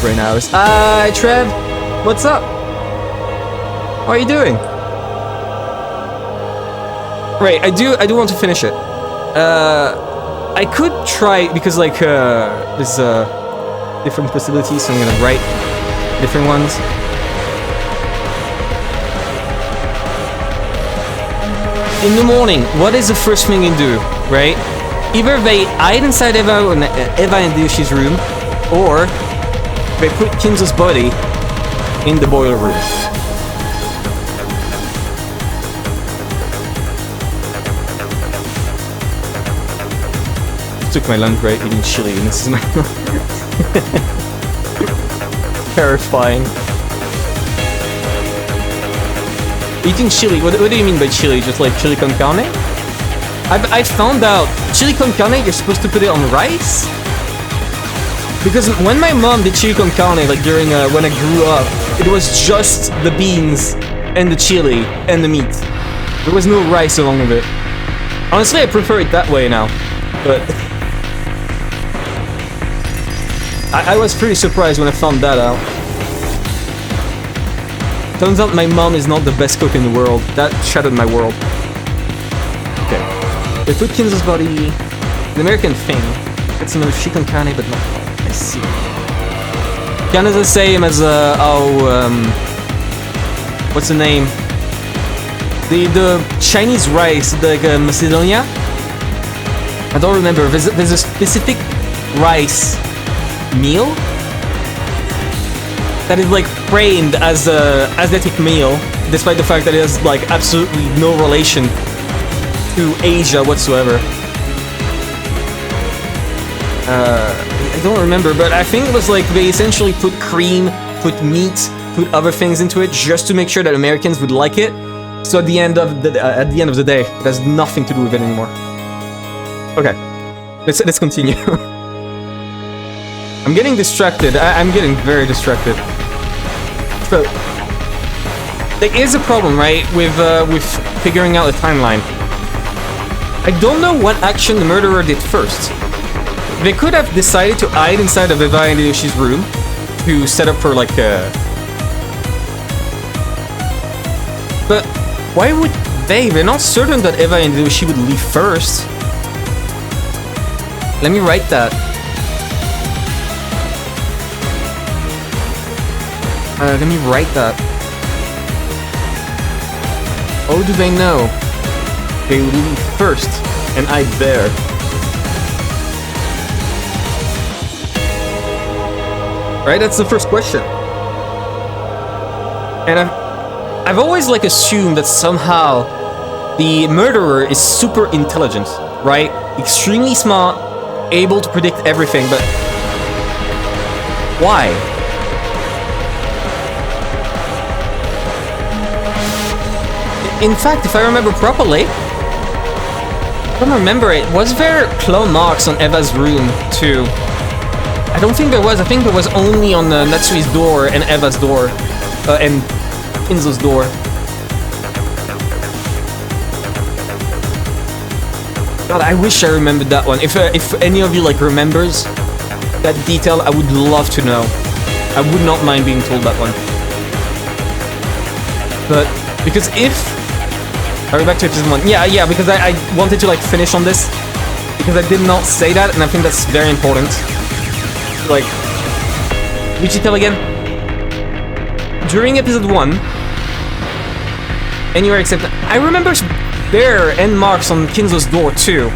brain hours. Hi, Trev. What's up? How are you doing? Right, I do want to finish it. I could try, because like there's different possibilities, so I'm gonna write different ones. In the morning, what is the first thing you do, right? Either they hide inside Eva and Yoshi's room, or they put Kinzo's body in the boiler room. I took my lunch break eating chili, and this is my terrifying. Eating chili, what do you mean by chili? Just like chili con carne? I found out chili con carne, you're supposed to put it on rice? Because when my mom did chili con carne, like during when I grew up, it was just the beans and the chili and the meat. There was no rice along with it. Honestly, I prefer it that way now, but I was pretty surprised when I found that out. Turns out my mom is not the best cook in the world. That shattered my world. Okay. They put Kinzo's body... The American thing. It's some chicken carne, but not... I see. Kind of the same as, what's the name? The Chinese rice, like Macedonia? I don't remember. There's a specific rice meal that is like framed as a asiatic meal, despite the fact that it has like absolutely no relation to Asia whatsoever. I don't remember, but I think it was like they essentially put cream, put meat, put other things into it just to make sure that Americans would like it. So at the end of the day, it has nothing to do with it anymore. Okay, let's continue. I'm getting distracted. I'm getting very distracted. So there is a problem, right, with figuring out a timeline. I don't know what action the murderer did first. They could have decided to hide inside of Eva and Yoshi's room, to set up for like a... But why would they? They're not certain that Eva and Yoshi would leave first. Let me write that. Let me write that. Oh, do they know? They would leave first, and I'd there. Right, that's the first question. And I've always like assumed that somehow the murderer is super intelligent, right? Extremely smart, able to predict everything, but why? In fact, if I remember properly, I don't remember it. Was there claw marks on Eva's room too? I don't think there was. I think there was only on Natsui's door and Eva's door, and Kinzo's door. God, I wish I remembered that one. If any of you like remembers that detail, I would love to know. I would not mind being told that one. But because if are we back to episode 1? Yeah, because I wanted to like finish on this because I did not say that, and I think that's very important. Like, did you tell again? During episode 1, anywhere except I remember there and marks on Kinzo's door too.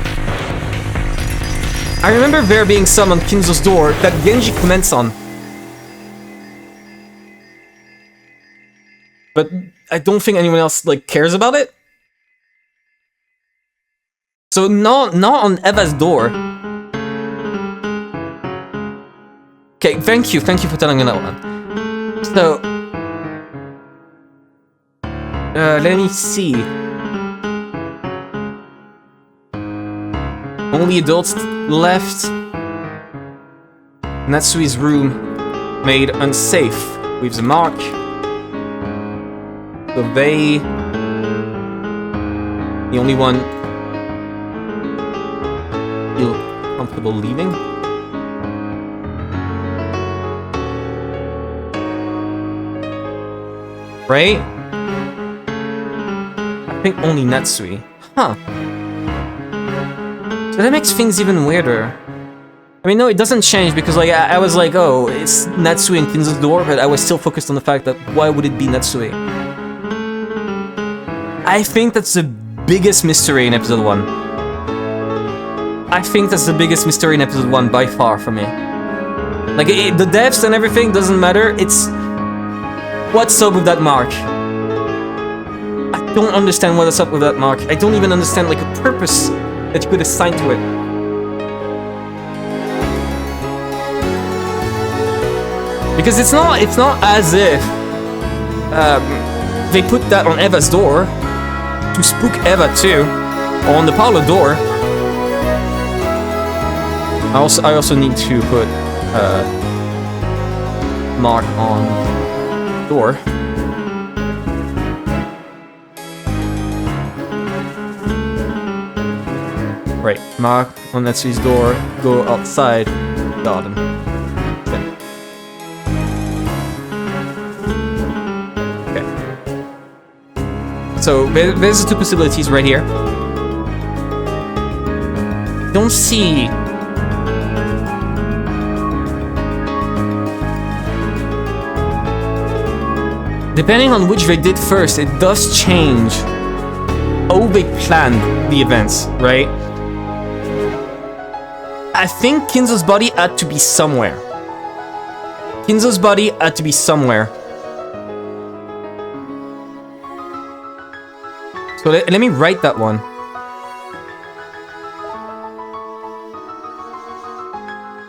I remember there being some on Kinzo's door that Genji comments on. But I don't think anyone else like cares about it. So not on Eva's door. Okay, thank you for telling me that one. So let me see. Only adults left. Natsui's room made unsafe with the mark. So they... The only one feel comfortable leaving. Right? I think only Natsui. Huh. So that makes things even weirder. I mean, no, it doesn't change because, like, I was like, oh, it's Natsui and Kinzo's door, but I was still focused on the fact that why would it be Natsui? I think that's the biggest mystery in episode 1. I think that's the biggest mystery in episode 1 by far for me. Like, the depths and everything doesn't matter, it's... What's up with that mark? I don't understand what's up with that mark. I don't even understand, like, a purpose that you could assign to it. Because it's not as if they put that on Eva's door to spook Eva too, or on the parlor door. I also need to put mark on door. Right, mark on Natsui's door, go outside, garden. Okay. So, there's the two possibilities right here. Don't see... Depending on which they did first, it does change how they planned the events, right? I think Kinzo's body had to be somewhere. Kinzo's body had to be somewhere. So let me write that one.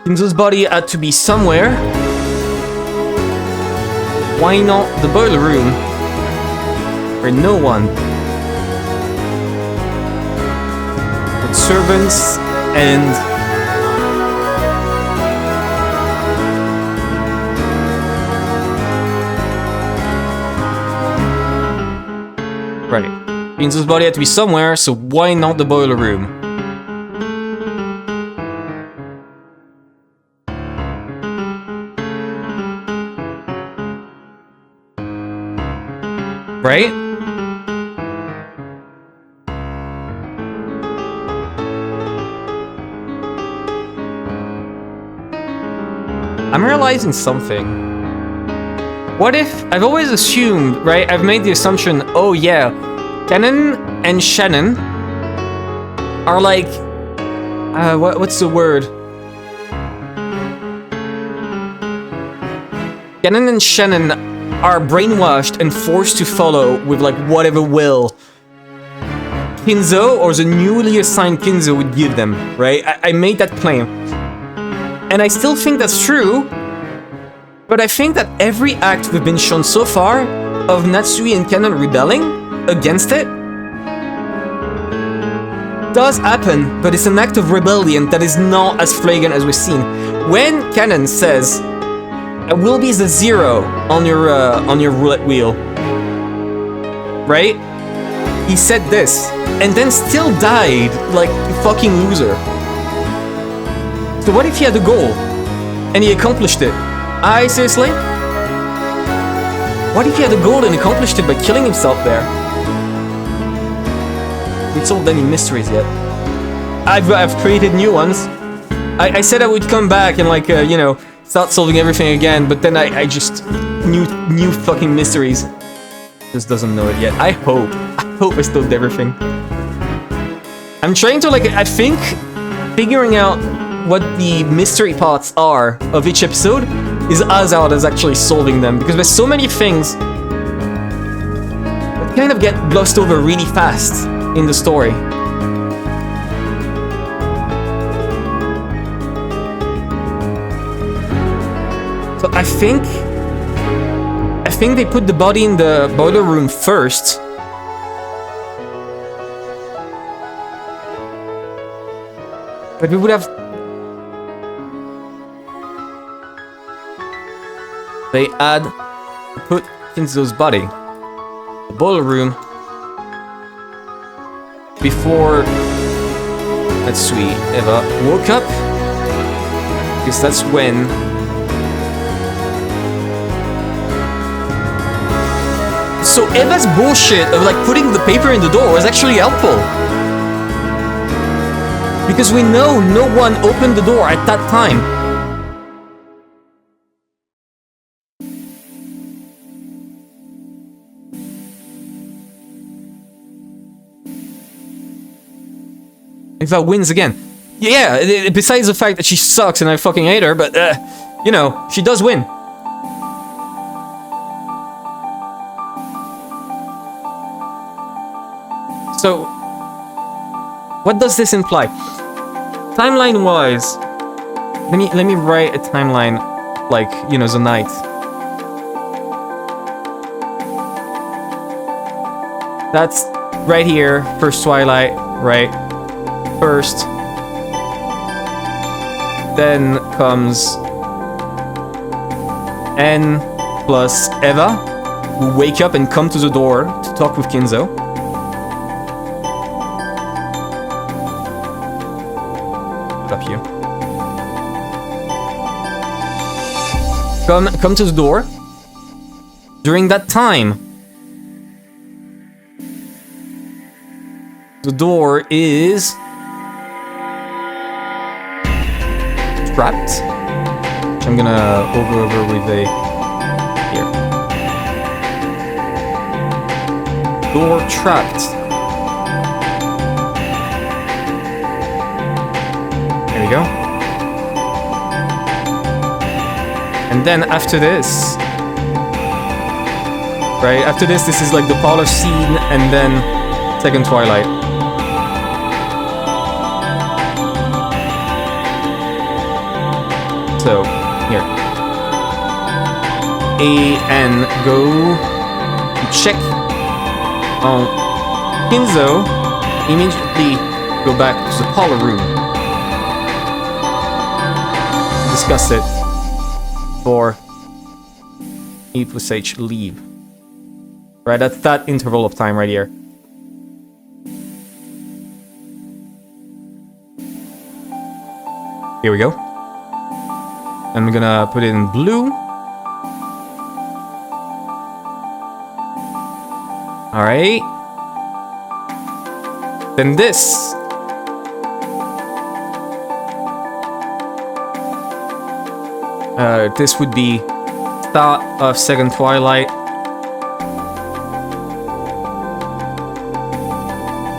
Kinzo's body had to be somewhere. Why not the boiler room? Where no one. But servants and... Right. Kinzo's body had to be somewhere, so why not the boiler room? Right? I'm realizing something. What if... I've always assumed, right? I've made the assumption, oh yeah, Kennen and Shannon are like... what's the word? Kennen and Shannon are brainwashed and forced to follow with like whatever will Kinzo or the newly assigned Kinzo would give them, right? I made that claim. And I still think that's true, but I think that every act we've been shown so far of Natsui and Kennen rebelling against it does happen, but it's an act of rebellion that is not as flagrant as we've seen. When Kennen says, "I will be the 0 on your roulette wheel," right? He said this, and then still died like a fucking loser. So what if he had a goal, and he accomplished it? Seriously? What if he had a goal and accomplished it by killing himself there? We solved any mysteries yet. I've created new ones. I said I would come back and like, you know, start solving everything again, but then I just... New fucking mysteries. Just doesn't know it yet. I hope I solved everything. I'm trying to like, I think, figuring out what the mystery parts are of each episode is as hard as actually solving them, because there's so many things that kind of get glossed over really fast in the story. So I think they put the body in the boiler room first. But we would have... They had put Kinzo's body in the boiler room before Natsui Eva woke up, because that's when so Eva's bullshit of like putting the paper in the door was actually helpful, because we know no one opened the door at that time. Eva wins again. Yeah, besides the fact that she sucks and I fucking hate her, but, you know, she does win. So, what does this imply? Timeline-wise, let me write a timeline, like, you know, the night. That's right here, first Twilight, right? First, then comes N plus Eva, who wake up and come to the door to talk with Kinzo. Up you. Come to the door. During that time, the door is trapped. I'm gonna over with a here. Door trapped. There we go. And then after this, right? After this is like the parlor scene, and then second Twilight. So, here. A and go check on Kinzo. Immediately go back to the parlor room. Discuss it for E plus H leave. Right, that's that interval of time right here. Here we go. I'm gonna put it in blue. Alright. Then this. This would be start of second twilight.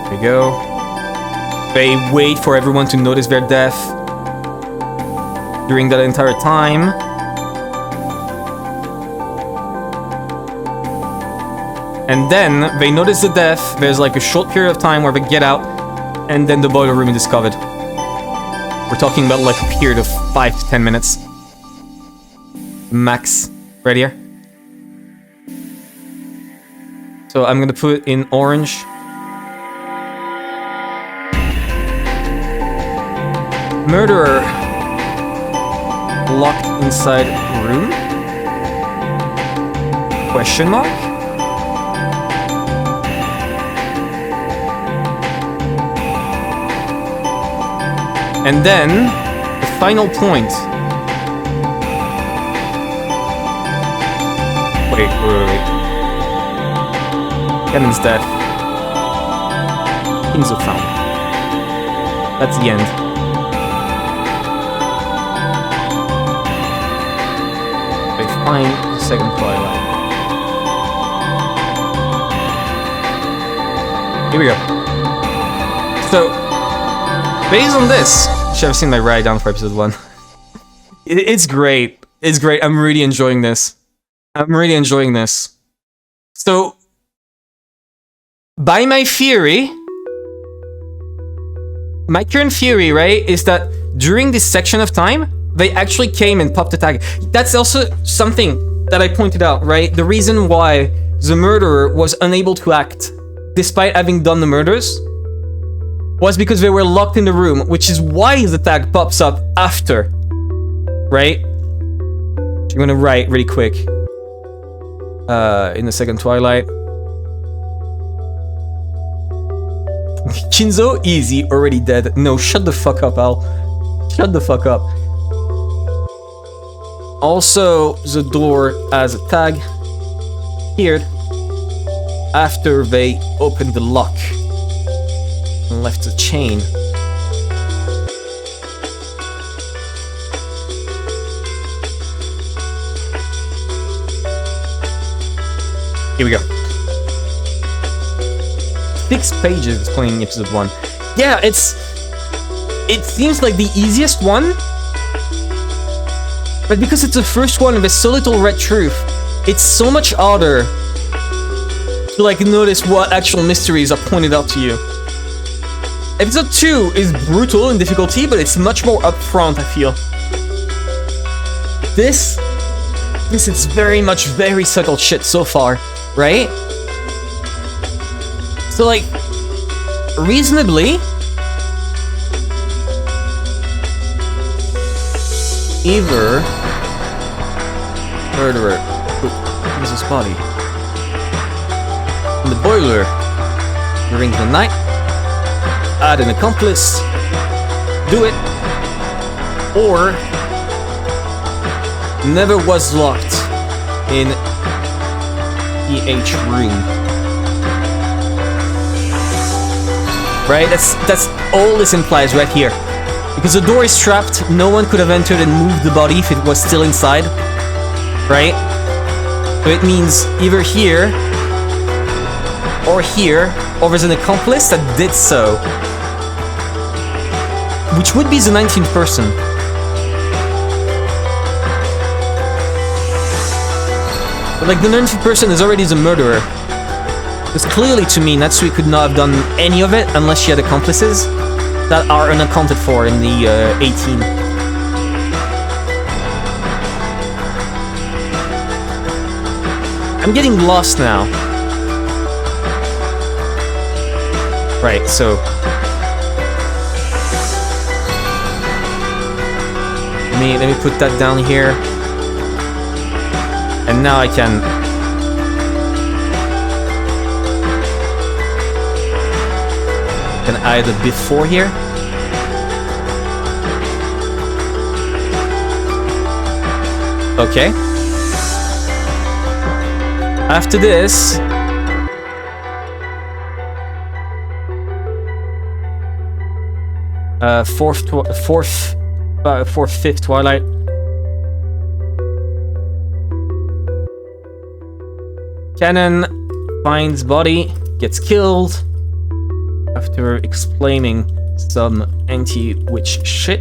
There we go. They wait for everyone to notice their death during that entire time. And then they notice the death. There's like a short period of time where they get out, and then the boiler room is discovered. We're talking about like a period of 5 to 10 minutes. Max. Right here. So I'm gonna put it in orange. Murderer locked inside room? Question mark? And then the final point. Wait. Kevin's death. Inzo found. That's the end. They find the second twilight. Here we go. So, based on this, you should have seen my write down for episode 1. It's great. It's great. I'm really enjoying this. So, by my theory, my current theory, right, is that during this section of time, they actually came and popped the tag. That's also something that I pointed out, right? The reason why the murderer was unable to act, despite having done the murders, was because they were locked in the room, which is why the tag pops up after, right? I'm gonna write really quick. In the second twilight. Shinzo, easy, already dead. No, shut the fuck up, Al. Shut the fuck up. Also, the door has a tag here after they opened the lock and left the chain. Here we go. 6 pages explaining episode 1. Yeah, it seems like the easiest one, but because it's the first one and there's so little red truth, it's so much harder to like notice what actual mysteries are pointed out to you. Episode 2 is brutal in difficulty, but it's much more upfront, I feel. This is very much very subtle shit so far, right? So like, reasonably, either murderer put his body in the boiler during the night, add an accomplice, do it, or never was locked in EH room. Right? That's all this implies right here. Because the door is trapped, no one could have entered and moved the body if it was still inside. Right? So it means either here, or there's an accomplice that did so. Which would be the 19th person. But like the 19th person is already the murderer. Because clearly to me, Natsui could not have done any of it unless she had accomplices that are unaccounted for in the 18. I'm getting lost now. Right, so... Let me put that down here. And now I can add a before here. Okay. After this, fifth Twilight. Cannon finds body, gets killed after explaining some anti-witch shit,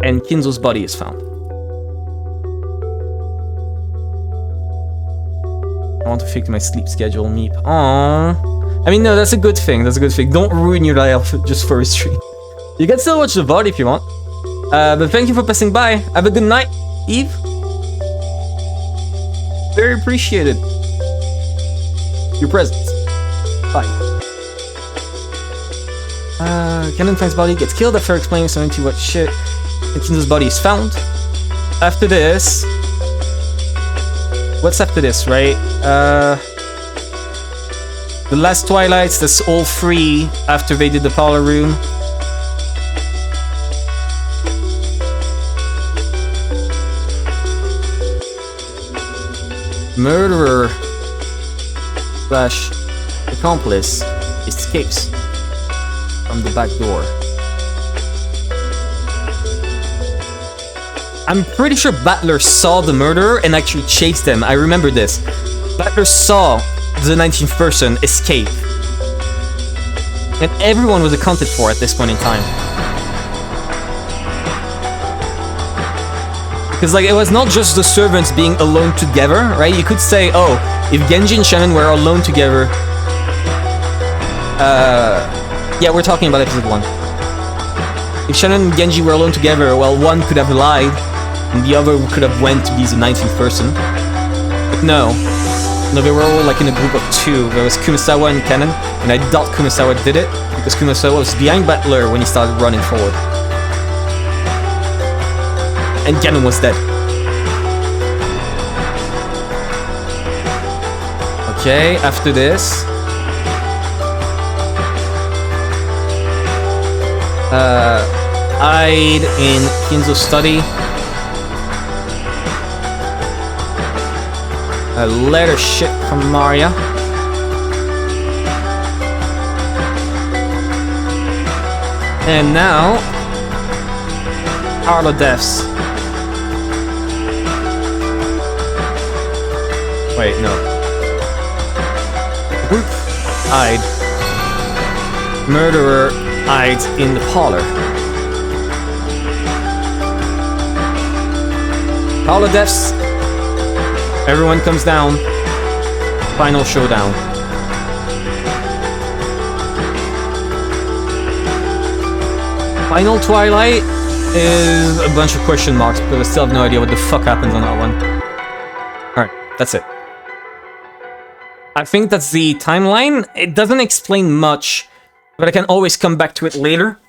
and Kinzo's body is found. I want to fix my sleep schedule, meep. Aww. I mean, no, that's a good thing. That's a good thing. Don't ruin your life just for a stream. You can still watch the VOD if you want. But thank you for passing by. Have a good night, Eve. Very appreciated. Your presence. Bye. Cannon finds body, gets killed after explaining something to what shit. And Kinzo's body is found. After this... What's after this, right? The last Twilights, that's all three after they did the parlor room. Murderer slash accomplice escapes from the back door. I'm pretty sure Battler saw the murderer and actually chased them. I remember this. Battler saw the 19th person escape. And everyone was accounted for at this point in time. Because like, it was not just the servants being alone together, right? You could say, oh, if Genji and Shannon were alone together... yeah, we're talking about episode 1. If Shannon and Genji were alone together, well, one could have lied, and the other could have went to be the 19th person. But no. No, they were all like in a group of 2. There was Kumasawa and Cannon, and I doubt Kumasawa did it, because Kumasawa was behind Battler when he started running forward. And Cannon was dead. Okay, after this... hide in Kinzo's study. A letter shit from Maria. And now... Arlo deaths. Wait, no. Group hide. Murderer hides in the parlor. Parlor deaths. Everyone comes down. Final showdown. Final Twilight is a bunch of question marks because I still have no idea what the fuck happens on that one. Alright, that's it. I think that's the timeline. It doesn't explain much, but I can always come back to it later.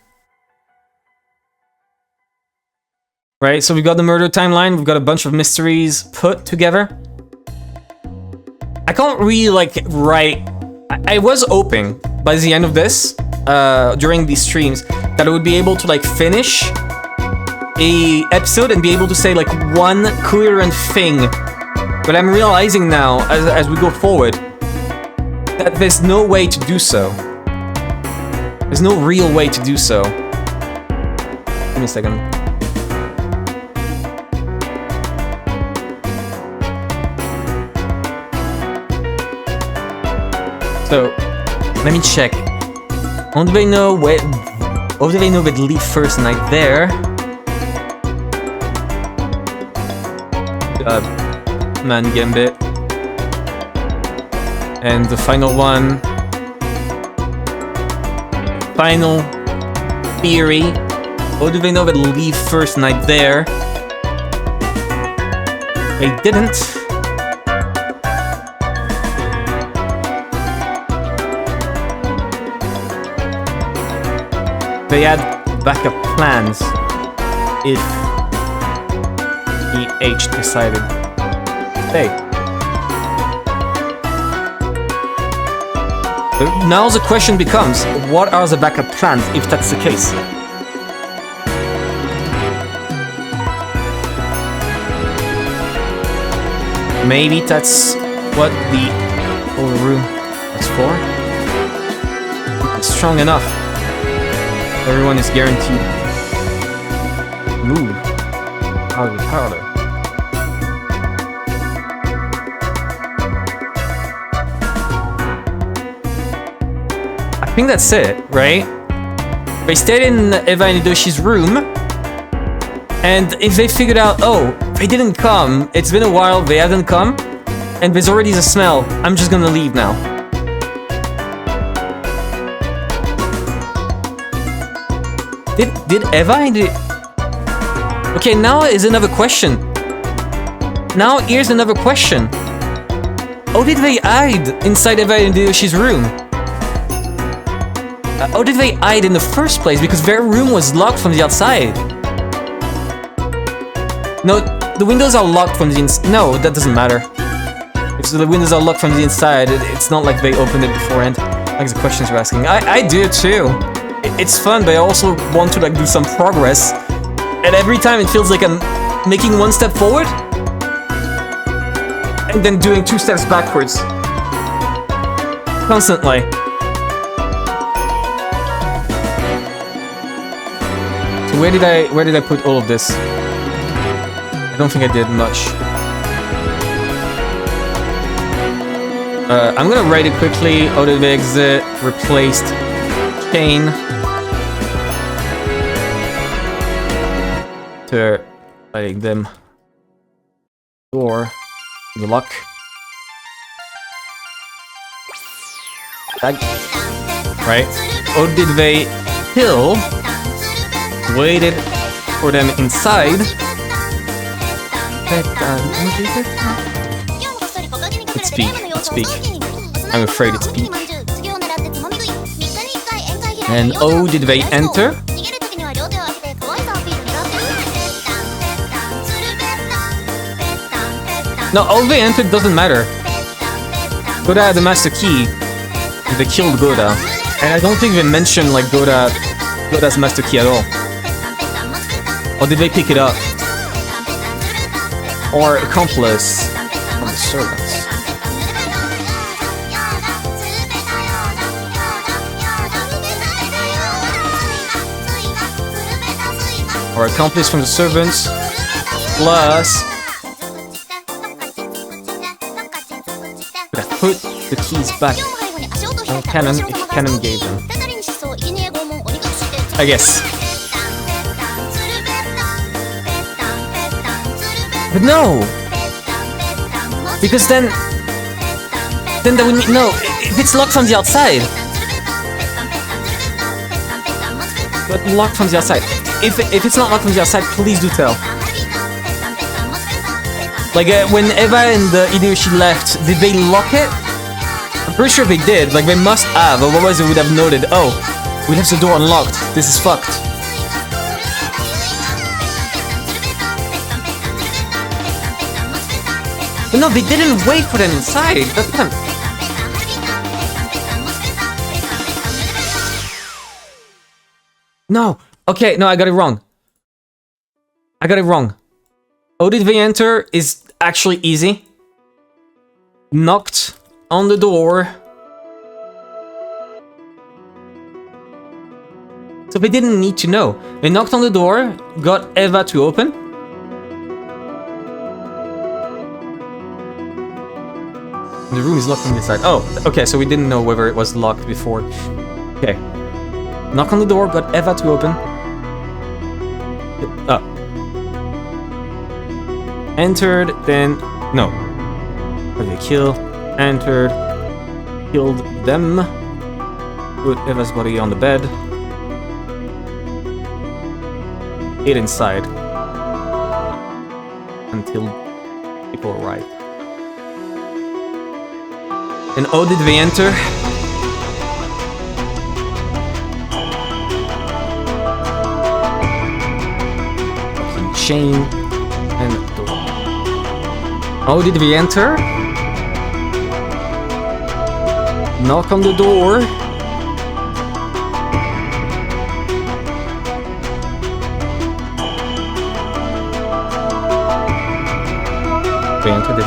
Right, so we've got the murder timeline, we've got a bunch of mysteries put together. I can't really, like, write... I was hoping, by the end of this, during these streams, that I would be able to, like, finish a episode and be able to say, like, one coherent thing. But I'm realizing now, as we go forward, that there's no way to do so. There's no real way to do so. Give me a second. So, let me check. How do they know where... How do they know they'd leave first night there? Man Gambit. And the final one. Final theory. How do they know they'd leave first night there? They didn't. They had backup plans if EH decided to stay. Now the question becomes, what are the backup plans if that's the case? Maybe that's what the whole room was for? It's strong enough. Everyone is guaranteed. Move out of the parlor. I think that's it, right? They stayed in Eva and Hidoshi's room, and if they figured out, oh, they didn't come, it's been a while, they haven't come, and there's already the smell, I'm just gonna leave now. Did Eva and Okay, now is another question. Now here's another question. How did they hide inside Eva and Hidoshi's room? How did they hide in the first place? Because their room was locked from the outside. No, the windows are locked from the inside. No, that doesn't matter. If the windows are locked from the inside, it's not like they opened it beforehand. Like the questions you're asking. I do too. It's fun, but I also want to like do some progress. And every time it feels like I'm making one step forward and then doing 2 steps backwards. Constantly. So where did I put all of this? I don't think I did much. I'm gonna write it quickly. Out of exit, replaced chain. To lighting them. Door. The lock. Right? Or did they kill? Waited for them inside. It's peak. It's peak. I'm afraid it's peak. And oh, did they enter? No, all they entered doesn't matter. Goda had the master key. They killed Goda. And I don't think they mentioned like Goda's master key at all. Or did they pick it up? Or accomplice from the servants. Or accomplice from the servants. Plus put the keys back on Canon if Canon gave them. I guess. But no! Because then that would mean, no, if it's locked from the outside. But locked from the outside. If it's not locked from the outside, please do tell. Like, when Eva and Hideyoshi left, did they lock it? I'm pretty sure they did. Like, they must have, otherwise they would have noted, oh, we left the door unlocked. This is fucked. But no, they didn't wait for them inside. That's them. No. Okay, no, I got it wrong. How did they enter is actually easy. Knocked on the door. So they didn't need to know. They knocked on the door, got Eva to open. The room is locked from the inside. Oh, okay, so we didn't know whether it was locked before. Okay. Knock on the door, got Eva to open. Oh. Entered, then... No. Okay, kill. Entered. Killed them. Put Eva's body on the bed. Hid inside. Until people arrived. And how did they enter? Fucking chain and door. How did we enter? Knock on the door. They enter the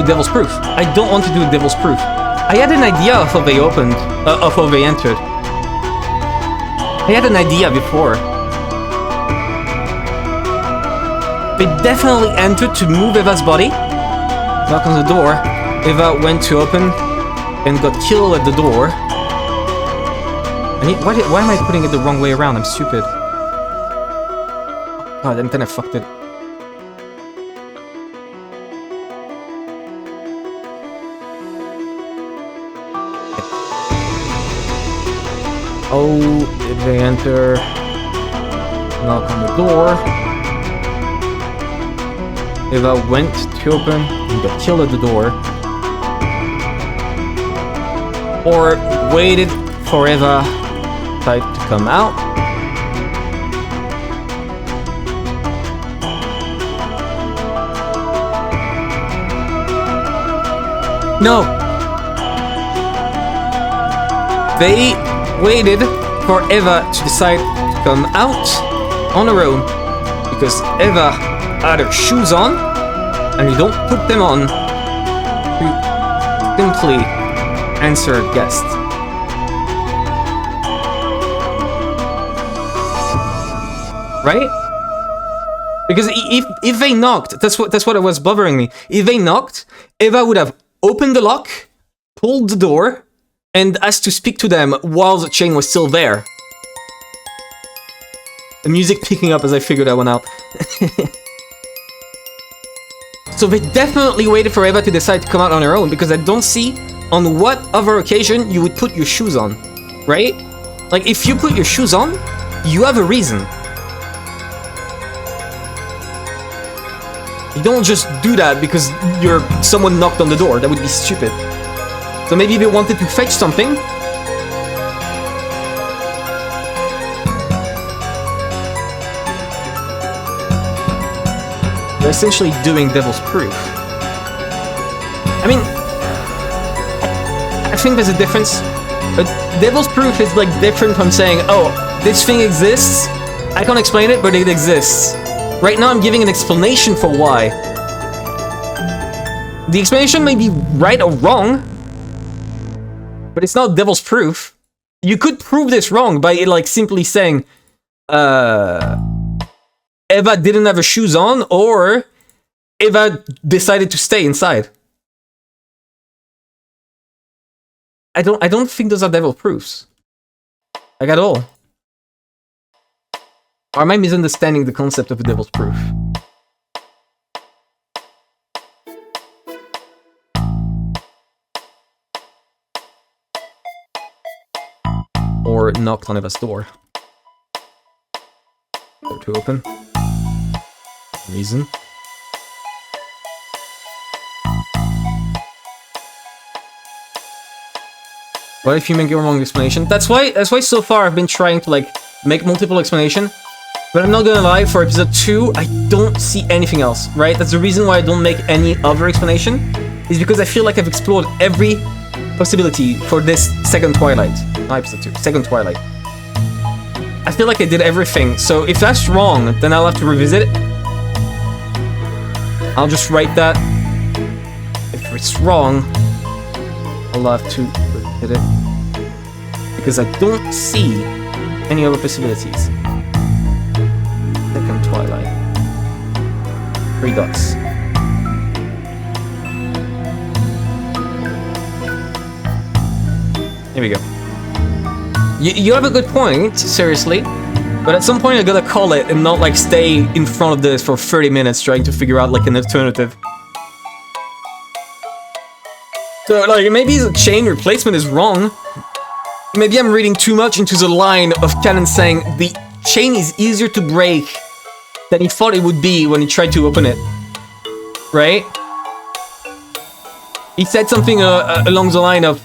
devil's proof. I don't want to do a devil's proof. I had an idea of how they opened, of how they entered. I had an idea before. They definitely entered to move Eva's body. Knock on the door. Eva went to open and got killed at the door. Why am I putting it the wrong way around? I'm stupid. Oh, then I fucked it. Oh, did they enter? Knock on the door. Eva went to open and got killed at the door. Or waited for Eva type to come out. No! They waited for Eva to decide to come out on her own. Because Eva had her shoes on, and you don't put them on to simply answer a guest. Right? Because if they knocked, that's what was bothering me. If they knocked, Eva would have opened the lock, pulled the door, and asked to speak to them while the chain was still there. The music picking up as I figured that one out. So they definitely waited for Eva to decide to come out on her own, because I don't see on what other occasion you would put your shoes on, right? Like, if you put your shoes on, you have a reason. You don't just do that because someone knocked on the door. That would be stupid. So maybe they wanted to fetch something. They're essentially doing devil's proof. I mean, I think there's a difference. But devil's proof is like different from saying, oh, this thing exists. I can't explain it, but it exists. Right now I'm giving an explanation for why. The explanation may be right or wrong, but it's not devil's proof. You could prove this wrong by like simply saying Eva didn't have her shoes on, or Eva decided to stay inside. I don't think those are devil proofs. Like at all. Or am I misunderstanding the concept of a devil's proof? Or knocked on Eva's door. Door to open. Reason. What if you make your wrong explanation? That's why so far I've been trying to like make multiple explanations. But I'm not gonna lie, for episode 2, I don't see anything else, right? That's the reason why I don't make any other explanation, is because I feel like I've explored every possibility for this second Twilight. Not episode 2, second Twilight. I feel like I did everything, so if that's wrong, then I'll have to revisit it. I'll just write that. If it's wrong, I'll have to revisit it. Because I don't see any other possibilities. Second Twilight. 3 dots. Here we go. You have a good point, seriously. But at some point I gotta call it and not like stay in front of this for 30 minutes trying to figure out like an alternative. So like maybe the chain replacement is wrong. Maybe I'm reading too much into the line of canon saying the chain is easier to break than he thought it would be when he tried to open it. Right? He said something along the line of,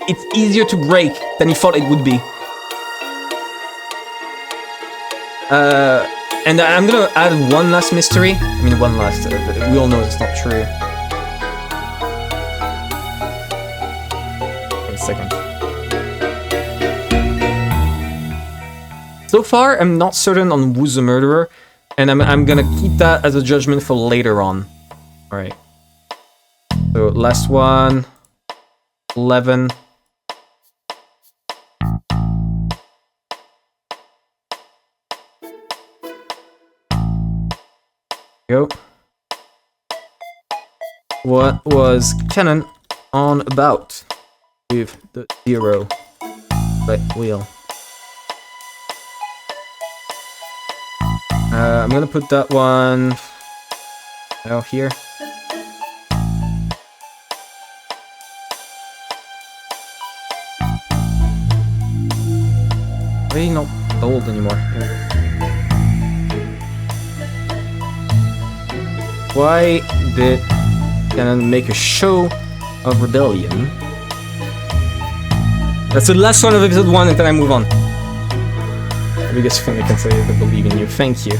it's easier to break than he thought it would be. And I'm gonna add one last mystery. I mean, one last. We all know it's not true. Wait a second. So far, I'm not certain on who's the murderer, and I'm gonna keep that as a judgment for later on. All right. So last one. 11. Go. What was Canon on about with the 0 right wheel? I'm gonna put that one out here. Maybe not old anymore. Why did Canon make a show of rebellion? That's the last one of episode 1, and then I move on. The biggest thing I can say is I believe in you. Thank you.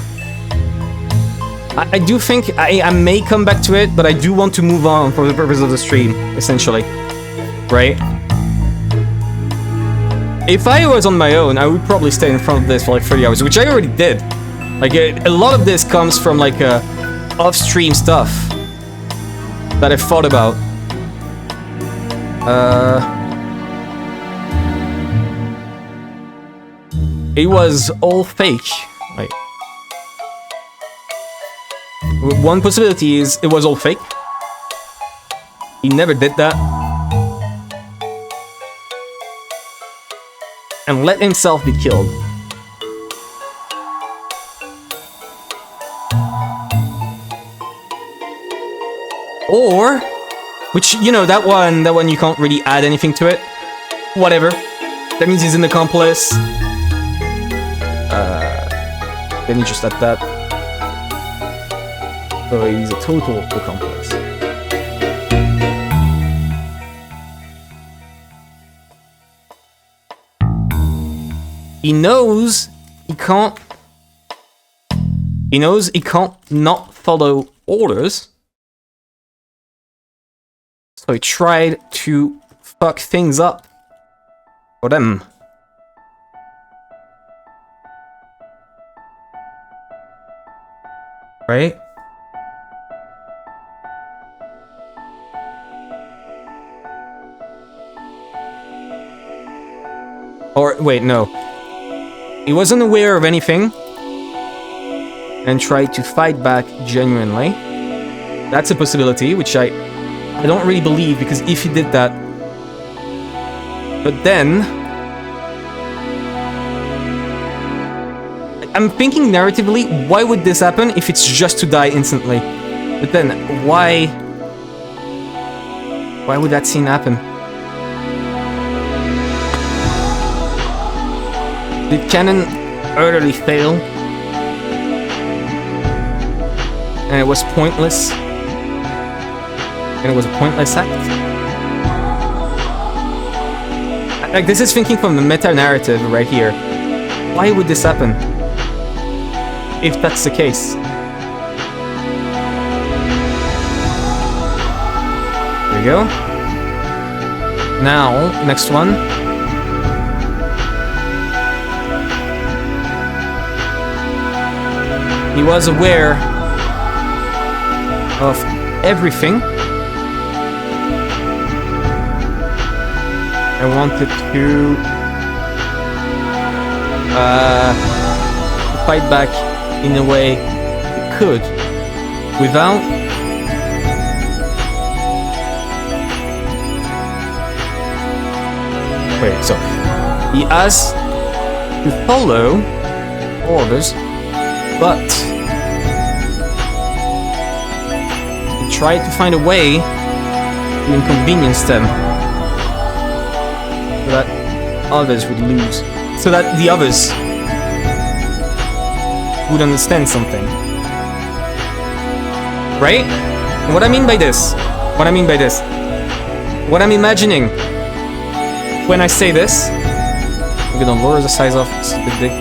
I do think I may come back to it, but I do want to move on for the purpose of the stream, essentially. Right? If I was on my own, I would probably stay in front of this for like 30 hours, which I already did. Like, a lot of this comes from like off-stream stuff that I've thought about. It was all fake. Wait. One possibility is it was all fake. He never did that. And let himself be killed. Or, which, you know, that one you can't really add anything to it. Whatever. That means he's an accomplice. Then you just add that. So he's a total accomplice. He knows he can't not follow orders. So he tried to fuck things up for them. Right? Or, wait, no. He wasn't aware of anything and tried to fight back genuinely. That's a possibility, which I don't really believe, because if he did that... But then... I'm thinking narratively, why would this happen if it's just to die instantly? But then, why... Why would that scene happen? Did Canon utterly fail? And it was pointless? And it was a pointless act? Like, this is thinking from the meta-narrative right here. Why would this happen? If that's the case. There we go. Now, next one. He was aware of everything. I wanted to fight back in a way he could without so he has to follow orders, but he tried to find a way to inconvenience them so that others would lose, so that the others would understand something. Right? And what I mean by this, what I'm imagining when I say this, I'm gonna lower the size of this big dick.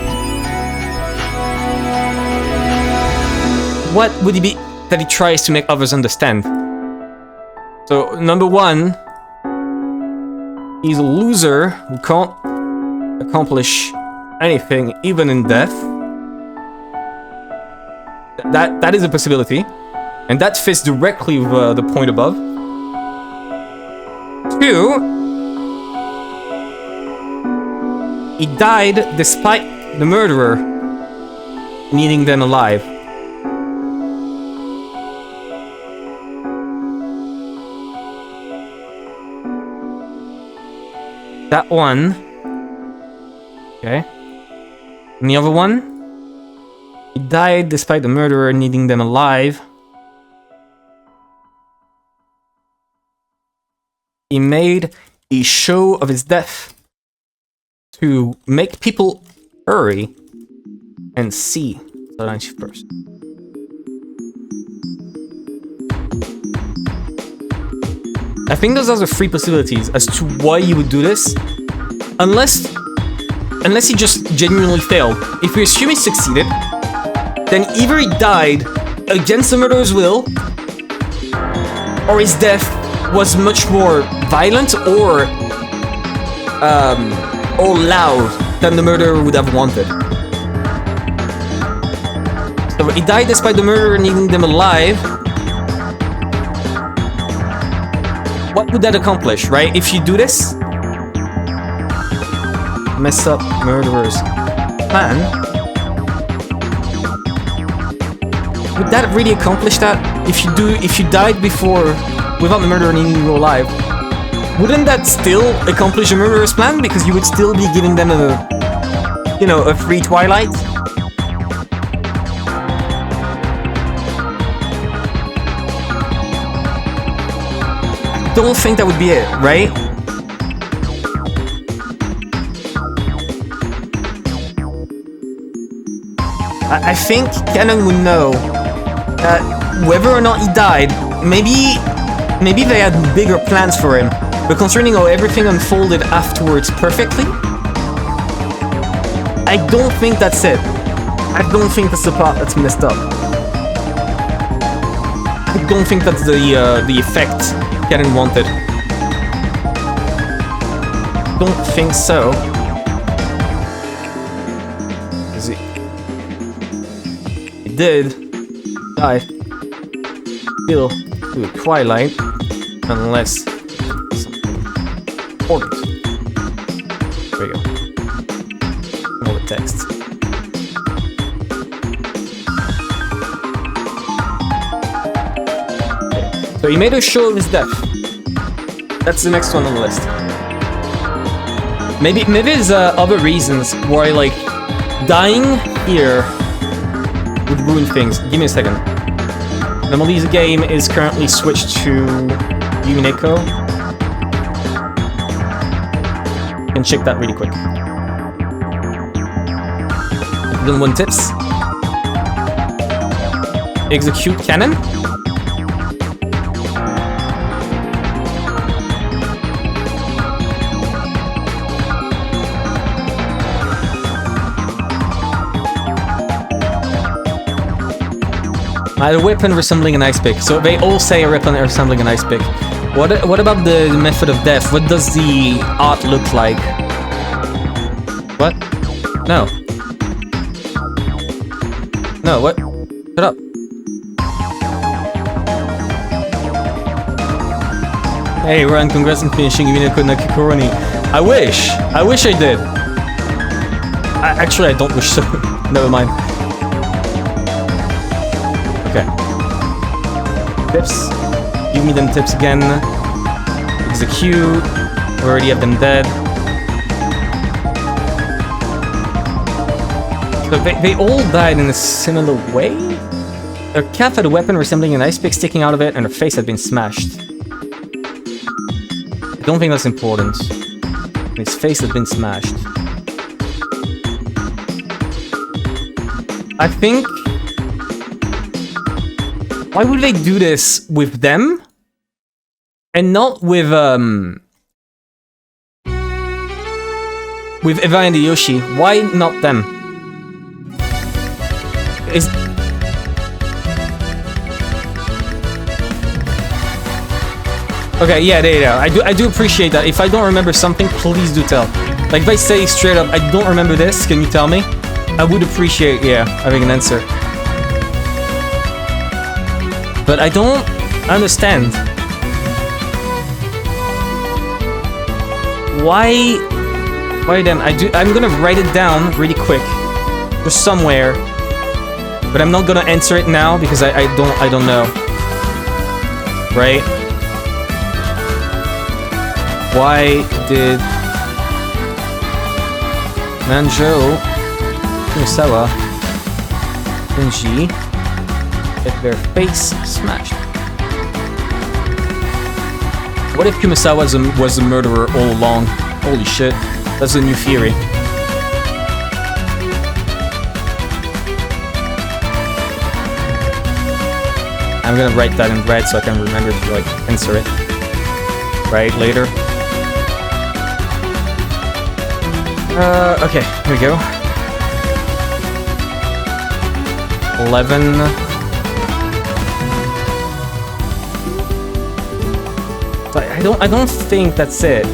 What would it be that he tries to make others understand? So, number one, he's a loser who can't accomplish anything, even in death. That is a possibility, and that fits directly with the point above. Two, he died despite the murderer needing them alive. That one. Okay. And the other one? He died despite the murderer needing them alive. He made a show of his death to make people hurry and see the 91st. I think those are the three possibilities as to why you would do this, unless he just genuinely failed. If we assume he succeeded, then either he died against the murderer's will, or his death was much more violent or loud than the murderer would have wanted. So he died despite the murderer needing them alive. What would that accomplish, right? If you do this, mess up murderer's plan, would that really accomplish that? If you died before without the murderer needing you alive, wouldn't that still accomplish a murderer's plan? Because you would still be giving them a free twilight. Don't think that would be it, right? I think Canon would know that whether or not he died, maybe they had bigger plans for him, but concerning how everything unfolded afterwards perfectly, I don't think that's it. I don't think that's the part that's messed up. I don't think that's the effect Canon wanted. Don't think so. Is he? He did die. Still to the twilight, unless something important. There we go. More text. So he made a show of his death. That's the next one on the list. Maybe there's other reasons why, like, dying here would ruin things. Give me a second. Normally the game is currently switched to Umineko. You can check that really quick. Then one tips. Execute cannon. A weapon resembling an ice pick. So they all say a weapon resembling an ice pick. What about the method of death? What does the art look like? What? No. No, what? Shut up. Hey, Ron, congrats on finishing Umineko no Kikoroni. I wish I did. Actually, I don't wish so. Never mind. Okay. Tips. Give me them tips again. Execute. We already have them dead. So they all died in a similar way? Their calf had a weapon resembling an ice pick sticking out of it, and her face had been smashed. I don't think that's important. His face had been smashed. I think... Why would they do this with them? And not with Eva and Yoshi? Why not them? Is... Okay, yeah, there you go. I do appreciate that. If I don't remember something, please do tell. Like, if I say straight up, I don't remember this, can you tell me? I would appreciate, yeah, having an answer. But I don't understand. Why them? I'm gonna write it down really quick. Just somewhere. But I'm not gonna answer it now because I don't know. Right? Why did Manjo, Kurosawa, Denji get their face smashed. What if Kurosawa was the murderer all along? Holy shit, that's a new theory. I'm gonna write that in red so I can remember to like answer it right later. Okay, here we go. 11. But I don't think that's it.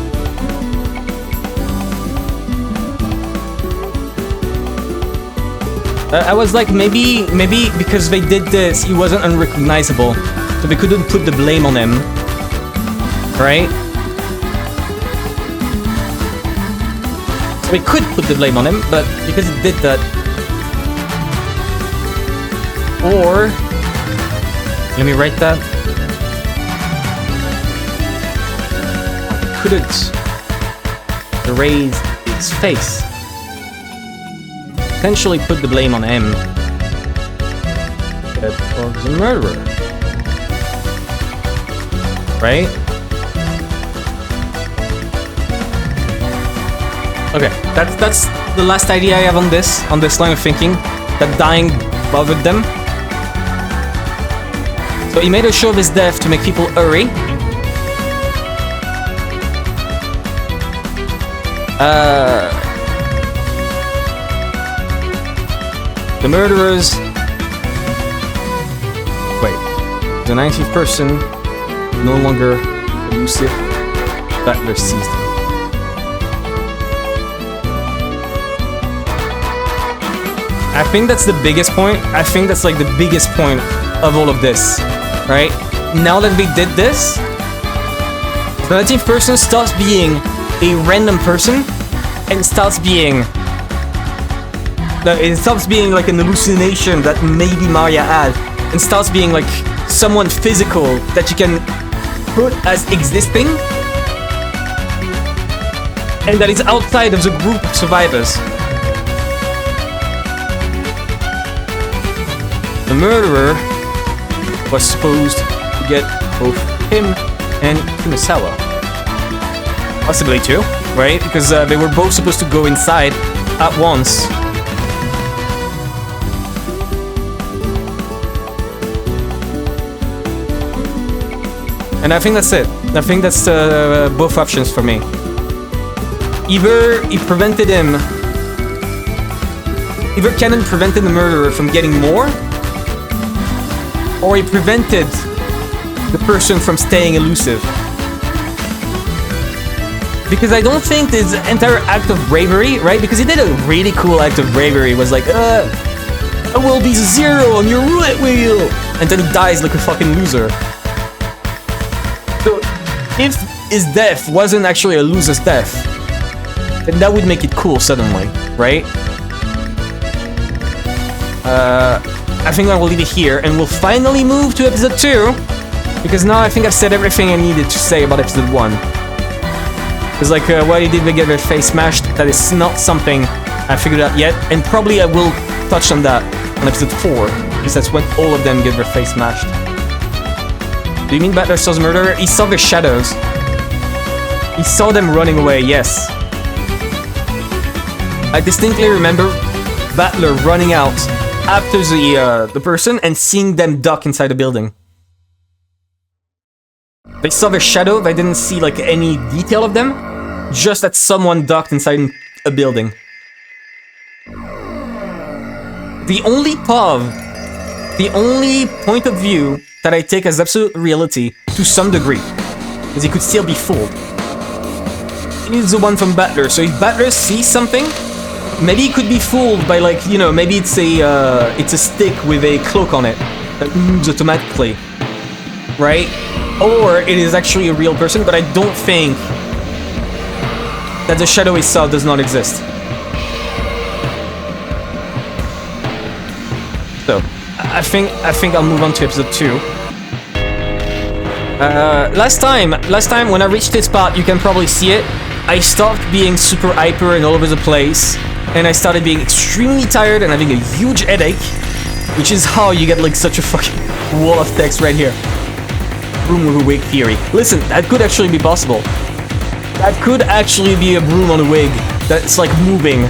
I was like, maybe because they did this, he wasn't unrecognizable, so they couldn't put the blame on him, right? So they could put the blame on him, but because he did that, or let me write that. Couldn't erase its face. Potentially put the blame on him. That was a murderer. Right? Okay, that's the last idea I have on this line of thinking. That dying bothered them. So he made a show of his death to make people hurry. The murderers... Wait. The 19th person no longer elusive. Battler seized him. I think that's the biggest point. I think that's like the biggest point of all of this. Right? Now that we did this, the 19th person stops being a random person and starts being... It stops being like an hallucination that maybe Maria had, and starts being like someone physical that you can put as existing, and that is outside of the group of survivors. The murderer was supposed to get both him and Kurosawa. Possibly two, right? Because they were both supposed to go inside at once. And I think that's it. I think that's both options for me. Either he prevented him... Either Cannon prevented the murderer from getting more, or he prevented the person from staying elusive. Because I don't think this entire act of bravery, right? Because he did a really cool act of bravery. It was like, I will be zero on your roulette wheel! And then he dies like a fucking loser. So, if his death wasn't actually a loser's death, then that would make it cool suddenly, right? I think I will leave it here, and we'll finally move to episode 2, because now I think I've said everything I needed to say about episode 1. Because like, why did they get their face smashed? That is not something I figured out yet, and probably I will touch on that on episode 4, because that's when all of them get their face smashed. Do you mean Battler saw the murderer? He saw their shadows. He saw them running away, yes. I distinctly remember Battler running out after the person and seeing them duck inside the building. They saw their shadow, they didn't see like any detail of them, just that someone ducked inside a building. The only point of view that I take as absolute reality, to some degree, because he could still be fooled, is the one from Battler. So if Battler sees something, maybe he could be fooled by like, you know, maybe it's a stick with a cloak on it that moves automatically, right? Or it is actually a real person, but I don't think that the shadow he saw does not exist. So, I think I'll move on to episode 2. Last time when I reached this part, you can probably see it, I stopped being super hyper and all over the place, and I started being extremely tired and having a huge headache, which is how you get like such a fucking wall of text right here. Broom with a wig theory. Listen, that could actually be possible. That could actually be a broom on a wig that's like moving.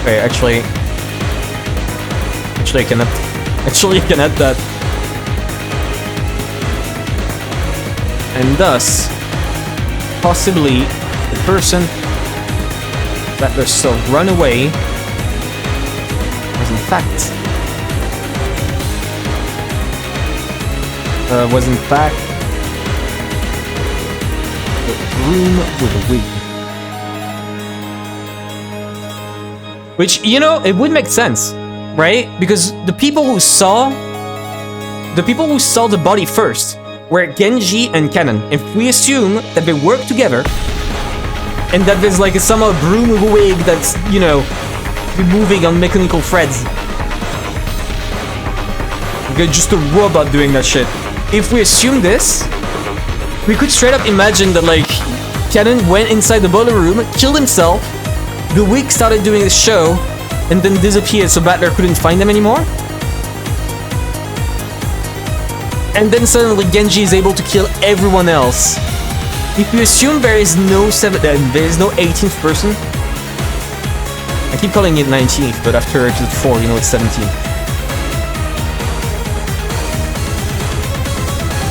Okay, actually I cannot. Actually, I can add that. And thus, possibly the person that was so run away was in fact the broom with a wig. Which, you know, it would make sense, right? Because the people who saw the body first were Genji and Kanon. If we assume that they work together and that there's like somehow a broom with a wig that's, you know, moving on mechanical threads, just a robot doing that shit. If we assume this, we could straight up imagine that like Kanon went inside the boiler room, killed himself, the wig started doing the show, and then disappeared so Battler couldn't find them anymore. And then suddenly Genji is able to kill everyone else. If you assume there is no 18th person, I keep calling it 19th, but after episode 4, you know it's 17th.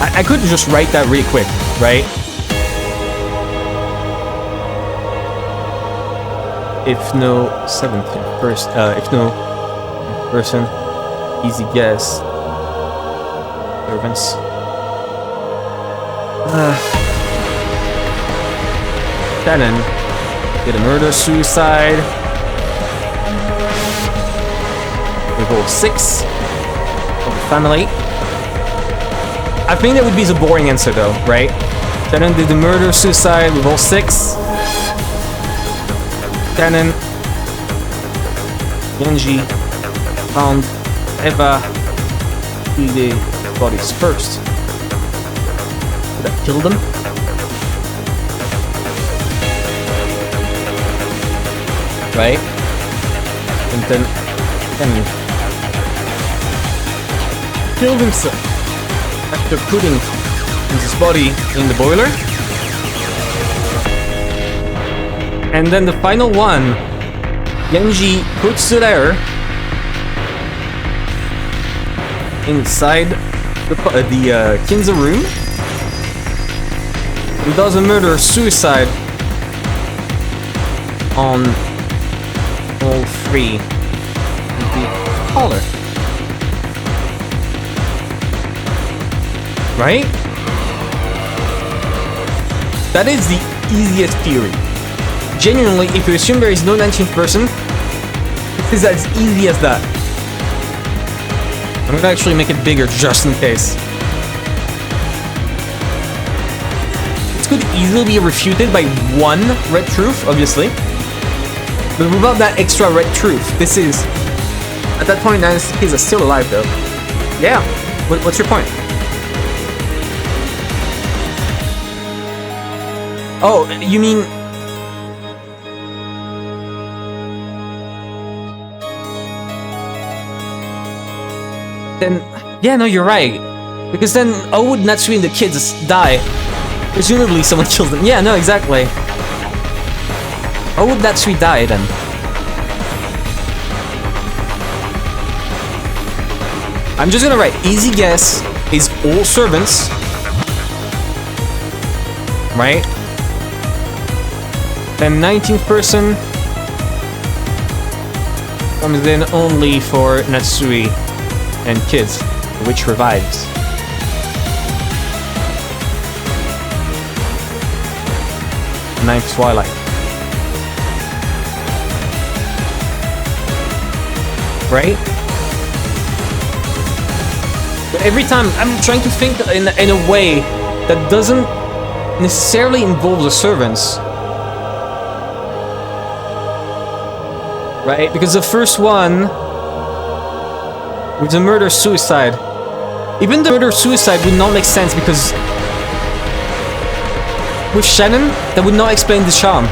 I could just write that really quick, right? If no 17th person, if no person, easy guess. Servants. Kanon did a murder-suicide. We rolled 6 of the family. I think that would be the boring answer though, right? Kanon did the murder-suicide with all 6. Kanon, Genji found Eva the bodies first. Did that kill them? Right? And then Kanon killed himself after putting his body in the boiler. And then the final one, Genji puts the letter inside the Kinza room and does a murder-suicide on all 3 with the collar. Right? That is the easiest theory. Genuinely, if you assume there is no 19th person, it is as easy as that. I'm gonna actually make it bigger just in case. This could easily be refuted by one red truth, obviously. But without that extra red truth, this is... At that point, Dynasty Kids are still alive though. Yeah, what's your point? Oh, you mean... Then, yeah, no, you're right. Because then, how would Natsui and the kids die? Presumably someone killed them. Yeah, no, exactly. How would Natsui die then? I'm just gonna write, easy guess is all servants. Right? Then 19th person comes in only for Natsui and kids, which revives. Ninth Twilight. Right? But every time I'm trying to think in a way that doesn't necessarily involve the servants. Right? Because the first one with the murder-suicide. Even the murder-suicide would not make sense because with Shannon, that would not explain the charm.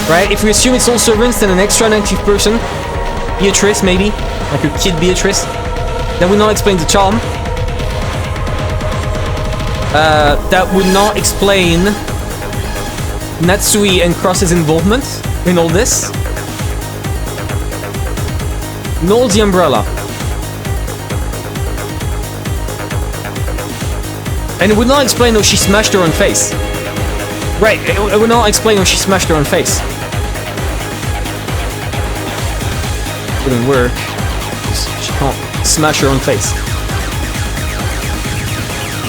Right? If we assume it's all servants, then an extra 90th person, Beatrice maybe, like a kid Beatrice, that would not explain the charm. That would not explain Natsui and Cross's involvement in all this. Nor the umbrella. And it would not explain how she smashed her own face. Right, it would not explain how she smashed her own face. Wouldn't work. She can't smash her own face.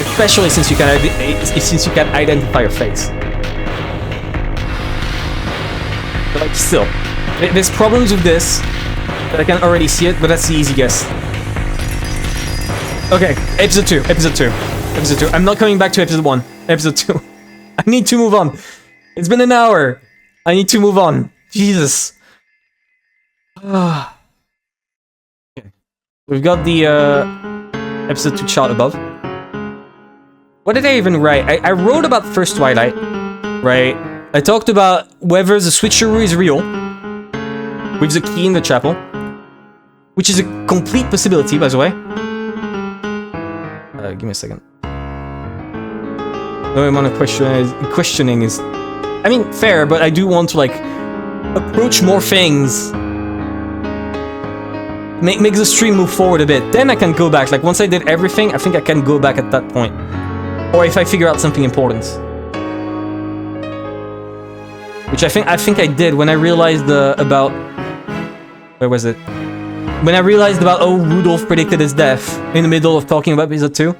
Especially since you can identify her face. But like, still, there's problems with this. But I can already see it, but that's the easy guess. Okay, episode 2, episode 2, episode 2. I'm not coming back to episode 1. Episode 2. I need to move on. It's been an hour. I need to move on. Jesus. Okay. We've got the episode 2 chart above. What did I even write? I wrote about First Twilight, right? I talked about whether the switcheroo is real with the key in the chapel, which is a complete possibility, by the way. Give me a second. No amount of questioning is, I mean, fair, but I do want to like approach more things. Make the stream move forward a bit. Then I can go back. Like once I did everything, I think I can go back at that point. Or if I figure out something important, which I think I did when I realized about where was it? When I realized about Rudolph predicted his death in the middle of talking about episode 2.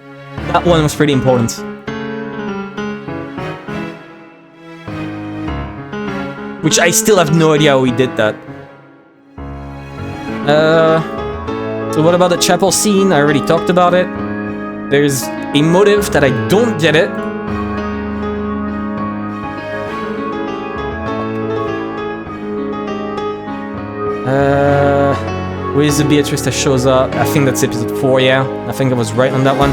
That one was pretty important. Which I still have no idea how he did that. So what about the chapel scene? I already talked about it. There's a motive that I don't get it. Where's the Beatrice that shows up? I think that's episode 4, yeah. I think I was right on that one.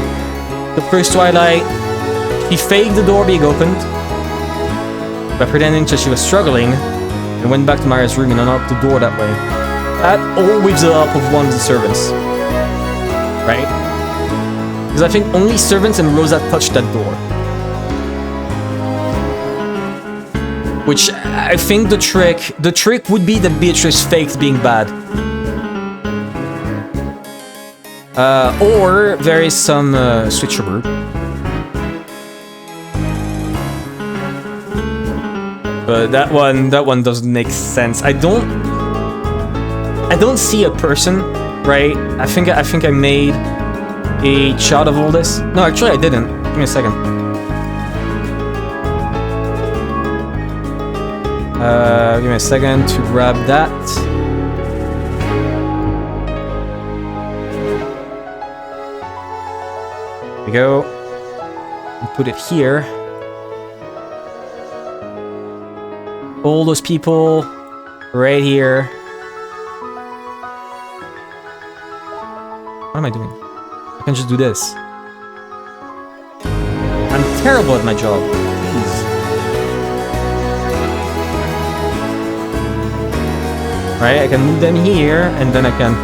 The First Twilight, he faked the door being opened by pretending that she was struggling and went back to Maria's room and unlocked the door that way. That all with the help of one of the servants. Right? Because I think only servants and Rosa touched that door. Which I think the trick would be that Beatrice faked being bad. Or there is some switcheroo. But that one doesn't make sense. I don't see a person, right? I think I made a chart of all this. No, actually I didn't. Give me a second. Give me a second to grab that. There we go. And put it here. All those people right here. What am I doing? I can just do this. I'm terrible at my job. Jeez. Right, I can move them here, and then I can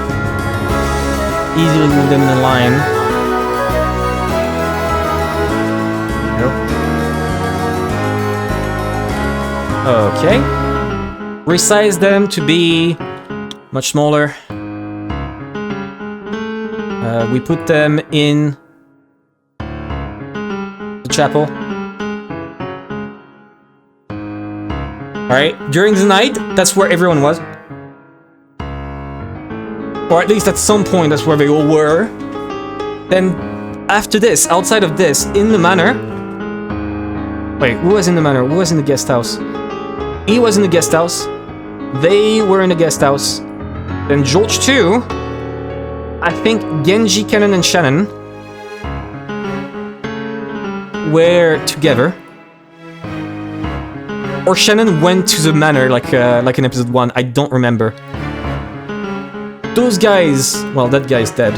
easily move them in a line. Okay. Resize them to be much smaller. We put them in the chapel. Alright, during the night, that's where everyone was. Or at least at some point, that's where they all were. Then, after this, outside of this, in the manor... Wait, who was in the manor? Who was in the guest house? He was in the guest house. They were in the guest house. Then George too. I think Genji, Kennen, and Shannon were together. Or Shannon went to the manor like in episode 1. I don't remember. those guys... Well, that guy's dead.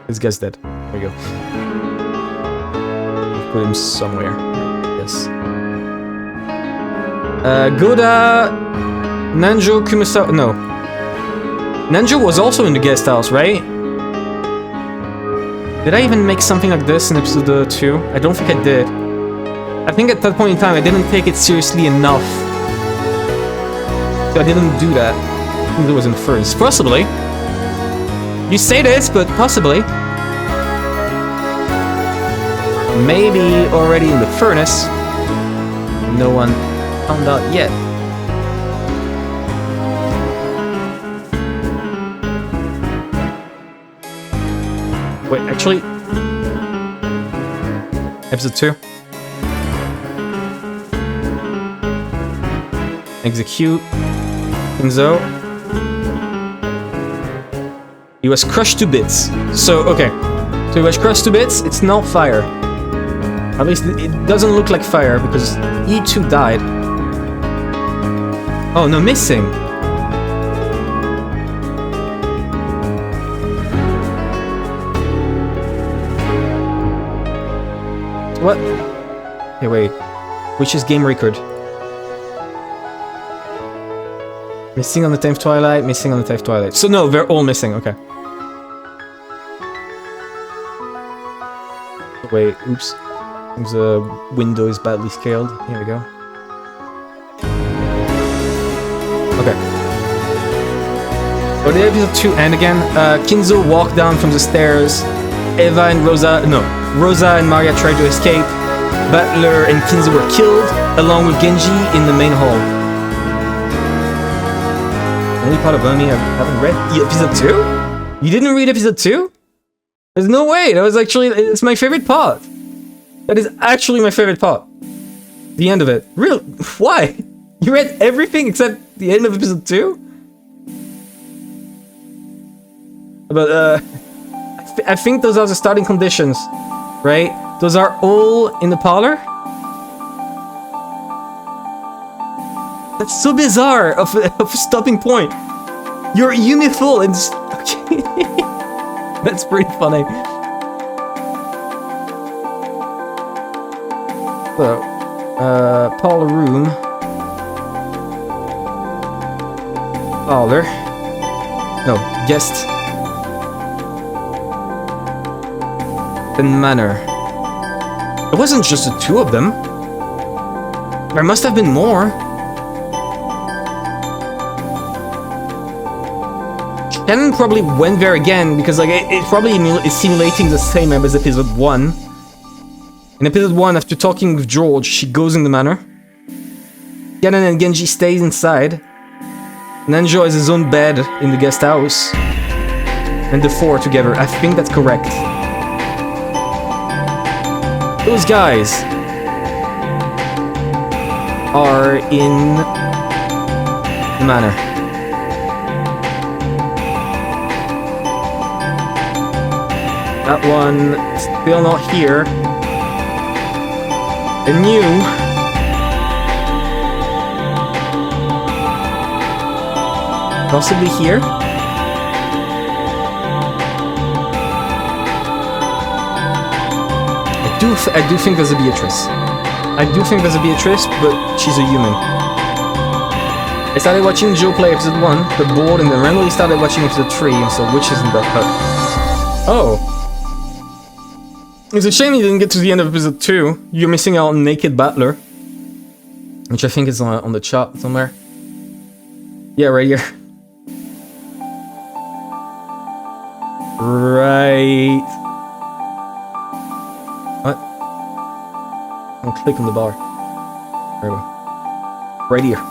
This guy's dead. There we go. We'll put him somewhere. Yes. Goda... Nanjo Kumasawa... No. Nanjo was also in the guest house, right? Did I even make something like this in episode 2? I don't think I did. I think at that point in time I didn't take it seriously enough. So I didn't do that. I think it was in the furnace. Possibly. You say this, but possibly. Maybe already in the furnace. No one found out yet. Wait, actually... Episode 2. Execute. Enzo. He was crushed to bits. So, okay. So he was crushed to bits, it's not fire. At least it doesn't look like fire, because E2 died. Oh, no, missing. What? Hey, wait. Which is game record? Missing on the 10th Twilight, missing on the 10th Twilight. So no, they're all missing, okay. Wait, oops. The window is badly scaled. Here we go. Okay. So the episode 2 end again. Kinzo walked down from the stairs. Eva and Rosa... No. Rosa and Maria tried to escape. Butler and Kinzo were killed, along with Genji in the main hall. Only part of Oni I haven't read. Episode 2? You didn't read episode 2? There's no way. That was actually... It's my favorite part. That is actually my favorite part. The end of it. Real? Why? You read everything except the end of episode 2? But, I think those are the starting conditions, right? Those are all in the parlor? That's so bizarre of a stopping point. You're Yumi full and... Okay. That's pretty funny. So, parlor room. Parlor. No, guest. Then manor. It wasn't just the two of them. There must have been more. Shannon probably went there again because like it probably is simulating the same as episode 1. In episode 1, after talking with George, she goes in the manor. Shannon and Genji stays inside. Nanjo has his own bed in the guest house. And the four together. I think that's correct. Those guys are in the manor. That one still not here. And you possibly here. I do think there's a Beatrice. I do think there's a Beatrice, but she's a human. I started watching Joe play episode 1, got bored, and then randomly started watching episode 3, and so which isn't that hut? Oh. It's a shame you didn't get to the end of episode 2. You're missing out on Naked Butler. Which I think is on the chart somewhere. Yeah, right here. Right... What? I'll click on the bar. There we go. Right here.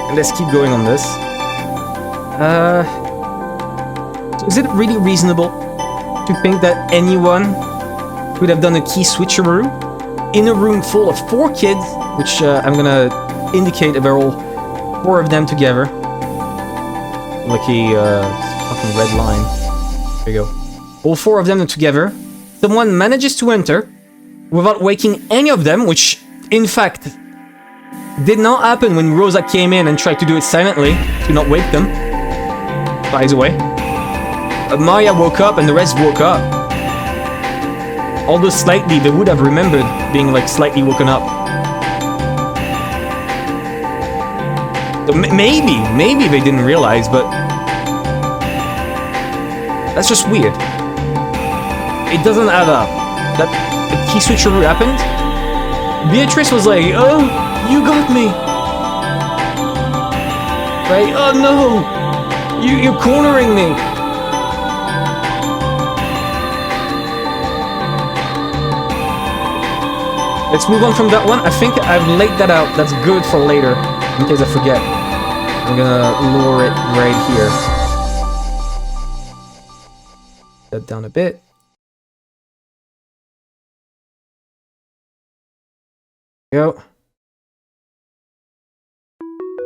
And let's keep going on this. So is it really reasonable to think that anyone would have done a key switcheroo in a room full of 4 kids, which I'm gonna indicate they're all 4 of them together. Like a fucking red line. There you go. All 4 of them together. Someone manages to enter without waking any of them, which, in fact, did not happen when Rosa came in and tried to do it silently to not wake them. By the way. Maria woke up and the rest woke up. Although slightly, they would have remembered being like slightly woken up. So maybe they didn't realize, but that's just weird. It doesn't add up. That the key switcheroo happened. Beatrice was like, "Oh, you got me." Right? Oh no, you're cornering me. Let's move on from that one. I think I've laid that out. That's good for later, in case I forget. I'm gonna lower it right here. That down a bit. Go.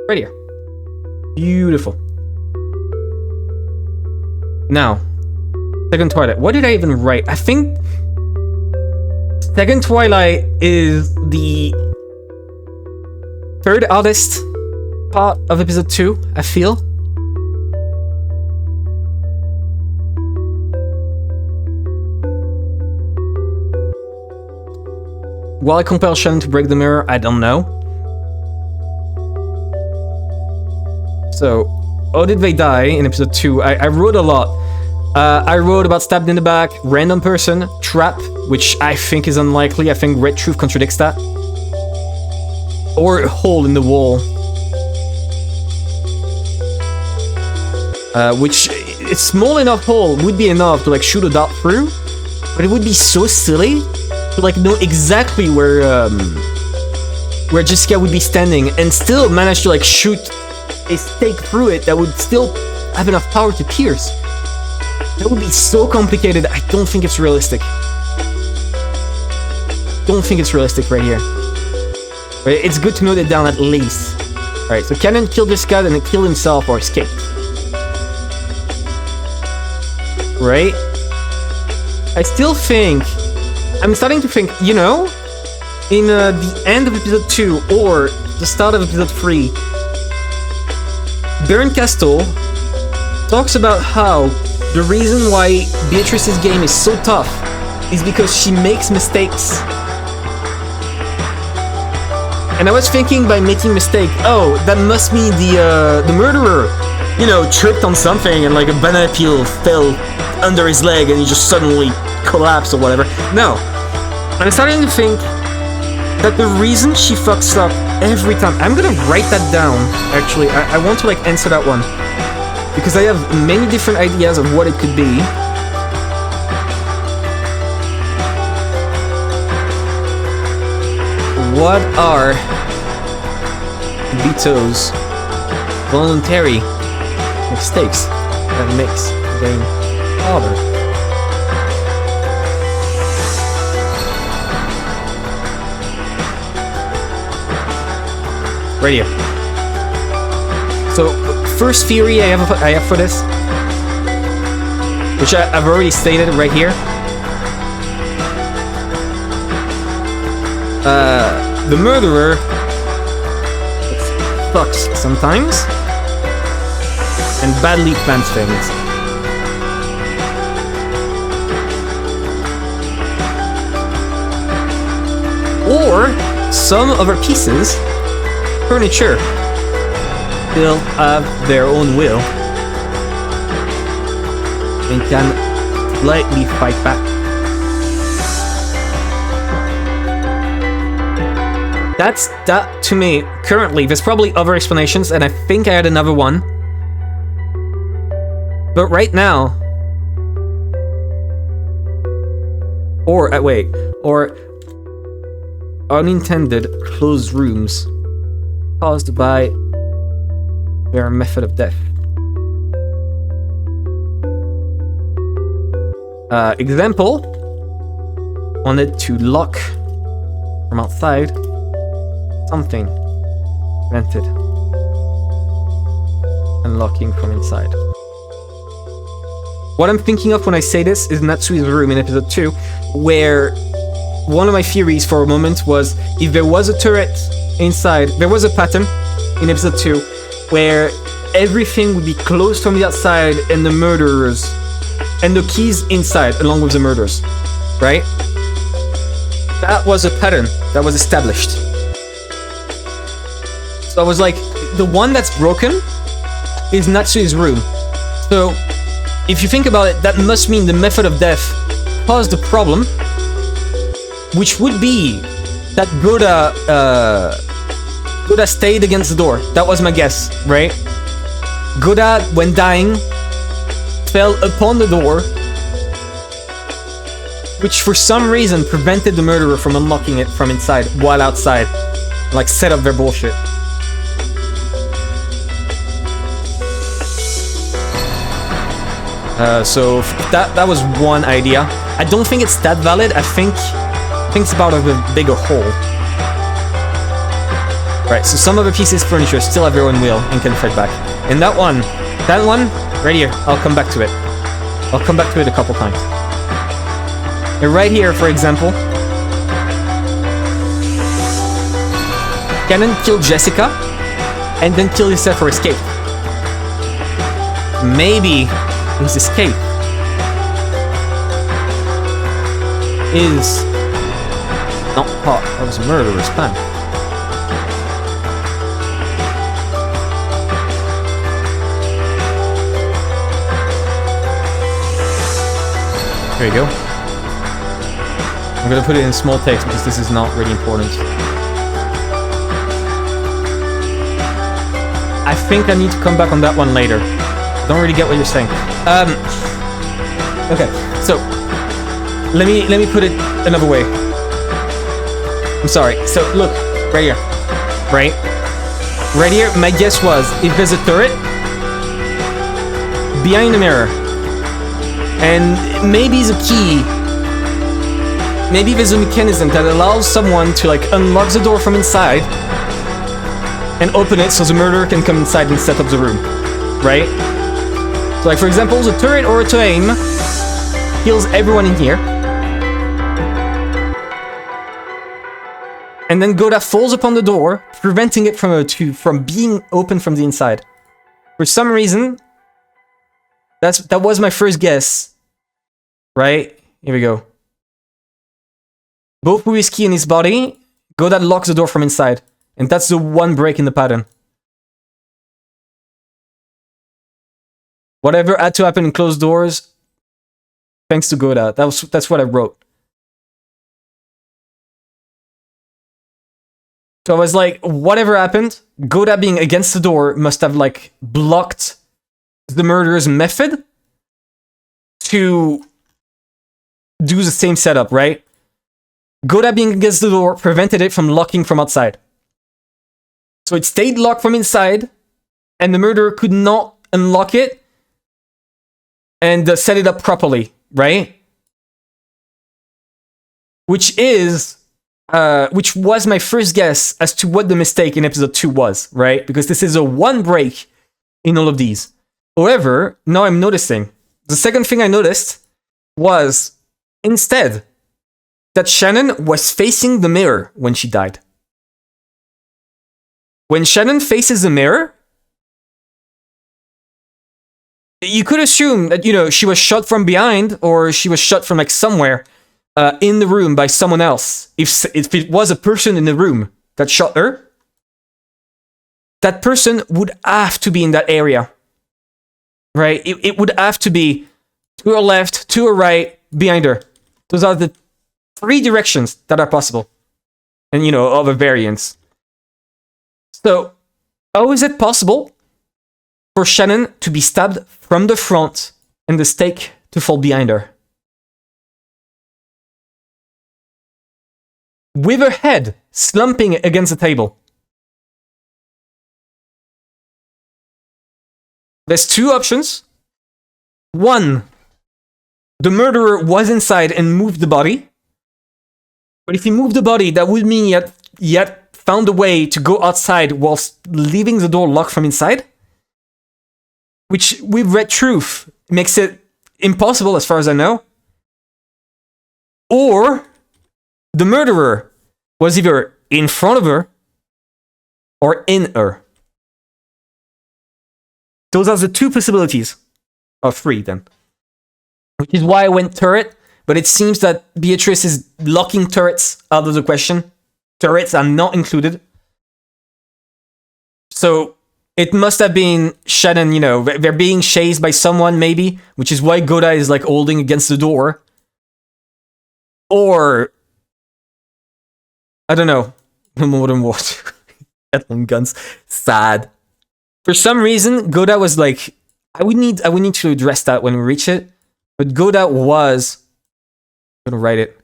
Right here. Beautiful. Now, Second Twilight. What did I even write? I think Second Twilight is the third hardest part of episode 2, I feel. Will I compel Shannon to break the mirror? I don't know. So, how did they die in episode 2? I wrote a lot. I wrote about stabbed in the back, random person, trap, which I think is unlikely. I think Red Truth contradicts that. Or a hole in the wall. Which, a small enough hole would be enough to like shoot a dart through, but it would be so silly to like know exactly where Jessica would be standing and still manage to like shoot a stake through it that would still have enough power to pierce. That would be so complicated. I don't think it's realistic. Don't think it's realistic right here. Right, it's good to note it down at least. Alright, so Cannon killed this guy and then killed himself or escaped. Right? I still think... I'm starting to think, you know, in the end of episode 2 or the start of episode 3, Baron Castle talks about how the reason why Beatrice's game is so tough is because she makes mistakes. And I was thinking by making mistake, oh, that must mean the murderer, you know, tripped on something and like a banana peel fell under his leg and he just suddenly collapsed or whatever. No. I'm starting to think that the reason she fucks up every time... I'm gonna write that down, actually. I want to, like, answer that one. Because I have many different ideas of what it could be. What are Vito's voluntary mistakes that makes the game harder? Right here. So, first theory I have for this, which I've already stated right here. The murderer fucks sometimes and badly plans things. Or some of her pieces, furniture, still have their own will and can slightly fight back. That's that to me. Currently, there's probably other explanations, and I think I had another one. But right now, or unintended closed rooms caused by their method of death. Example, wanted to lock from outside something. Prevented. unlocking from inside. What I'm thinking of when I say this is Natsui's room in episode 2, where one of my theories for a moment was if there was a turret inside, there was a pattern in episode 2 where everything would be closed from the outside and the murderers and the keys inside along with the murderers, right? That was a pattern that was established. So I was like, the one that's broken is Natsui's room. So if you think about it, that must mean the method of death caused the problem, which would be that Goda stayed against the door. That was my guess, right? Goda, when dying, fell upon the door, which for some reason prevented the murderer from unlocking it from inside while outside. Like, set up their bullshit. So that was one idea. I don't think it's that valid. I think it's about a bigger whole. Right, so some of the pieces of furniture still have their own wheel and can fit back. And that one, right here, I'll come back to it. I'll come back to it a couple times. And right here, for example, Cannon killed Jessica and then killed himself for escape. Maybe his escape is not part of his murderer's plan. There you go. I'm gonna put it in small text because this is not really important. I think I need to come back on that one later. Don't really get what you're saying. Okay, so let me put it another way. I'm sorry. So look, right here, right here. My guess was if there's a turret behind the mirror, and maybe it's a key. Maybe there's a mechanism that allows someone to like unlock the door from inside and open it so the murderer can come inside and set up the room, right? So like for example, the turret or a aim kills everyone in here. And then Goda falls upon the door, preventing it from being open from the inside. For some reason, that was my first guess. Right? Here we go. Both with his key in his body, Goda locks the door from inside. And that's the one break in the pattern. Whatever had to happen in closed doors, thanks to Goda. That's what I wrote. So I was like, whatever happened, Goda being against the door must have like blocked the murderer's method to do the same setup, right? Goda being against the door prevented it from locking from outside. So it stayed locked from inside, and the murderer could not unlock it and set it up properly, right? Which was my first guess as to what the mistake in episode 2 was, right? Because this is a one break in all of these. However, now I'm noticing. The second thing I noticed was, instead, that Shannon was facing the mirror when she died. When Shannon faces the mirror, you could assume that, she was shot from behind or she was shot from like somewhere in the room by someone else. If it was a person in the room that shot her, that person would have to be in that area. Right? It would have to be to her left, to her right, behind her. Those are the 3 directions that are possible. And, other variants. So, how is it possible for Shannon to be stabbed from the front and the stake to fall behind her? With her head slumping against the table. There's 2 options. One, the murderer was inside and moved the body. But if he moved the body, that would mean he had found a way to go outside whilst leaving the door locked from inside. which with Red Truth makes it impossible as far as I know. Or the murderer was either in front of her or in her. Those are the two possibilities. Or three, then. Which is why I went turret, but it seems that Beatrice is locking turrets out of the question. Turrets are not included. So it must have been Shannon, you know, they're being chased by someone, maybe, which is why Goda is, like, holding against the door. Or, I don't know, Modern Warfare. Cat guns. Sad. For some reason, Goda was like, I would need to address that when we reach it. But Goda was, I'm gonna write it.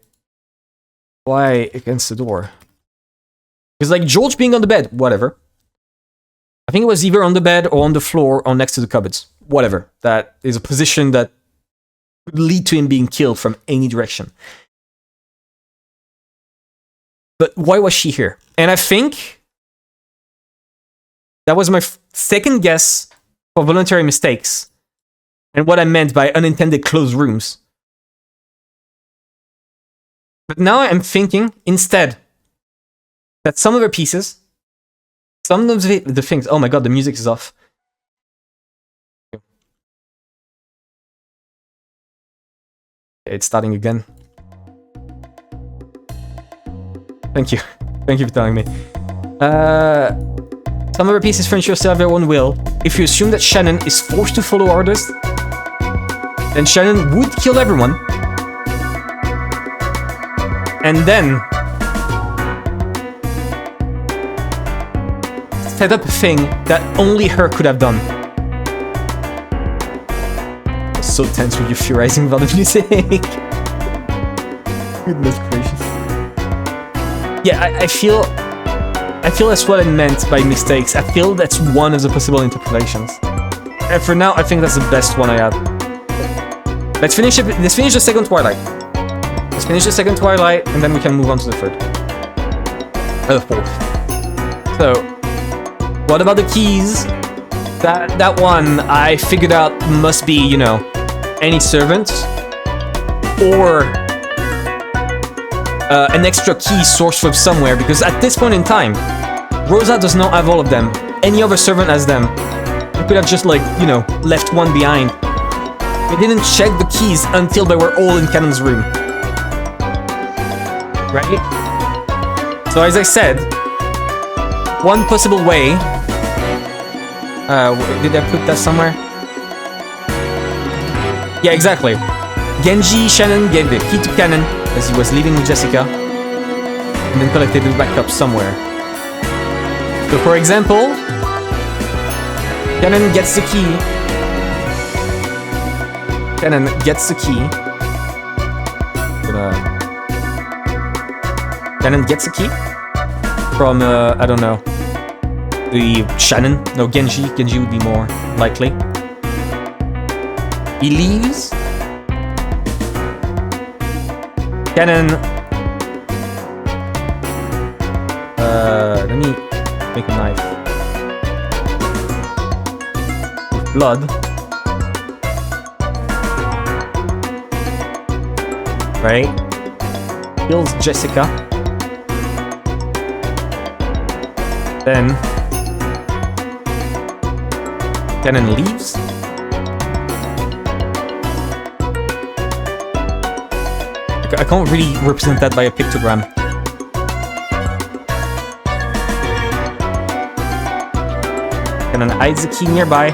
Why against the door? Because, like, George being on the bed, whatever. I think it was either on the bed or on the floor or next to the cupboards. Whatever. That is a position that would lead to him being killed from any direction. But why was she here? And I think that was my second guess for voluntary mistakes. And what I meant by unintended closed rooms. But now I'm thinking, instead, that some of the pieces, some of the things... Oh my god, the music is off. It's starting again. Thank you. Thank you for telling me. Some of the pieces for ensure still have their own will. If you assume that Shannon is forced to follow orders, then Shannon would kill everyone. And then set up a thing that only her could have done. I was so tense with you theorizing about the music. Goodness gracious. Yeah, I feel that's what I meant by mistakes. I feel that's one of the possible interpretations. And for now, I think that's the best one I have. Let's finish the second Twilight. Let's finish the second Twilight, and then we can move on to the third. The fourth. So, what about the keys? That one I figured out must be, you know, any servant or an extra key sourced from somewhere, because at this point in time, Rosa does not have all of them. Any other servant has them. You could have just, like, you know, left one behind. They didn't check the keys until they were all in Cannon's room. Right? So as I said, one possible way... did I put that somewhere? Yeah, exactly. Genji Shannon gave the key to Cannon as he was leaving with Jessica, and then collected it back up somewhere. So for example, Cannon gets the key. Cannon gets the key. Cannon gets the key from, I don't know, the Shannon. No, Genji. Genji would be more likely. He leaves. Cannon. Let me make a knife. With blood. Right? Kills Jessica. Then Cannon leaves. I can't really represent that by a pictogram. Cannon hides the key nearby.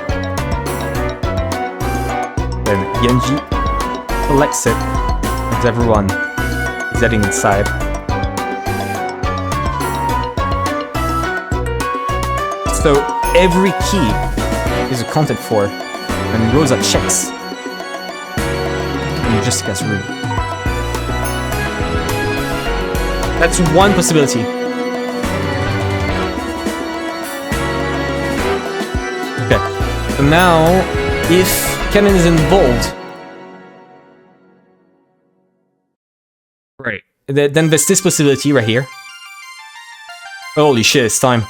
Then Genji collects it as everyone is heading inside. So every key is accounted for, and Rosa checks in Jessica's room. That's one possibility. Okay, so now, if Cannon is involved... Right, then there's this possibility right here. Holy shit, it's time.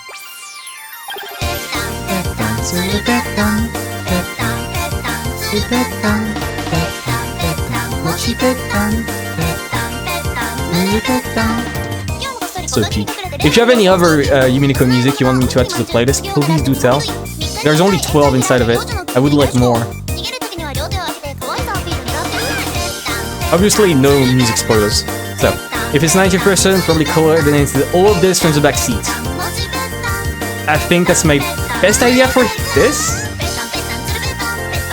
So peak. If you have any other Umineko music you want me to add to the playlist, please do tell. There's only 12 inside of it. I would like more. Obviously, no music spoilers. So, if it's 90%, probably coordinates all of this from the back seat. I think that's my best idea for this.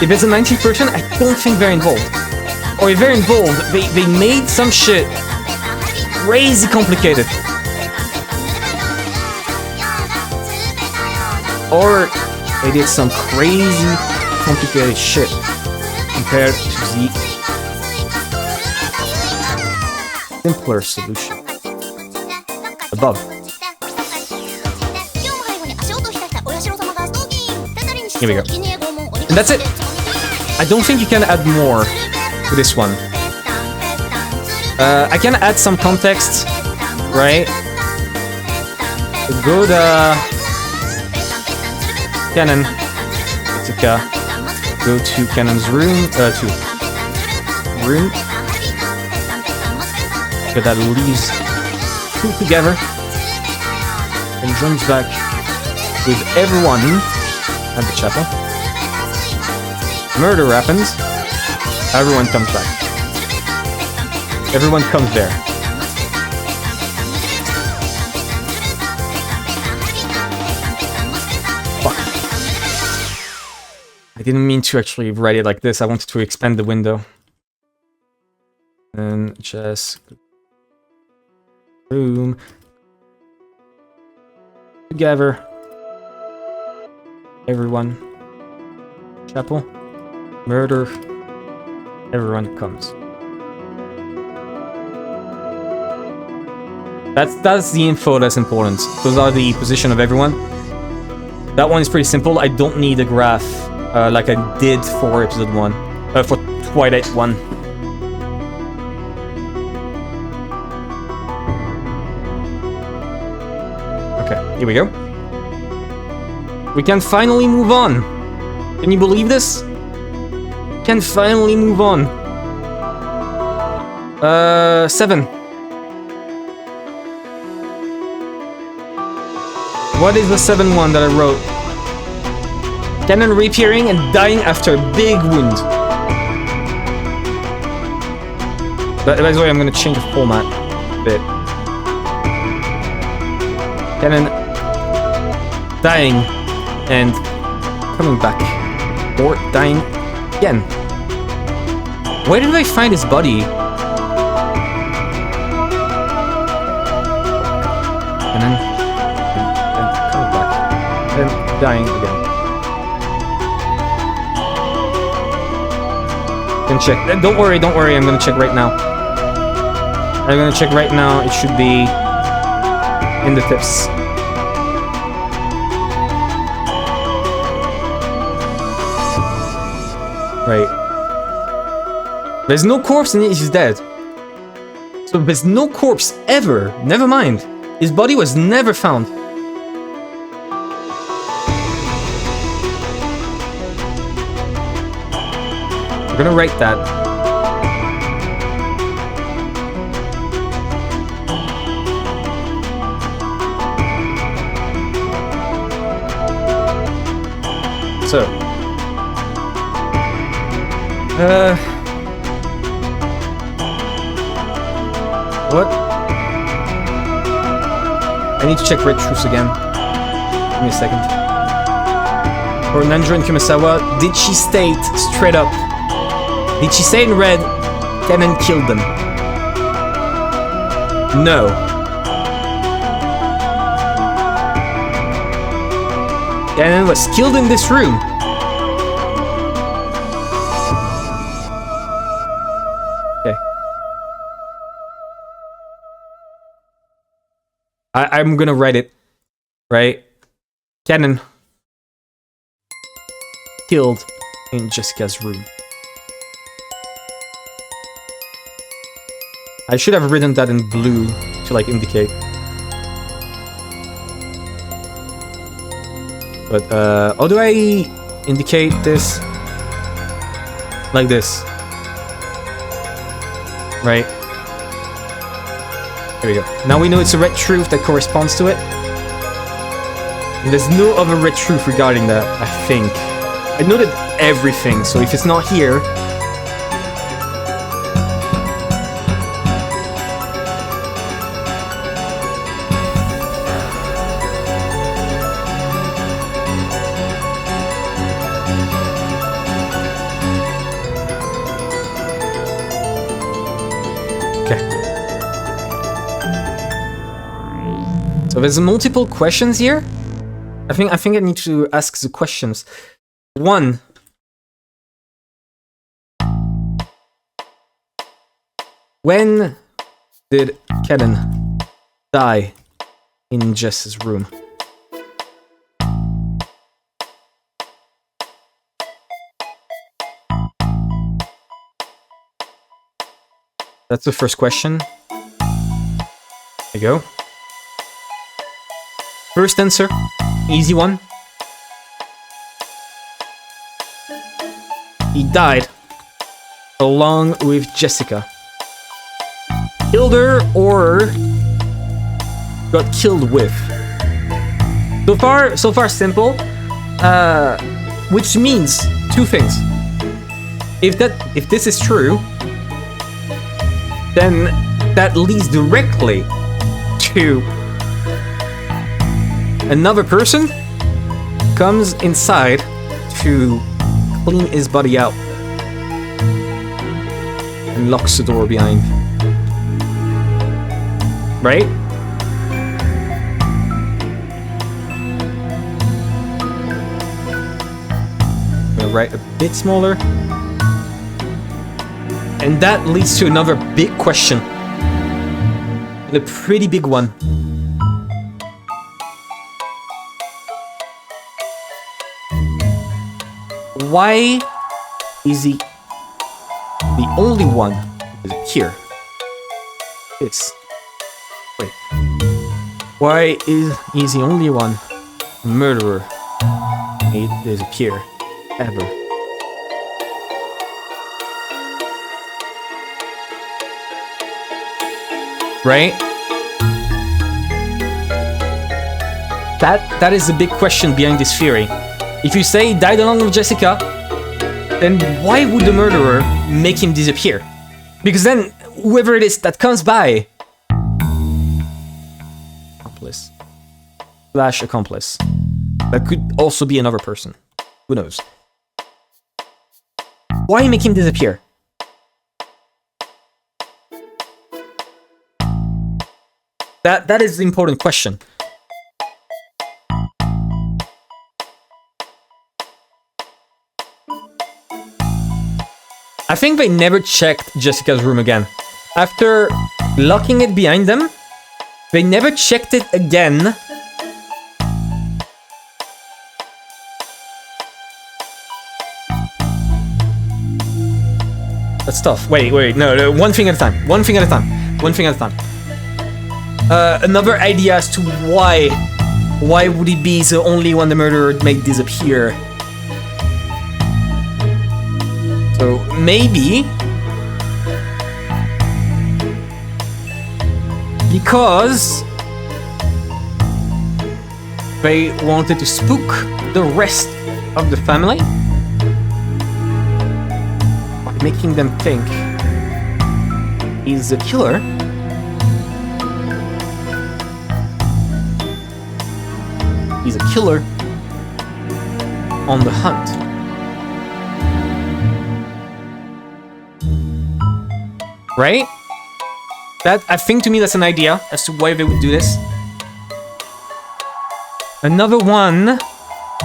If it's a 90%, I don't think they're involved. Or if they're involved, they made some shit crazy complicated. Or they did some crazy complicated shit compared to the simpler solution above. Here we go. And that's it. I don't think you can add more to this one. I can add some context, right? Go to Canon. Go to Canon's room. Room. Okay, that leaves two together and joins back with everyone at the chapel. Murder happens. Everyone comes back. Everyone comes there. Fuck. I didn't mean to actually write it like this. I wanted to expand the window. And just... room. Together. Everyone. Chapel. Murder. Everyone comes. That's the info that's important. Those are the position of everyone. That one is pretty simple. I don't need a graph like I did for episode 1. For Twilight 1. Okay, here we go. We can finally move on. Can you believe this? Can finally move on. 7. What is the 7 one that I wrote? Canon reappearing and dying after a big wound. By the way, I'm gonna change the format a bit. Canon dying and coming back. Or dying again. Where did I find his body? And then coming back. And dying again. Can check. Don't worry, I'm gonna check right now. I'm gonna check right now. It should be in the tips. Right. There's no corpse and he's dead. So there's no corpse ever. Never mind. His body was never found. We're gonna write that. So. What? I need to check Red Truths again. Give me a second. For Nanjo and Kumasawa, did she state straight up? Did she say in red, Canon killed them? No. Canon was killed in this room. Okay. I'm gonna write it, right? Canon killed in Jessica's room. I should have written that in blue to like indicate. But how do I indicate this? Like this. Right? There we go. Now we know it's a red truth that corresponds to it. And there's no other red truth regarding that, I think. I noted everything, so if it's not here... So there's multiple questions here. I think I need to ask the questions. 1. When did Kellen die in Jess's room? That's the first question. There you go. First answer, easy one. He died along with Jessica. Killed her or got killed with. So far simple. Which means 2 things. If this is true, then that leads directly to another person comes inside to clean his body out and locks the door behind. Right? I'm gonna write a bit smaller. And that leads to another big question. And a pretty big one. Why is he the only one who is here? This. Wait. Why is he the only one murderer made disappear ever? Right? That is the big question behind this theory. If you say he died along with Jessica, then why would the murderer make him disappear? Because then, whoever it is that comes by... Accomplice. Slash accomplice. That could also be another person. Who knows? Why make him disappear? That is the important question. I think they never checked Jessica's room again. After locking it behind them, they never checked it again. That's tough. Wait, no, one thing at a time. One thing at a time. Another idea as to why would he be the only one the murderer made disappear? So maybe because they wanted to spook the rest of the family by making them think he's the killer. He's a killer on the hunt. Right? That, I think to me that's an idea as to why they would do this. Another one.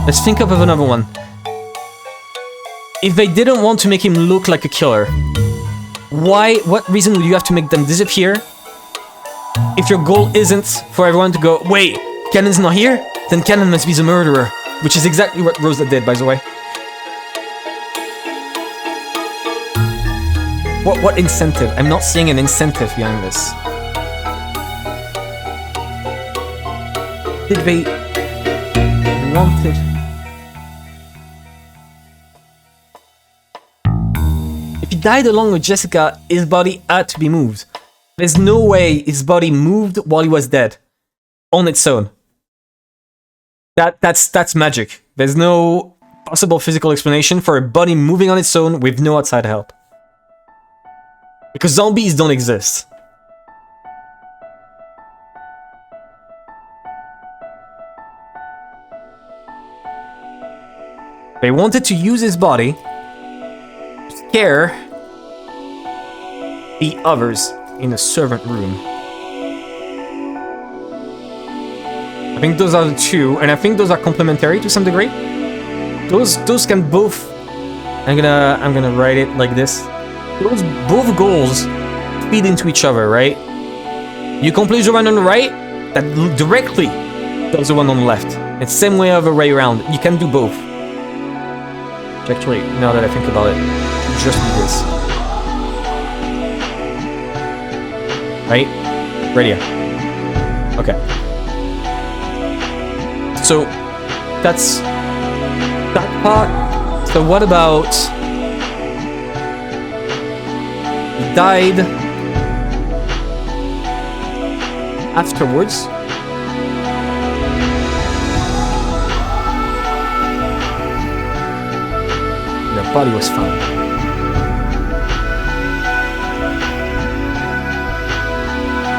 Let's think of another one. If they didn't want to make him look like a killer, what reason would you have to make them disappear? If your goal isn't for everyone to go, wait, Cannon's not here? Then Cannon must be the murderer. Which is exactly what Rosa did, by the way. What incentive? I'm not seeing an incentive behind this. Did they want it? died along with Jessica, his body had to be moved. There's no way his body moved while he was dead. On its own. That's magic. There's no possible physical explanation for a body moving on its own with no outside help. Because zombies don't exist. They wanted to use his body to scare the others in the servant room. I think those are the two, and I think those are complementary to some degree. Those can both. I'm gonna write it like this. Those both goals feed into each other, right? You complete the one on the right, that directly does the one on the left. It's the same way other way around. You can do both. Actually, now that I think about it, just do this. Right? Right here. Okay. So, that's that part. So what about... He died afterwards. The body was found.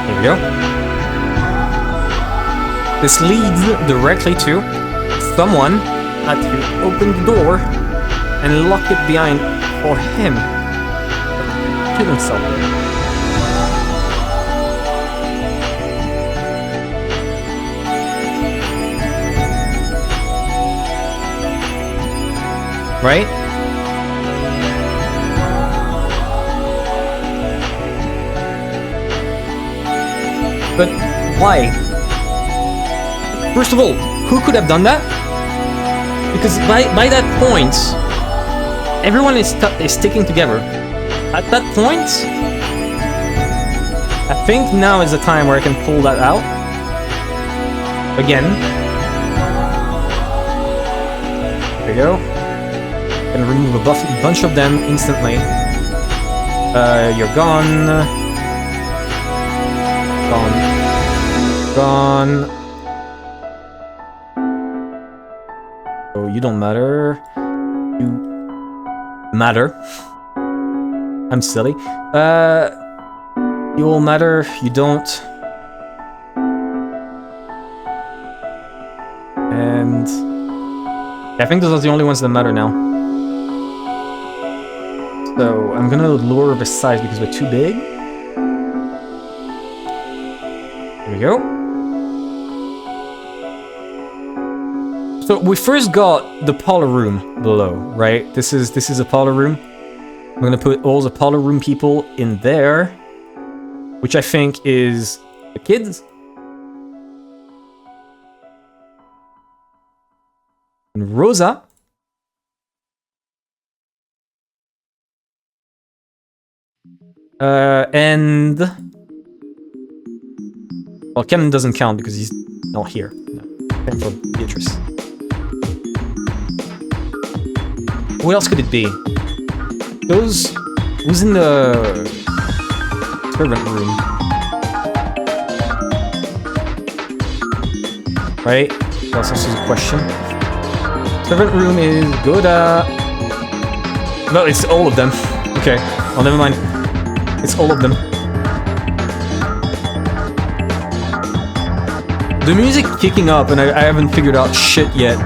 Here we go. This leads directly to someone had to open the door and lock it behind for him to kill himself. Right? But why? First of all, who could have done that? Because by that point, everyone is sticking together. At that point, I think now is the time where I can pull that out. Again. There we go. And remove a bunch of them instantly. You're gone. Gone. Oh, you don't matter. You matter. I'm silly. You all matter. You don't. And I think those are the only ones that matter now. So I'm gonna lower the size because we're too big. Here we go. So we first got the parlor room below, right? This is a parlor room. I'm gonna put all the parlor room people in there, which I think is the kids. And Rosa. And... Well, Kevin doesn't count because he's not here. No. And for Beatrice. What else could it be? Those... Who's in the... servant room? Right? That's also a question. Servant room is good, No, it's all of them. Okay. Oh, never mind. It's all of them. The music kicking up and I haven't figured out shit yet.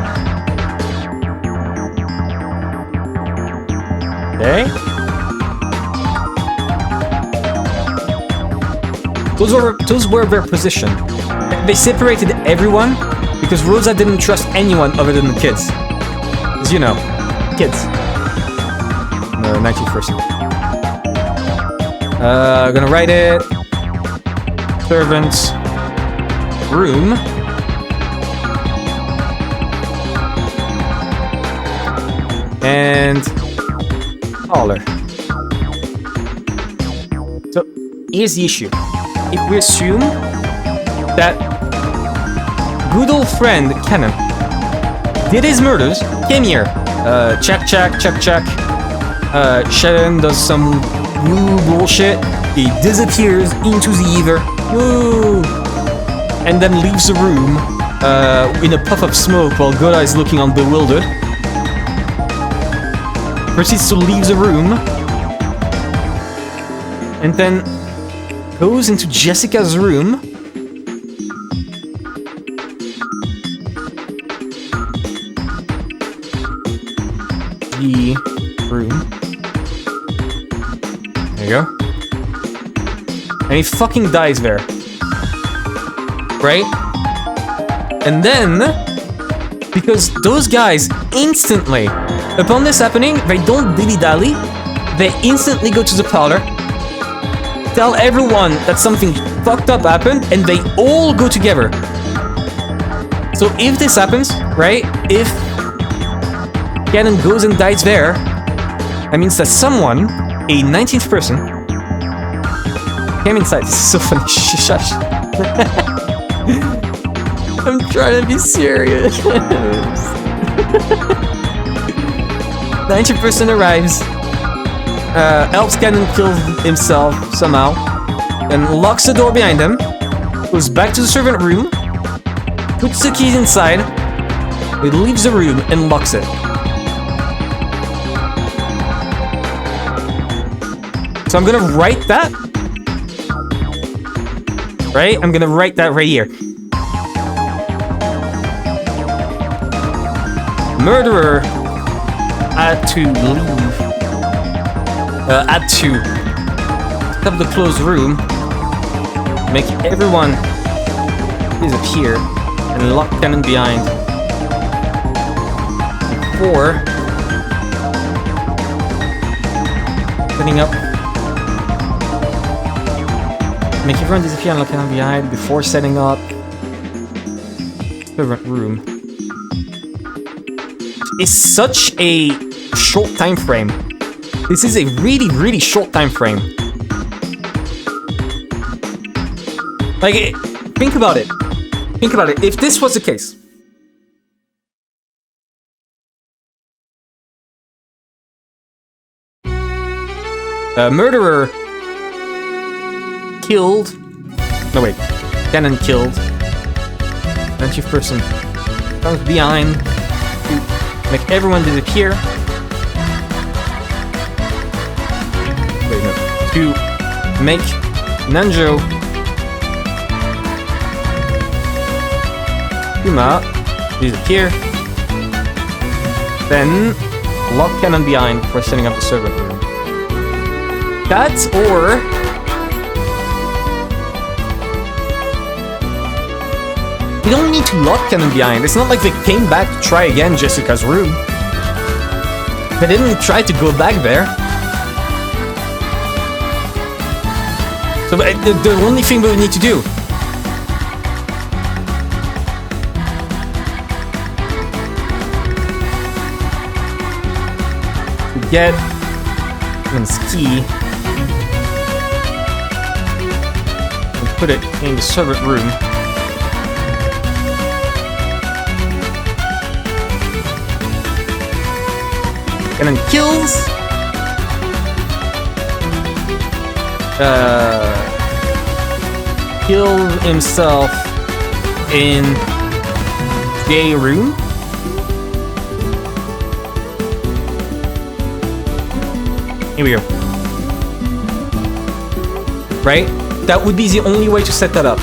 Okay. Those were their position. They separated everyone because Rosa didn't trust anyone other than the kids. As you know, kids. No, 91st. Gonna write it. Servants. Room. And parlor. So here's the issue. If we assume that good old friend Kenan did his murders, came here, check, check, check, check. Shannon does some woo bullshit. He disappears into the ether. Woo! And then leaves the room in a puff of smoke while Goda is looking on bewildered. Proceeds to leave the room. And then goes into Jessica's room. The room. There you go. And he fucking dies there. Right? And then, because those guys instantly, upon this happening, they don't dilly-dally, they instantly go to the parlor, tell everyone that something fucked up happened, and they all go together. So if this happens, right, if Cannon goes and dies there, that means that someone, a 19th person, came inside. This is so funny. Shush. I'm trying to be serious. 19th person arrives, helps Cannon kill himself somehow, then locks the door behind him, goes back to the servant room, puts the keys inside, he leaves the room and locks it. So I'm gonna write that. Right? I'm gonna write that right here. Murderer had to leave. Had to stop the closed room, make everyone disappear, and lock Cannon behind. Before setting up. Make everyone disappear and lock Cannon behind before setting up servant room. It's such a short time frame. This is a really, really short time frame. Like, think about it. Think about it. If this was the case. Murderer killed. No, wait. Cannon killed. 20th person comes behind to make everyone disappear. Wait, no. To make Nanjo Kuma disappear. Then lock Cannon behind before setting up the servant room. That or we don't need to lock Cannon behind. It's not like they came back to try again Jessica's room. They didn't try to go back there. So the only thing we need to do to get Cannon's key and put it in the servant room. Cannon kills. Kills himself in J room. Here we go. Right? That would be the only way to set that up.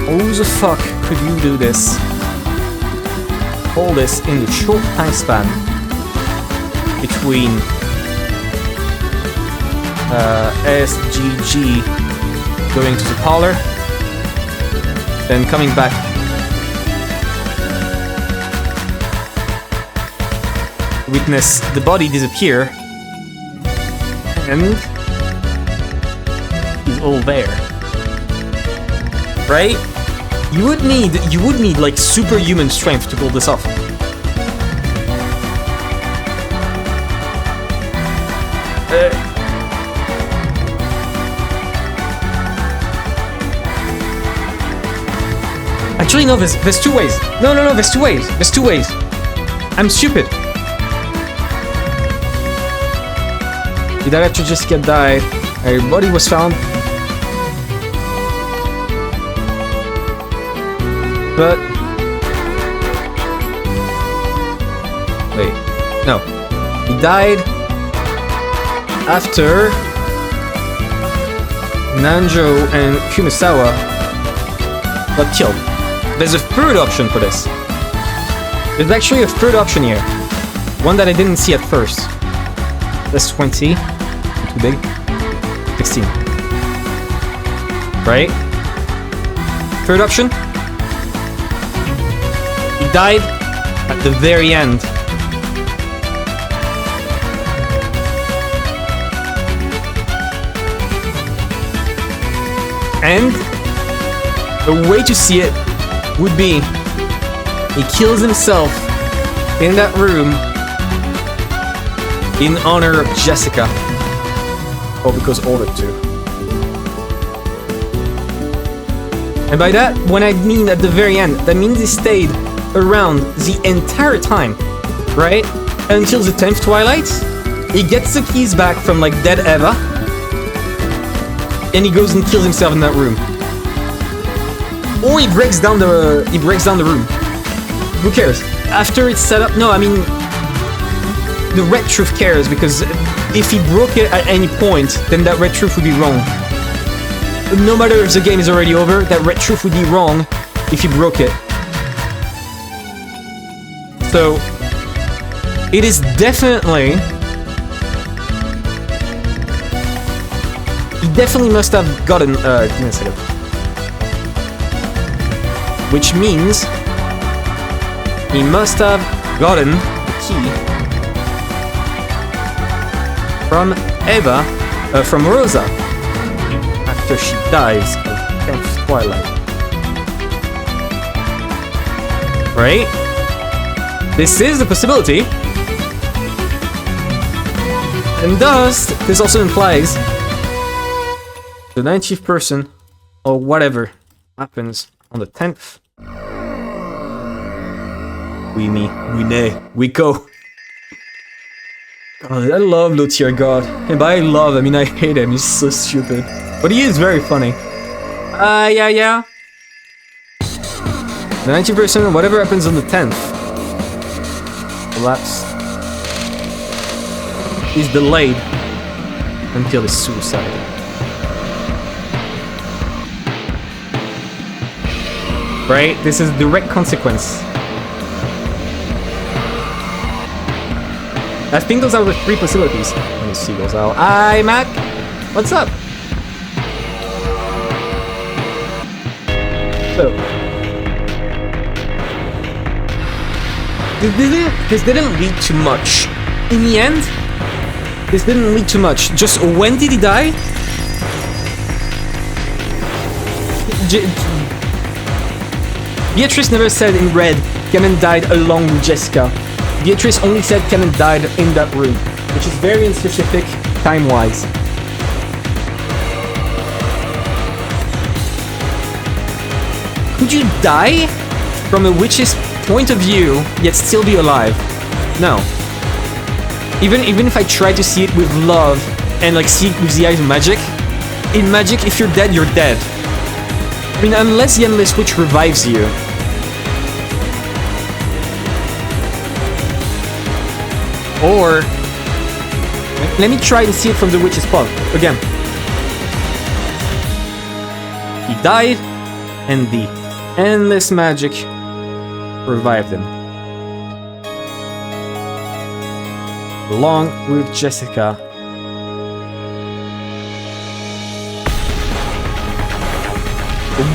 How the fuck could you do this? All this in the short time span between SGG going to the parlor, then coming back, witness the body disappear, and he's all there, right? You would need like superhuman strength to pull this off. Actually, no. There's two ways. No. There's two ways. There's two ways. I'm stupid. He died after Jessica died. Her body was found. But... Wait. No. He died after Nanjo and Kumasawa got killed. There's a third option for this. There's actually a third option here. One that I didn't see at first. That's 20. Too big. 16. Right? Third option. He died at the very end. And a way to see it would be he kills himself in that room in honor of Jessica. Or because ordered to. And by that, when I mean at the very end, that means he stayed around the entire time, right? Until the 10th Twilight. He gets the keys back from like dead Eva. And he goes and kills himself in that room. Or he breaks down the room. Who cares? After it's set up, no, I mean the Red Truth cares, because if he broke it at any point, then that Red Truth would be wrong. No matter if the game is already over, that Red Truth would be wrong if he broke it. So it is definitely... He definitely must have gotten... give me a second. Which means... he must have gotten the key from Eva, from Rosa, after she dies of 10th Twilight. Right? This is a possibility. And thus, this also implies the 90th person, or whatever, happens on the 10th. We go. God, I love Luthier God. And by love, I mean I hate him, he's so stupid. But he is very funny. Yeah. The 90%, whatever happens on the 10th, collapse, is delayed until his suicide. Right? This is a direct consequence. I think those are the three possibilities. Let me see those out. Hi, Mac! What's up? So... This didn't lead to much. In the end, this didn't lead to much. Just when did he die? Beatrice never said in red, Kemen died along with Jessica. Beatrice only said Kemen died in that room, which is very unspecific time-wise. Could you die from a witch's point of view, yet still be alive? No. Even if I try to see it with love and like see it with the eyes of magic, in magic, if you're dead, you're dead. I mean, unless the Endless Witch revives you. Or, let me try and see it from the witch's point. Again. He died, and the endless magic revived him. Along with Jessica.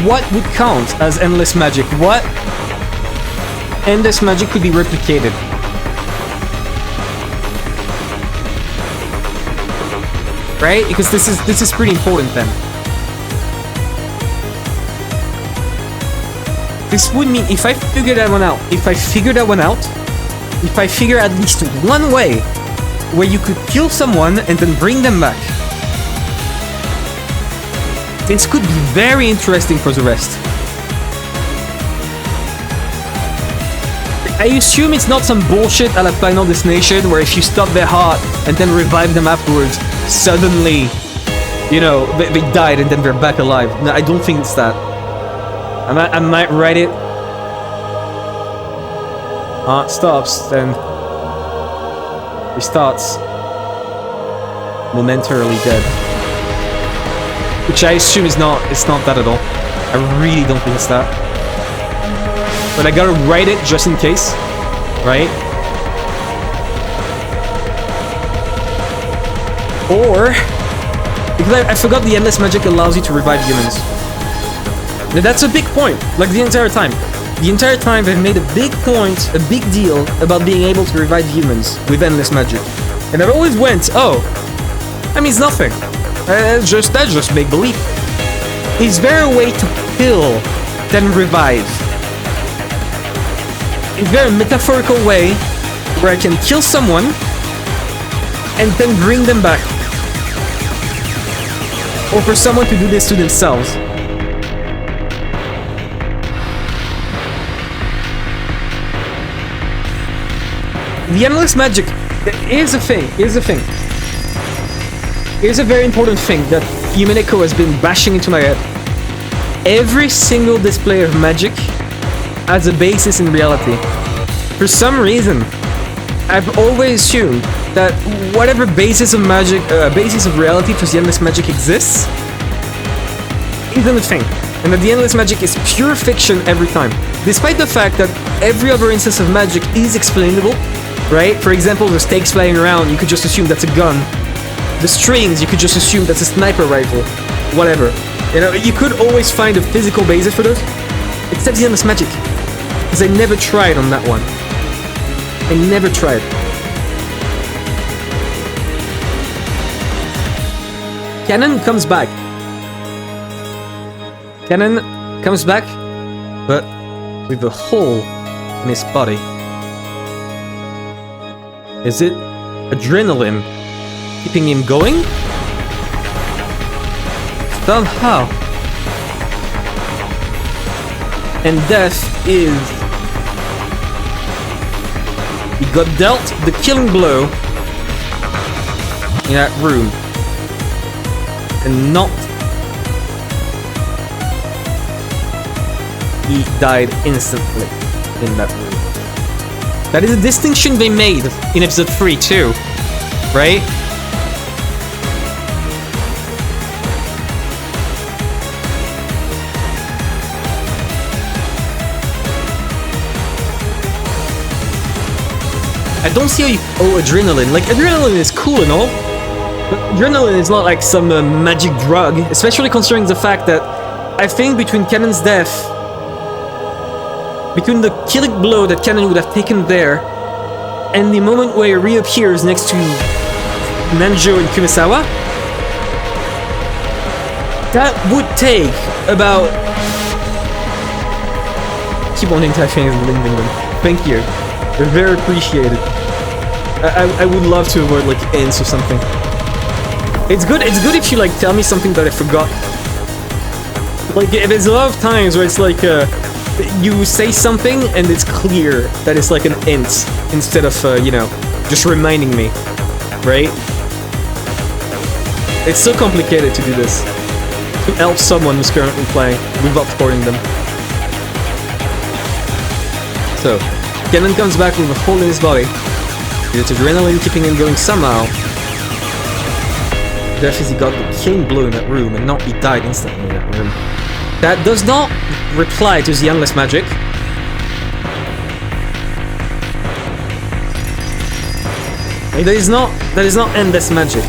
What would count as endless magic? What endless magic could be replicated? Right? Because this is pretty important then. This would mean if I figure that one out, if I figure at least one way where you could kill someone and then bring them back, this could be very interesting for the rest. I assume it's not some bullshit a la Final Destination where if you stop their heart and then revive them afterwards, suddenly, you know, they died and then they're back alive. No, I don't think it's that. I might write it. Heart stops, then restarts. Momentarily dead. Which I assume is not, it's not that at all. I really don't think it's that. But I gotta write it just in case, right? Or, because I forgot the endless magic allows you to revive humans. Now that's a big point, like the entire time. The entire time they've made a big point, a big deal about being able to revive humans with endless magic. And I've always went, oh, that means nothing. That's just make-believe. Is there a way to kill, then revive? Is there a metaphorical way where I can kill someone and then bring them back? Or for someone to do this to themselves? The endless magic is a thing, Here's a very important thing that Umineko has been bashing into my head. Every single display of magic has a basis in reality. For some reason, I've always assumed that whatever basis of magic, basis of reality for the endless magic exists, isn't a thing. And that the endless magic is pure fiction every time. Despite the fact that every other instance of magic is explainable, right? For example, the stakes flying around, you could just assume that's a gun. The strings, you could just assume that's a sniper rifle. Whatever. You know, you could always find a physical basis for those. Except the endless magic. Because I never tried on that one. I never tried. Canon comes back. Canon comes back, but with a hole in his body. Is it adrenaline keeping him going? Somehow. And death is... He got dealt the killing blow in that room. And not... He died instantly in that room. That is a distinction they made in episode 3 too, right? I don't see how you... Oh, adrenaline. Like, adrenaline is cool and all, but adrenaline is not like some magic drug, especially considering the fact that I think between Canon's death, between the killing blow that Canon would have taken there, and the moment where he reappears next to Nanjo and Kumisawa, that would take about... Keep wanting to typing in Lingding. Thank you. They're very appreciated. I would love to avoid like ends or something. It's good if you like tell me something that I forgot. Like there's a lot of times where it's like you say something and it's clear that it's like an int instead of you know, just reminding me, right? It's so complicated to do this. To help someone who's currently playing without spoiling them. So, Kenan comes back with a hole in his body. It's adrenaline keeping him going somehow. Death is he got the killing blow in that room and not he died instantly in that room. That does not reply to the endless magic. That is not endless magic.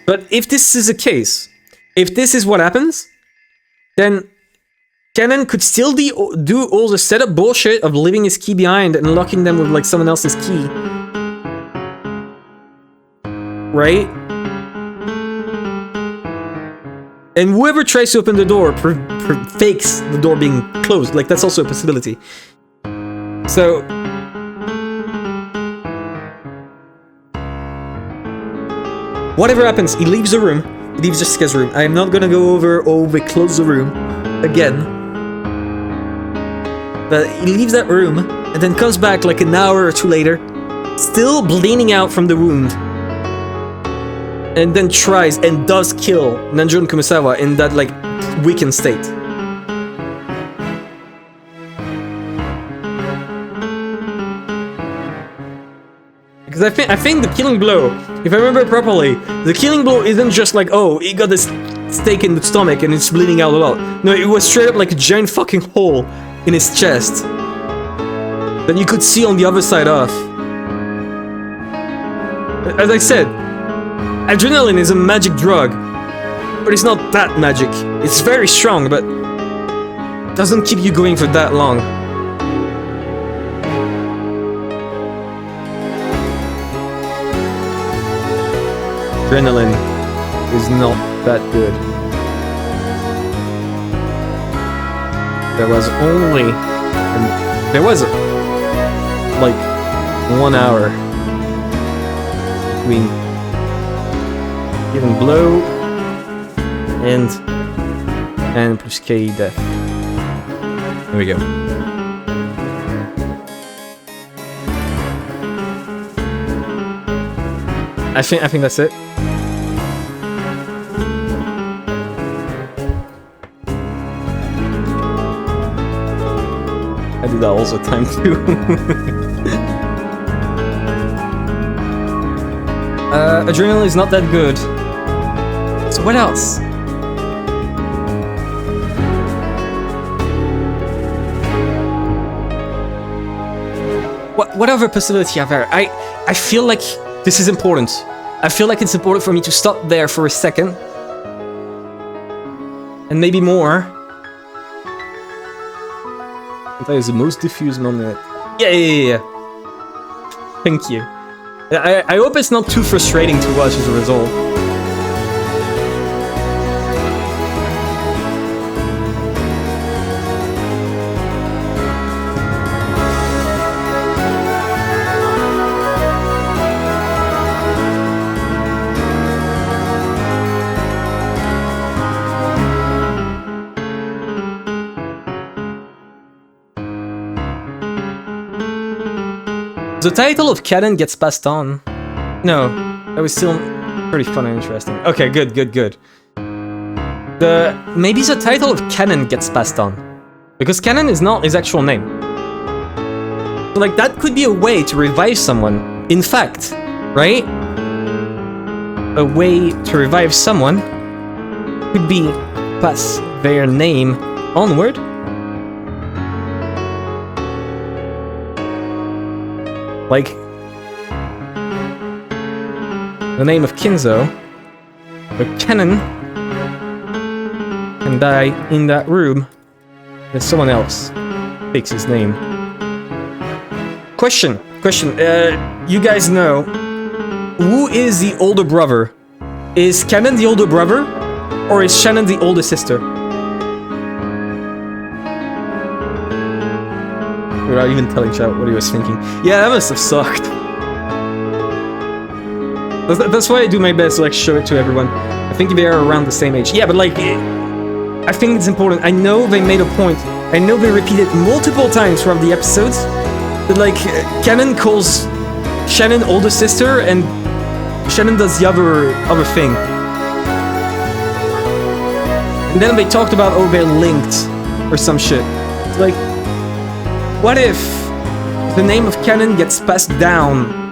But if this is the case, if this is what happens, then Canon could still do all the setup bullshit of leaving his key behind and locking them with like someone else's key. Right? And whoever tries to open the door fakes the door being closed. Like, that's also a possibility. So... whatever happens, he leaves the room. He leaves Jessica's room. I am not gonna go over, oh, they close the room again. But he leaves that room and then comes back like an hour or two later, still bleeding out from the wound. And then tries and does kill Nanjun Kumasawa in that like weakened state. Because I think the killing blow, if I remember properly, the killing blow isn't just like, oh, he got this stake in the stomach and it's bleeding out a lot. No, it was straight up like a giant fucking hole in his chest that you could see on the other side of. As I said, adrenaline is a magic drug, but it's not that magic. It's very strong, but doesn't keep you going for that long. Adrenaline is not that good. There was like 1 hour between giving blow and plus K death. There we go. I think that's it. I do that all the time too. Adrenaline is not that good. So what else? What other possibility are there? I feel like this is important. I feel like it's important for me to stop there for a second. And maybe more. That is the most diffuse moment. Yeah. Thank you. I hope it's not too frustrating to watch as a result. The title of canon gets passed on. No, that was still pretty fun and interesting. Okay, good. Maybe the title of canon gets passed on, because canon is not his actual name. So, like, that could be a way to revive someone. In fact, right? A way to revive someone could be pass their name onward. Like, the name of Kinzo, the canon can die in that room, and someone else takes his name. Question. You guys know, who is the older brother? Is Canon the older brother, or is Shannon the older sister? Without even telling chat what he was thinking. Yeah, that must have sucked. That's why I do my best to like show it to everyone. I think they are around the same age. Yeah, but like, I think it's important. I know they made a point. I know they repeated multiple times throughout the episodes that like Canon calls Shannon older sister and Shannon does the other thing. And then they talked about, oh, they're linked or some shit. It's like, what if the name of canon gets passed down?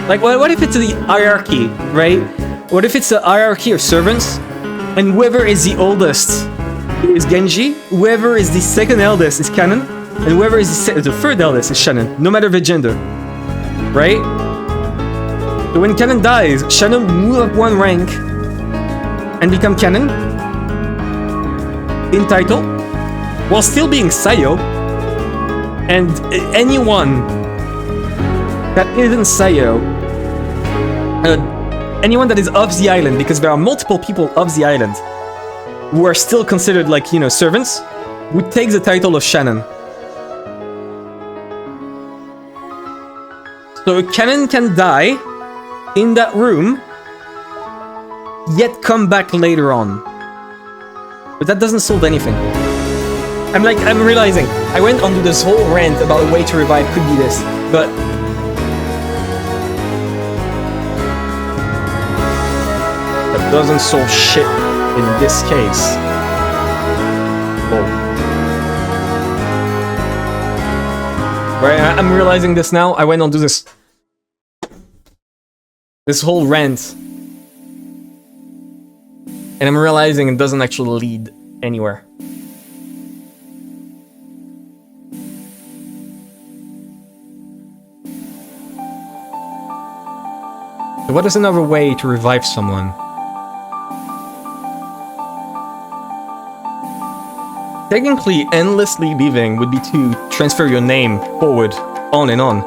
Like, what if it's the hierarchy, right? What if it's a hierarchy of servants, and whoever is the oldest is Genji, whoever is the second eldest is Canon, and whoever is the third eldest is Shannon, no matter the gender, right? So when Canon dies, Shannon will move up one rank and become Canon in title, while still being Sayo, and anyone that isn't Sayo, anyone that is of the island, because there are multiple people of the island who are still considered like, you know, servants, would take the title of Shannon. So Canon can die in that room, yet come back later on. But that doesn't solve anything. I'm realizing I went onto this whole rant about a way to revive could be this, but that doesn't solve shit in this case. Whoa. Right, I'm realizing this now. I went onto this whole rant, and I'm realizing it doesn't actually lead anywhere. So what is another way to revive someone? Technically, endlessly leaving would be to transfer your name forward, on and on,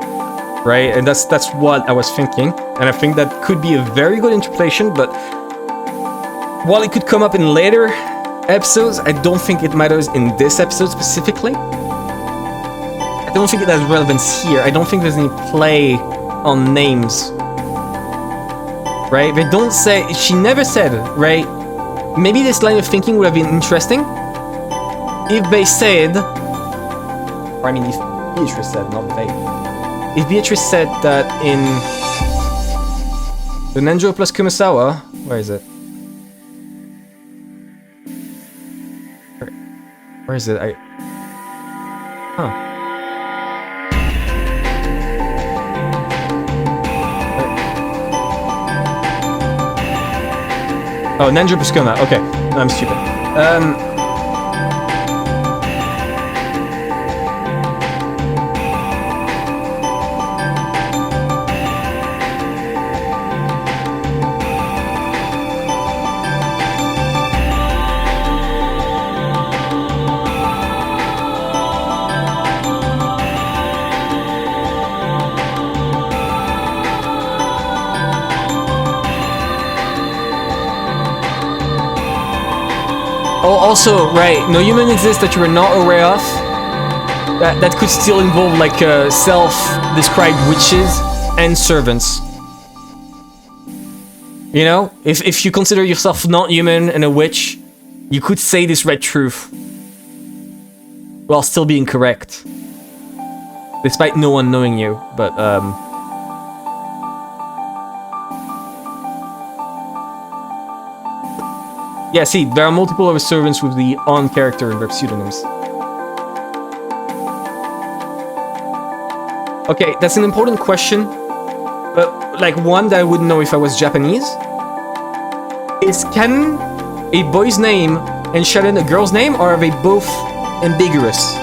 right? And that's what I was thinking, and I think that could be a very good interpretation, but while it could come up in later episodes, I don't think it matters in this episode specifically. I don't think it has relevance here. I don't think there's any play on names. Right? They don't say... She never said, right? Maybe this line of thinking would have been interesting if they said... Or I mean, if Beatrice said, not they. If Beatrice said that in... The Nenjo plus Kumasawa... Where is it? Where is it? Huh. Oh, Nenjo Puscona. Okay, no, I'm stupid. Oh, also, right, no human exists that you are not aware of. That could still involve, like, self-described witches and servants. You know? If you consider yourself not human and a witch, you could say this red truth while still being correct. Despite no one knowing you, but, yeah, see, there are multiple other servants with the on character and their pseudonyms. Okay, that's an important question, but like one that I wouldn't know if I was Japanese. Is Ken a boy's name and Sharon a girl's name, or are they both ambiguous?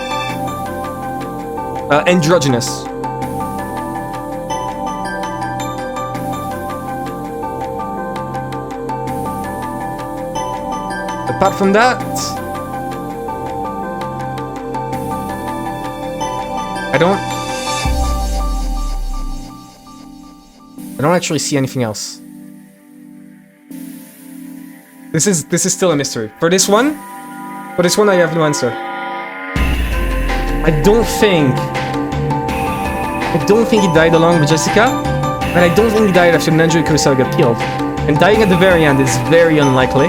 Androgynous. Apart from that, I don't actually see anything else. This is still a mystery. For this one I have no answer. I don't think he died along with Jessica, and I don't think he died after Nenjo and Kurosawa got killed. And dying at the very end is very unlikely.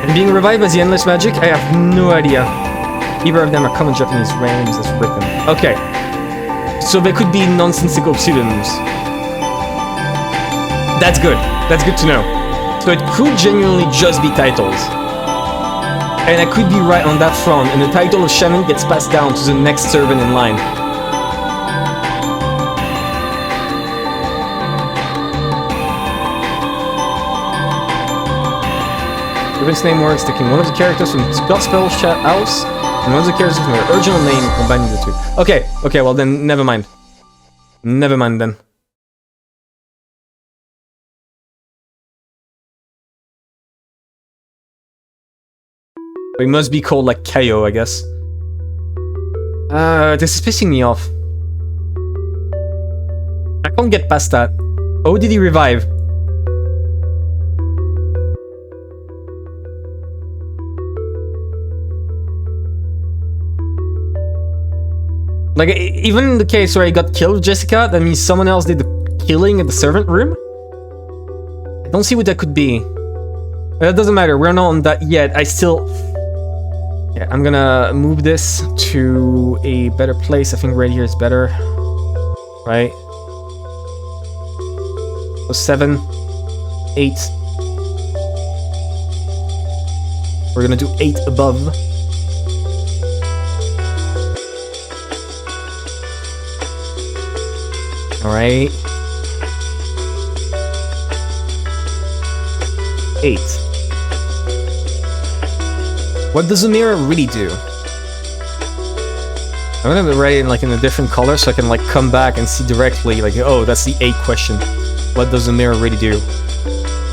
And being revived by the endless magic, I have no idea. Either of them are common Japanese names as written. Okay. So they could be nonsensical pseudonyms. That's good. That's good to know. So it could genuinely just be titles. And I could be right on that front, and the title of Shaman gets passed down to the next servant in line. Servant's name works, taking one of the characters from Godspell House and one of the characters from their original name, combining the two. Okay, well then, never mind. Never mind then. It must be called like Kaio, I guess. This is pissing me off. I can't get past that. Oh, did he revive? Like, even in the case where I got killed with Jessica, that means someone else did the killing in the servant room? I don't see what that could be. But that doesn't matter, we're not on that yet. I still... Yeah, I'm gonna move this to a better place. I think right here is better. Right? So 7, 8. We're gonna do 8 above. Alright. 8. What does the mirror really do? I'm gonna write it like in a different color so I can like come back and see directly like, oh, that's the 8 question. What does the mirror really do?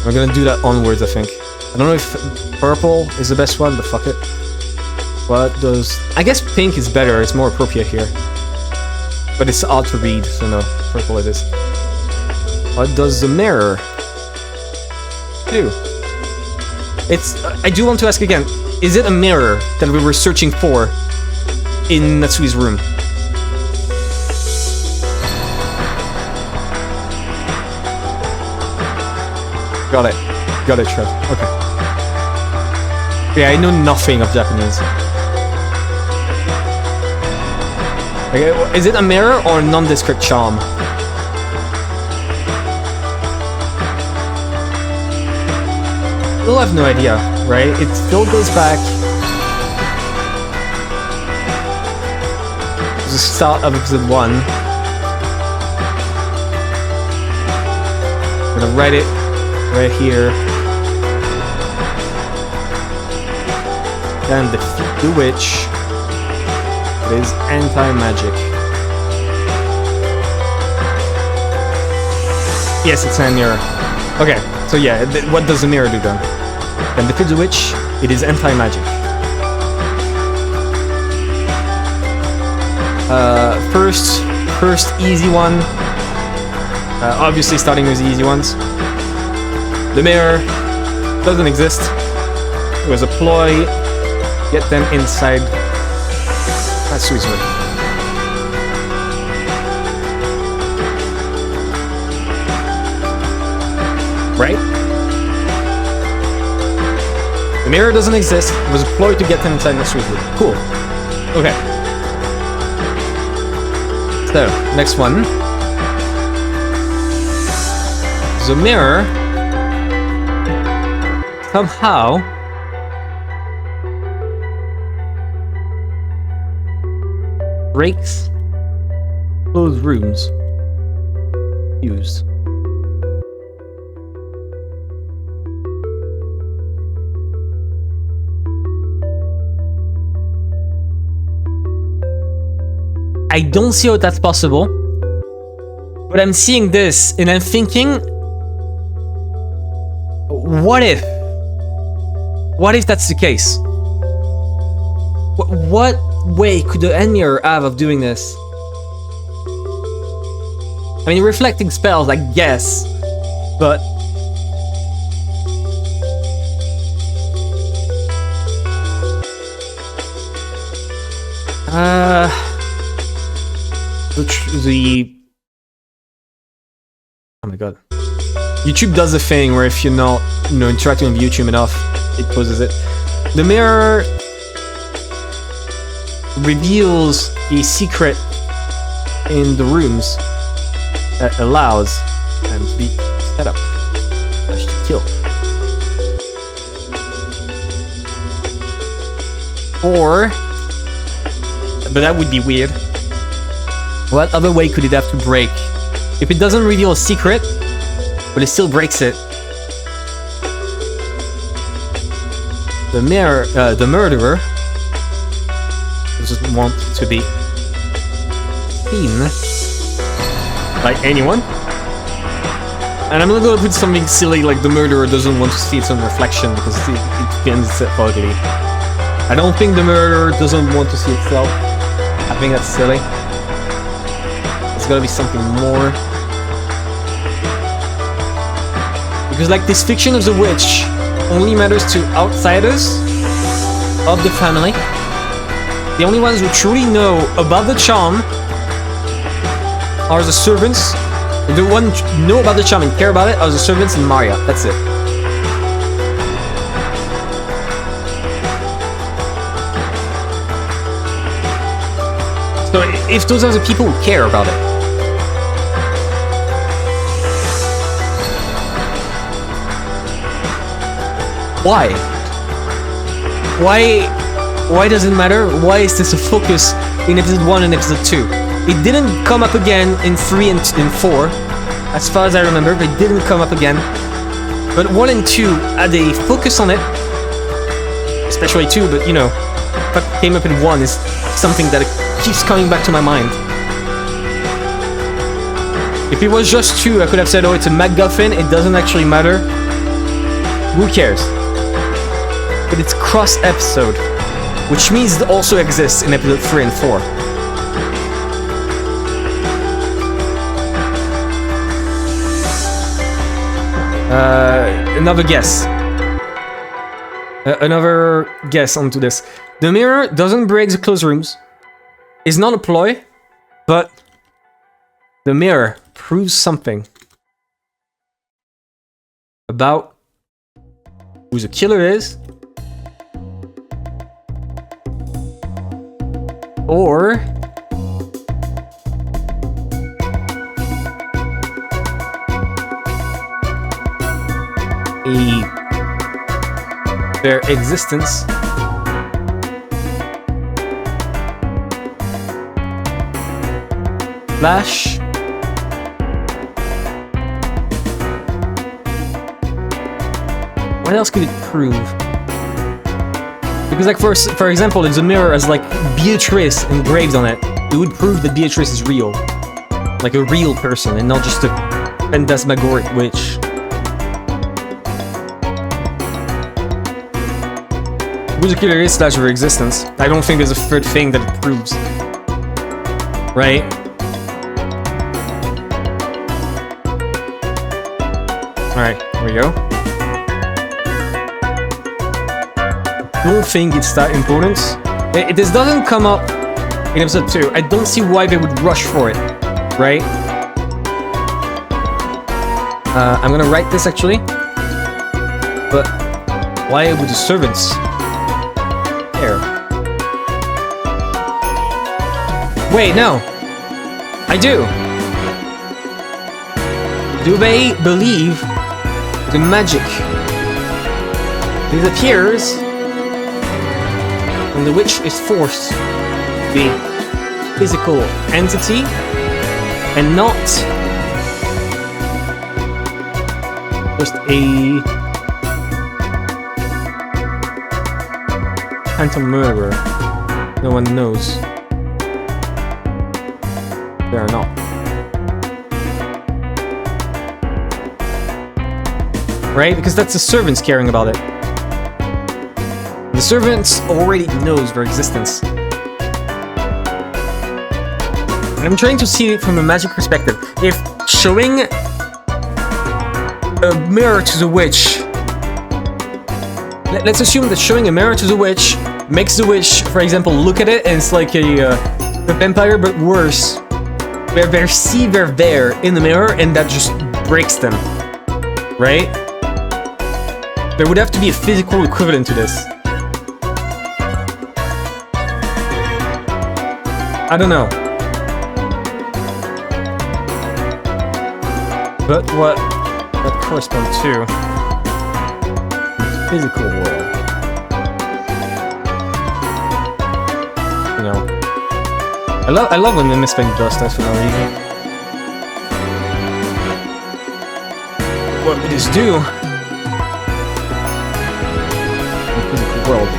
I'm gonna do that onwards, I think. I don't know if purple is the best one, but fuck it. What does... I guess pink is better, it's more appropriate here. But it's odd to read, so no, purple it is. What does the mirror do? It's... I do want to ask again, is it a mirror that we were searching for in Natsui's room? Got it. Got it, Trev. Okay. Yeah, I know nothing of Japanese. Okay, is it a mirror or a nondescript charm? Still have no idea, right? It still goes back to the start of episode 1. I'm gonna write it right here. Then defeat the witch. It is anti-magic. Yes, it's a mirror. Okay, so yeah, what does the mirror do then? Then defeat the witch. It is anti-magic. First easy one. Obviously, starting with the easy ones. The mirror doesn't exist. It was a ploy. Get them inside Natsui's room. Right? The mirror doesn't exist. It was a ploy to get them inside Natsui's room. Cool. Okay. So, next one. The mirror somehow breaks closed rooms used. I don't see how that's possible, but I'm seeing this and I'm thinking, what if? What if that's the case? What way could the end mirror have of doing this? I mean, reflecting spells, I guess, but... Oh my god. YouTube does a thing where if you're not, interacting with YouTube enough, it closes it. The mirror reveals a secret in the rooms that allows them to be set up to kill. Or, but that would be weird. What other way could it have to break? If it doesn't reveal a secret, but it still breaks it. The murderer doesn't want to be seen by anyone. And I'm not gonna put something silly like the murderer doesn't want to see its own reflection because it ends ugly. I don't think the murderer doesn't want to see itself. I think that's silly. It's gotta be something more. Because like this fiction of the witch only matters to outsiders of the family. The only ones who truly know about the charm are the servants. The ones who know about the charm and care about it are the servants and Maria. That's it. if those are the people who care about it. Why? Why does it matter? Why is this a focus in episode 1 and episode 2? It didn't come up again in 3 and in 4, as far as I remember. It didn't come up again. But 1 and 2 had a focus on it, especially 2. But you know, what came up in 1 is something that keeps coming back to my mind. If it was just 2, I could have said, "Oh, it's a MacGuffin. It doesn't actually matter. Who cares?" But it's cross-episode, which means it also exists in episode 3 and 4. Another guess. Another guess onto this. The mirror doesn't break the closed rooms. It's not a ploy, but the mirror proves something about who the killer is, or their existence slash what else could it prove? Because like for example, if the mirror has like Beatrice engraved on it, it would prove that Beatrice is real. Like a real person and not just a phantasmagoric witch. Who the killer is slash her existence. I don't think there's a third thing that it proves. Right? Alright, here we go. I don't think it's that important. This doesn't come up in episode 2. I don't see why they would rush for it. Right? I'm gonna write this actually. But why would the servants care? Wait, no. I do. Do they believe the magic disappears when the witch is forced to be a physical entity and not just a phantom murderer? No one knows. They are not. Right? Because that's the servants caring about it. The servants already knows their existence. And I'm trying to see it from a magic perspective. If showing a mirror to the witch... Let's assume that showing a mirror to the witch makes the witch, for example, look at it and it's like a vampire, but worse. Where they see they're there in the mirror and that just breaks them. Right? There would have to be a physical equivalent to this. I don't know. But what that corresponds to the physical world. You know. I love when they misspend dust us for no reason. What would this do? World.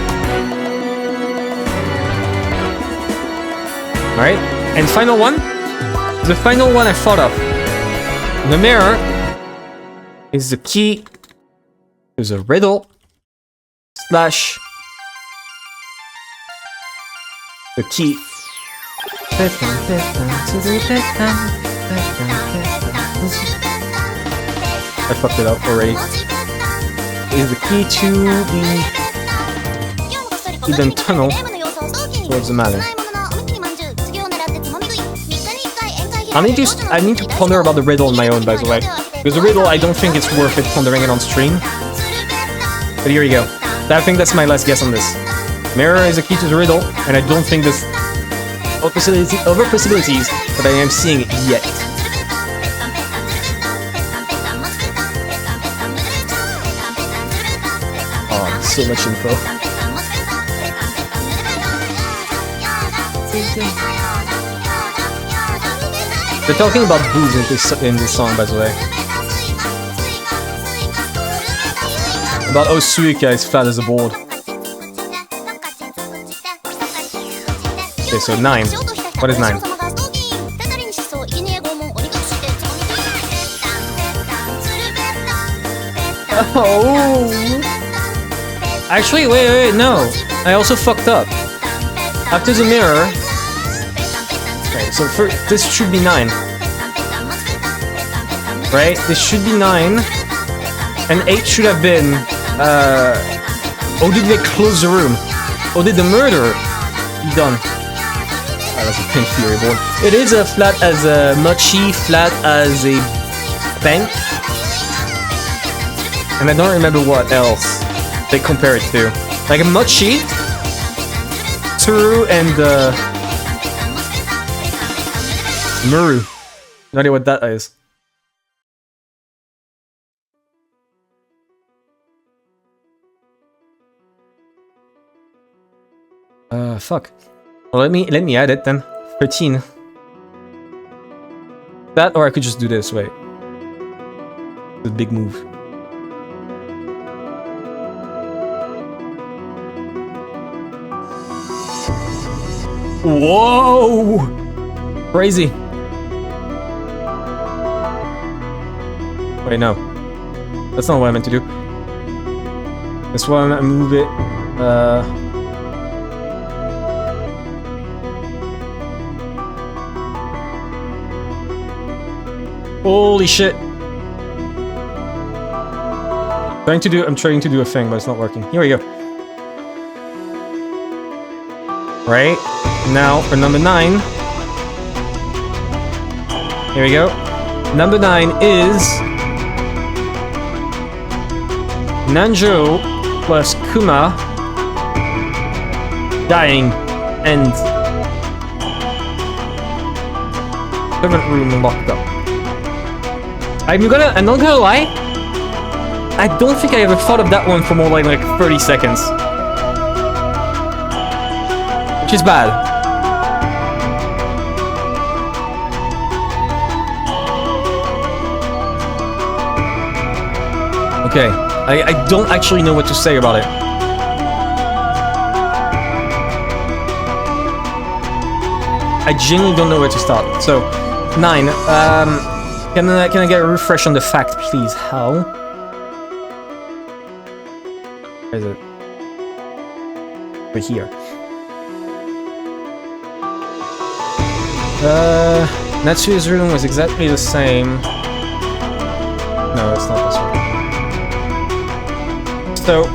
Alright, and final one. The final one I thought of. The mirror is the key to the riddle slash the key. I fucked it up already. Is the key to the hidden tunnel towards the manor. I need to ponder about the riddle on my own, by the way. Because the riddle, I don't think it's worth it pondering it on stream. But here you go. I think that's my last guess on this. Mirror is a key to the riddle, and I don't think this over possibilities that I am seeing yet. Oh, so much info. They're talking about boobs in this song, by the way. About Osuika is flat as a board. Okay, so 9. What is 9? Oh! Actually, wait, no. I also fucked up. After the mirror... Okay, so this should be 9. Right? This should be 9. And 8 should have been... Oh, did they close the room? Oh, did the murderer be done? Oh, that's a pink theory board. It is a flat as a mochi, flat as a bank. And I don't remember what else they compare it to. Like a mochi, Tsuru, and Muru. No idea what that is. Fuck. Well, let me add it then. 13. That, or I could just do this. Wait. The big move. Whoa! Crazy. Wait, no. That's not what I meant to do. That's why I move it. Holy shit! I'm trying to do a thing, but it's not working. Here we go. Right? Now for number 9. Here we go. Number 9 is Nanjo plus Kuma dying and servant room locked up. I'm not gonna lie, I don't think I ever thought of that one for more like 30 seconds. Which is bad. Okay, I don't actually know what to say about it. I genuinely don't know where to start. So, 9. Can I get a refresh on the fact, please? How? Where is it? Over here. Natsu's room was exactly the same. No, it's not this one. So,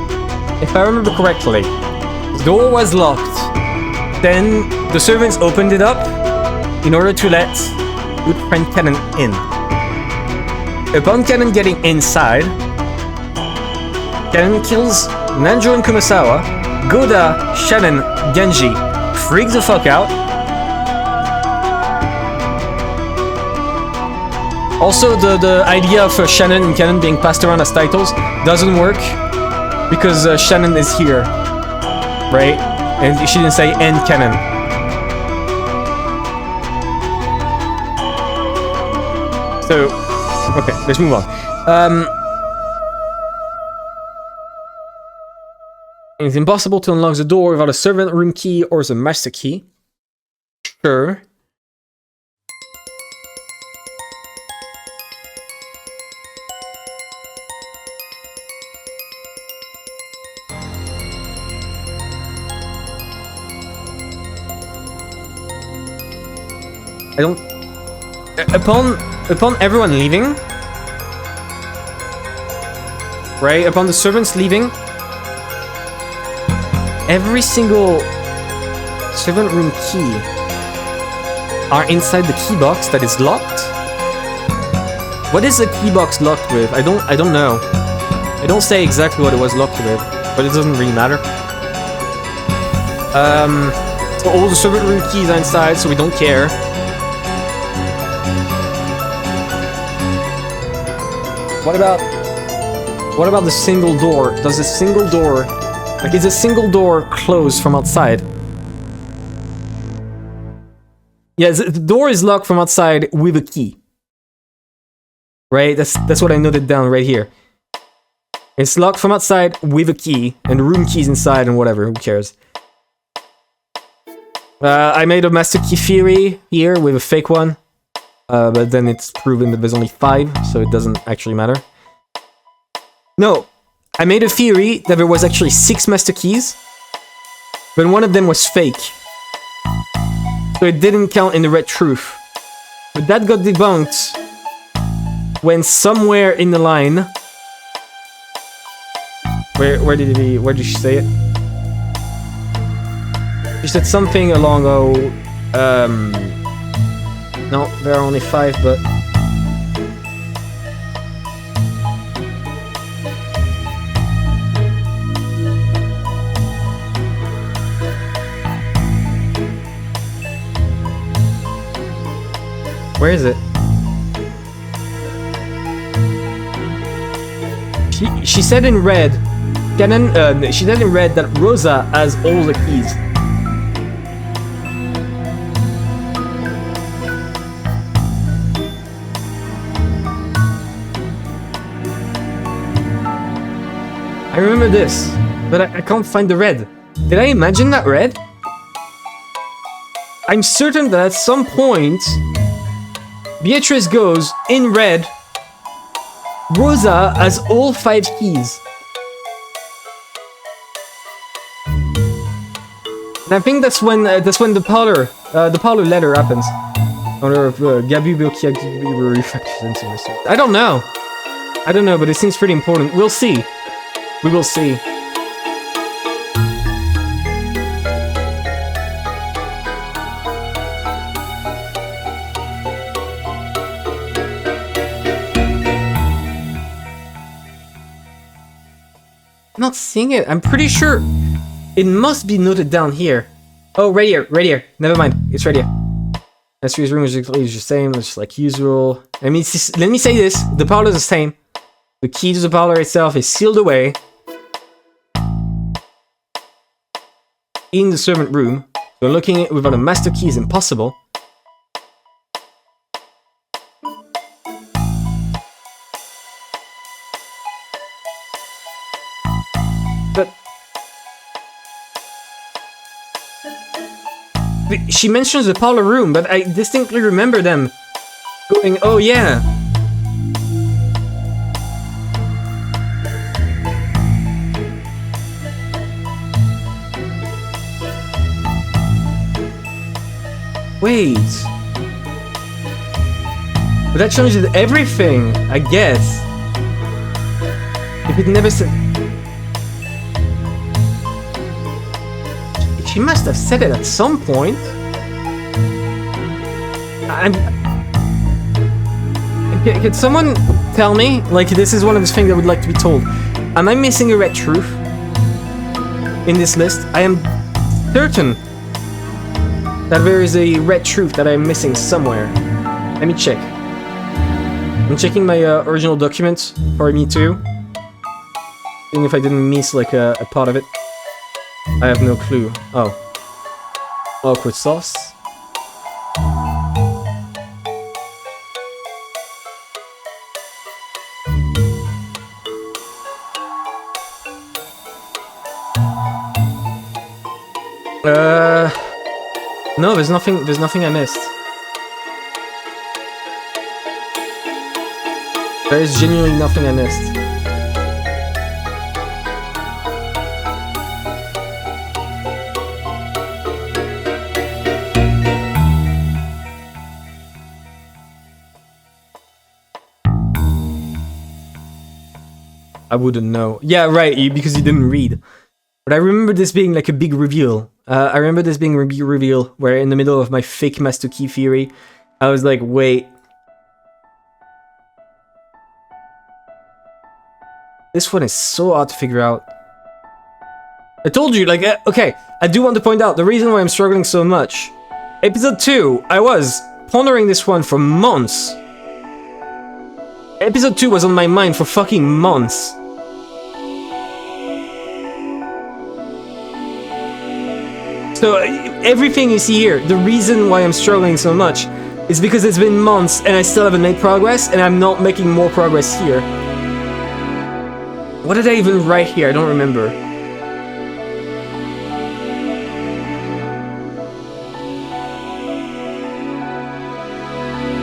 if I remember correctly, the door was locked. Then the servants opened it up in order to let good friend Kennen in. Upon Kennen getting inside, Kennen kills Nanjo and Kumasawa. Goda, Shannon, Genji freak the fuck out. Also, the idea of Shannon and Kennen being passed around as titles doesn't work because Shannon is here, right? And she didn't say "and Kennen." So, okay, let's move on. It's impossible to unlock the door without a servant room key or the master key. Sure. I don't... Upon everyone leaving... Right? Upon the servants leaving... Every single servant room key are inside the key box that is locked. What is the key box locked with? I don't know. I don't say exactly what it was locked with, but it doesn't really matter. All the servant room keys are inside, so we don't care. What about the single door? Does a single door... Like, is a single door closed from outside? Yeah, the door is locked from outside with a key. Right? That's what I noted down right here. It's locked from outside with a key, and the room keys inside and whatever, who cares? I made a master key theory here with a fake one. But then it's proven that there's only 5, so it doesn't actually matter. No, I made a theory that there was actually 6 master keys, but one of them was fake. So it didn't count in the red truth. But that got debunked when somewhere in the line... Where did she say it? She said something along, no, there are only 5, but... Where is it? She said in red... she said in red that Rosa has all the keys. I remember this, but I can't find the red. Did I imagine that red? I'm certain that at some point, Beatrice goes in red. Rosa has all 5 keys. And I think that's when the parlor letter happens. Or Gabi I don't know. I don't know, but it seems pretty important. We'll see. We will see. I'm not seeing it. I'm pretty sure it must be noted down here. Oh, right here, right here. Never mind. It's right here. Mystery's room is the same, it's like usual. I mean, let me say this. The parlor is the same. The key to the parlor itself is sealed away in the servant room. So looking at it without a master key is impossible. But she mentions the parlor room, but I distinctly remember them going, oh yeah. Wait. But that changes everything, I guess. If it never said... She must have said it at some point. Can someone tell me? Like, this is one of the things I would like to be told. Am I missing a red truth in this list? I am certain that there is a red truth that I'm missing somewhere. Let me check. I'm checking my original documents for me too. Seeing if I didn't miss like a part of it. I have no clue. Oh. Awkward sauce. No, there's nothing I missed. There is genuinely nothing I missed. I wouldn't know. Yeah, right, because you didn't read. But I remember this being like a big reveal. I remember this being a big reveal where in the middle of my fake master key theory, I was like, wait. This one is so hard to figure out. I told you, like, okay, I do want to point out the reason why I'm struggling so much. Episode 2, I was pondering this one for months. Episode 2 was on my mind for fucking months. So, everything you see here, the reason why I'm struggling so much is because it's been months and I still haven't made progress, and I'm not making more progress here. What did I even write here? I don't remember.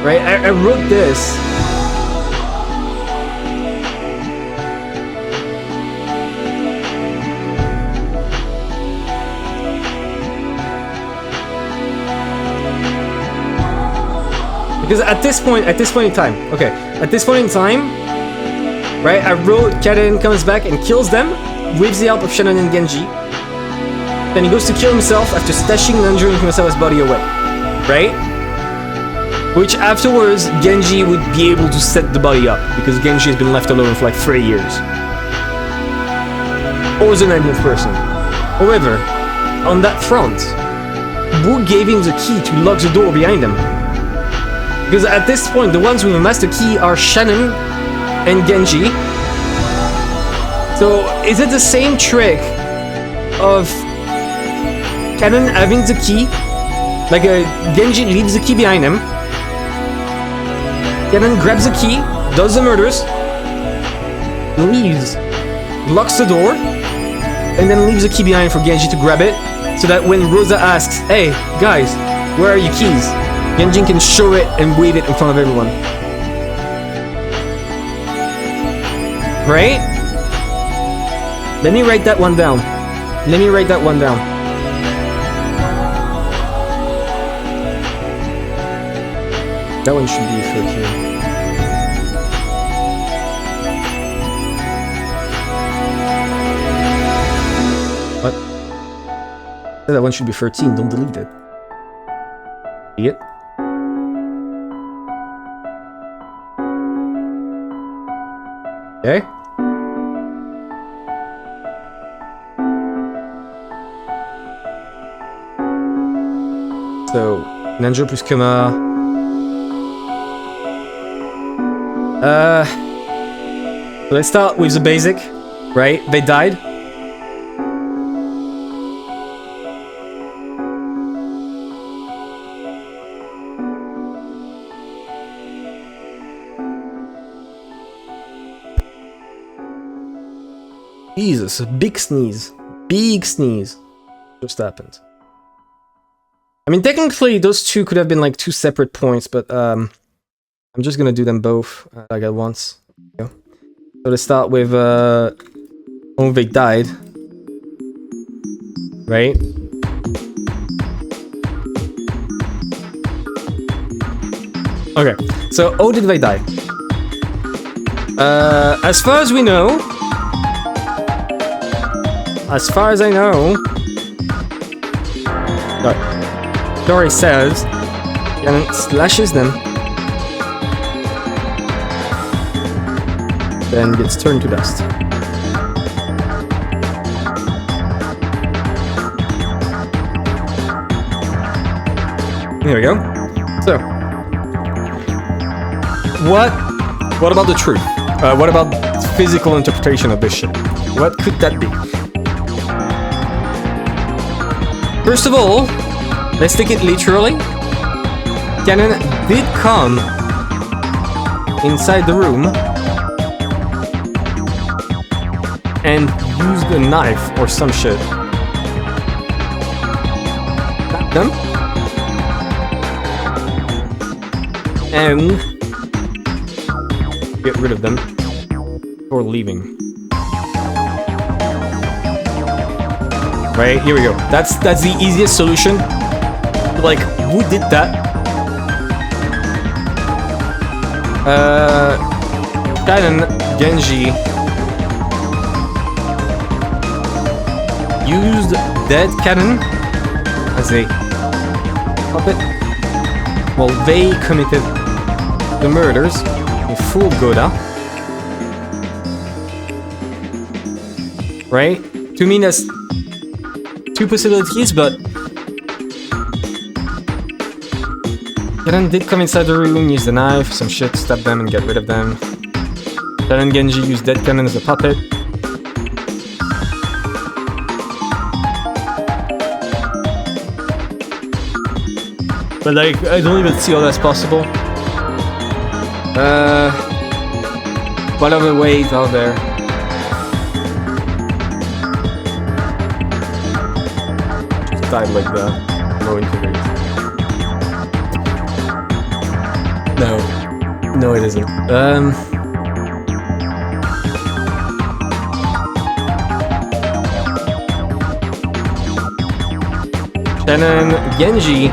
Right, I wrote this. Because at this point in time, right, I wrote Kaden comes back and kills them with the help of Shannon and Genji. Then he goes to kill himself after stashing Nanjo into Masawa's body away, right? Which afterwards, Genji would be able to set the body up, because Genji has been left alone for like 3 years. Or the 90th person. However, on that front, Wu gave him the key to lock the door behind him. Because at this point, the ones with the master key are Shannon and Genji. So, is it the same trick of Kaden having the key? Like, Genji leaves the key behind him. Kaden grabs the key, does the murders, leaves, locks the door, and then leaves the key behind for Genji to grab it, so that when Rosa asks, "Hey, guys, where are your keys?" Genji can show it and wave it in front of everyone. Right? Let me write that one down. That one should be 13. What? That one should be 13, don't delete it. See it? Okay. So, Nanjo plus Kuma. So let's start with the basic, right? They died. Jesus, a big sneeze. Big sneeze. Just happened. I mean, technically, those two could have been like two separate points, but I'm just gonna do them both like at once. So let's start with oh, they died, right? Okay, so how did they die? As far as we know, as far as I know, story says, Kaden slashes them, then gets turned to dust. There we go. So, what about the truth? What about physical interpretation of this shit? What could that be? First of all, let's take it literally. Kaden did come inside the room and used a knife or some shit. Stab them. And get rid of them before leaving. Right, here we go. That's the easiest solution. Like, who did that? Kaden, Genji used dead Kaden as a puppet while they committed the murders. They fooled Goda. Right? To me, that's two possibilities, but Karen did come inside the room, use the knife, some shit, stab them and get rid of them. Then Genji used Dead Cannon as a puppet. But like, I don't even see how that's possible. What other ways are there? Just died like that. No integrity. No. No, it isn't. Shannon, Genji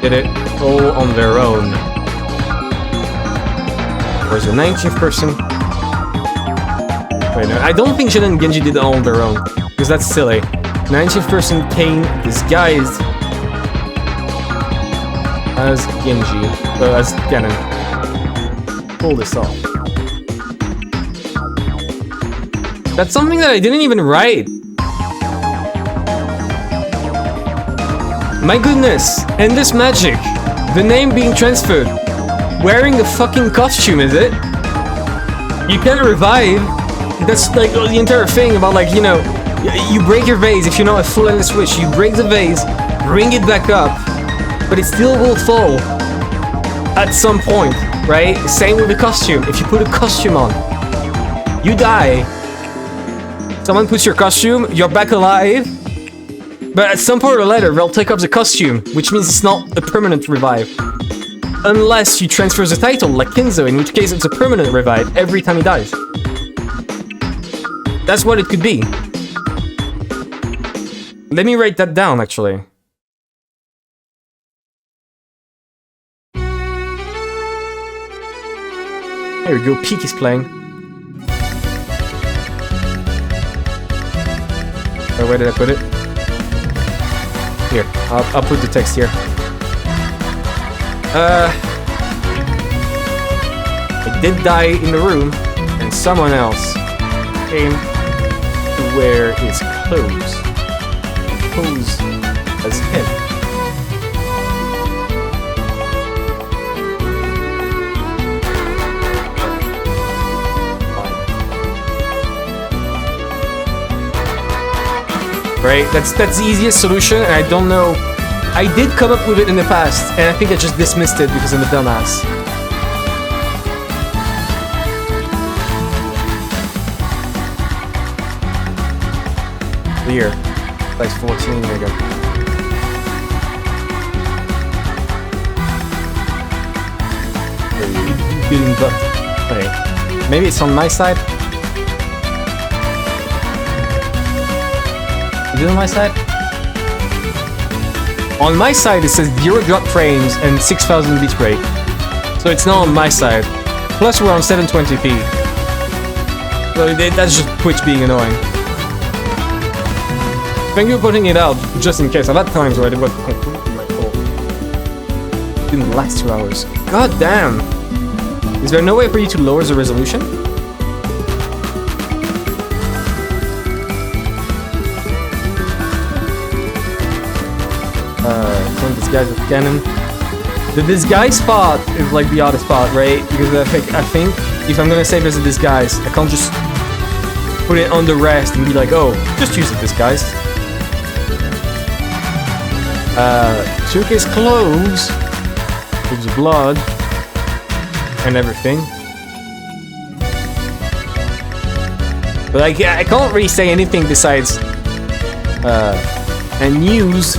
did it all on their own. Where's the 19th person? Wait, no, I don't think Shannon and Genji did it all on their own, because that's silly. 19th person came disguised as Genji, as Ganon. Pull this off. That's something that I didn't even write. My goodness, and this magic, the name being transferred. Wearing the fucking costume, is it? You can't revive. That's like the entire thing about, like, you know, you break your vase if you're not a full endless wish. You break the vase, bring it back up, but it still will fall at some point, right? Same with the costume. If you put a costume on, you die. Someone puts your costume, you're back alive, but at some point or later, they'll take off the costume, which means it's not a permanent revive. Unless you transfer the title, like Kinzo, in which case it's a permanent revive every time he dies. That's what it could be. Let me write that down, actually. There we go, Peak is playing. Oh, where did I put it? Here, I'll put the text here. I did die in the room, and someone else came to wear his clothes. Pose as him. Right, that's the easiest solution, and I don't know. I did come up with it in the past, and I think I just dismissed it because I'm a dumbass. Here, size 14, there you go. Wait, maybe it's on my side? Is it on my side? On my side it says 0 drop frames and 6000 bit rate. So it's not on my side. Plus we're on 720p. So that's just Twitch being annoying. Thank you for putting it out, just in case. I've had times where I did work completely my fault. It didn't last 2 hours. God damn! Is there no way for you to lower the resolution? Some disguise with cannon. The disguise spot is like the oddest spot, right? Because I think if I'm gonna say there's a disguise, I can't just put it on the rest and be like, oh, just use the disguise. Took his clothes, with the blood, and everything. But I can't really say anything besides, and use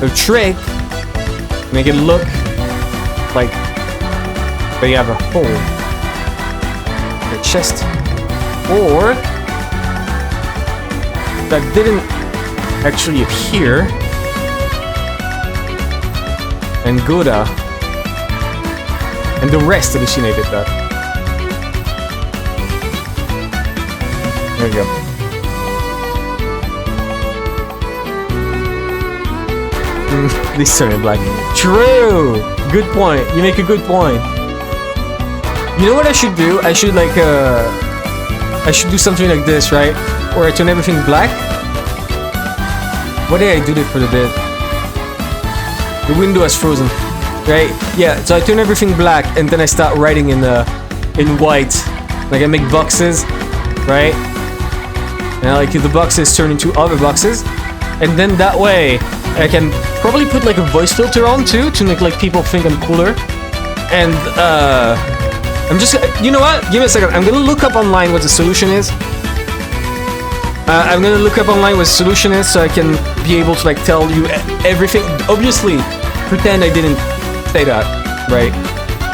a trick, make it look like they have a hole in the chest, or that didn't actually appear, and Goda and the rest hallucinated that. There you go. This turning black. True! Good point. You make a good point. You know what I should do? I should like I should do something like this, right? Where I turn everything black. What did I do this for the bit? The window has frozen, right? Yeah, so I turn everything black and then I start writing in white. Like I make boxes, right? And I like the boxes turn into other boxes. And then that way I can probably put like a voice filter on too to make like people think I'm cooler. And I'm just, you know what? Give me a second. I'm gonna look up online what the solution is. I'm gonna look up online what the solution is so I can be able to like tell you everything. Obviously, pretend I didn't say that, right?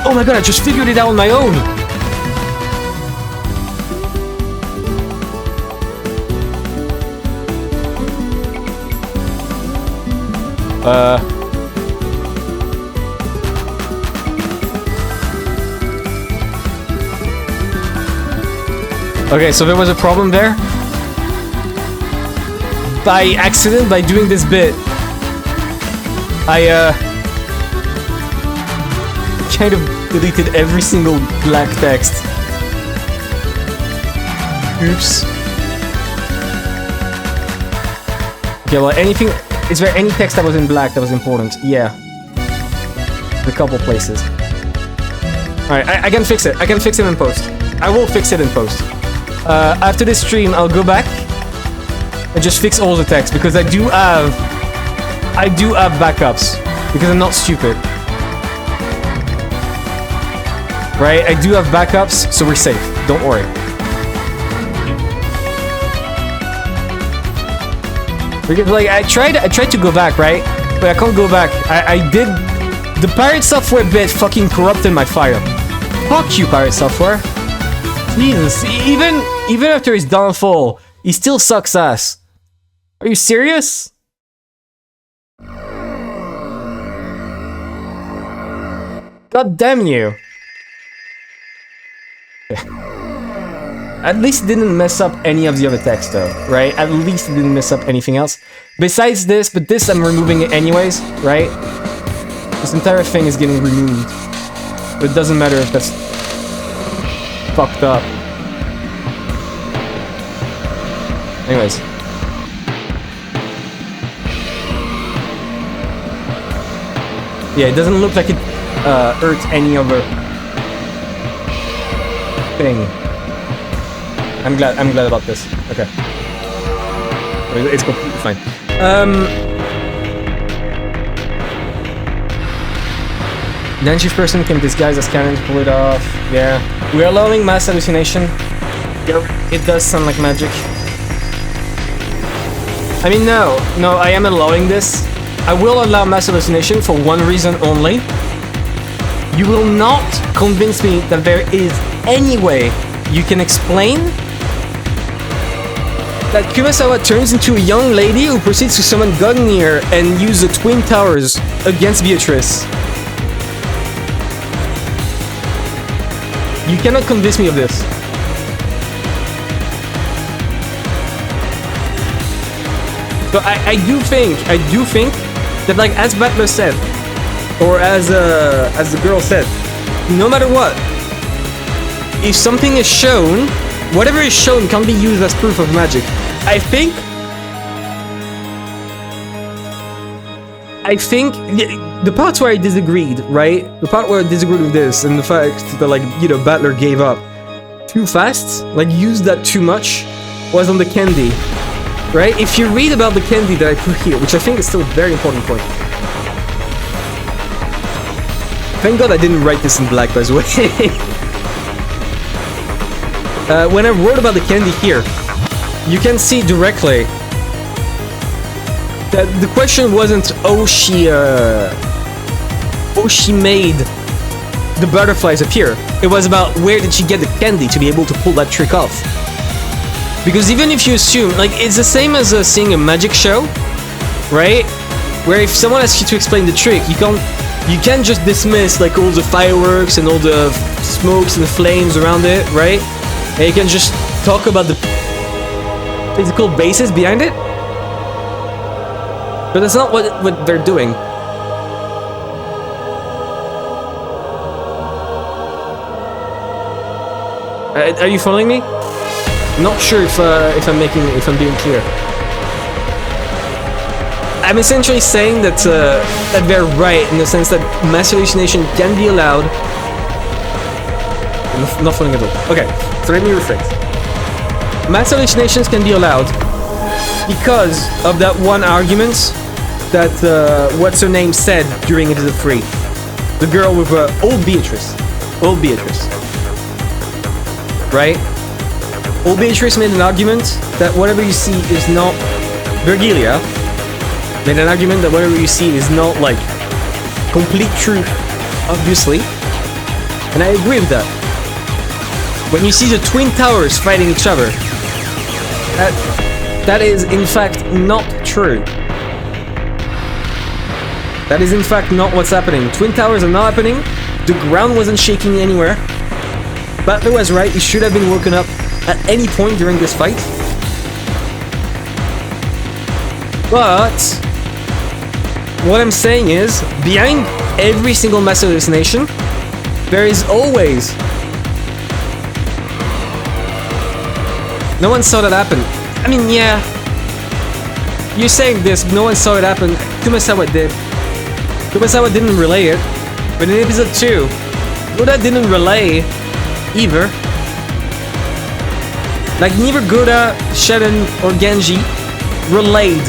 Oh my god, I just figured it out on my own. Okay, so there was a problem there. By accident, by doing this bit, I kind of deleted every single black text. Oops. Okay, well, anything... Is there any text that was in black that was important? Yeah. A couple places. Alright, I can fix it. I can fix it in post. I will fix it in post. After this stream, I'll go back and just fix all the text because I do have backups because I'm not stupid. Right? I do have backups, so we're safe. Don't worry. Because like I tried to go back, right? But I can't go back. I did the pirate software bit fucking corrupted my file. Fuck you, pirate software. Jesus, even after his downfall, he still sucks ass. Are you serious? God damn you. At least it didn't mess up any of the other text though, right? At least it didn't mess up anything else. Besides this, but this I'm removing it anyways, right? This entire thing is getting removed. But it doesn't matter if that's fucked up. Anyways. Yeah, it doesn't look like it hurt any other thing. I'm glad about this. Okay. It's completely fine. The anxious person can disguise as canon to pull it off. Yeah. We're allowing mass hallucination. It does sound like magic. I mean, no, I am allowing this. I will allow mass hallucination for one reason only. You will not convince me that there is any way you can explain that Kumasawa turns into a young lady who proceeds to summon Gungnir and use the Twin Towers against Beatrice. You cannot convince me of this. So I do think that, like, as Butler said, or as the girl said, no matter what, if something is shown, whatever is shown can be used as proof of magic. I think the parts where I disagreed, right? The part where I disagreed with this and the fact that, like, you know, Butler gave up too fast, like used that too much, was on the candy, right? If you read about the candy that I put here, which I think is still a very important point. Thank God I didn't write this in black, by the way. When I wrote about the candy here, you can see directly that the question wasn't, oh she made the butterflies appear. It was about where did she get the candy to be able to pull that trick off. Because even if you assume, like, it's the same as seeing a magic show, right? Where if someone asks you to explain the trick, you can't just dismiss, like, all the fireworks and all the smokes and the flames around it, right? And you can just talk about the physical basis behind it. But that's not what they're doing. Are you following me? Not sure if I'm being clear. I'm essentially saying that that they're right in the sense that mass hallucination can be allowed. Not following at all. Okay, so let me rephrase. Mass hallucinations can be allowed because of that one argument that what's her name said during episode 3. The girl with old Beatrice. Old Beatrice. Right? Old Beatrice made an argument that whatever you see is not... Virgilia made an argument that whatever you see is not, like, complete truth, obviously. And I agree with that. When you see the Twin Towers fighting each other, that is, in fact, not true. That is, in fact, not what's happening. Twin Towers are not happening. The ground wasn't shaking anywhere. Butler was right. He should have been woken up at any point during this fight. But what I'm saying is, behind every single mass hallucination, there is always... No one saw that happen. I mean, yeah. You're saying this, but no one saw it happen. Kumasawa did. Kumasawa didn't relay it. But in episode 2, Goda didn't relay either. Like, neither Goda, Shannon, or Genji relayed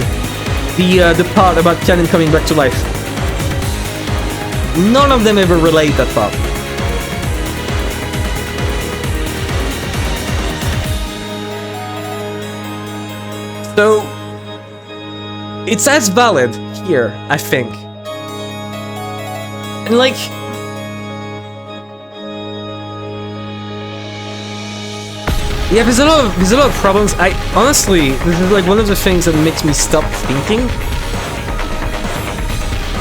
the part about Canon coming back to life. None of them ever relayed that part. So, it's as valid here, I think. And like... Yeah, there's a lot of problems. Honestly, this is like one of the things that makes me stop thinking.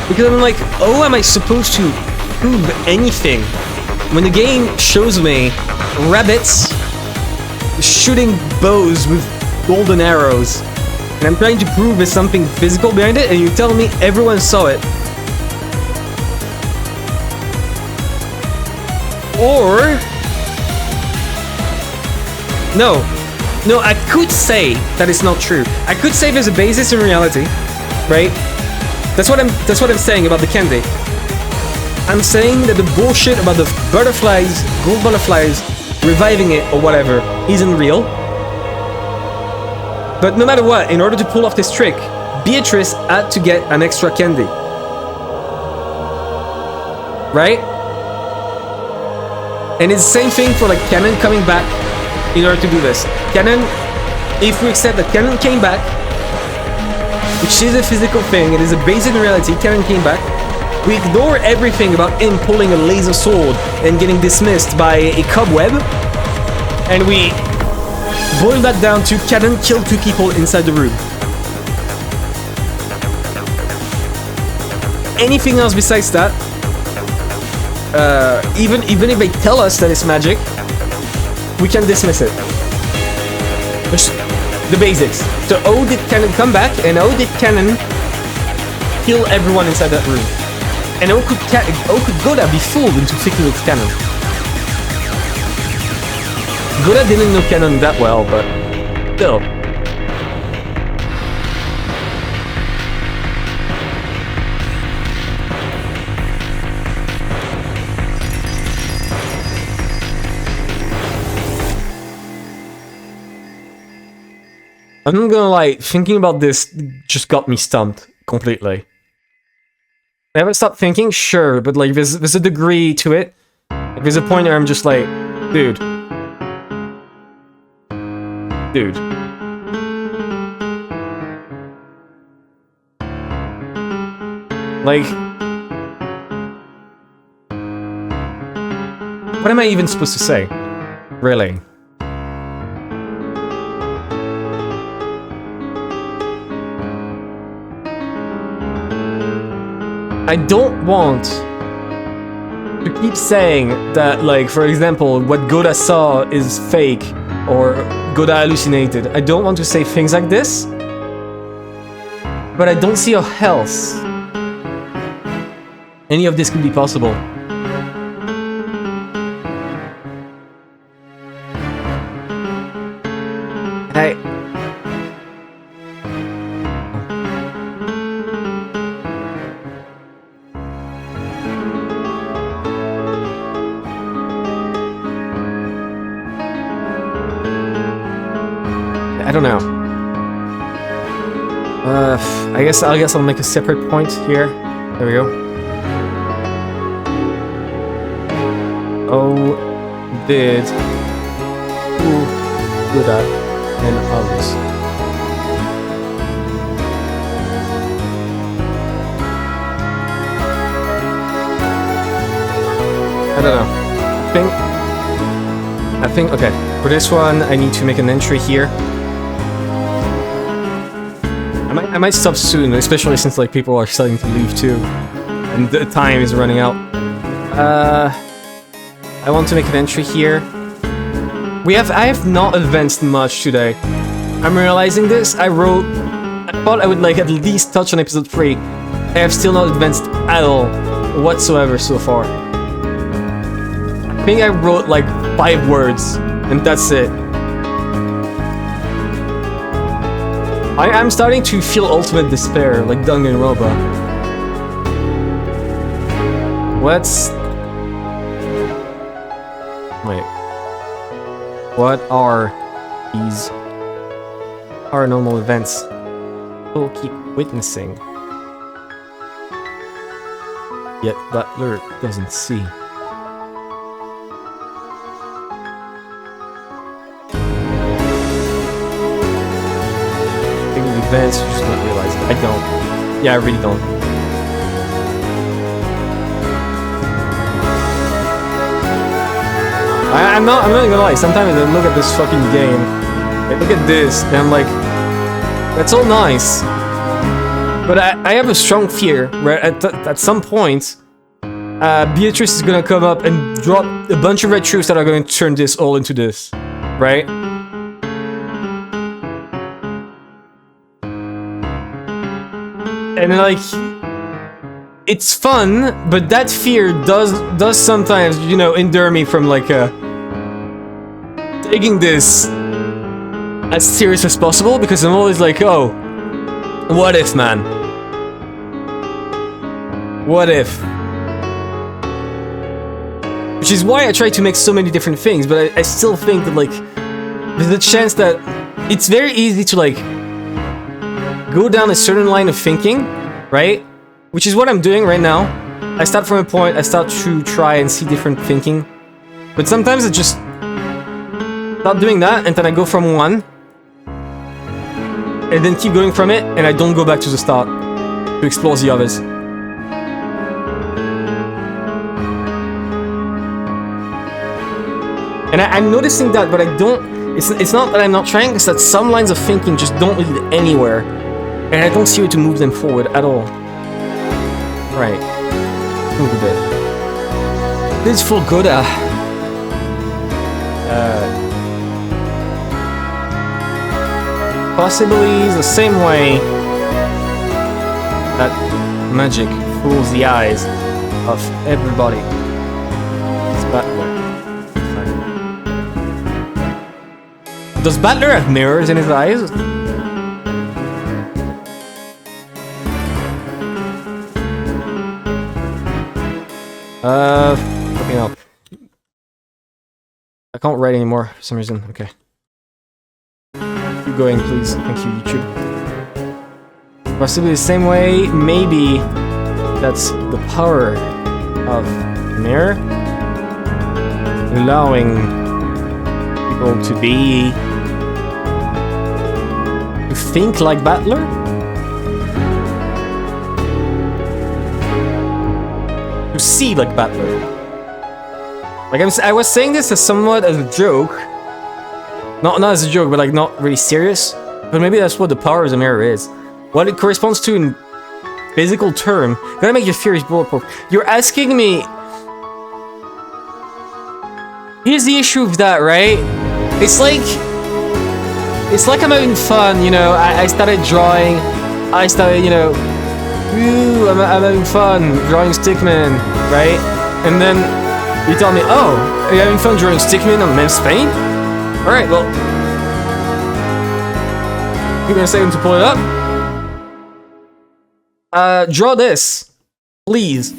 Because I'm like, oh, am I supposed to prove anything when the game shows me rabbits shooting bows with golden arrows, and I'm trying to prove there's something physical behind it, and you tell me everyone saw it? Or... No, I could say that it's not true. I could say there's a basis in reality, right? That's what I'm saying about the candy. I'm saying that the bullshit about the butterflies, gold butterflies, reviving it or whatever, isn't real. But no matter what, in order to pull off this trick, Beatrice had to get an extra candy. Right? And it's the same thing for like Canon coming back in order to do this. Canon, if we accept that Canon came back, which is a physical thing, it is a basic reality, Canon came back, we ignore everything about him pulling a laser sword and getting dismissed by a cobweb, and we boil that down to Canon killed 2 people inside the room. Anything else besides that, even if they tell us that it's magic, we can dismiss it. Just the basics. So how did Canon come back, and how did Canon kill everyone inside that room? And how could Goda be fooled into thinking it's Canon? Goda didn't know Canon that well, but still. I'm not gonna lie, thinking about this just got me stumped completely. I haven't stopped thinking, sure, but like there's a degree to it. Like, there's a point where I'm just like, dude. Like, what am I even supposed to say? Really? I don't want to keep saying that, like, for example, what Goda saw is fake or Goda hallucinated. I don't want to say things like this, but I don't see how else any of this could be possible. I don't know. I guess I'll make a separate point here. There we go. Oh, did who do that and others? I don't know. I think, okay, for this one, I need to make an entry here. I might stop soon, especially since like people are starting to leave too, and the time is running out. I want to make an entry here. I have not advanced much today. I'm realizing this. I thought I would like at least touch on episode 3. I have still not advanced at all, whatsoever so far. I think I wrote like 5 words, and that's it. I'm starting to feel ultimate despair, like Danganronpa. Wait. What are these paranormal events people keep witnessing? Yet Butler doesn't see. Events, you just don't realize it. I don't. Yeah, I really don't. I'm not even gonna lie, sometimes I look at this fucking game, I look at this, and I'm like, that's all nice. But I have a strong fear where at some point, Beatrice is gonna come up and drop a bunch of red truths that are gonna turn this all into this. Right? And like, it's fun, but that fear does sometimes, you know, endure me from like taking this as serious as possible, because I'm always like, oh, what if, man? What if? Which is why I try to make so many different things, but I still think that like, there's a chance that it's very easy to like go down a certain line of thinking, right? Which is what I'm doing right now. I start from a point, I start to try and see different thinking. But sometimes I just start doing that, and then I go from one, and then keep going from it, and I don't go back to the start to explore the others. And I'm noticing that, but I don't... It's not that I'm not trying, it's that some lines of thinking just don't lead anywhere. And I don't see a way to move them forward at all. Right. Move a bit. This is for good. Possibly the same way that magic fools the eyes of everybody. It's Butler. Does Butler have mirrors in his eyes? Fucking hell. I can't write anymore for some reason. Okay. Keep going, please. Thank you, YouTube. Possibly the same way, maybe that's the power of mirror. Allowing people to be... to think like Butler? To see like Butler. Like I was saying this as somewhat as a joke. Not as a joke, but like not really serious. But maybe that's what the power of the mirror is. What it corresponds to in physical term. Gotta make your theories bulletproof. You're asking me... Here's the issue with that, right? It's like I'm having fun, you know. I started drawing. I started, you know... Ooh, I'm having fun drawing stickman, right? And then you tell me, oh, are you having fun drawing stickman on men's paint? Alright, well... Give me a second to pull it up. Draw this. Please.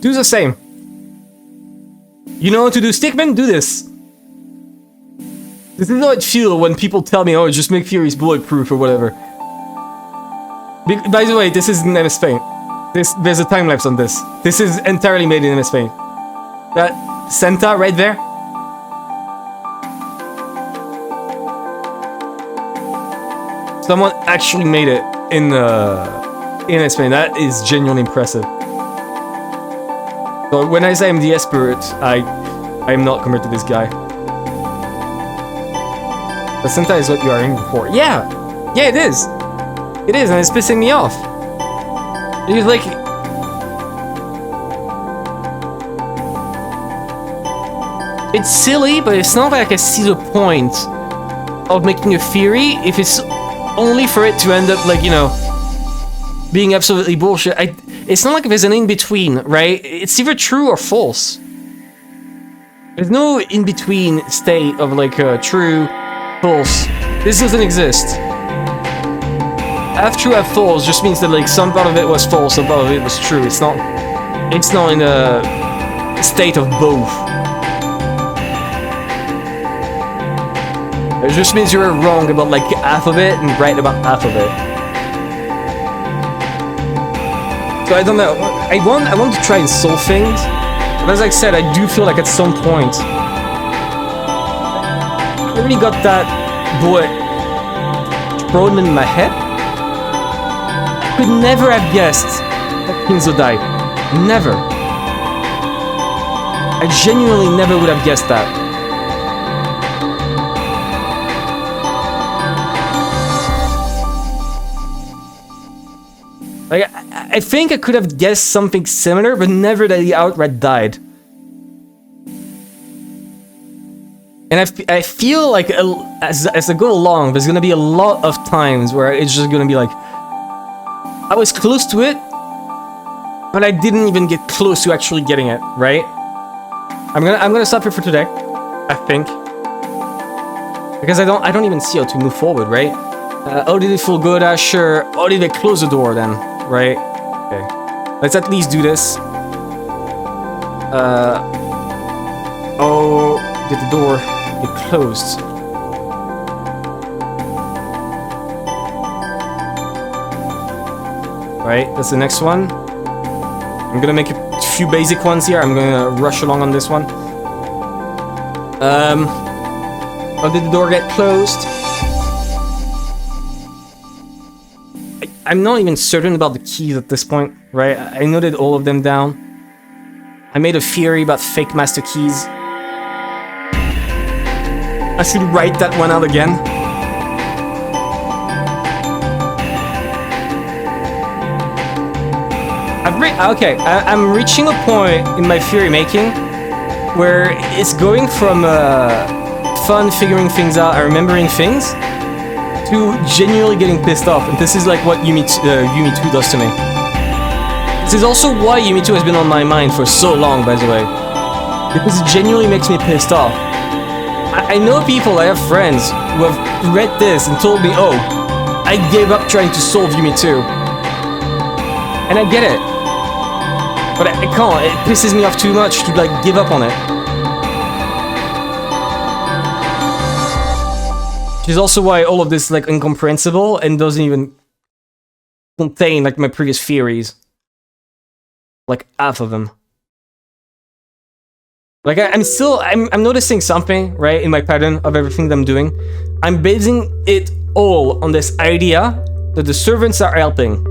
Do the same. You know how to do stickman? Do this. This is how it feels when people tell me, oh, just make theories bulletproof or whatever. By the way, this is in MS Paint. There's a time lapse on this. This is entirely made in MS Paint. That Santa right there. Someone actually made it in MS Paint. That is genuinely impressive. So when I say I'm the expert, I am not compared to this guy. The Santa is what you are aiming for. Yeah, it is. It is, and it's pissing me off. It's like, it's silly, but it's not like I see the point of making a theory if it's only for it to end up like, you know, being absolutely bullshit. It's not like there's an in-between, right? It's either true or false. There's no in-between state of like true, false. This doesn't exist. Have true, have false just means that like some part of it was false, some part of it was true. It's not in a state of both. It just means you were wrong about like half of it and right about half of it. So I don't know. I want to try and solve things, but as I said, I do feel like at some point I really got that bullet thrown in my head. I could never have guessed that Kings would die. Never. I genuinely never would have guessed that. Like, I think I could have guessed something similar, but never that he outright died. And I feel like as I go along, there's gonna be a lot of times where it's just gonna be like, I was close to it, but I didn't even get close to actually getting it, right? I'm gonna stop here for today, I think, because I don't even see how to move forward, right? Oh, did it feel good? Sure. Oh, did they close the door then? Right? Okay. Let's at least do this. Oh, did the door get closed? Right, that's the next one. I'm gonna make a few basic ones here. I'm gonna rush along on this one. Oh, did the door get closed? I'm not even certain about the keys at this point, right? I noted all of them down. I made a theory about fake master keys. I should write that one out again. I'm reaching a point in my theory making where it's going from fun figuring things out and remembering things to genuinely getting pissed off, and this is like what Yumi 2 does to me. This is also why Yumi 2 has been on my mind for so long, by the way, because it genuinely makes me pissed off. I know people, I have friends who have read this and told me, oh, I gave up trying to solve Yumi 2. And I get it. But I can't, it pisses me off too much to like give up on it. Which is also why all of this is like incomprehensible and doesn't even contain like my previous theories. Like half of them. Like I'm noticing something, right, in my pattern of everything that I'm doing. I'm basing it all on this idea that the servants are helping.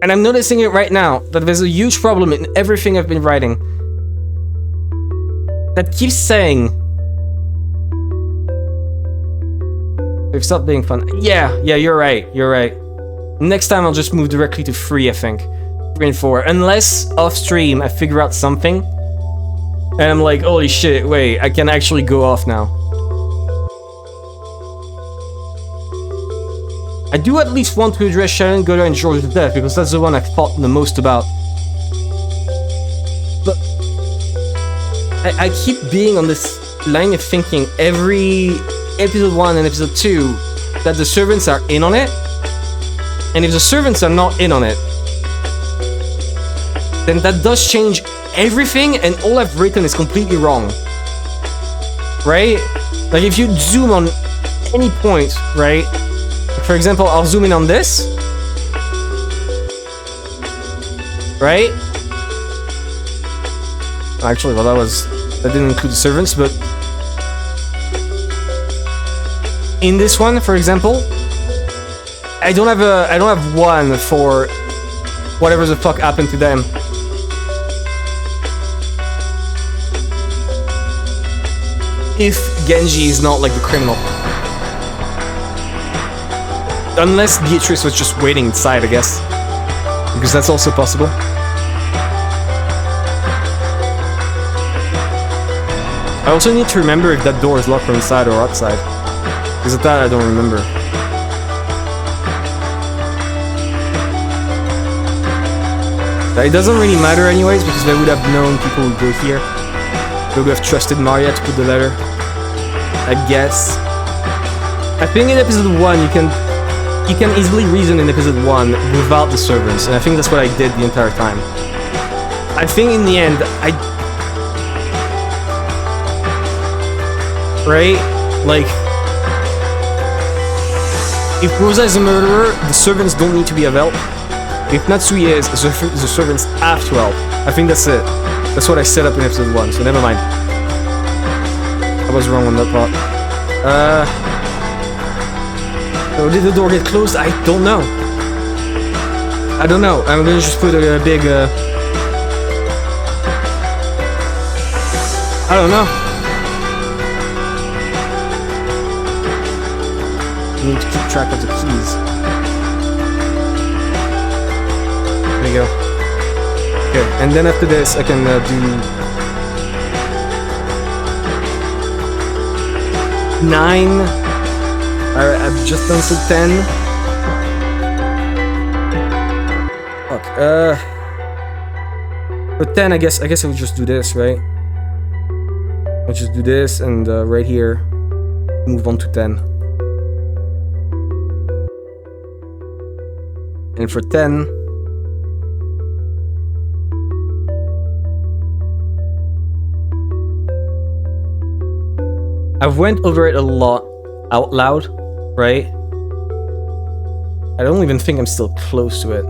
And I'm noticing it right now, that there's a huge problem in everything I've been writing. That keeps saying... They've stopped being fun. Yeah, you're right. Next time I'll just move directly to 3, I think. 3 and 4. Unless, off stream, I figure out something. And I'm like, holy shit, wait, I can actually go off now. I do at least want to address Sharon, Goddard, and George's death, because that's the one I've thought the most about. But I keep being on this line of thinking every episode 1 and episode 2 that the servants are in on it. And if the servants are not in on it, then that does change everything, and all I've written is completely wrong. right? Like if you zoom on any point, right? For example, I'll zoom in on this, right? Actually, well, that didn't include the servants, but in this one, for example, I don't have one for whatever the fuck happened to them. If Genji is not like the criminal. Unless Beatrice was just waiting inside, I guess. Because that's also possible. I also need to remember if that door is locked from inside or outside. Because of that I don't remember. It doesn't really matter anyways, because they would have known people would go here. They would have trusted Maria to put the letter. I guess. I think in episode 1 you can easily reason in episode 1 without the servants, and I think that's what I did the entire time. I think in the end, right? Like, if Rosa is a murderer, the servants don't need to be of help. If Natsui is, the servants have to help. I think that's it. That's what I set up in episode 1, so never mind. I was wrong on that part. Oh, did the door get closed? I don't know. I don't know. I'm gonna just put a big, I don't know. I need to keep track of the keys. There you go. Okay, and then after this, I can do 9. Alright, I've just done till 10. Fuck. For 10, I guess I would just do this, right? I'll just do this, and right here, move on to 10. And for 10, I've went over it a lot out loud, right? I don't even think I'm still close to it.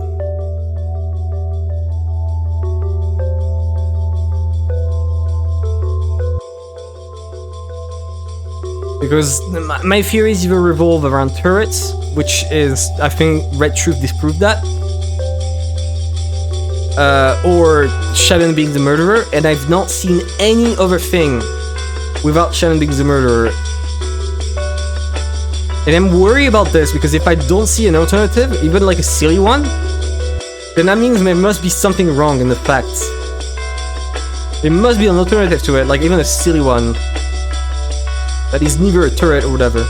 Because my theories either revolve around turrets, which is, I think Red Truth disproved that, or Shannon being the murderer, and I've not seen any other thing without Shannon being the murderer. And I'm worried about this, because if I don't see an alternative, even like a silly one, then that means there must be something wrong in the facts. There must be an alternative to it, like even a silly one. That is neither a turret or whatever.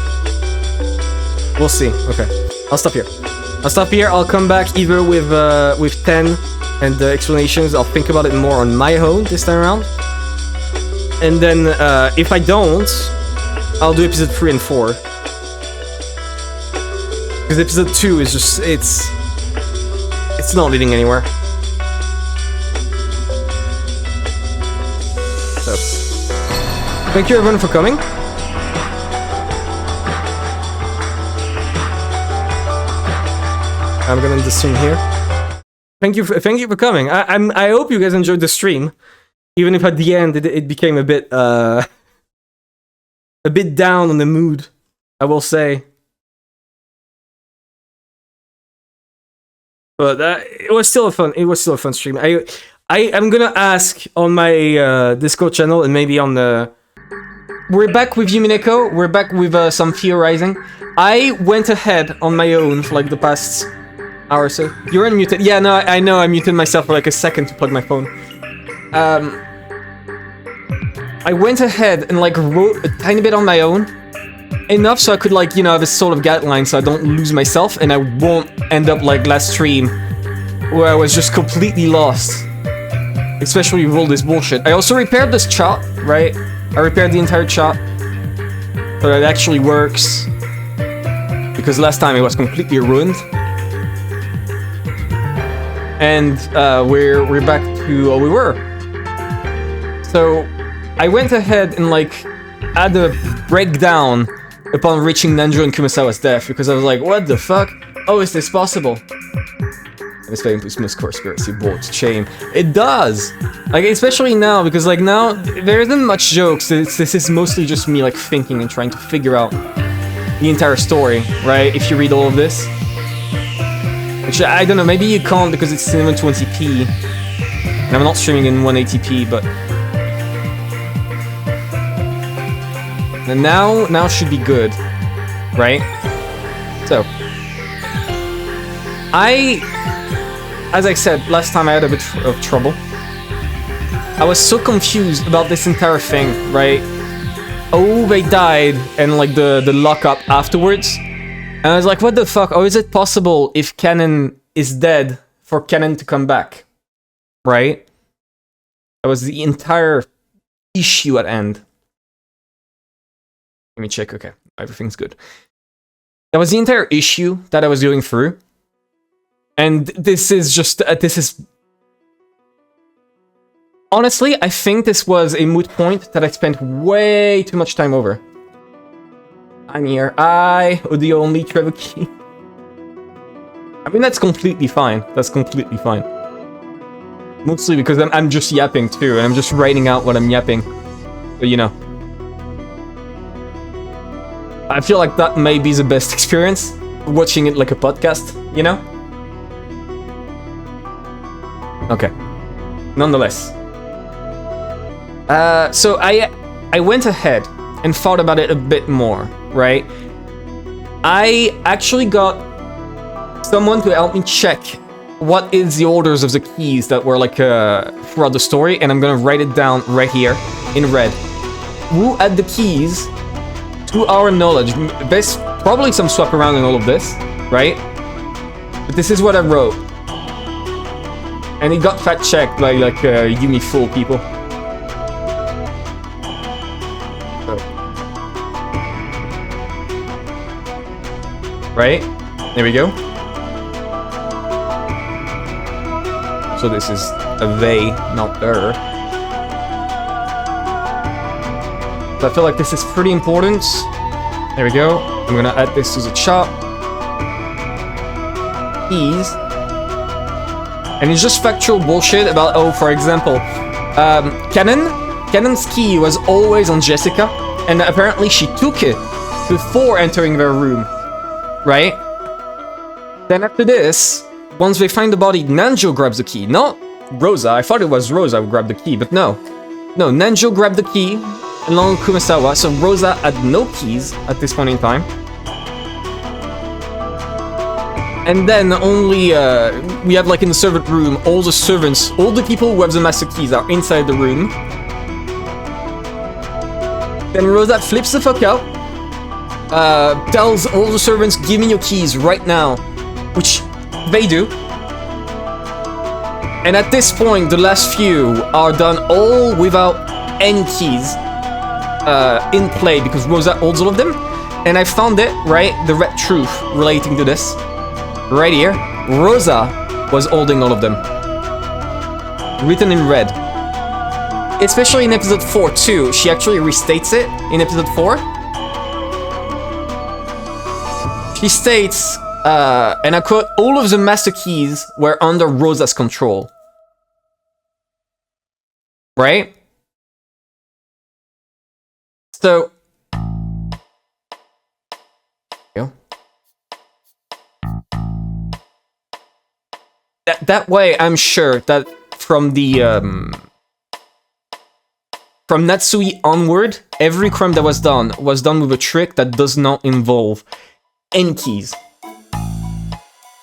We'll see. Okay. I'll stop here. I'll come back either with 10 and the explanations. I'll think about it more on my own this time around. And then, if I don't, I'll do episode 3 and 4. Because episode 2 is just, it's not leading anywhere. So, thank you everyone for coming. I'm gonna end the stream here. Thank you for coming. I hope you guys enjoyed the stream, even if at the end it became a bit down on the mood, I will say. But it was still a fun stream. I'm gonna ask on my Discord channel and maybe on the. We're back with Umineko. We're back with some theorizing. I went ahead on my own for like the past hour or so. You're unmuted. Yeah, no, I know I muted myself for like a second to plug my phone. I went ahead and like wrote a tiny bit on my own. Enough so I could like, have a sort of guideline so I don't lose myself and I won't end up like last stream where I was just completely lost. Especially with all this bullshit. I also repaired this chart, right? I repaired the entire chart. So that it actually works. Because last time it was completely ruined. And we're back to where we were. So I went ahead and like had a breakdown upon reaching Nanjo and Kumasawa's death, because I was like, what the fuck? Oh, is this possible? This famous conspiracy board chain. It does! Like, especially now, because like now, there isn't much jokes. This is mostly just me like thinking and trying to figure out the entire story, right? If you read all of this. Which, I don't know, maybe you can't because it's 720p. And I'm not streaming in 180p, but... And now should be good, right? So... As I said, last time I had a bit of trouble. I was so confused about this entire thing, right? Oh, they died, and like the lockup afterwards. And I was like, what the fuck? Oh, is it possible if Canon is dead for Canon to come back? Right? That was the entire issue at end. Let me check, okay. Everything's good. That was the entire issue that I was going through. And this is just, honestly, I think this was a moot point that I spent way too much time over. I'm here. Audio only, Trevor Key. I mean, that's completely fine. That's completely fine. Mostly because I'm just yapping too, and I'm just writing out what I'm yapping. But you know. I feel like that may be the best experience, watching it like a podcast, you know? Okay. Nonetheless. So I went ahead and thought about it a bit more, right? I actually got someone to help me check what is the orders of the keys that were like throughout the story, and I'm gonna write it down right here in red. Who had the keys to our knowledge? There's probably some swap around in all of this, right? But this is what I wrote. And it got fact-checked by, like, Yumi Full people. So. Right? There we go. So this is a they, not her. So I feel like this is pretty important. There we go. I'm gonna add this to the chart. Keys. And it's just factual bullshit about, oh, for example, Canon's key was always on Jessica, and apparently she took it before entering their room, right? Then after this, once they find the body, Nanjo grabs the key, not Rosa. I thought it was Rosa who grabbed the key, but no. No, Nanjo grabbed the key along with Kumasawa, so Rosa had no keys at this point in time. And then only, we have like in the servant room, all the servants, all the people who have the master keys are inside the room. Then Rosa flips the fuck out, tells all the servants, give me your keys right now, which they do. And at this point, the last few are done all without any keys in play, because Rosa holds all of them. And I found it, right, the red truth relating to this. Right here, Rosa was holding all of them. Written in red. Especially in episode 4 too. She actually restates it in episode 4. She states, and I quote, all of the master keys were under Rosa's control. Right? So... That way, I'm sure that from the from Natsui onward, every crime that was done with a trick that does not involve any keys.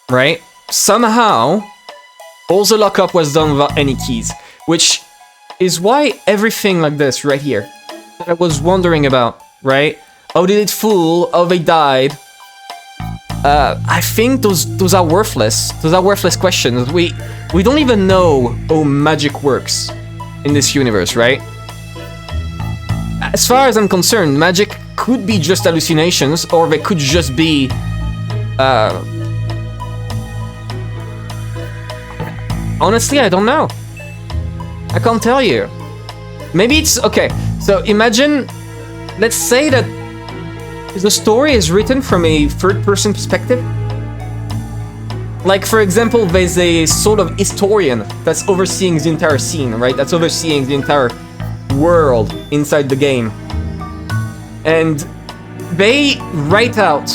Right? Somehow, all the lockup was done without any keys, which is why everything like this right here that I was wondering about, right? Oh, did it fool? Oh, they died. I think those are worthless. Those are worthless questions. We don't even know how magic works in this universe, right? As far as I'm concerned, magic could be just hallucinations, or they could just be honestly, I don't know. I can't tell you. Maybe it's okay. So imagine let's say that the story is written from a third-person perspective. Like, for example, there's a sort of historian that's overseeing the entire scene, right? That's overseeing the entire world inside the game. And they write out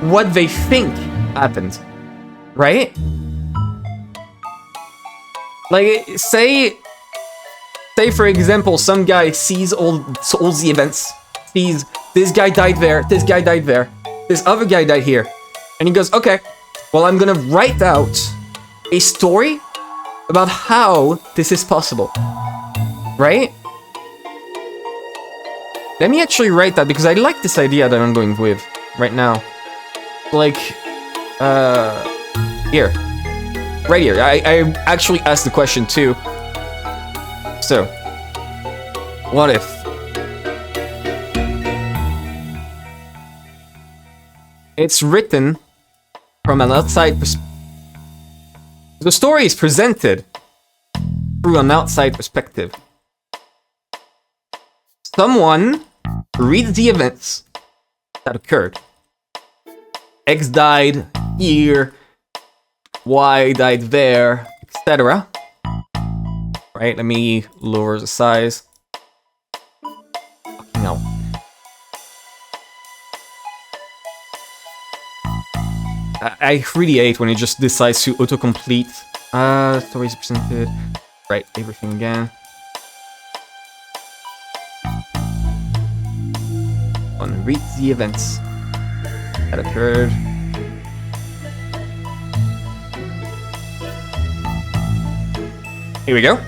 what they think happened, right? Like, say for example, some guy sees all the events, sees this guy died there, this guy died there, this other guy died here, and he goes, okay, well, I'm gonna write out a story about how this is possible, right? Let me actually write that, because I like this idea that I'm going with right now. Like, here. Right here. I actually asked the question too. So, what if? It's written from an outside perspective. The story is presented through an outside perspective. Someone reads the events that occurred. X died here, Y died there, etc. Right, let me lower the size. Fucking hell. I really hate when it just decides to autocomplete. Stories presented. Right, everything again. One reads the events that occurred. Here we go.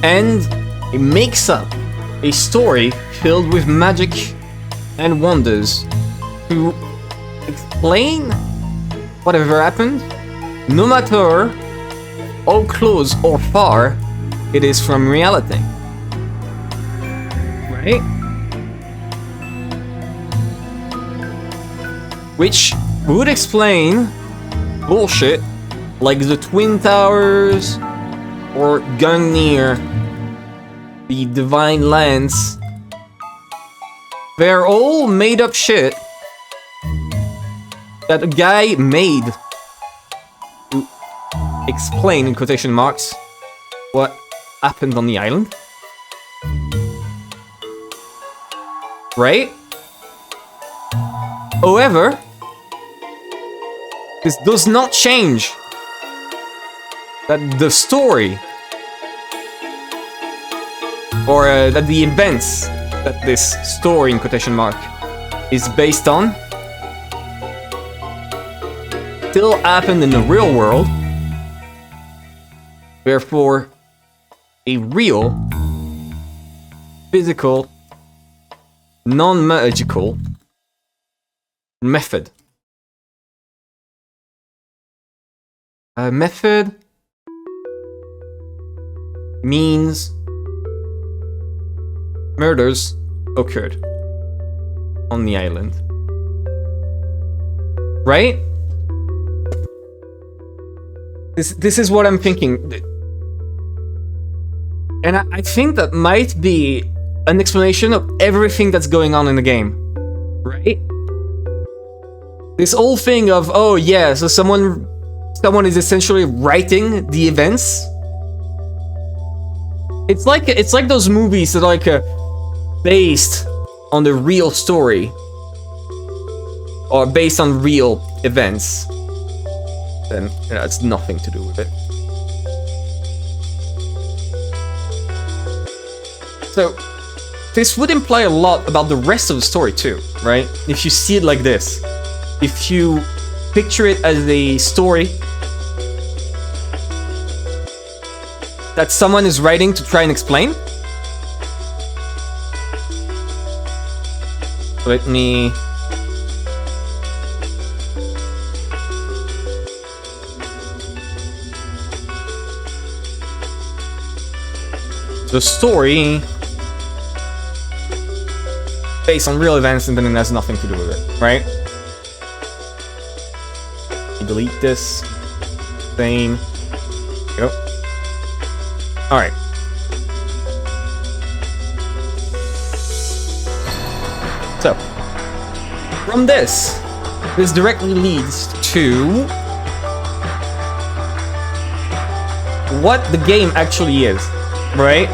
And it makes up a story filled with magic and wonders to explain whatever happened, no matter how close or far it is from reality. Right? Which would explain bullshit like the Twin Towers or Gungnir, the Divine Lance. They're all made up shit that a guy made to explain, in quotation marks, what happened on the island. Right? However, this does not change that the story or that the events that this story, in quotation mark, is based on still happened in the real world. Therefore, a real, physical, non-magical method. A method means murders occurred on the island. Right? This is what I'm thinking. And I think that might be an explanation of everything that's going on in the game. Right? This whole thing of, oh yeah, so someone is essentially writing the events. It's like those movies that are like based on the real story or based on real events. Then it's nothing to do with it. So this would imply a lot about the rest of the story too, right? If you see it like this, if you picture it as a story that someone is writing to try and explain. Let me... The story based on real events, and then it has nothing to do with it, right? Delete this. Same. Yep. Alright. from this directly leads to what the game actually is, right?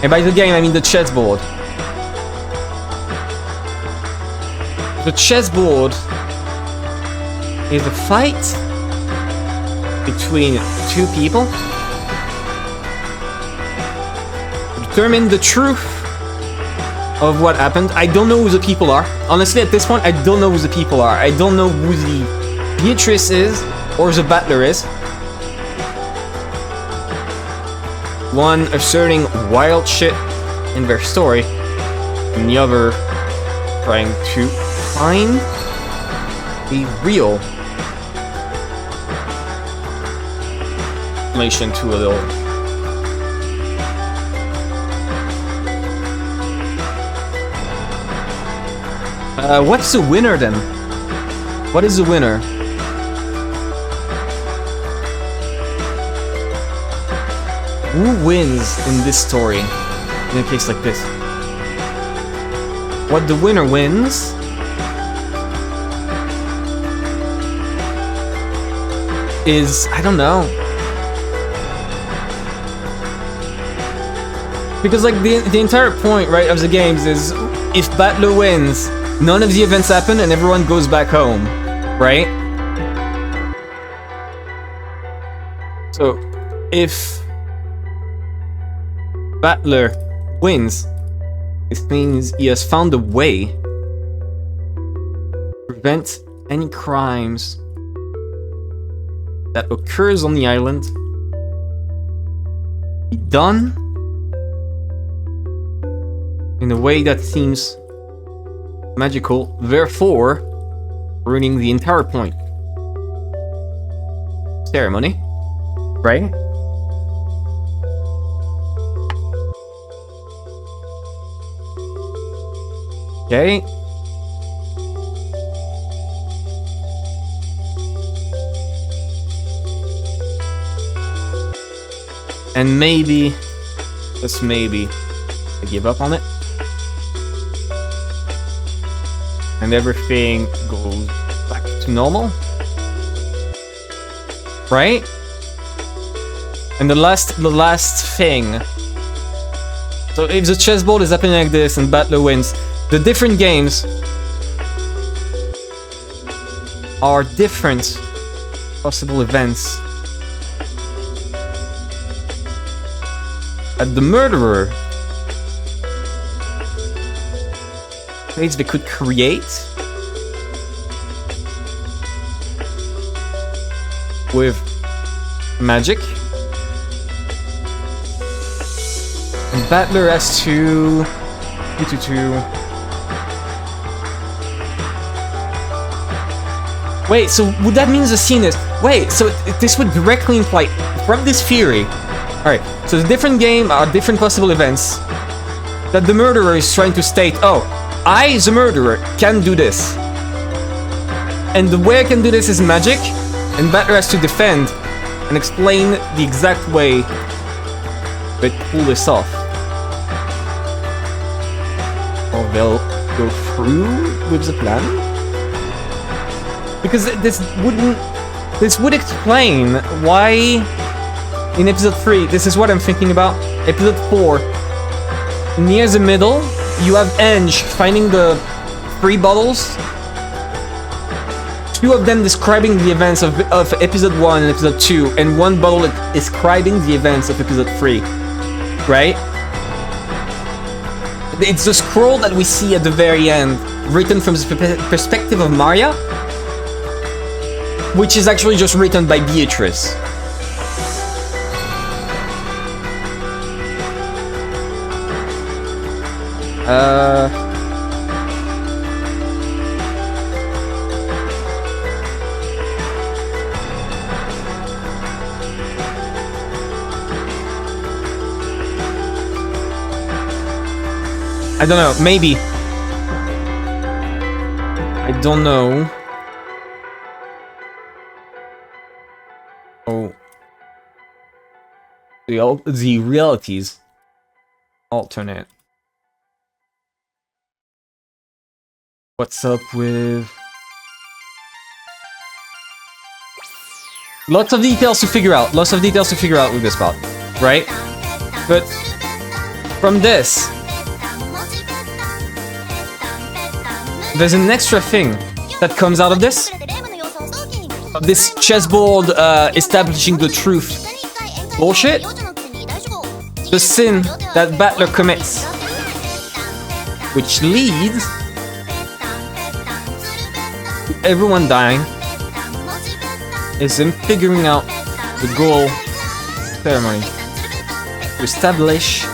And by the game, I mean the chessboard. The chessboard is a fight between two people to determine the truth of what happened. I don't know who the people are. Honestly, at this point, I don't know who the people are. I don't know who the Beatrice is or the battler is. One asserting wild shit in their story, and the other trying to find a real relation to it all. What's the winner then? What is the winner? Who wins in this story? In a case like this? What the winner wins is, I don't know. Because like the entire point, right, of the games is if Battler wins, none of the events happen and everyone goes back home, right? So if Battler wins, this means he has found a way to prevent any crimes that occurs on the island be done in a way that seems magical, therefore ruining the entire point. Ceremony, right? Okay. And maybe, just maybe, I give up on it. And everything goes back to normal. Right? And the last thing. So if the chessboard is happening like this and Battler wins, the different games are different possible events that the murderer states they could create with magic, and Battler has to wait, so would that mean the scene is... Wait, so this would directly imply, from this theory... Alright, so the different game are different possible events that the murderer is trying to state, oh, I, the murderer, can do this. And the way I can do this is magic, and Battler has to defend and explain the exact way they pull this off. Or they'll go through with the plan? Because this would explain why in episode 3, this is what I'm thinking about, episode 4, near the middle, you have Ange finding the 3 bottles, 2 of them describing the events of episode 1 and episode 2, and 1 bottle describing the events of episode 3, right? It's the scroll that we see at the very end, written from the perspective of Maria, which is actually just written by Beatrice. I don't know, maybe. I don't know. Oh. The realities alternate. What's up with... Lots of details to figure out. Lots of details to figure out with this part, right? But from this, there's an extra thing that comes out of this. Of this chessboard establishing the truth bullshit. The sin that Battler commits. Which leads to everyone dying. Is him figuring out the goal ceremony to establish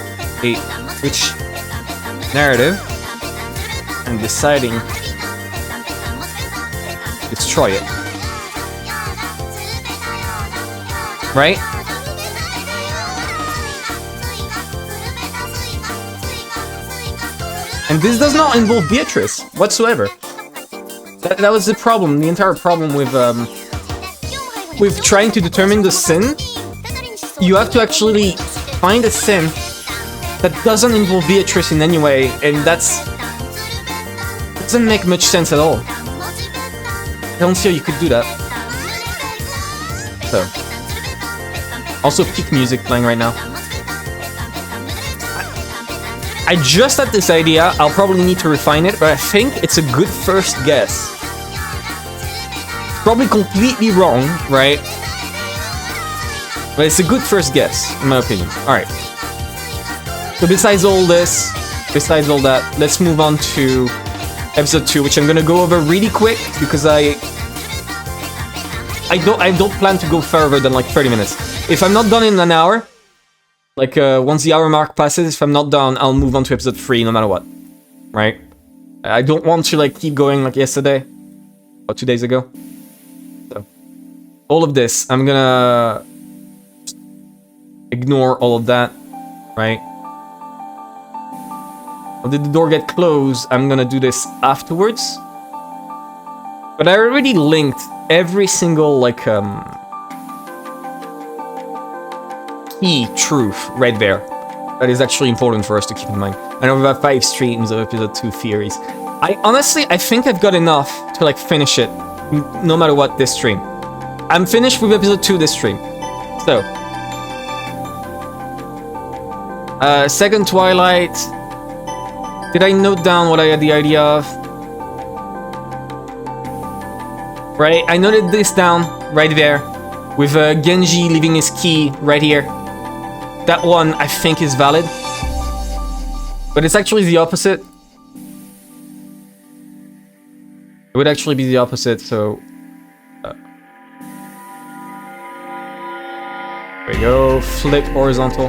a Twitch narrative and deciding to destroy it. Right? And this does not involve Beatrice whatsoever. That was the problem, the entire problem with trying to determine the sin. You have to actually find a sin that doesn't involve Beatrice in any way, and doesn't make much sense at all. I don't see how you could do that. So, also peak music playing right now. I just had this idea, I'll probably need to refine it, but I think it's a good first guess. Probably completely wrong, right? But it's a good first guess, in my opinion. Alright. So besides all this, besides all that, let's move on to episode 2, which I'm gonna go over really quick, because I don't plan to go further than like 30 minutes. If I'm not done in an hour, like once the hour mark passes, if I'm not done, I'll move on to episode 3 no matter what. Right? I don't want to like keep going like yesterday, or 2 days ago. All of this, I'm gonna ignore all of that, right? Did the door get closed? I'm gonna do this afterwards. But I already linked every single, like, key truth right there. That is actually important for us to keep in mind. I know we have 5 streams of episode 2 theories. I think I've got enough to, like, finish it, no matter what, this stream. I'm finished with episode 2 this stream. So. Second Twilight. Did I note down what I had the idea of? Right, I noted this down right there. With Genji leaving his key right here. That one I think is valid. But it's actually the opposite. It would actually be the opposite, so... There we go, flip horizontal.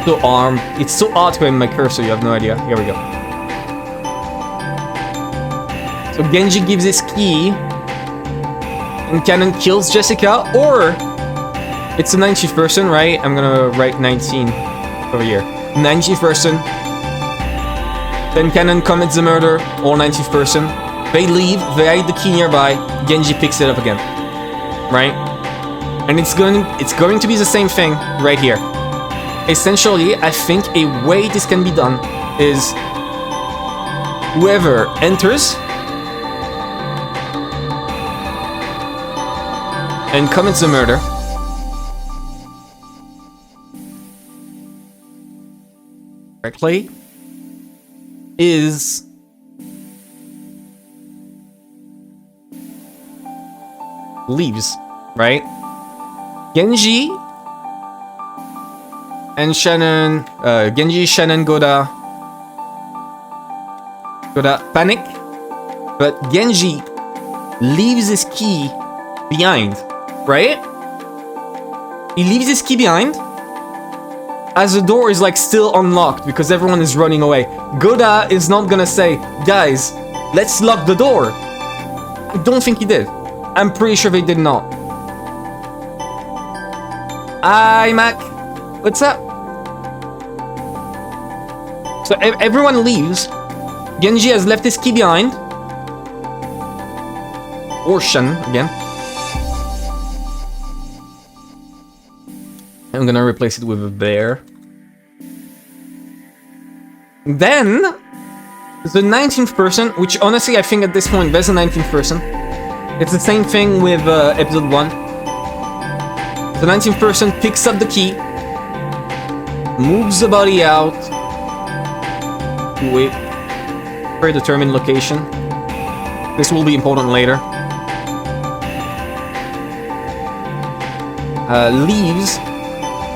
So arm. It's so odd to aim my cursor, you have no idea. Here we go. So Genji gives his key. And Cannon kills Jessica, or it's a 90th person, right? I'm gonna write 19 over here. 90th person. Then Cannon commits the murder, or 90th person. They leave, they hide the key nearby, Genji picks it up again. Right? And it's going to be the same thing right here. Essentially, I think a way this can be done is whoever enters and commits the murder correctly is leaves, right? Genji and Shannon, Genji, Shannon, Goda panic, but Genji leaves his key behind, right? He leaves his key behind as the door is like still unlocked because everyone is running away. Goda is not gonna say, guys, let's lock the door. I don't think he did. I'm pretty sure they did not. Hi, Mac. What's up? So everyone leaves. Genji has left his key behind. Or Shen again. I'm gonna replace it with a bear. Then, the 19th person, which honestly I think at this point there's a 19th person. It's the same thing with episode 1. The 19th person picks up the key, moves the body out to a predetermined location. This will be important later. Leaves,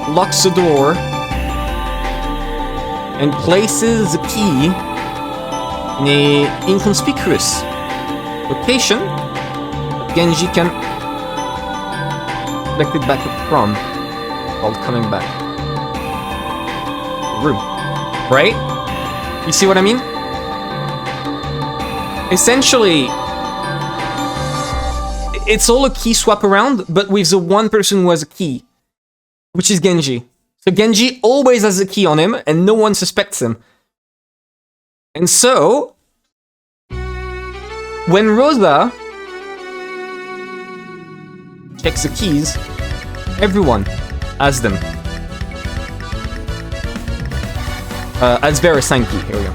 locks the door, and places the key in a inconspicuous location that Genji can collect it back from while coming back. Room. Right? You see what I mean? Essentially, it's all a key swap around, but with the one person who has a key, which is Genji. So Genji always has a key on him, and no one suspects him. And so, when Rosa checks the keys, everyone has them. As their assigned key. Here we go.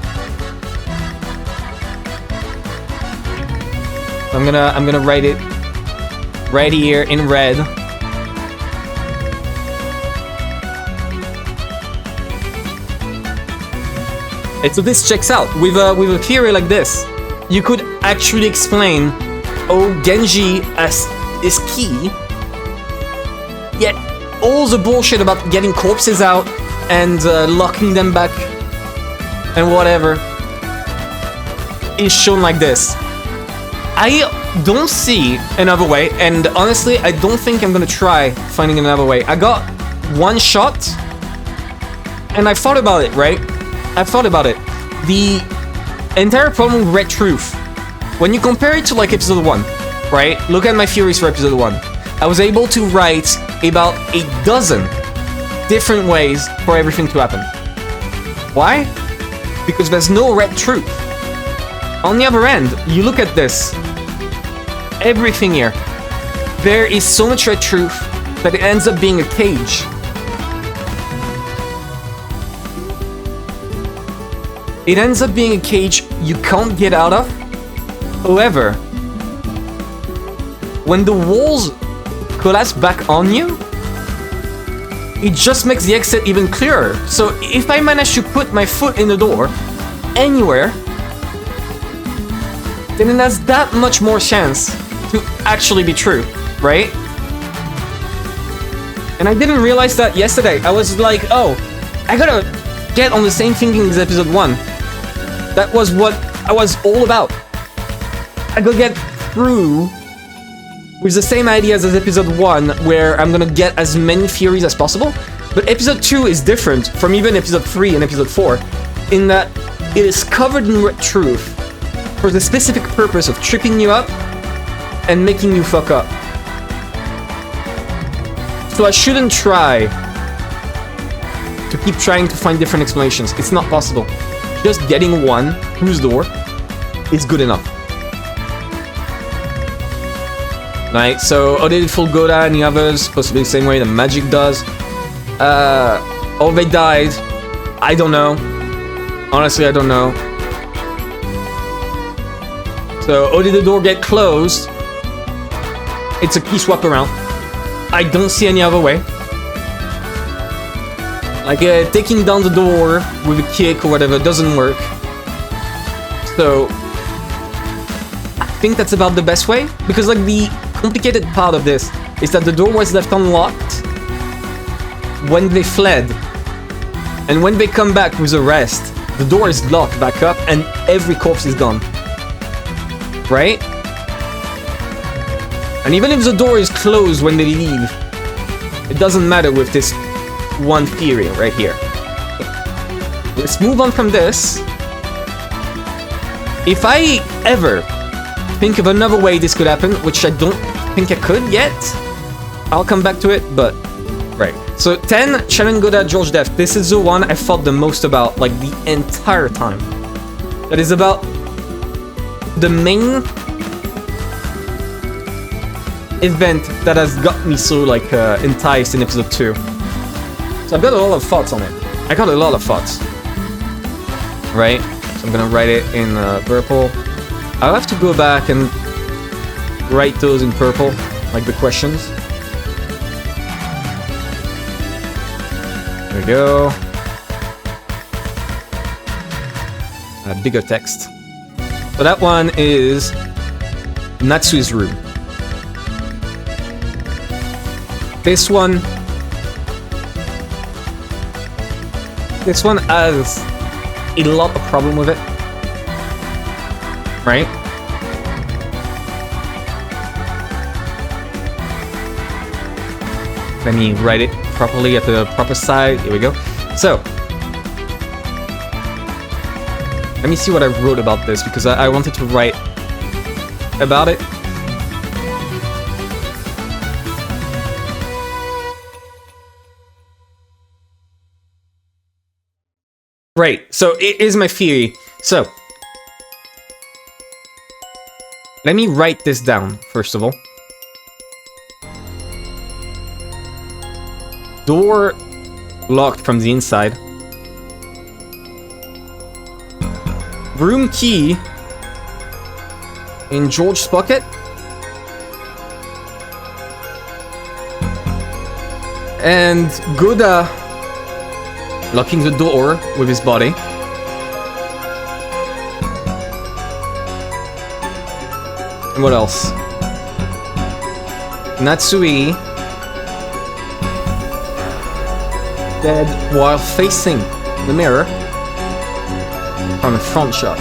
I'm gonna write it right here in red. And so this checks out. With a theory like this, you could actually explain, oh, Genji has his key, yet all the bullshit about getting corpses out and locking them back and whatever is shown like this. I don't see another way, and honestly, I don't think I'm gonna try finding another way. I got one shot, and I thought about it, right? I thought about it. The entire problem with Red Truth, when you compare it to like episode 1, right? Look at my theories for episode 1. I was able to write about a dozen different ways for everything to happen. Why? Because there's no Red Truth. On the other end, you look at this. Everything here. There is so much Red Truth that it ends up being a cage. It ends up being a cage you can't get out of. However, when the walls collapse back on you, it just makes the exit even clearer. So if I manage to put my foot in the door anywhere, then it has that much more chance to actually be true, right? And I didn't realize that yesterday. I was like, oh, I gotta get on the same thinking as episode 1. That was what I was all about. I gotta get through with the same ideas as episode 1, where I'm gonna get as many theories as possible. But episode 2 is different from even episode 3 and episode 4, in that it is covered in Red Truth for the specific purpose of tripping you up and making you fuck up. So I shouldn't try to keep trying to find different explanations. It's not possible. Just getting one through the door is good enough. Right, so Ode did full Goda and the others, possibly the same way that Magic does. Oh, they died. I don't know. Honestly, I don't know. So, Ode did the door get closed? It's a key swap around. I don't see any other way. Like, taking down the door with a kick or whatever doesn't work. So, I think that's about the best way. Because, like, the complicated part of this is that the door was left unlocked when they fled. And when they come back with the rest, the door is locked back up and every corpse is gone. Right? And even if the door is closed when they leave, it doesn't matter with this one theory right here. Let's move on from this. If I ever think of another way this could happen, which I don't think I could yet, I'll come back to it, but right. So 10, Sharon Goda, George Death. This is the one I thought the most about, like, the entire time. That is about the main event that has got me so, like, enticed in episode 2. So I've got a lot of thoughts on it. I got a lot of thoughts. right? So I'm gonna write it in purple. I'll have to go back and write those in purple, like the questions. There we go. Bigger text. So that one is Natsui's room. This one has a lot of problem with it, right? Let me write it properly at the proper side. Here we go. So, let me see what I wrote about this, because I wanted to write about it. Right, so it is my theory. So, let me write this down, first of all. Door locked from the inside. Room key in George's pocket. And Goda locking the door with his body. And what else? Natsui dead while facing the mirror from a front shot.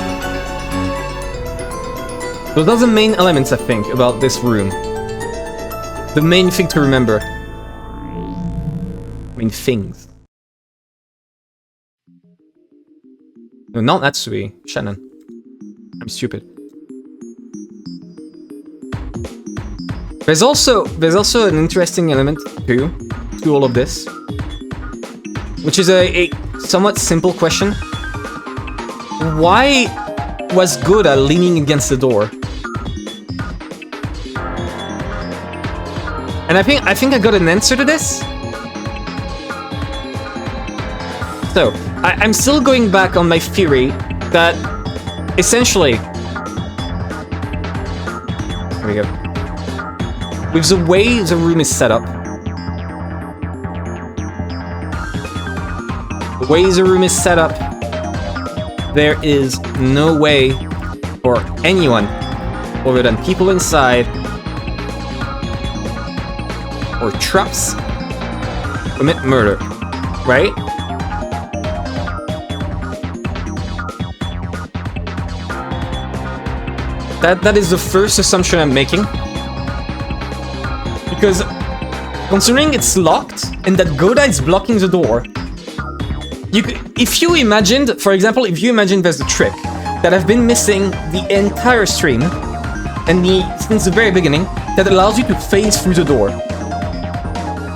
So those are the main elements, I think, about this room. The main thing to remember. Main things. No, not Natsui. Shannon. I'm stupid. There's also an interesting element too to all of this, which is a somewhat simple question. Why was Goda leaning against the door? And I think I got an answer to this. So, I'm still going back on my theory that essentially, there we go. With the way the room is set up, there is no way for anyone other than people inside or traps commit murder, right? That is the first assumption I'm making. Because considering it's locked and that Goda is blocking the door, if you imagined, for example, if you imagine there's a trick that I've been missing the entire stream and since the very beginning that allows you to phase through the door.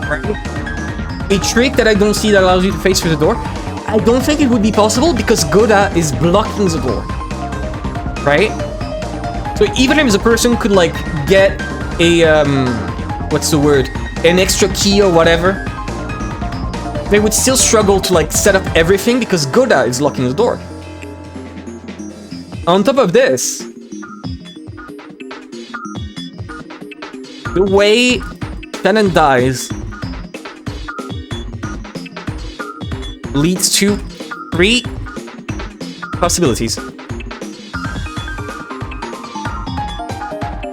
Right? A trick that I don't see that allows you to phase through the door, I don't think it would be possible because Goda is blocking the door. Right? So even if the person could like get a what's the word? An extra key or whatever, they would still struggle to like set up everything because Goda is locking the door. On top of this, the way Shannon dies leads to 3 possibilities.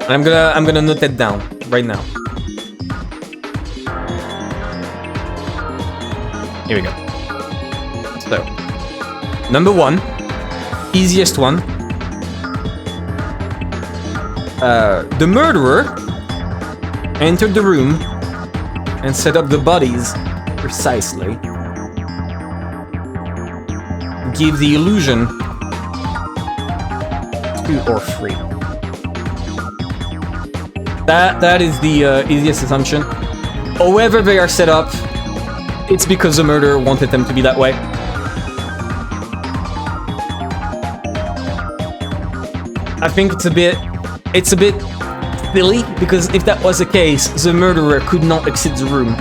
And I'm gonna note that down right now. Here we go. So, number 1, easiest one. The murderer entered the room and set up the bodies precisely. Give the illusion 2 or 3. That is the easiest assumption. However they are set up, it's because the murderer wanted them to be that way. I think it's a bit silly, because if that was the case, the murderer could not exit the room.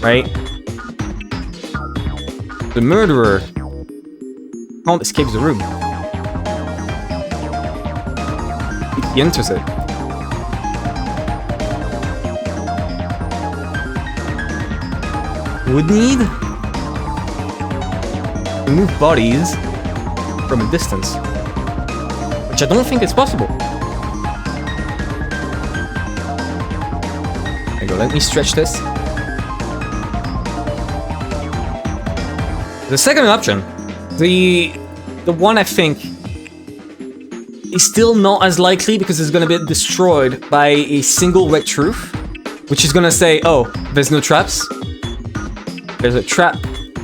Right? The murderer can't escape the room. If he enters it. Would need to move bodies from a distance. Which I don't think is possible. There you go, let me stretch this. The second option, the one I think is still not as likely because it's gonna be destroyed by a single wet truth, which is gonna say, oh, there's no traps. There's a trap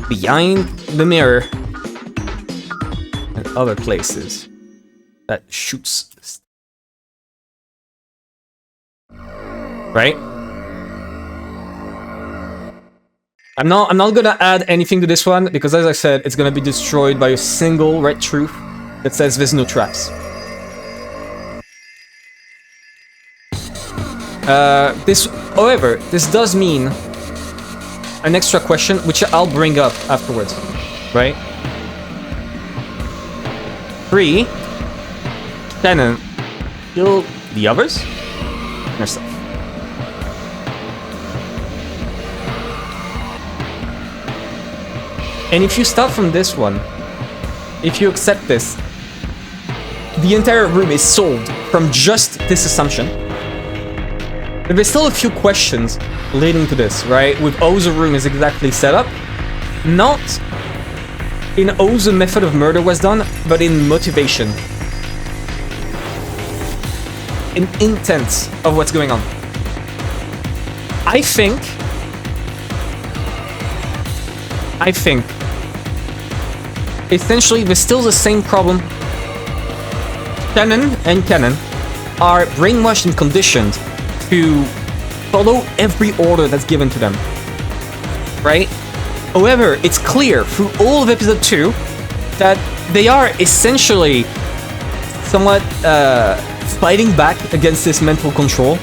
behind the mirror and other places that shoots this. Right? I'm not gonna add anything to this one because, as I said, it's gonna be destroyed by a single red truth that says there's no traps. However, this does mean an extra question, which I'll bring up afterwards, right? 3. Shannon, kill the others? Herself. And if you start from this one, if you accept this, the entire room is solved from just this assumption. But there's still a few questions leading to this, right? With how the room is exactly set up. Not in how the method of murder was done, but in motivation. In intent of what's going on. I think essentially there's still the same problem. Shannon and Cannon are brainwashed and conditioned to follow every order that's given to them, right? However, it's clear through all of episode 2 that they are essentially somewhat fighting back against this mental control,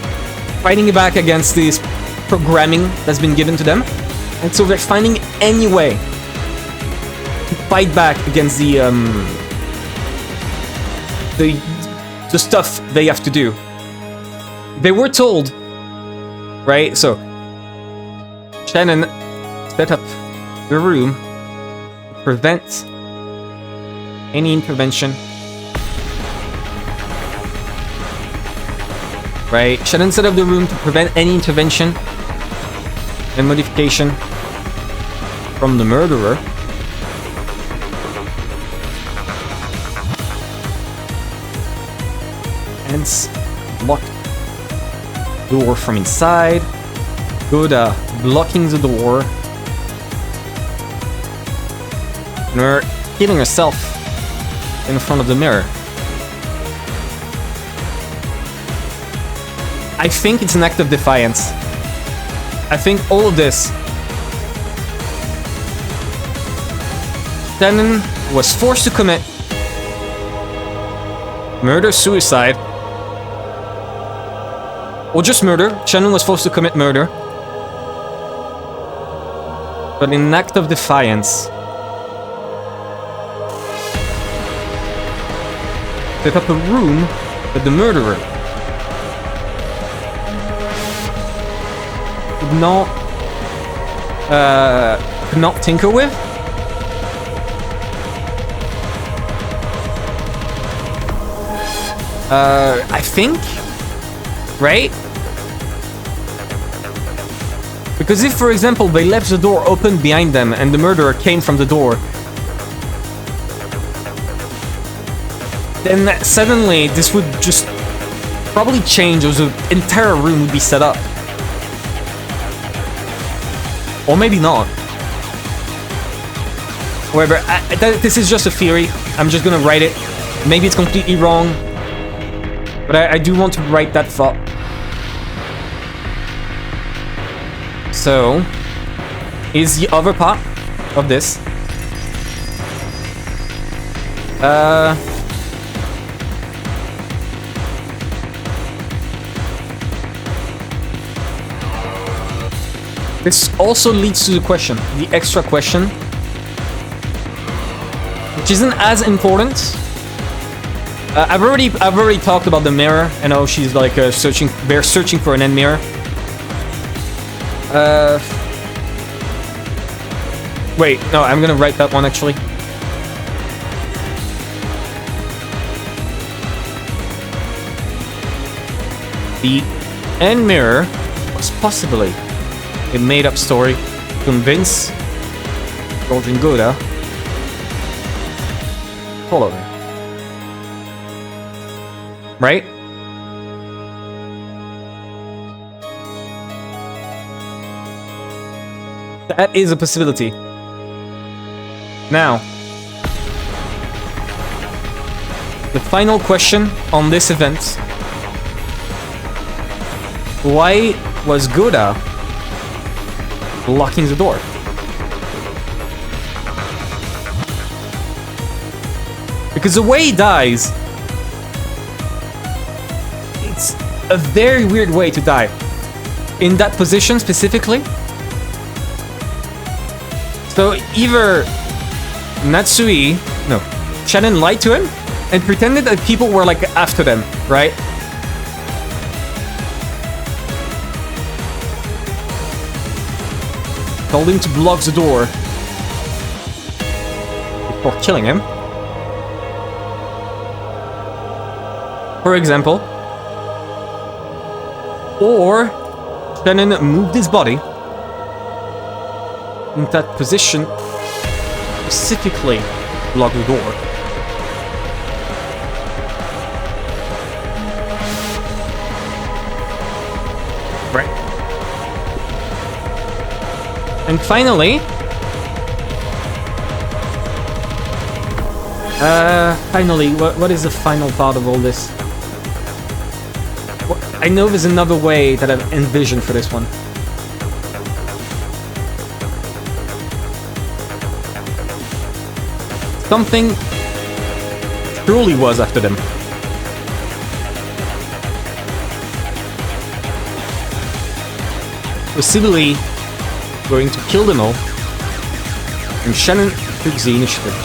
fighting back against this programming that's been given to them, and so they're finding any way to fight back against the stuff they have to do. They were told, right? So Shannon set up the room to prevent any intervention. Right? Shannon set up the room to prevent any intervention and modification from the murderer. Hence, lock door from inside. Good, blocking the door. And her killing herself in front of the mirror. I think it's an act of defiance. I think all of this. Shannon was forced to commit murder-suicide. Or just murder. Shannon was forced to commit murder. But in an act of defiance, set up a room with the murderer could not tinker with. I think, right? Because if, for example, they left the door open behind them and the murderer came from the door, then suddenly this would just probably change, or the entire room would be set up. Or maybe not. However, this is just a theory. I'm just gonna write it. Maybe it's completely wrong, but I do want to write that thought. So, is the other part of this. This also leads to the question, the extra question. which isn't as important. I've already talked about the mirror. I know she's like searching. They're searching for an end mirror. Wait, no, I'm gonna write that one actually. The end mirror was possibly a made-up story to convince Golden Goda to follow her. Right? That is a possibility. Now, the final question on this event. Why was Goda locking the door? Because the way he dies, it's a very weird way to die. In that position specifically. So either Shannon lied to him and pretended that people were like after them, right? Told him to block the door before killing him. For example. Or Shannon moved his body in that position, specifically block the door. Right. And finally, what is the final part of all this? I know there's another way that I've envisioned for this one. Something truly was after them. Possibly going to kill them all. And Shannon took the initiative.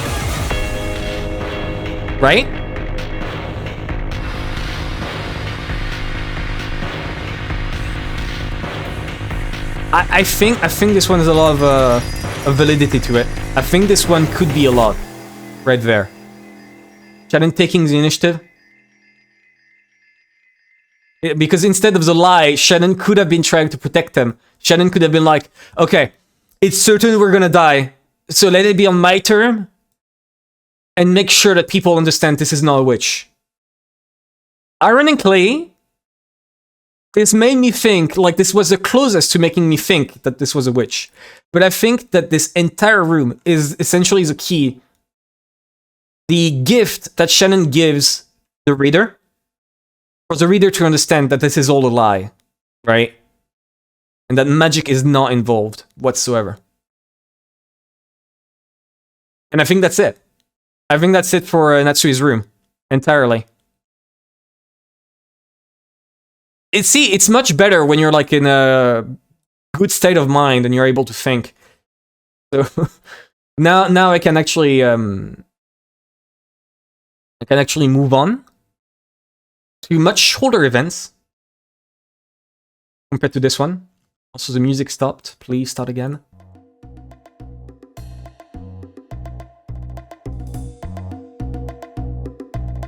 Right? I think this one has a lot of validity to it. I think this one could be a lot. Right there. Shannon taking the initiative. Because instead of the lie, Shannon could have been trying to protect them. Shannon could have been like, okay, it's certain we're gonna die, so let it be on my term, and make sure that people understand this is not a witch. Ironically, this made me think, like this was the closest to making me think that this was a witch. But I think that this entire room is essentially the key. The gift that Shannon gives the reader, for the reader to understand that this is all a lie, right? And that magic is not involved whatsoever. And I think that's it. I think that's it for Natsui's room, entirely. It's much better when you're like in a good state of mind and you're able to think. So now I can actually move on to much shorter events compared to this one. Also, the music stopped. Please start again.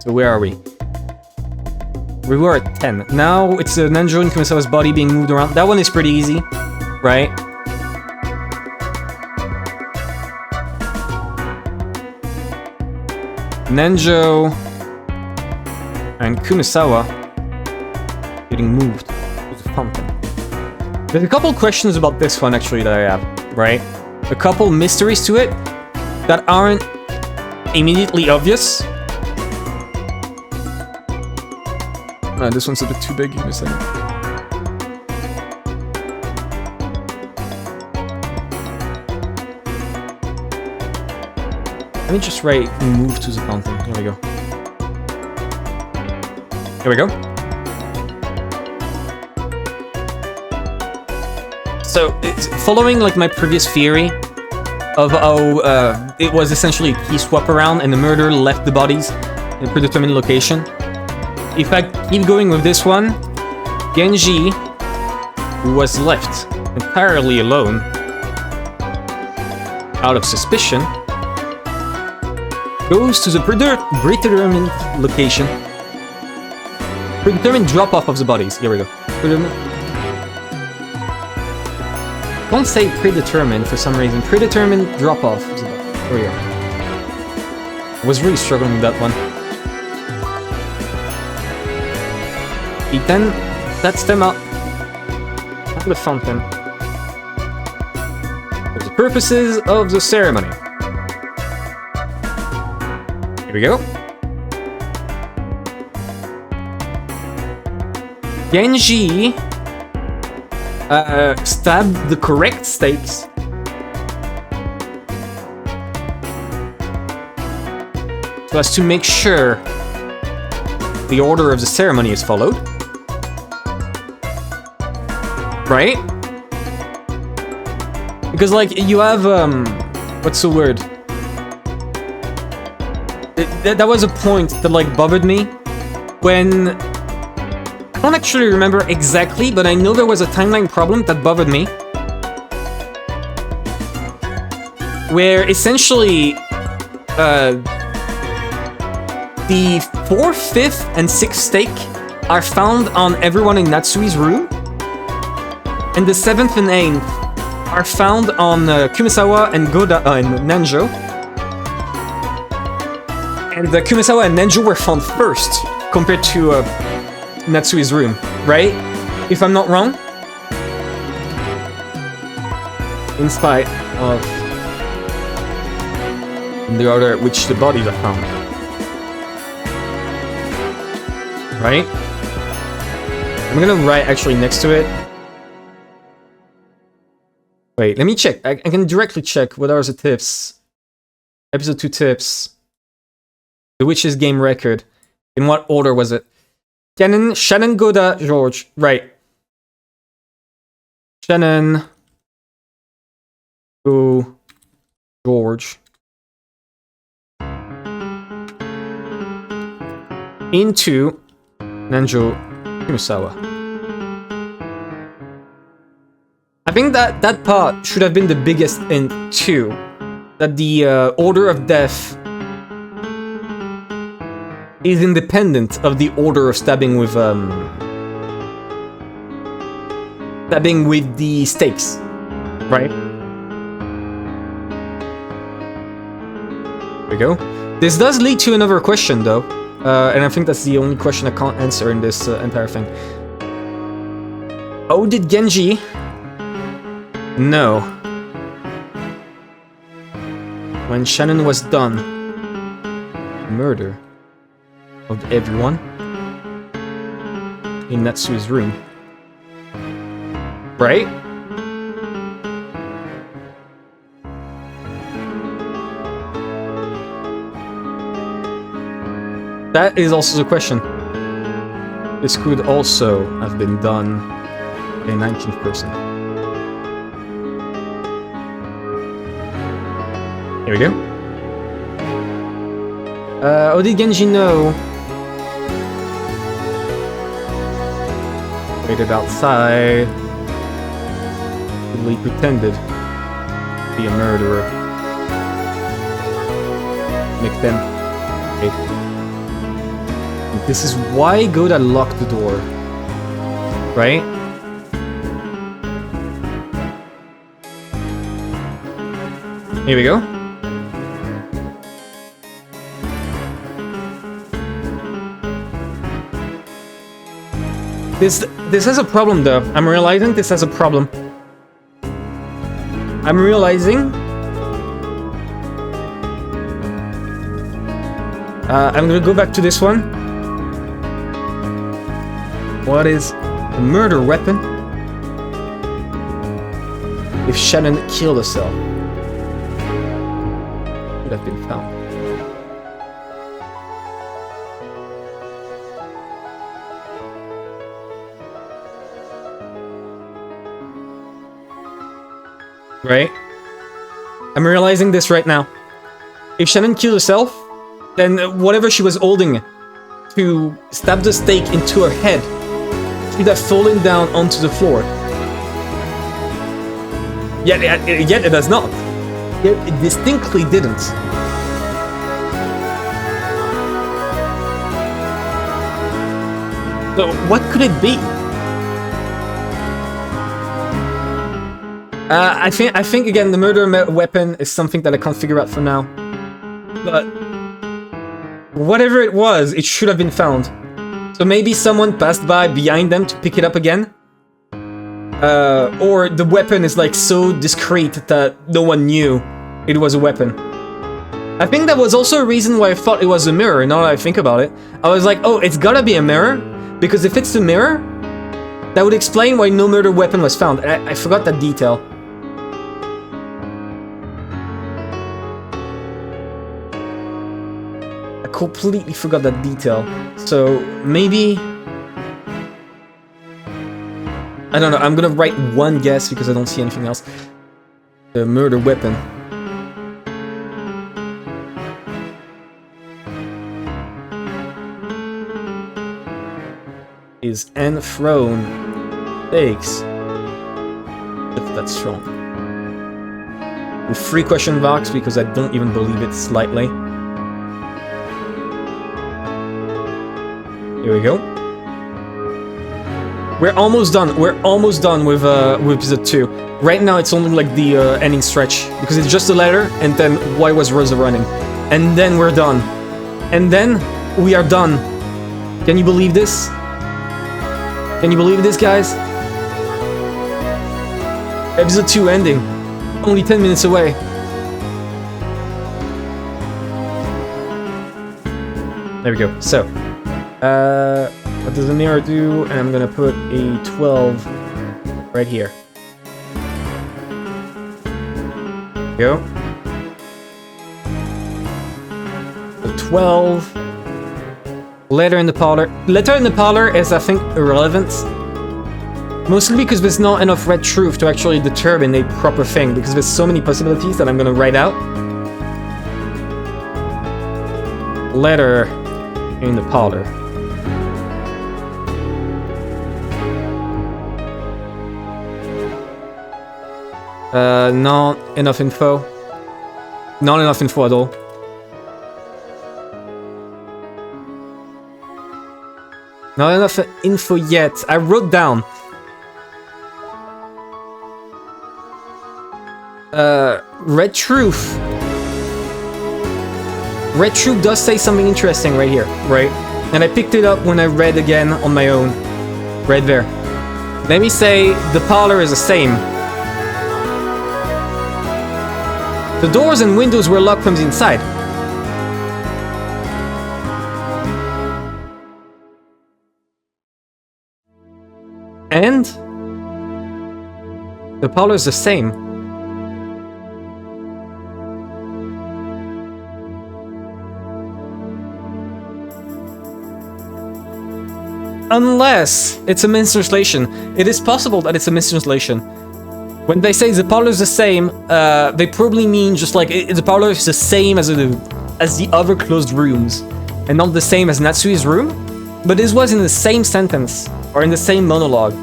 So where are we? We were at 10. Now it's Nanjo and Kumasawa's body being moved around. That one is pretty easy, right? Nanjo and Kumasawa getting moved to the fountain. There's a couple questions about this one actually that I have, right? A couple mysteries to it that aren't immediately obvious. This one's a bit too big, give me a second. Let me just write move to the fountain. Here we go. Here we go. So, following like my previous theory, of how it was essentially a key swap around and the murderer left the bodies in a predetermined location. If I keep going with this one, Genji, who was left entirely alone, out of suspicion, goes to the predetermined location. Predetermined drop-off of the bodies. Here we go. Don't say predetermined for some reason. Predetermined drop-off of the bodies. Here we go. I was really struggling with that one. He then sets them up on the fountain for the purposes of the ceremony. Here we go. Genji stabbed the correct stakes so as to make sure the order of the ceremony is followed. Right? Because, like, you have, what's the word? That was a point that, like, bothered me when... I don't actually remember exactly, but I know there was a timeline problem that bothered me. Where, essentially, the 4th, 5th, and 6th stake are found on everyone in Natsui's room. And the 7th and 8th are found on Kumisawa and Goda and Nanjo. And Kumisawa and Nanjo were found first compared to Natsui's room, right? If I'm not wrong. In spite of the order at which the bodies are found. Right? I'm gonna write actually next to it. Wait, let me check. I can directly check what are the tips. Episode 2 tips. The Witch's game record. In what order was it? Shannon, Goda, George. Right. Shannon. Go. George. Into Nanjo Kumisawa. I think that part should have been the biggest hint too. That the order of death is independent of the order of stabbing with the stakes, right? There we go. This does lead to another question though, and I think that's the only question I can't answer in this entire thing. How did Genji know when Shannon was done murder of everyone in Natsui's room? Right? That is also the question. This could also have been done by a 19th person. Here we go. How did Genji know? Waited outside. He pretended to be a murderer. Make them. Okay. And this is why Goda locked the door. Right? Here we go. This has a problem though. I'm realizing this has a problem. I'm realizing I'm gonna go back to this one. What is the murder weapon if Shannon killed herself? Would have been found. Right? I'm realizing this right now. If Shannon killed herself, then whatever she was holding to stab the stake into her head should have fallen down onto the floor. Yet it does not. It distinctly didn't. So what could it be? I think again the murder weapon is something that I can't figure out for now. But whatever it was, it should have been found. So maybe someone passed by behind them to pick it up again. Or the weapon is like so discreet that no one knew it was a weapon. I think that was also a reason why I thought it was a mirror, now that I think about it. I was like, oh, it's gotta be a mirror, because if it's a mirror, that would explain why no murder weapon was found. I forgot that detail. I completely forgot that detail. So, maybe... I don't know, I'm gonna write one guess because I don't see anything else. The murder weapon. Is enthroned stakes. If that's strong. With 3 question marks because I don't even believe it slightly. Here we go. We're almost done. We're almost done with episode 2. Right now it's only like the ending stretch because it's just a letter and then why was Rosa running? And then we're done. And then we are done. Can you believe this? Can you believe this, guys? Episode 2 ending. Only 10 minutes away. There we go. So, what does the mirror do? And I'm gonna put a 12 right here. Go. So 12. Letter in the parlor. Letter in the parlor is, I think, irrelevant. Mostly because there's not enough red truth to actually determine a proper thing, because there's so many possibilities that I'm gonna write out. Letter in the parlor. Not enough info. Not enough info at all. Not enough info yet. I wrote down. Red Truth. Red Truth does say something interesting right here, right? And I picked it up when I read again on my own. Right there. Let me say the parlor is the same. The doors and windows were locked from the inside. And the parlor is the same. Unless it's a mistranslation. It is possible that it's a mistranslation. When they say the parlor is the same, they probably mean just like the parlor is the same as the other closed rooms, and not the same as Natsui's room. But this was in the same sentence, or in the same monologue.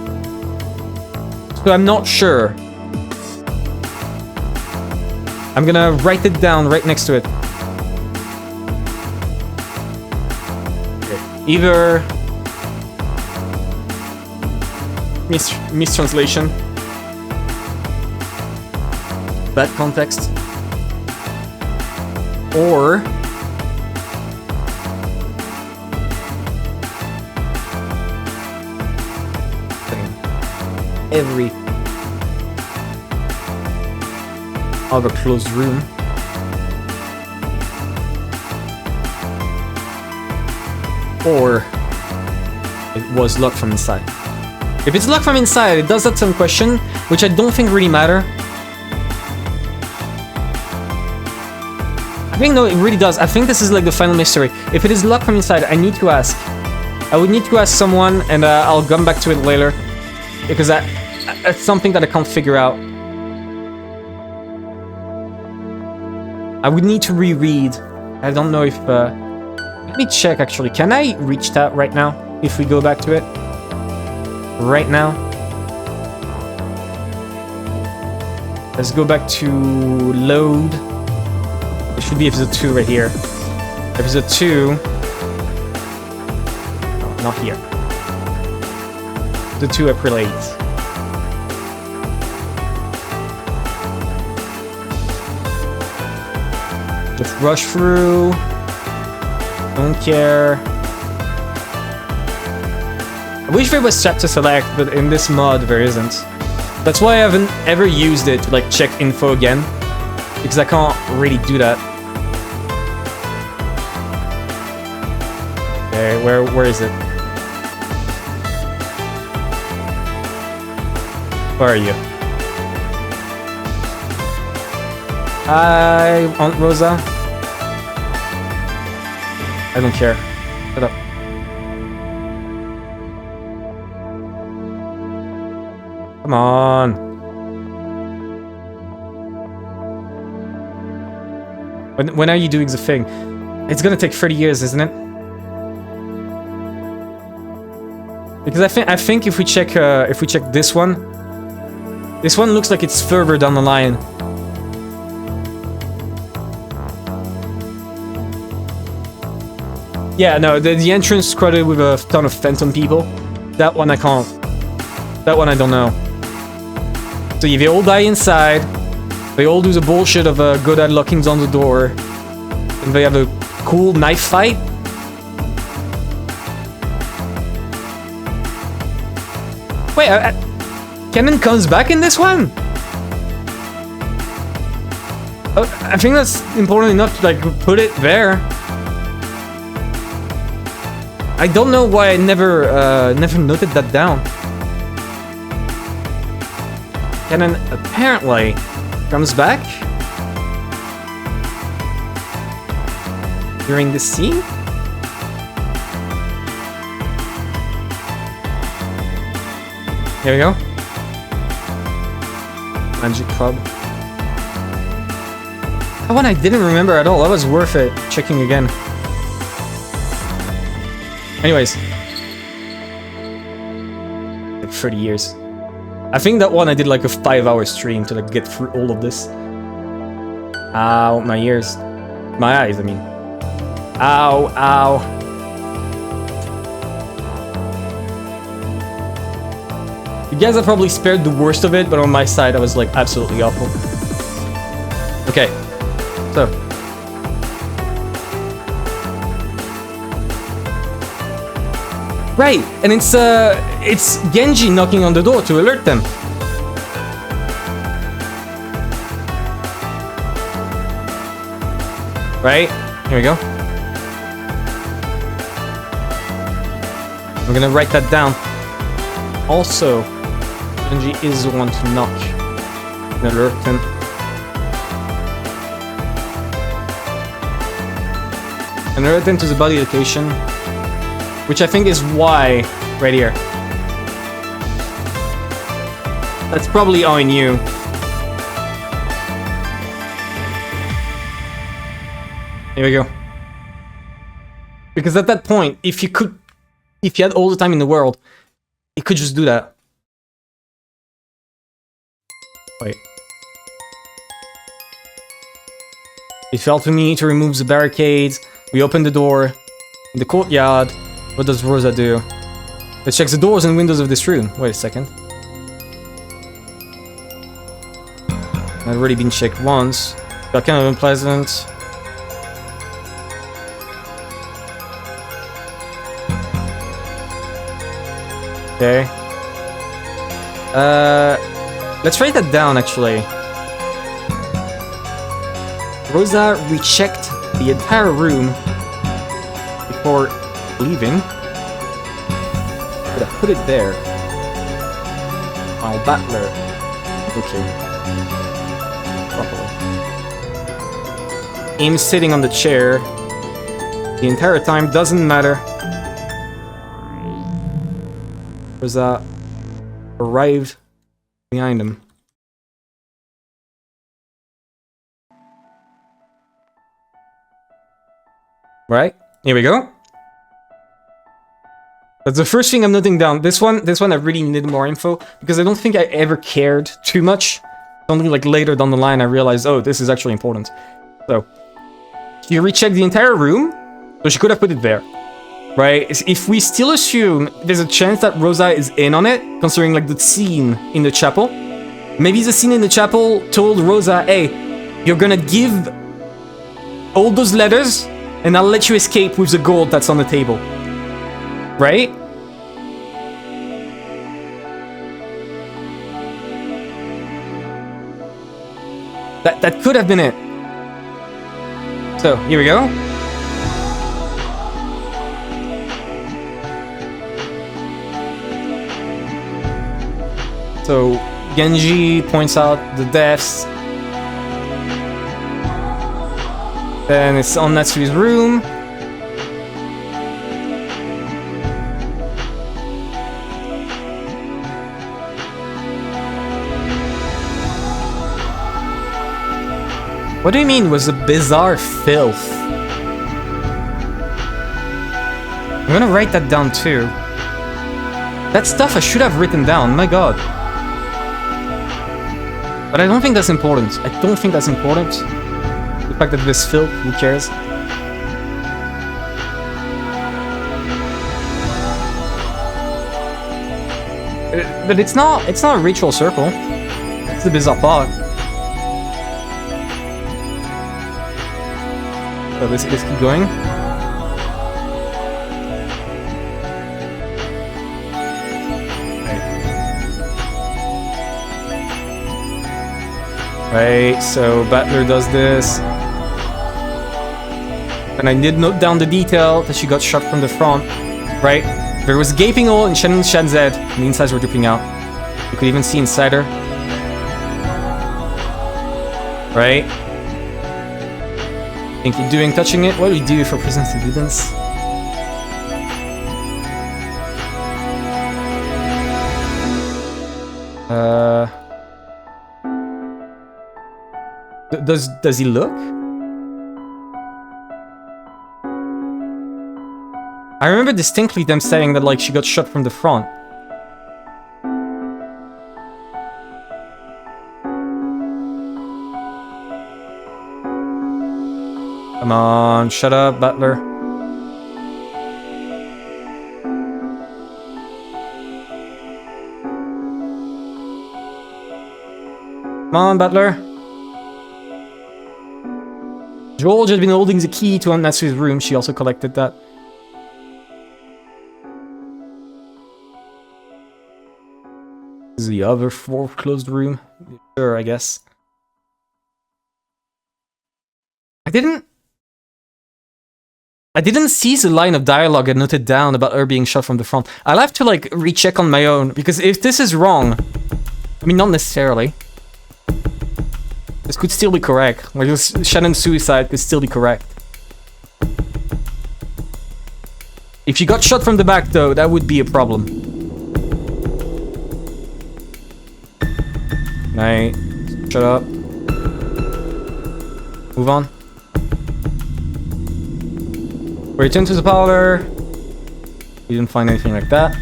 So I'm not sure. I'm gonna write it down right next to it. Okay. Either mistranslation, bad context, or every other closed room. Or it was locked from inside. If it's locked from inside, it does have some question, which I don't think really matter. I think no, it really does. I think this is like the final mystery. If it is locked from inside, I need to ask. I would need to ask someone, and I'll come back to it later. Because that's something that I can't figure out. I would need to reread. I don't know if... let me check, actually. Can I reach that right now? If we go back to it? Right now? Let's go back to load. It should be episode 2 right here. Episode 2... No, not here. The 2 April 8th. Just rush through. Don't care. I wish there was chat to select, but in this mod there isn't. That's why I haven't ever used it to like check info again, because I can't really do that. Okay, where is it? Where are you? Hi, Aunt Rosa. I don't care. Shut up. Come on. When are you doing the thing? It's gonna take 30 years, isn't it? Because I think if we check this one looks like it's further down the line. Yeah, no, the entrance crowded with a ton of phantom people. That one I can't. That one I don't know. So if they all die inside, they all do the bullshit of Godad lockings on the door, and they have a cool knife fight. Wait, Kennen comes back in this one? I think that's important enough to like put it there. I don't know why I never noted that down. Kennen apparently comes back during this scene. Here we go. Magic Club. That one I didn't remember at all. That was worth it checking again. Anyways. Like 30 years. I think that one I did like a 5-hour stream to like get through all of this. Ow, my ears. My eyes, I mean. Ow, ow. You guys have probably spared the worst of it, but on my side I was like absolutely awful. Okay. So. Right, and it's Genji knocking on the door to alert them. Right, here we go. I'm gonna write that down. Also, Genji is the one to knock and alert him. And alert him to the body location. Which I think is why, right here. That's probably all I knew. Here we go. Because at that point, if you had all the time in the world, you could just do that. Wait. It fell to me to remove the barricades. We opened the door. In the courtyard. What does Rosa do? Let's check the doors and windows of this room. Wait a second. I've already been checked once. Got kind of unpleasant. Okay. Let's write that down actually. Rosa rechecked the entire room before leaving. But I put it there. While Battler. Okay. Properly. Aim sitting on the chair. The entire time doesn't matter. Rosa arrived behind him. Right? Here we go. That's the first thing I'm noting down. This one I really needed more info because I don't think I ever cared too much. Only like later down the line I realized, oh, this is actually important. So, you recheck the entire room, so she could have put it there, right? If we still assume there's a chance that Rosa is in on it, considering like the scene in the chapel, maybe the scene in the chapel told Rosa, hey, you're gonna give all those letters and I'll let you escape with the gold that's on the table. Right? That could have been it. So, here we go. So, Genji points out the deaths. Then it's on Natsui's room. What do you mean was a bizarre filth? I'm gonna write that down too. That stuff I should have written down, my god. But I don't think that's important. I don't think that's important. The fact that this filth, who cares? But it's not a ritual circle. It's the bizarre part. So let's keep going. Right, so Battler does this. And I did note down the detail that she got shot from the front. Right? There was a gaping hole in Shan's head, and the insides were dripping out. You could even see inside her. Right? Think you're doing touching it? What do we do for presence evidence? Does he look? I remember distinctly them saying that like she got shot from the front. Come on, shut up, Butler. Come on, Butler. George had been holding the key to Aunt Natsu's room. She also collected that. This is the other foreclosed room. Sure, I guess. I didn't see the line of dialogue I noted down about her being shot from the front. I'll have to like recheck on my own, because if this is wrong, I mean, not necessarily. This could still be correct. Like this Shannon's suicide could still be correct. If she got shot from the back though, that would be a problem. Right. Shut up. Move on. Return to the parlor. We didn't find anything like that.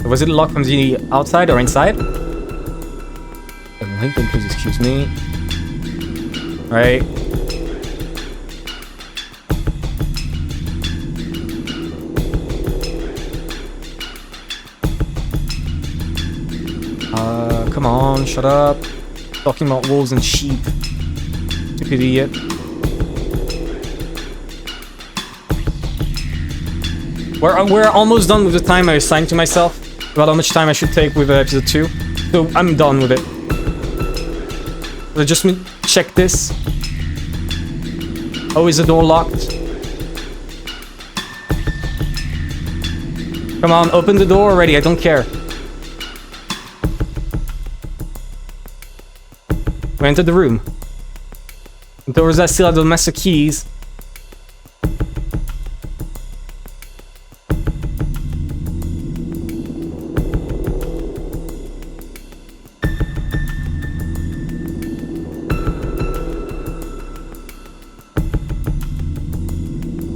Was it locked from the outside or inside? I don't think, please excuse me. Right. Come on, shut up. Talking about wolves and sheep. Stupid idiot. We're almost done with the time I assigned to myself about how much time I should take with episode 2. So I'm done with it. So just check this. Oh, is the door locked? Come on, open the door already, I don't care. We entered the room. The doors that still have the master keys.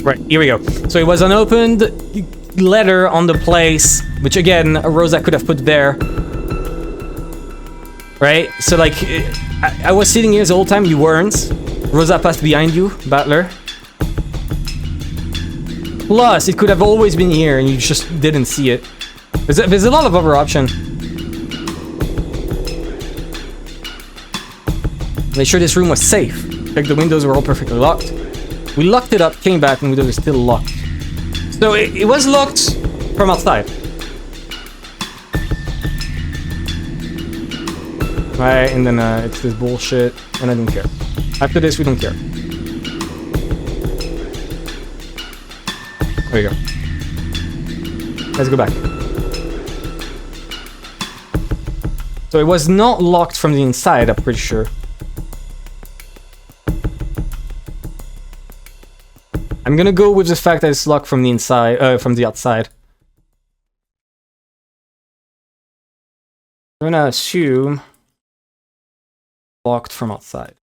Right, here we go. So it was unopened letter on the place, which again, Rosa could have put there. Right? So like, I was sitting here the whole time, you weren't. Rosa passed behind you, Battler. Plus, it could have always been here and you just didn't see it. There's a lot of other options. Make sure this room was safe. Check the windows were all perfectly locked. We locked it up, came back, and the window was still locked. So it was locked from outside. Right, and then it's this bullshit, and I don't care. After this, we don't care. There you go. Let's go back. So it was not locked from the inside, I'm pretty sure. I'm gonna go with the fact that it's locked from the inside, from the outside. I'm gonna assume locked from outside.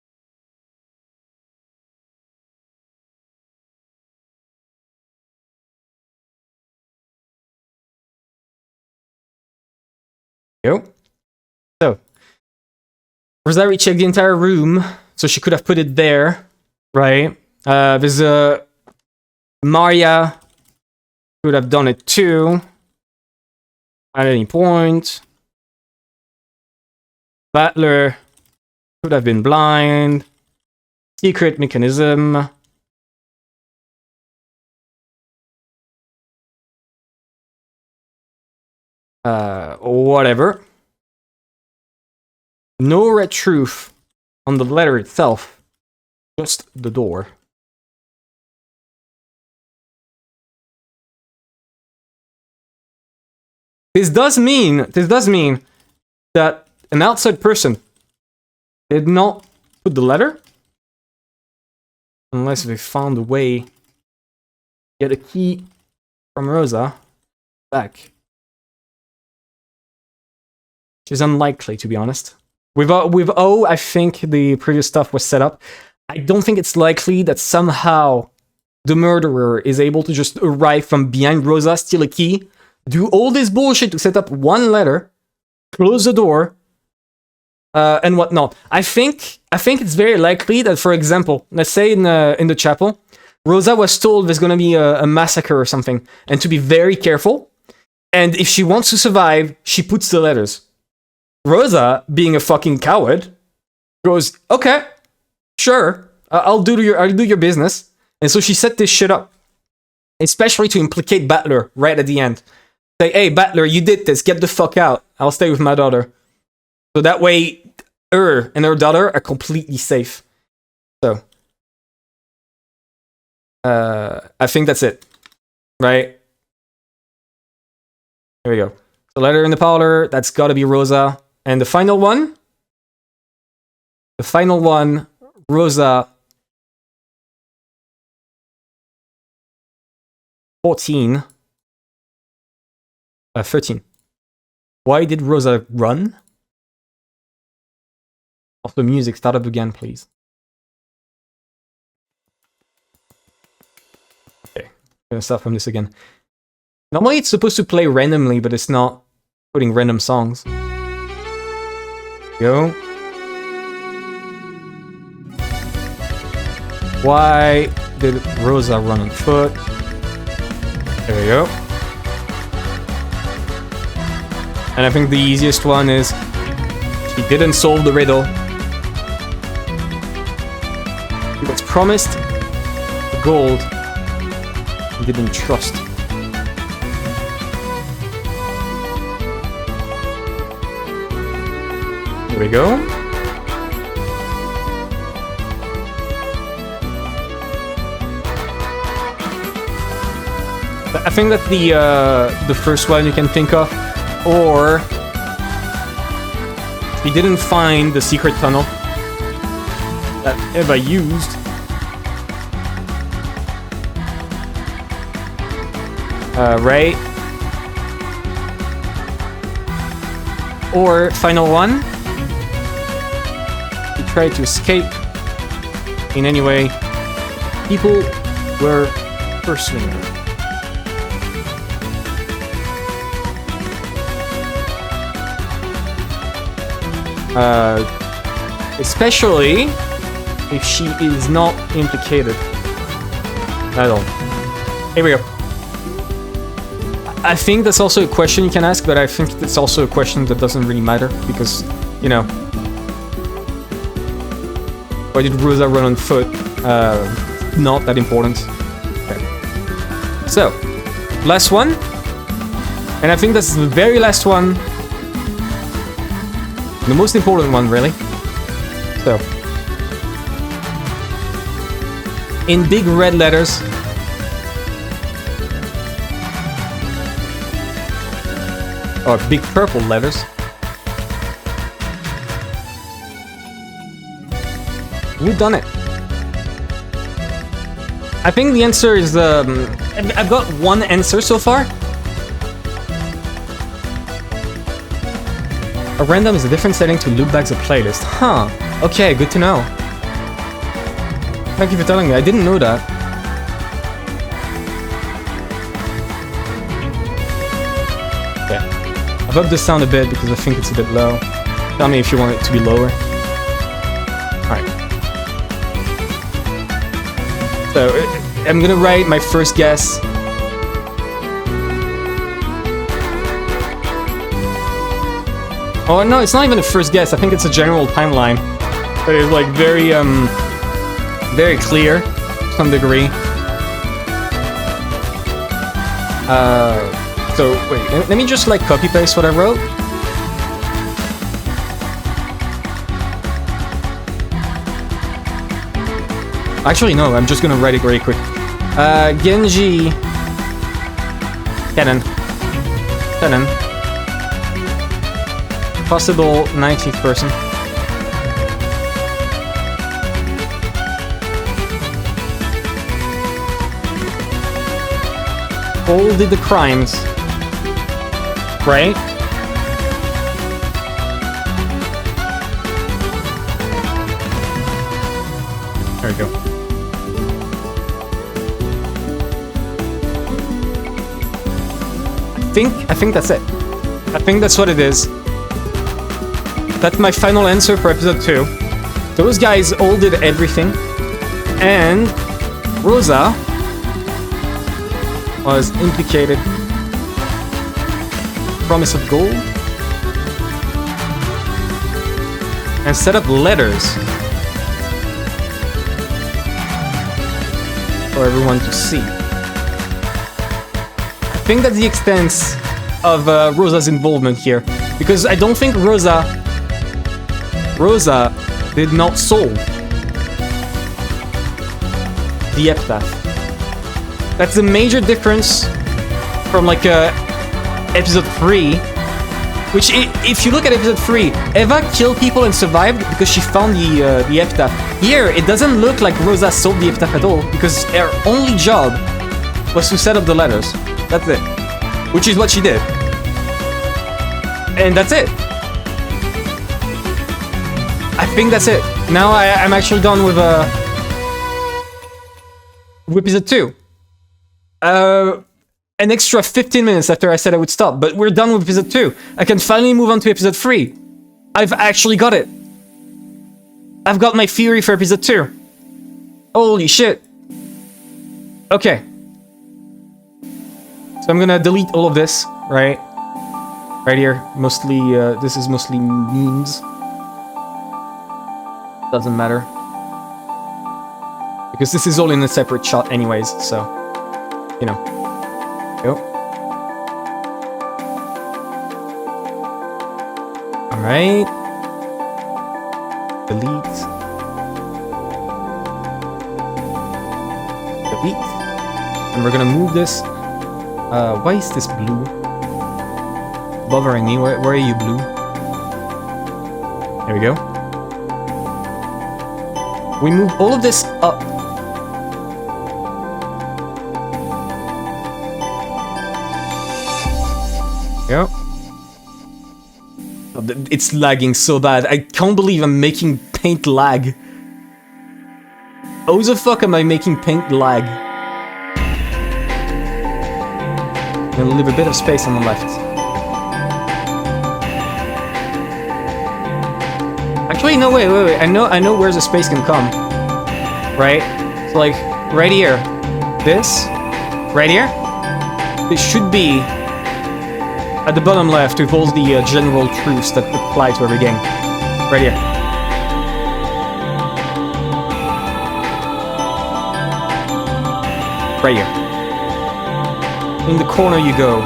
Go. So, Rosario checked the entire room, so she could have put it there, right? There's a Maria could have done it too at any point. Battler could have been blind. Secret mechanism. Whatever. No red truth on the letter itself, just the door. This does mean that an outside person did not put the letter, unless they found a way to get a key from Rosa back. Which is unlikely, to be honest. With O, I think the previous stuff was set up. I don't think it's likely that somehow the murderer is able to just arrive from behind Rosa, steal a key, do all this bullshit to set up one letter, close the door, and whatnot. I think it's very likely that, for example, let's say in the chapel, Rosa was told there's gonna be a massacre or something, and to be very careful. And if she wants to survive, she puts the letters. Rosa, being a fucking coward, goes, okay, sure, I'll do your business. And so she set this shit up, especially to implicate Battler right at the end. Say, hey, Battler, you did this. Get the fuck out. I'll stay with my daughter. So that way, her and her daughter are completely safe. So, I think that's it, right? Here we go. The letter in the parlor. That's got to be Rosa. And the final one, Rosa 13. Why did Rosa run? Off the music, start up again, please. Okay, I'm gonna start from this again. Normally it's supposed to play randomly, but it's not putting random songs. Go. Why did Rosa run on foot? There we go. And I think the easiest one is she didn't solve the riddle. She was promised the gold and didn't trust. There we go. I think that's the first one you can think of. Or he didn't find the secret tunnel that Eva used. Right? Or final one, he tried to escape in any way. People were super swinger. Especially if she is not implicated at all. Here we go. I think that's also a question you can ask, but I think it's also a question that doesn't really matter because, you know, why did Rosa run on foot? Not that important. Okay. So, last one, and I think that's the very last one, the most important one, really. So, in big red letters, or big purple letters, we've done it. I think the answer is, I've got one answer so far. A random is a different setting to loop back the playlist. Huh. Okay, good to know. Thank you for telling me. I didn't know that. Okay. I've upped the sound a bit because I think it's a bit low. Tell me if you want it to be lower. Alright. So, I'm gonna write my first guess. Oh no, it's not even a first guess. I think it's a general timeline. But it's like very, very clear to some degree. So wait, let me just like copy paste what I wrote. Actually, no, I'm just gonna write it very quick. Genji. Cannon. Possible 19th person. All did the crimes. Right? There we go. I think that's it. I think that's what it is. That's my final answer for episode 2. Those guys all did everything. And Rosa was implicated. Promise of gold. And set up letters for everyone to see. I think that's the extent of Rosa's involvement here. Because I don't think Rosa did not solve the epitaph. That's a major difference from like episode 3, which if you look at episode 3, Eva killed people and survived because she found the epitaph. Here, it doesn't look like Rosa solved the epitaph at all because her only job was to set up the letters. That's it. Which is what she did. And that's it. I think that's it. Now I'm actually done with episode 2. An extra 15 minutes after I said I would stop, but we're done with episode 2. I can finally move on to episode 3. I've actually got it. I've got my theory for episode 2. Holy shit. Okay. So I'm gonna delete all of this, right? Right here. Mostly, this is mostly memes. Doesn't matter. Because this is all in a separate shot anyways, so, you know. Go. Alright. Delete. And we're gonna move this. Why is this blue? Bothering me. Where are you, blue? There we go. We move all of this up. Yep. It's lagging so bad. I can't believe I'm making paint lag. How the fuck am I making paint lag? gonna leave a bit of space on the left. Actually, no, wait. I know where the space can come. Right? So, like, right here. This. Right here. This should be at the bottom left with all the general truths that apply to every game. Right here. Right here. In the corner you go.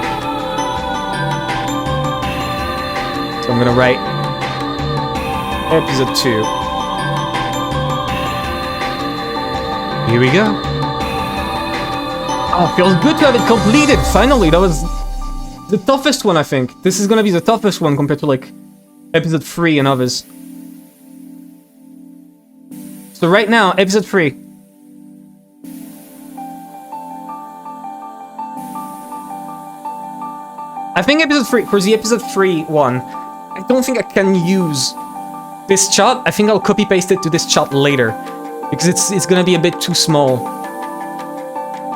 So I'm gonna write episode 2. Here we go. Oh, feels good to have it completed. Finally, that was the toughest one, I think. This is gonna be the toughest one compared to, like, episode 3 and others. So right now, episode 3. I think episode 3, for the episode 3 one, I don't think I can use this chart. I think I'll copy paste it to this chart later. Because it's gonna be a bit too small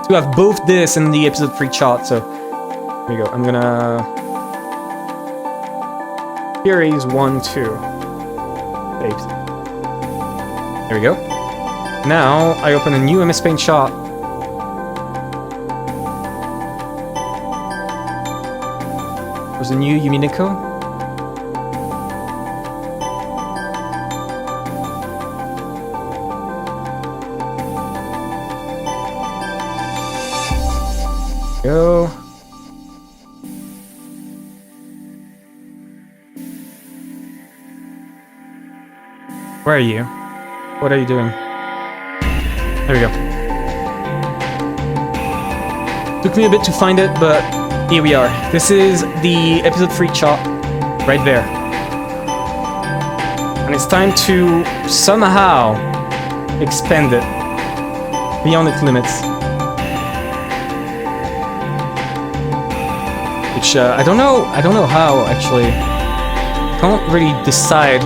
to have both this and the episode 3 chart, so here we go. I'm gonna Theories 1, 2. Paste. There we go. Now I open a new MS Paint chart. There's a new Umineko. Go. Where are you? What are you doing? There we go. Took me a bit to find it, but here we are. This is the episode 3 chart, right there. And it's time to somehow expand it beyond its limits. Which, I don't know how, actually. Can't really decide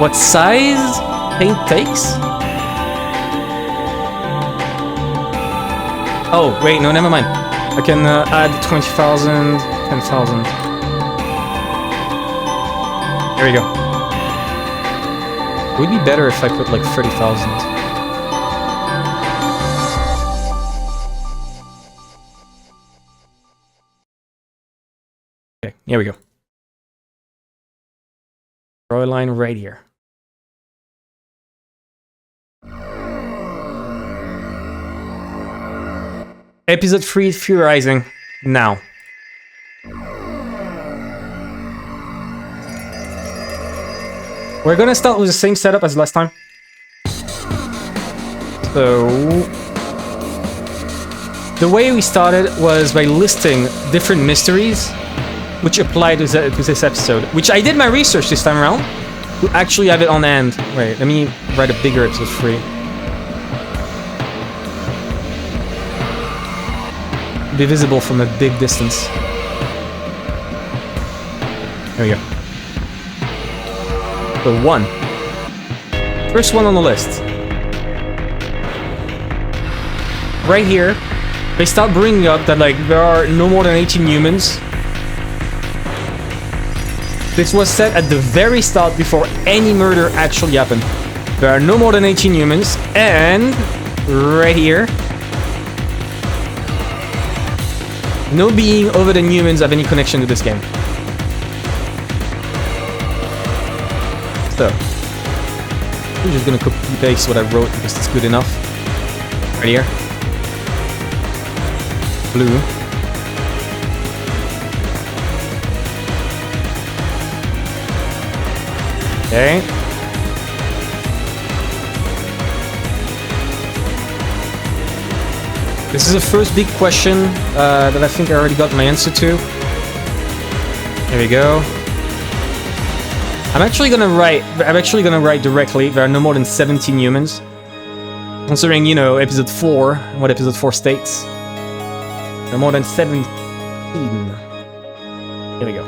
what size paint takes. Oh, wait, no, never mind. I can add 20,000, 10,000. There we go. It would be better if I put like 30,000. Okay, here we go. Draw a line right here. Episode 3 Theorising now. We're gonna start with the same setup as last time. So the way we started was by listing different mysteries which apply to this episode, which I did my research this time around to actually have it on hand. Wait, let me write a bigger episode 3. Be visible from a big distance. There we go. So 1. First one on the list. Right here, they start bringing up that like there are no more than 18 humans. This was said at the very start before any murder actually happened. There are no more than 18 humans, and right here, no being other than humans have any connection to this game. So, I'm just gonna copy paste what I wrote because it's good enough. Right here. Blue. Okay. This is the first big question that I think I already got my answer to. There we go. I'm actually gonna write directly. There are no more than 17 humans. Considering, you know, episode 4, what episode 4 states. No more than 17. Here we go.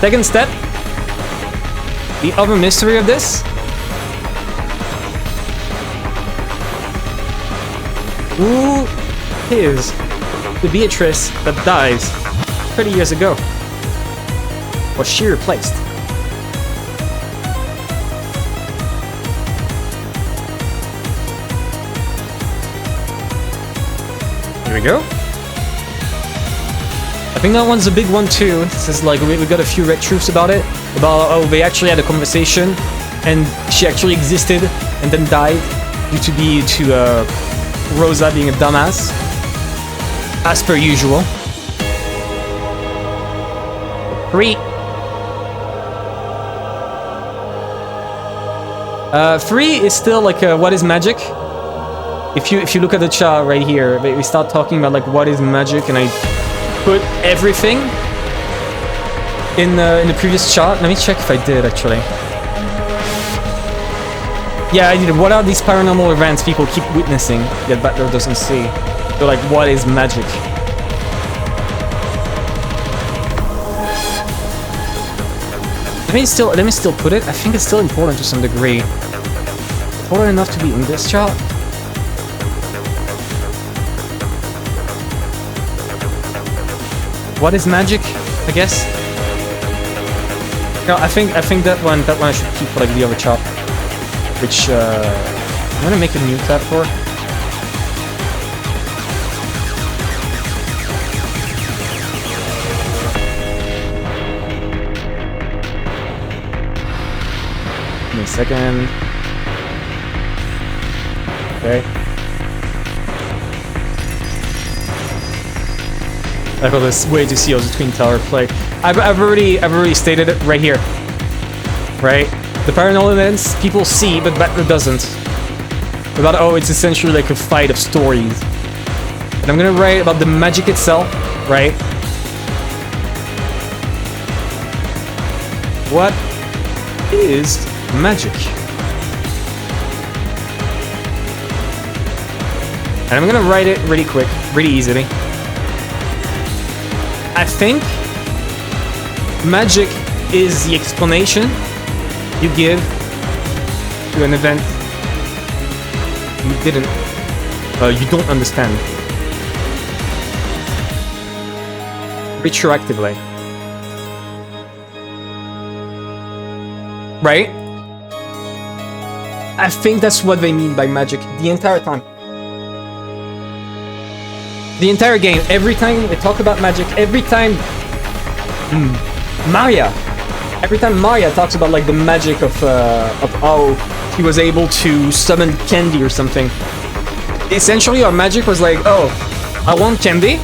Second step. The other mystery of this Who is the Beatrice that dies 30 years ago? Was she replaced? Here we go. I think that one's a big one too. It says like we got a few red truths about it. About oh they actually had a conversation and she actually existed and then died due to Rosa being a dumbass. As per usual. 3. 3 is still like what is magic? If you look at the chart right here, we start talking about like what is magic, and I put everything in the previous chart. Let me check if I did actually. Yeah, I did. What are these paranormal events people keep witnessing that Butler doesn't see? So like, what is magic? Let me still put it. I think it's still important to some degree. Important enough to be in this chart. What is magic? I guess. No, I think that one I should keep for like the other chart, which I'm gonna make a new tab for. Give me a second. Okay. I got this way to see how the Twin Tower play. I've already stated it right here. Right? The paranormal events people see, but Battler doesn't. About oh, it's essentially like a fight of stories. And I'm gonna write about the magic itself, right? What is magic? And I'm gonna write it really quick, really easily. I think magic is the explanation you give to an event you don't understand. Retroactively. Right? I think that's what they mean by magic the entire time. The entire game, every time they talk about magic, every time Maria talks about like the magic of how he was able to summon candy or something. Essentially, our magic was like, oh, I want candy.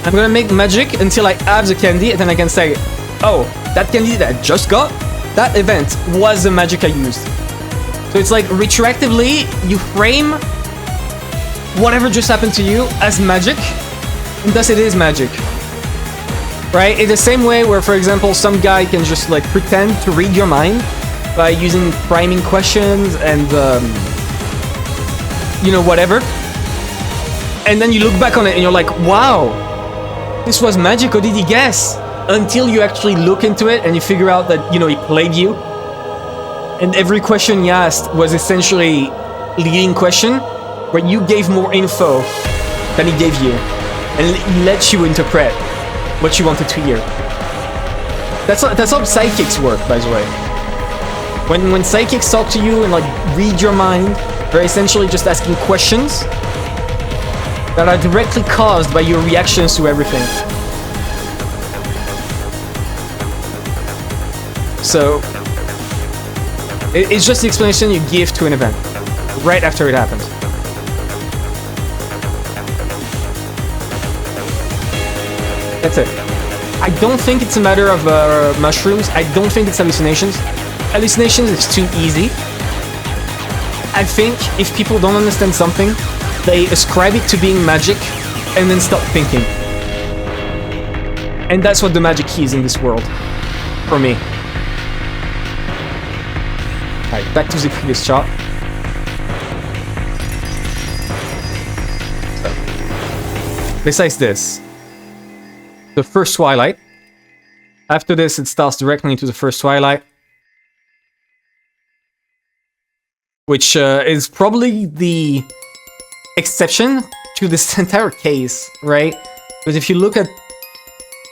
I'm gonna make magic until I have the candy, and then I can say, oh, that candy that I just got, that event was the magic I used. So it's like retroactively, you frame whatever just happened to you as magic, and thus it is magic. Right? In the same way where, for example, some guy can just like pretend to read your mind by using priming questions and you know, whatever. And then you look back on it and you're like, wow, this was magic, or did he guess? Until you actually look into it and you figure out that, you know, he played you. And every question he asked was essentially leading question, where you gave more info than he gave you, and he let you interpret what you wanted to hear. That's how psychics work, by the way. When psychics talk to you and like read your mind, they're essentially just asking questions that are directly caused by your reactions to everything. So it's just the explanation you give to an event right after it happens. That's it. I don't think it's a matter of mushrooms. I don't think it's hallucinations. Hallucinations is too easy. I think if people don't understand something, they ascribe it to being magic and then stop thinking. And that's what the magic is in this world, for me. Alright, back to the previous chart. So, besides this, the first twilight. After this, it starts directly into the first twilight, which is probably the exception to this entire case, right? Because if you look at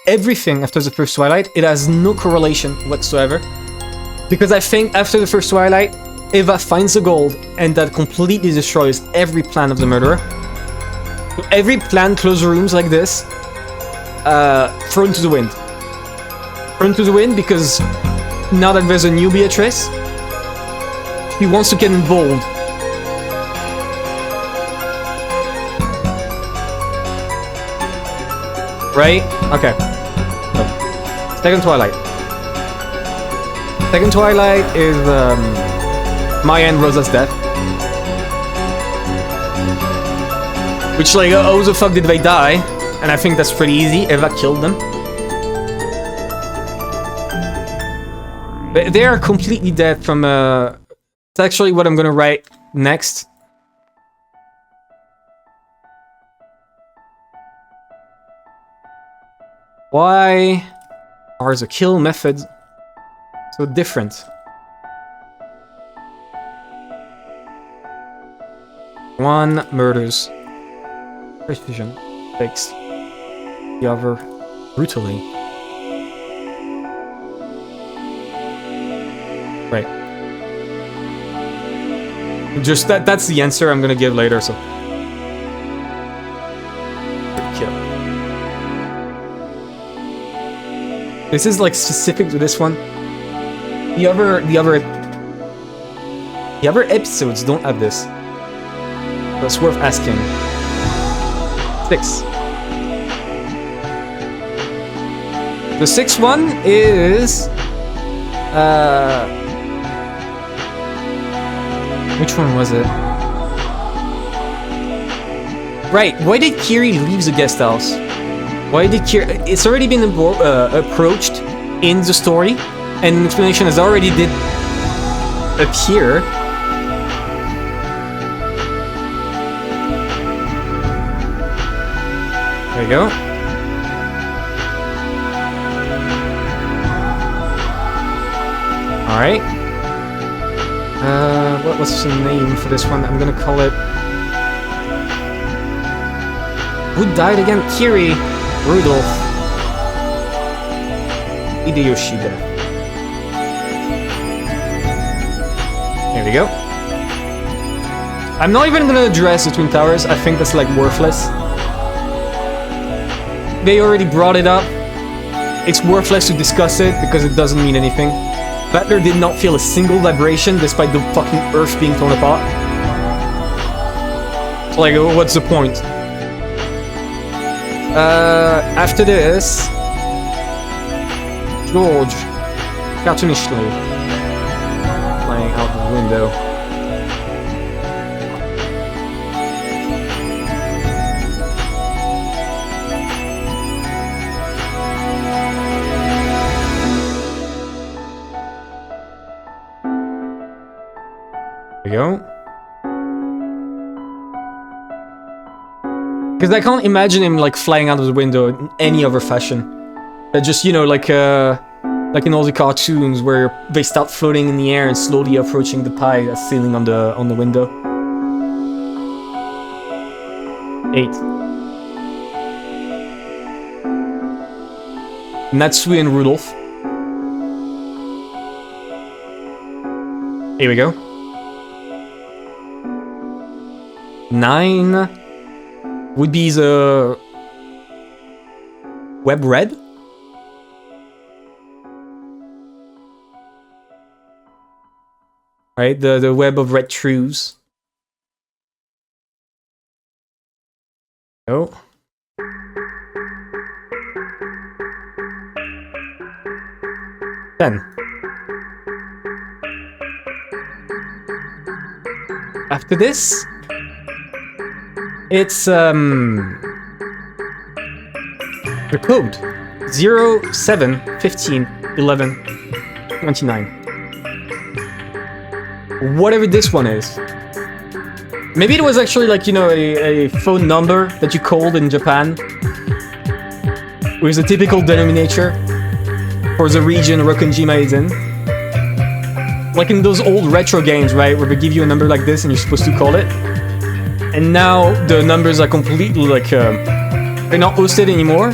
everything after the first Twilight, it has no correlation whatsoever. Because I think after the first Twilight, Eva finds the gold, and that completely destroys every plan of the murderer. So every plan, closed rooms like this, thrown to the wind. Thrown to the wind because now that there's a new Beatrice, he wants to get involved. Right? Okay. So, second Twilight. Second Twilight is Maya and Rosa's death. Which, like, how the fuck did they die? And I think that's pretty easy. Eva killed them. They are completely dead from it's actually what I'm gonna write next. Why are the kill methods so different? One murders precision, takes the other brutally. Right. Just that's the answer I'm gonna give later, so. Kill. This is like specific to this one. The other episodes don't have this. So it's worth asking. 6. The 6th one is which one was it? Right, why did Kiri leave the guest house? Why did Kiri... It's already been approached in the story, and an explanation has already did appear. There you go. Alright. What's the name for this one? I'm gonna call it... Who died again? Kiri, Rudolph, Hideyoshida. There we go. I'm not even gonna address the Twin Towers. I think that's like worthless. They already brought it up. It's worthless to discuss it because it doesn't mean anything. Butler did not feel a single vibration despite the fucking Earth being torn apart. Like, what's the point? After this... George. Cartoonishly. Flying out the window. There we go. Because I can't imagine him like flying out of the window in any other fashion. Just, you know, like in all the cartoons where they start floating in the air and slowly approaching the pie that's sailing on the window. 8. Natsui and Rudolph. Here we go. 9 would be the web red. Right, the web of red truths. Oh. Then. After this, it's the code 07151129. Whatever this one is. Maybe it was actually like, you know, a phone number that you called in Japan with a typical denominator for the region Rokkenjima is in. Like in those old retro games, right, where they give you a number like this and you're supposed to call it. And now the numbers are completely like they're not hosted anymore.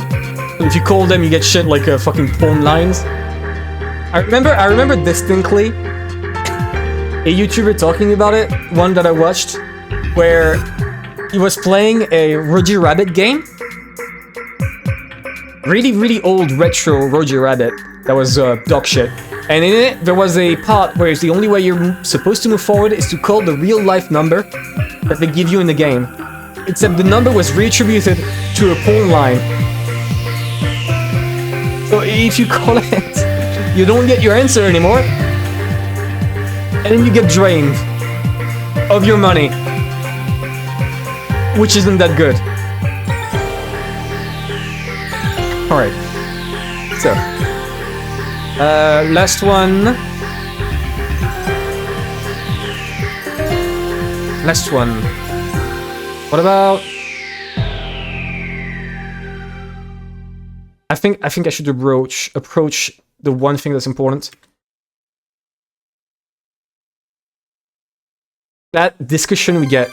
So if you call them, you get shit like fucking phone lines. I remember distinctly a YouTuber talking about it, one that I watched, where he was playing a Roger Rabbit game. Really old retro Roger Rabbit that was dog shit. And in it, there was a part where it's the only way you're supposed to move forward is to call the real life number that they give you in the game. Except the number was reattributed to a phone line. So if you call it, you don't get your answer anymore. And then you get drained of your money. Which isn't that good. Alright. So. Last one. Last one. What about... I think I should approach the one thing that's important. That discussion we get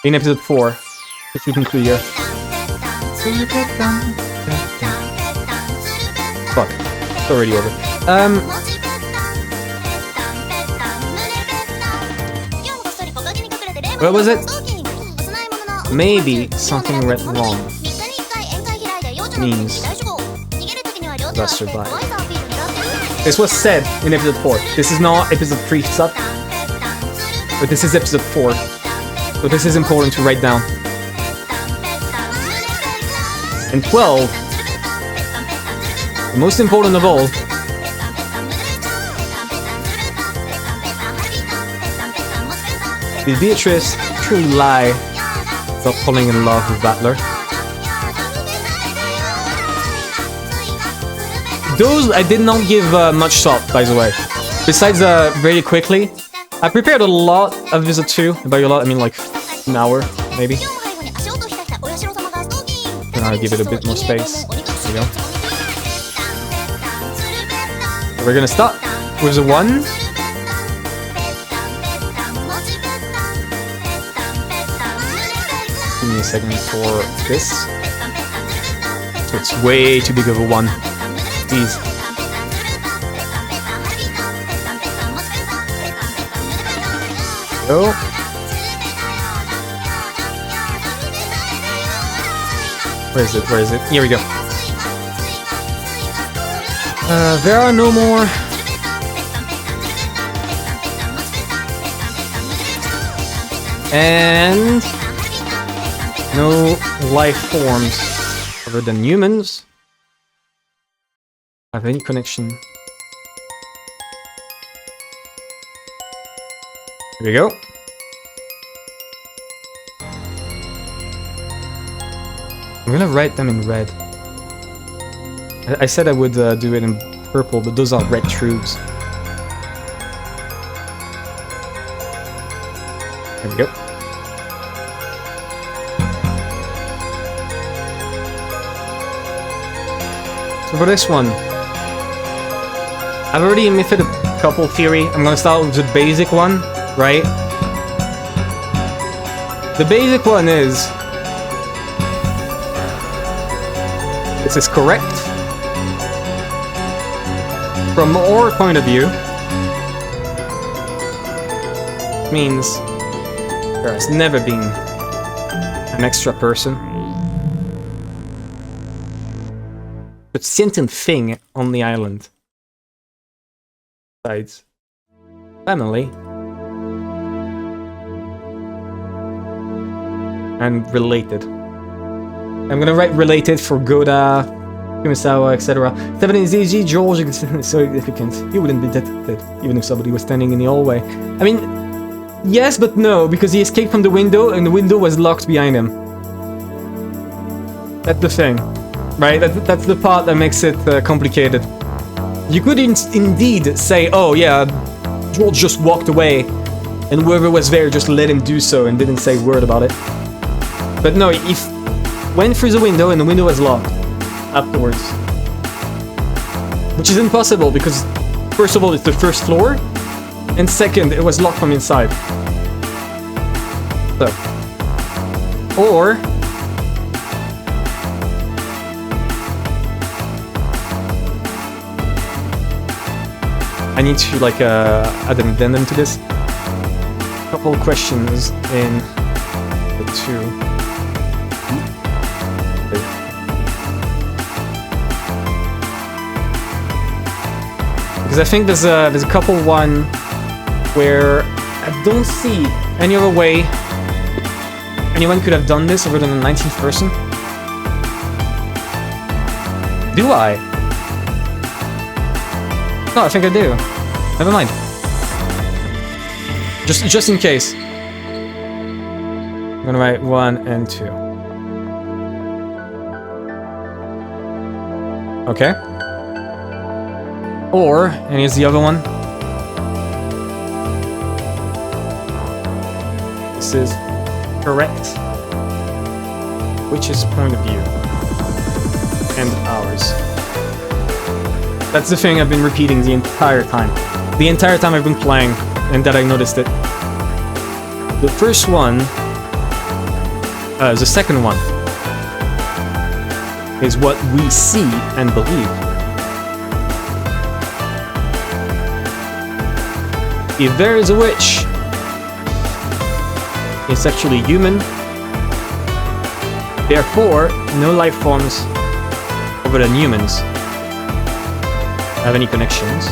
in episode 4, which we conclude here. Fuck, it's already over. What was it? Maybe something went wrong. Means that survived. This was said in episode 4. This is not episode 3 stuff, but this is episode 4. So this is important to write down. And 12, the most important of all, did Beatrice truly lie about falling in love with Battler? Those I did not give much thought, by the way. Besides, very quickly, I prepared a lot of episode 2. By a lot, I mean like an hour, maybe. And I'll give it a bit more space. There you go. We're gonna start with the 1. Give me a second for this. So it's way too big of a 1. Please. Go. Where is it? Where is it? Here we go. There are no more. And no life forms other than humans have any connection. Here we go. I'm gonna write them in red. I said I would do it in purple, but those are red truths. There we go. So for this one, I've already emitted a couple theory. I'm gonna start with the basic one, right? The basic one is... this is correct. From our point of view, means there has never been an extra person, but sentient thing on the island. Besides family and related. I'm gonna write related for Goda, Kumisawa, etc. 7 is easy, George is so significant. He wouldn't be detected, even if somebody was standing in the hallway. I mean, yes, but no, because he escaped from the window and the window was locked behind him. That's the thing, right? That's the part that makes it complicated. You could indeed say, oh yeah, George just walked away and whoever was there just let him do so and didn't say a word about it. But no, if went through the window and the window was locked afterwards. Which is impossible because, first of all, it's the first floor, and second, it was locked from inside. So, or I need to like add an addendum to this. Couple questions in the 2. Because I think there's a couple one where I don't see any other way anyone could have done this other than the 19th person. Do I? No, I think I do. Never mind. Just in case. I'm gonna write 1 and 2. Okay. Or, and here's the other one. This is correct. Which is point of view. And ours. That's the thing I've been repeating the entire time. The entire time I've been playing, and that I noticed it. The first one, the second one, is what we see and believe. If there is a witch, it's actually human. Therefore, no life forms other than humans have any connections.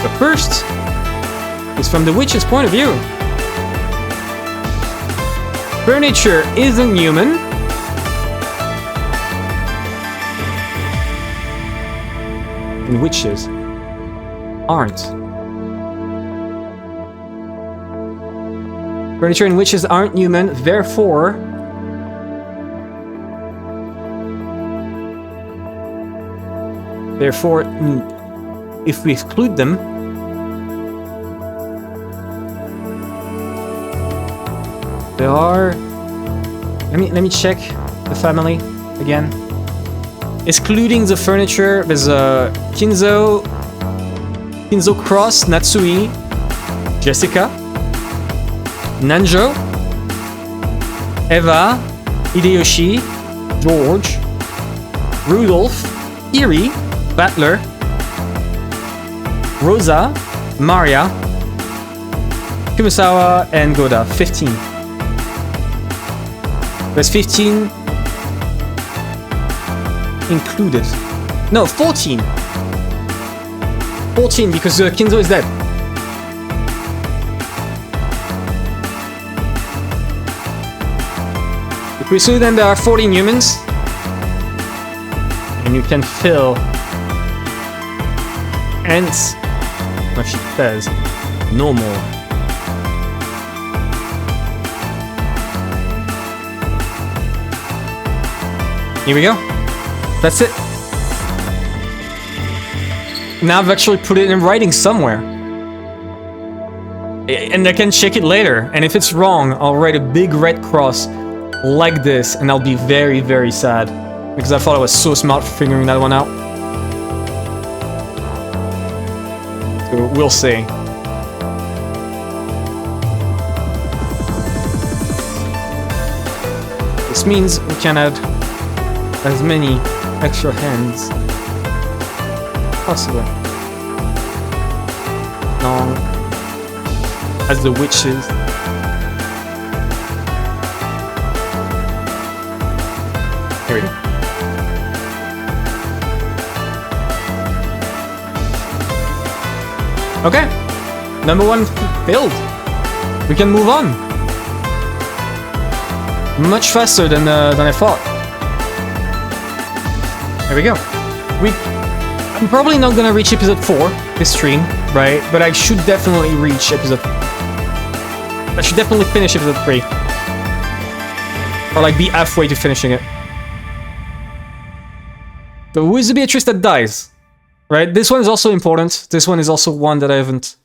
But first, it's from the witch's point of view. Furniture isn't human. And witches aren't. Furniture and witches aren't human, therefore if we exclude them, there are... Let me check the family again. Excluding the furniture, there's Kinzo Cross, Natsui, Jessica, Nanjo, Eva, Hideyoshi, George, Rudolph, Iri, Battler, Rosa, Maria, Kumasawa, and Goda. 15. There's 15 included. No, 14. 14 because Kinzo is dead. If we assume then there are 14 humans, and you can fill ants, what she says, normal. Here we go. That's it. Now I've actually put it in writing somewhere. And I can check it later. And if it's wrong, I'll write a big red cross like this, and I'll be very, very sad. Because I thought I was so smart for figuring that one out. So we'll see. This means we can add as many extra hands possible. Long as the witches. Here we go. Okay, number 1 filled. We can move on. Much faster than I thought. There we go. I'm probably not gonna reach episode 4 this stream, right? But I should definitely reach episode... I should definitely finish episode 3. Or like be halfway to finishing it. So who is the Beatrice that dies? Right? This one is also important. This one is also one that I haven't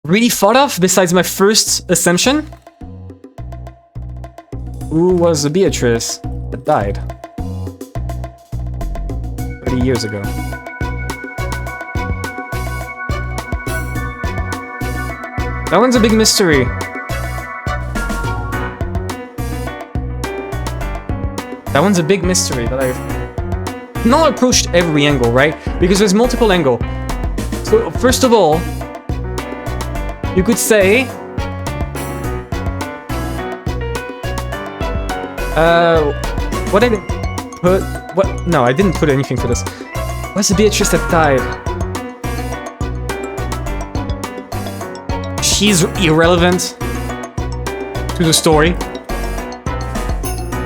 really thought of, besides my first assumption. Who was the Beatrice that died 30 years ago? That one's a big mystery. That one's a big mystery that I've not approached every angle, right? Because there's multiple angles. So, first of all, you could say... what I didn't put... What? No, I didn't put anything for this. What's the Beatrice that died? She's irrelevant to the story.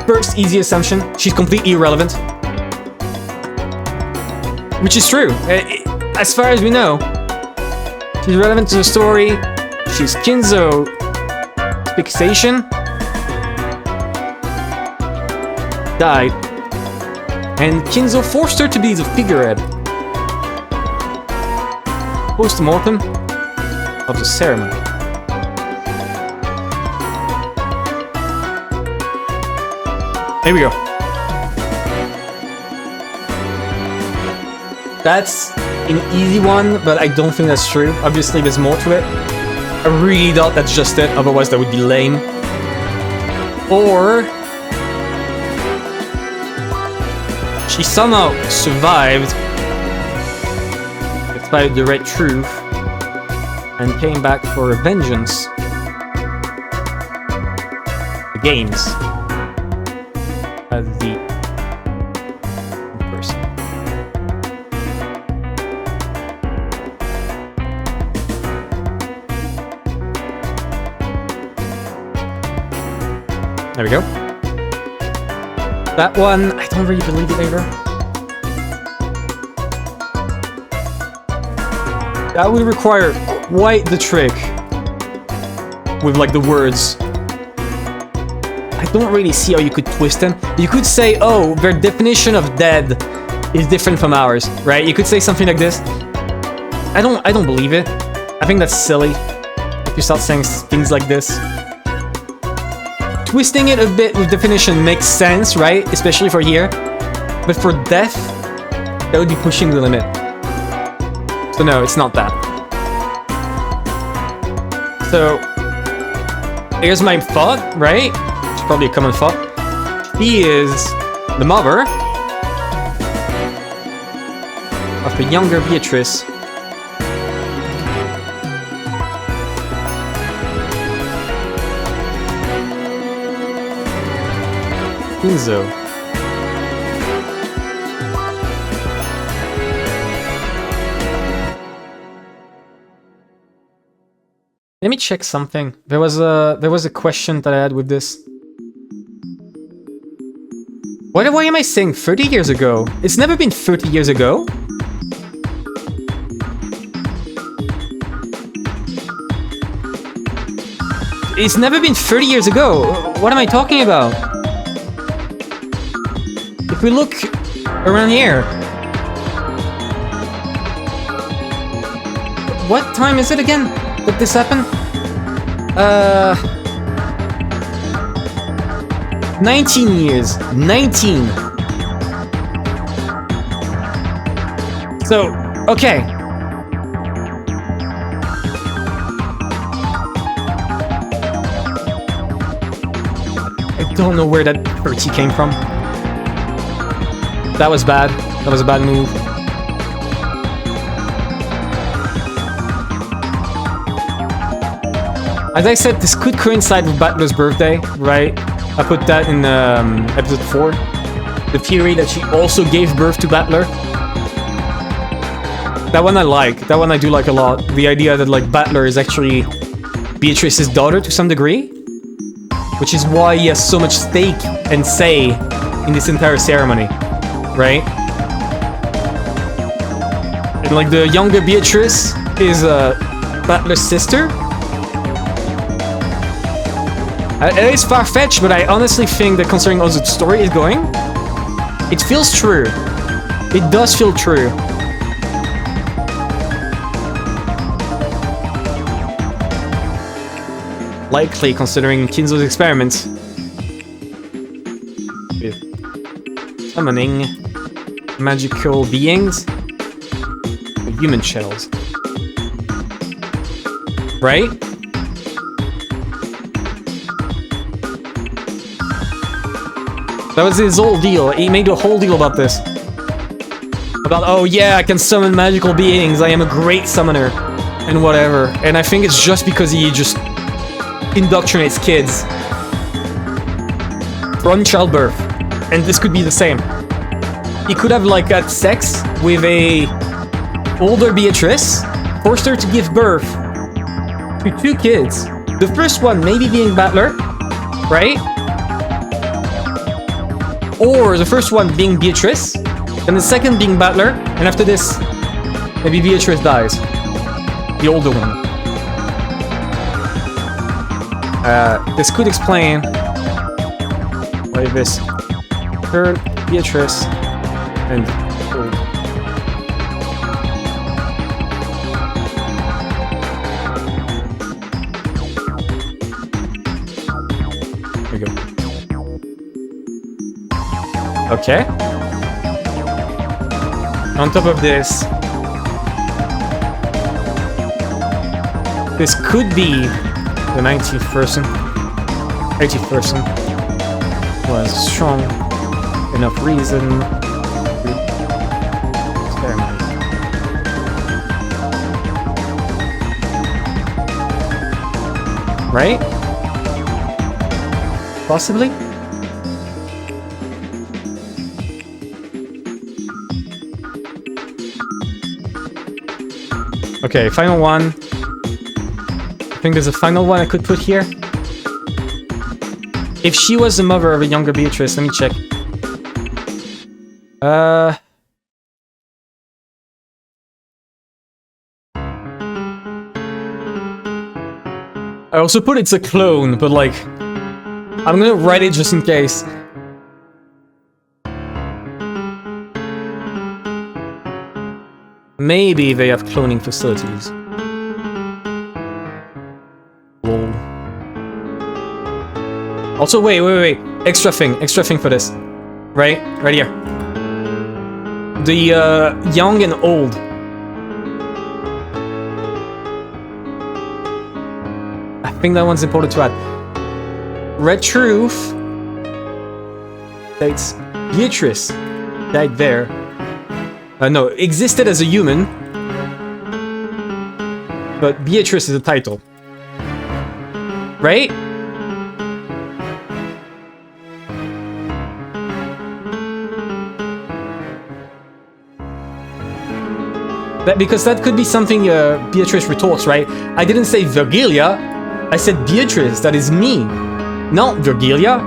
First easy assumption, she's completely irrelevant. Which is true. As far as we know, she's relevant to the story. She's Kinzo's fixation. Died. And Kinzo forced her to be the figurehead. Post-mortem of the ceremony. There we go. That's an easy one, but I don't think that's true. Obviously, there's more to it. I really doubt that's just it, otherwise that would be lame. Or... she somehow survived, despite the red truth, and came back for vengeance. The games. As the person. There we go. That one, I don't really believe it either. That would require quite the trick with like the words. I don't really see how you could twist them. You could say, oh, their definition of dead is different from ours, right? You could say something like this. I don't believe it. I think that's silly if you start saying things like this. Twisting it a bit with definition makes sense, right? Especially for here. But for death, that would be pushing the limit. So no, it's not that. So, here's my thought, right? It's probably a common thought. He is the mother of the younger Beatrice. Kinzo. Let me check something. There was a question that I had with this. Why am I saying 30 years ago? It's never been 30 years ago. It's never been 30 years ago. What am I talking about? If we look around here. What time is it again? Did this happen? 19 years. 19. So, okay. I don't know where that 30 came from. That was bad. That was a bad move. As I said, this could coincide with Battler's birthday, right? I put that in episode 4. The theory that she also gave birth to Battler. That one I like. That one I do like a lot. The idea that, like, Battler is actually Beatrice's daughter to some degree. Which is why he has so much stake and say in this entire ceremony, right? And, like, the younger Beatrice is Battler's sister. It is far-fetched, but I honestly think that considering how the story is going, it feels true. It does feel true. Likely, considering Kinzo's experiments with summoning magical beings with human shells. Right? That was his whole deal. He made a whole deal about this. About, oh yeah, I can summon magical beings, I am a great summoner, and whatever. And I think it's just because he just indoctrinates kids from childbirth. And this could be the same. He could have, like, had sex with a older Beatrice, forced her to give birth to 2 kids. The first one maybe being Battler, right? Or the first one being Beatrice, and the second being Battler, and after this, maybe Beatrice dies. The older one. This could explain why this third Beatrice and old. There we go. Okay. On top of this, this could be the 19th person, 18th person, who has strong enough reason to experiment. Right? Possibly? Okay, final one. I think there's a final one I could put here. If she was the mother of a younger Beatrice, let me check. I also put it's a clone, but like, I'm gonna write it just in case. Maybe they have cloning facilities. Lol. Also, wait. Extra thing for this. Right here. The young and old. I think that one's important to add. Red Truth states Beatrice died there. No, existed as a human, but Beatrice is a title. Right? Because that could be something Beatrice retorts, right? I didn't say Virgilia, I said Beatrice, that is me, not Virgilia.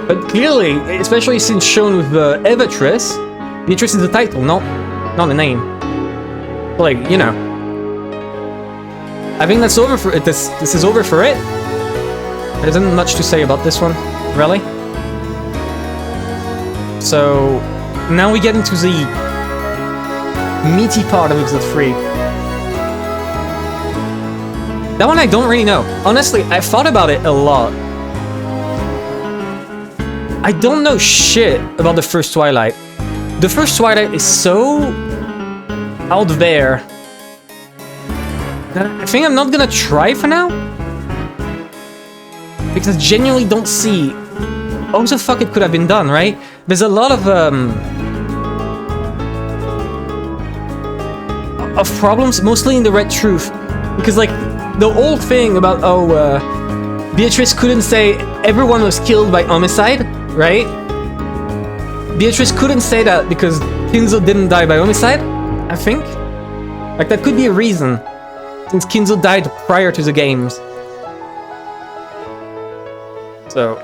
But clearly, especially since shown with Evatrice, Beatrice is the title, not the name. Like, you know. I think that's over for it. This is over for it. There isn't much to say about this one, really. So now we get into the meaty part of episode 3. That one I don't really know. Honestly, I've thought about it a lot. I don't know shit about the first Twilight. The first Twilight is so out there that I think I'm not gonna try for now. Because I genuinely don't see how the fuck it could have been done, right? There's a lot of problems, mostly in the Red Truth. Because, like, the whole thing about, Beatrice couldn't say everyone was killed by homicide, right? Beatrice couldn't say that because Kinzo didn't die by homicide, I think. Like, that could be a reason, since Kinzo died prior to the games. So,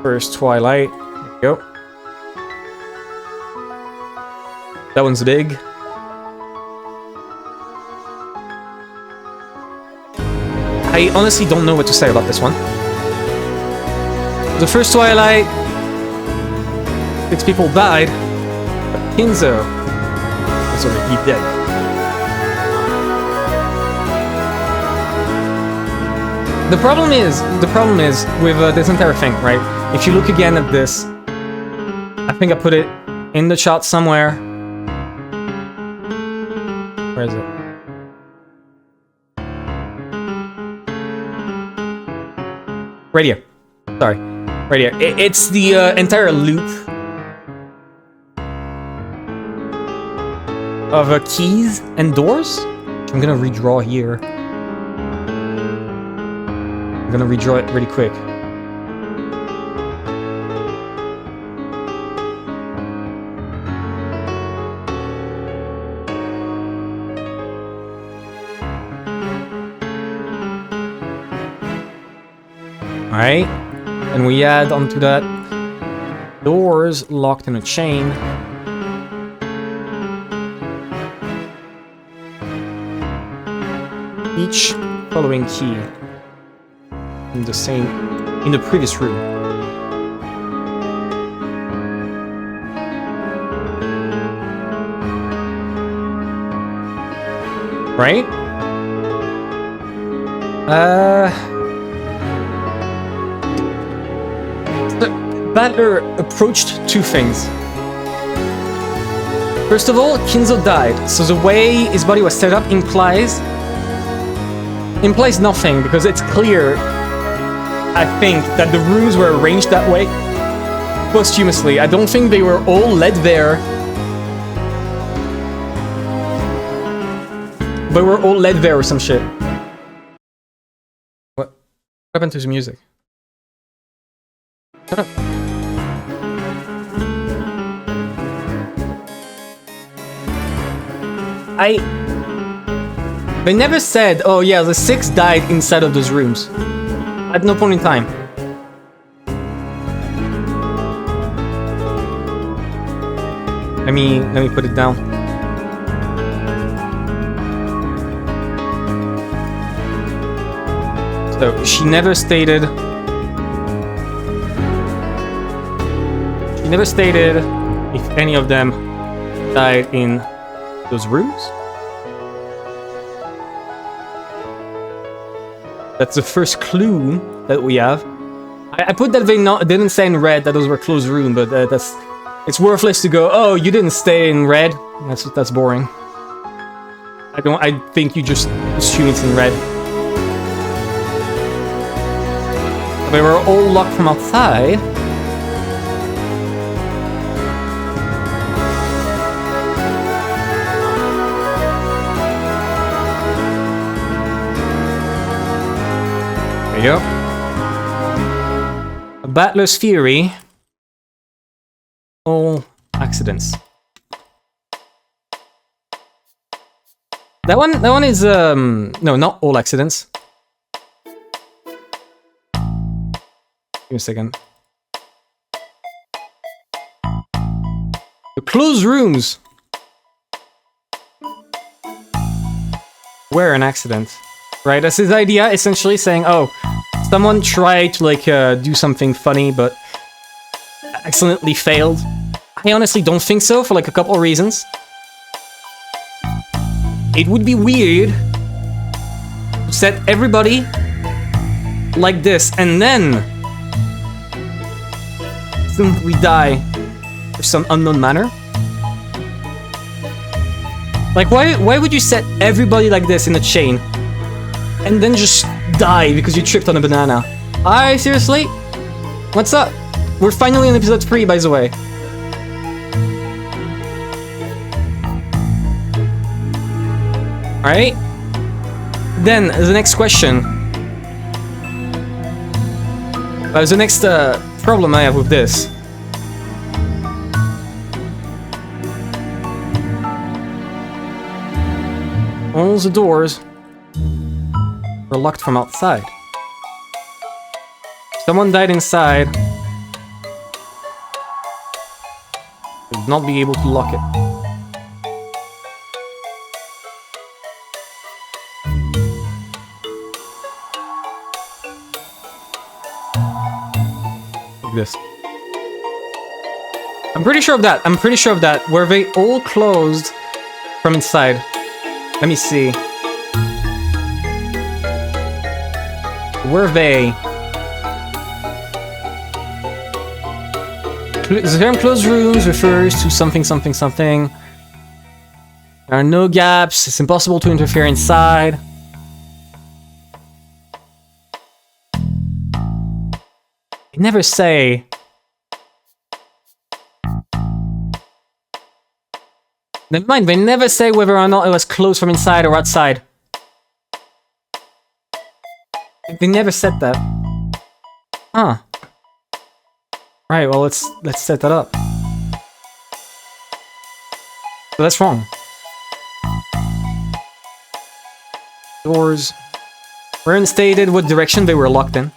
first Twilight, there we go. That one's big. I honestly don't know what to say about this one. The first Twilight, 6 people died, but Kinzo was already dead. The problem is with this entire thing, right? If you look again at this, I think I put it in the chart somewhere. Where is it? Right here. Sorry. Right here. It's the entire loop of keys and doors. I'm gonna redraw here. I'm gonna redraw it really quick. Alright, and we add onto that doors locked in a chain. Each following key in the previous room. Right? Battler approached two things. First of all, Kinzo died, so the way his body was set up implies nothing, because it's clear, I think, that the rooms were arranged that way posthumously. I don't think they were all led there. They were all led there or some shit. What happened to the music? Shut up. They never said, oh yeah, the 6 died inside of those rooms. At no point in time. Let me put it down. So she never stated if any of them died in those rooms. That's the first clue that we have. I put that they didn't say in red that those were closed rooms, but it's worthless to go, oh, you didn't stay in red. That's boring. I think you just assume it's in red. They were all locked from outside. There you go. Battler's theory. All accidents. That one is no, not all accidents. Give me a second. The closed rooms were an accident, right? That's his idea, essentially saying, oh, someone tried to like do something funny, but accidentally failed. I honestly don't think so, for like a couple of reasons. It would be weird to set everybody like this, and then we die for some unknown manner. Like, why would you set everybody like this in a chain and then just die because you tripped on a banana? Seriously? What's up? We're finally on episode 3, by the way. Alright? Then, the next question. The next problem I have with this. All the doors were locked from outside. Someone died inside. Would not be able to lock it. This. I'm pretty sure of that. Were they all closed from inside? Let me see. Were they? The term closed rooms refers to something. There are no gaps. It's impossible to interfere inside. They never say... Never mind, they never say whether or not it was closed from inside or outside. They never said that. Huh. Right, well, let's set that up. So that's wrong. Doors weren't stated what direction they were locked in.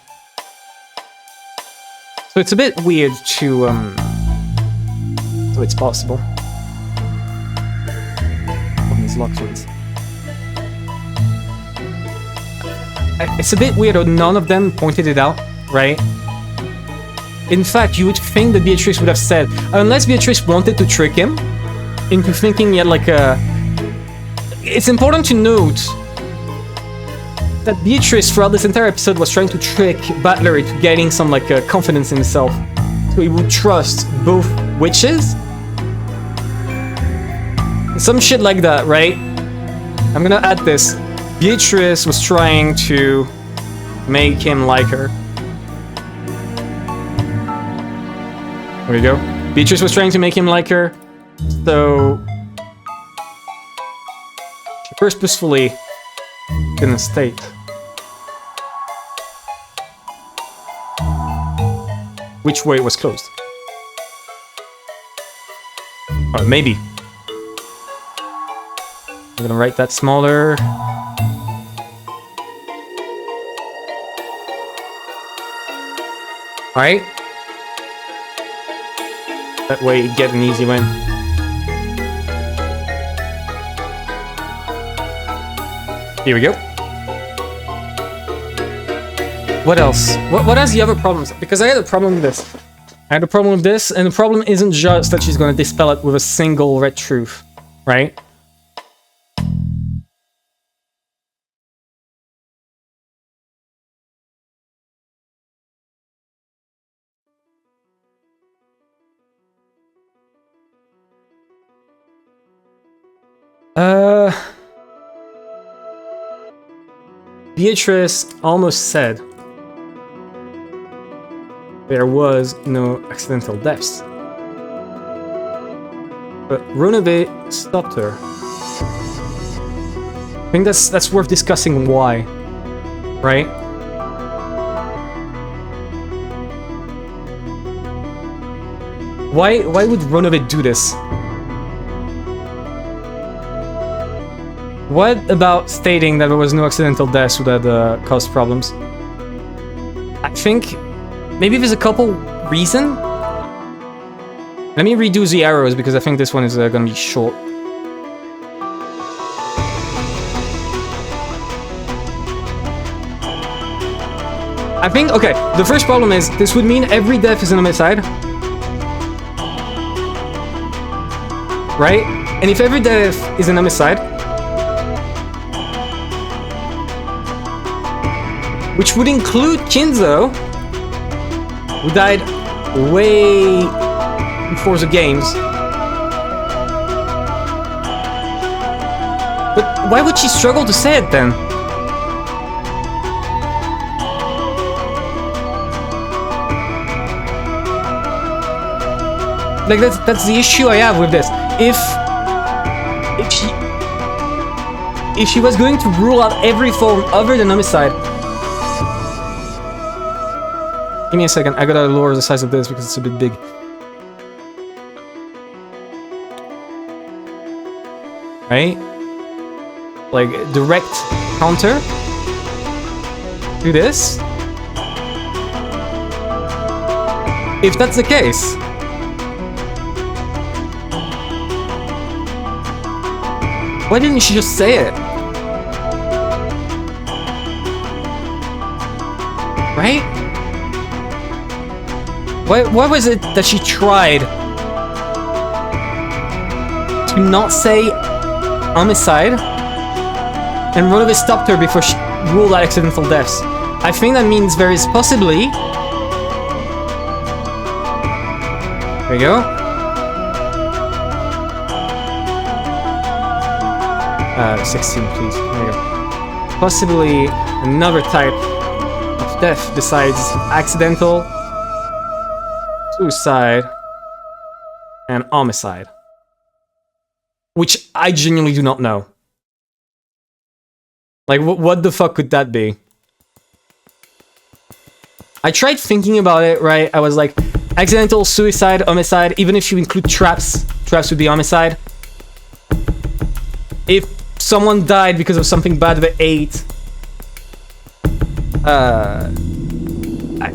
So it's a bit weird to, so it's possible. Open these locked ones. It's a bit weird that none of them pointed it out, right? In fact, you would think that Beatrice would have said, unless Beatrice wanted to trick him into thinking he had like a... It's important to note that Beatrice throughout this entire episode was trying to trick Butler into getting some like confidence in himself. So he would trust both witches. Some shit like that, right? I'm gonna add this. Beatrice was trying to make him like her. There we go. Beatrice was trying to make him like her, so she purposefully didn't state which way it was closed. Or maybe. I'm gonna write that smaller. Alright. That way you get an easy win. Here we go. What else? What else the other problems? Because I had a problem with this. I had a problem with this, and the problem isn't just that she's gonna dispel it with a single red truth, right? Beatrice almost said there was no accidental deaths. But Runabe stopped her. I think that's worth discussing why, right? Why would Runabe do this? What about stating that there was no accidental deaths would have caused problems? I think maybe there's a couple reasons. Let me redo the arrows because I think this one is gonna be short. I think, okay, the first problem is this would mean every death is an homicide. Right? And if every death is an homicide, which would include Kinzo, who died way before the games. But why would she struggle to say it then? Like that's the issue I have with this. If she was going to rule out every form other than homicide. Give me a second, I gotta lower the size of this because it's a bit big. Right? Like, direct counter to this. If that's the case, why didn't she just say it? Right? Why was it that she tried to not say homicide and Runabe stopped her before she ruled out accidental deaths? I think that means there is possibly... There we go. 16, please. There we go. Possibly another type of death besides accidental suicide, and homicide. Which I genuinely do not know. Like, what the fuck could that be? I tried thinking about it, right? I was like, accidental, suicide, homicide, even if you include traps, traps would be homicide. If someone died because of something bad they ate,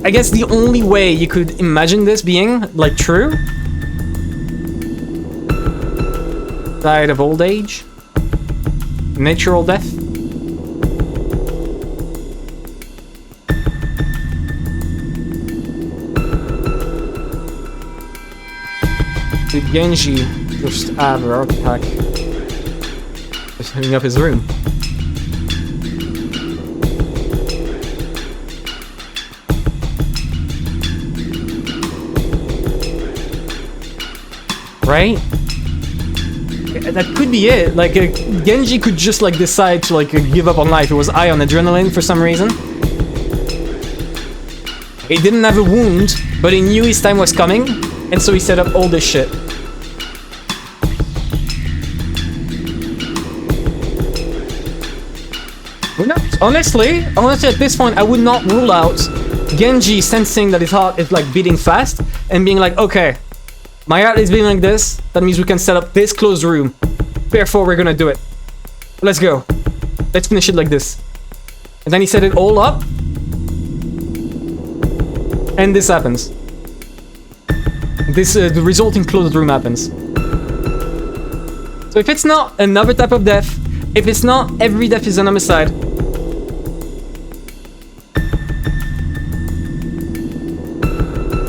I guess the only way you could imagine this being, like, true, died of old age, natural death. Did Genji just have a heart attack? Just hanging up his room. Right? That could be it. Like, Genji could just, like, decide to, like, give up on life. He was high on adrenaline for some reason. He didn't have a wound, but he knew his time was coming, and so he set up all this shit. Honestly, at this point, I would not rule out Genji sensing that his heart is, like, beating fast, and being like, okay, my heart is beating like this, that means we can set up this closed room. Therefore, we're gonna do it. Let's go. Let's finish it like this. And then he set it all up. And this happens. This, the resulting closed room happens. So if it's not another type of death, if it's not every death is an homicide,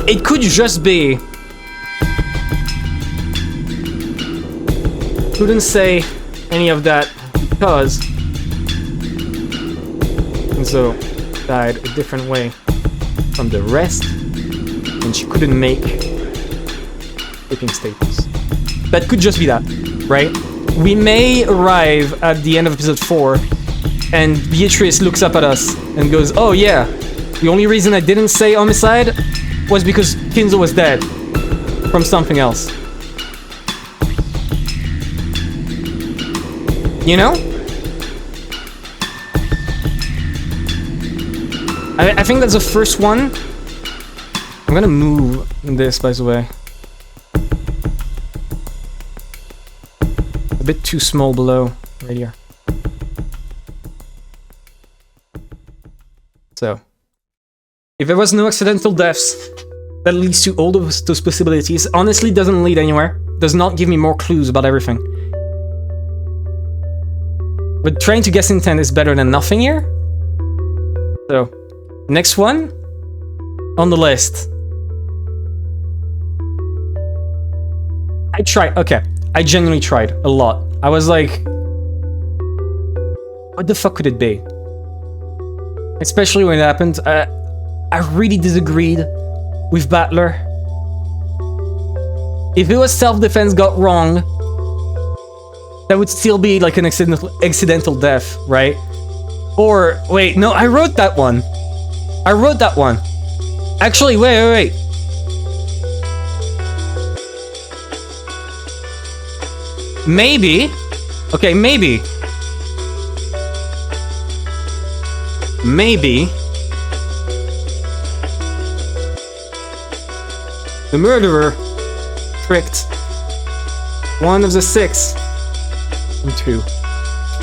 it could just be... Couldn't say any of that because Enzo died a different way from the rest, and she couldn't make sleeping status. That could just be that, right? We may arrive at the end of episode 4, and Beatrice looks up at us and goes, "Oh yeah, the only reason I didn't say homicide was because Kinzo was dead from something else." You know? I think that's the first one. I'm gonna move this, by the way. A bit too small below, right here. So, if there was no accidental deaths that leads to all those possibilities, honestly doesn't lead anywhere. Does not give me more clues about everything. But trying to guess intent is better than nothing here. So, next one on the list. I tried, okay. I genuinely tried a lot. I was like, what the fuck could it be? Especially when it happened, I really disagreed with Battler. If it was self-defense got wrong, that would still be like an accidental death, right? Or, wait, no, I wrote that one. Actually, wait. Maybe. Okay, maybe. The murderer tricked one of the 6 into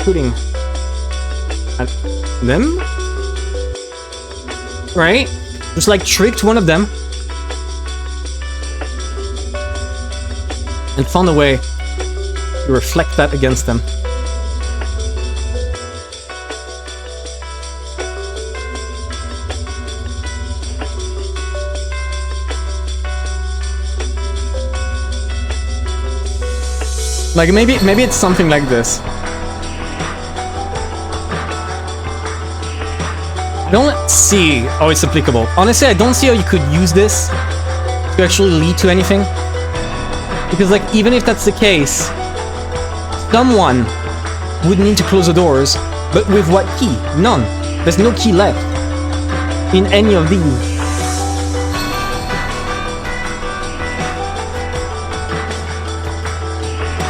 shooting at them, right? Just like tricked one of them and found a way to reflect that against them. Like, maybe it's something like this. I don't see how it's applicable. Honestly, I don't see how you could use this to actually lead to anything. Because, like, even if that's the case, someone would need to close the doors, but with what key? None. There's no key left in any of these.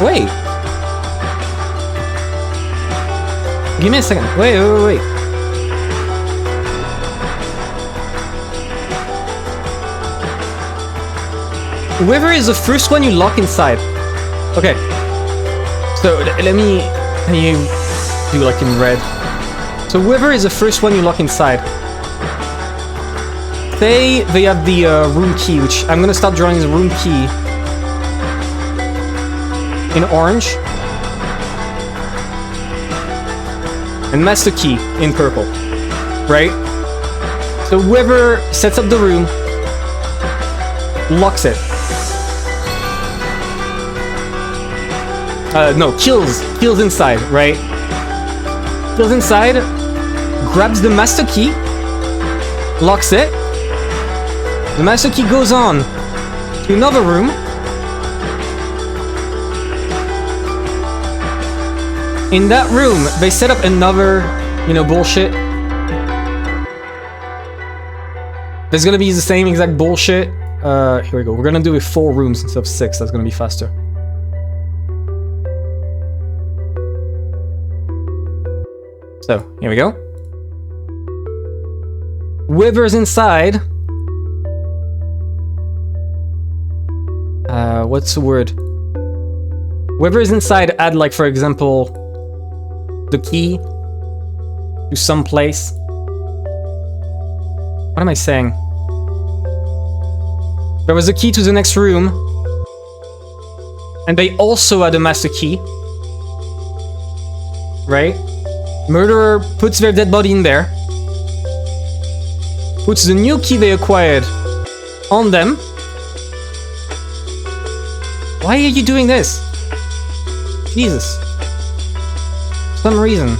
Wait. Give me a second. Wait. Whoever is the first one you lock inside. Okay. So let me do like in red. So whoever is the first one you lock inside. Say they have the room key, which I'm gonna start drawing the room key in orange. And master key in purple, right? So whoever sets up the room locks it. No, kills inside, right? Kills inside, grabs the master key, locks it. The master key goes on to another room. In that room, they set up another, bullshit. There's gonna be the same exact bullshit. Here we go. We're gonna do it 4 rooms instead of 6. That's gonna be faster. So, here we go. Whoever's inside... what's the word? Whoever is inside, add, like, for example, the key to some place. What am I saying? There was a key to the next room, and they also had a master key. Right? Murderer puts their dead body in there, puts the new key they acquired on them. Why are you doing this? Jesus. For some reason.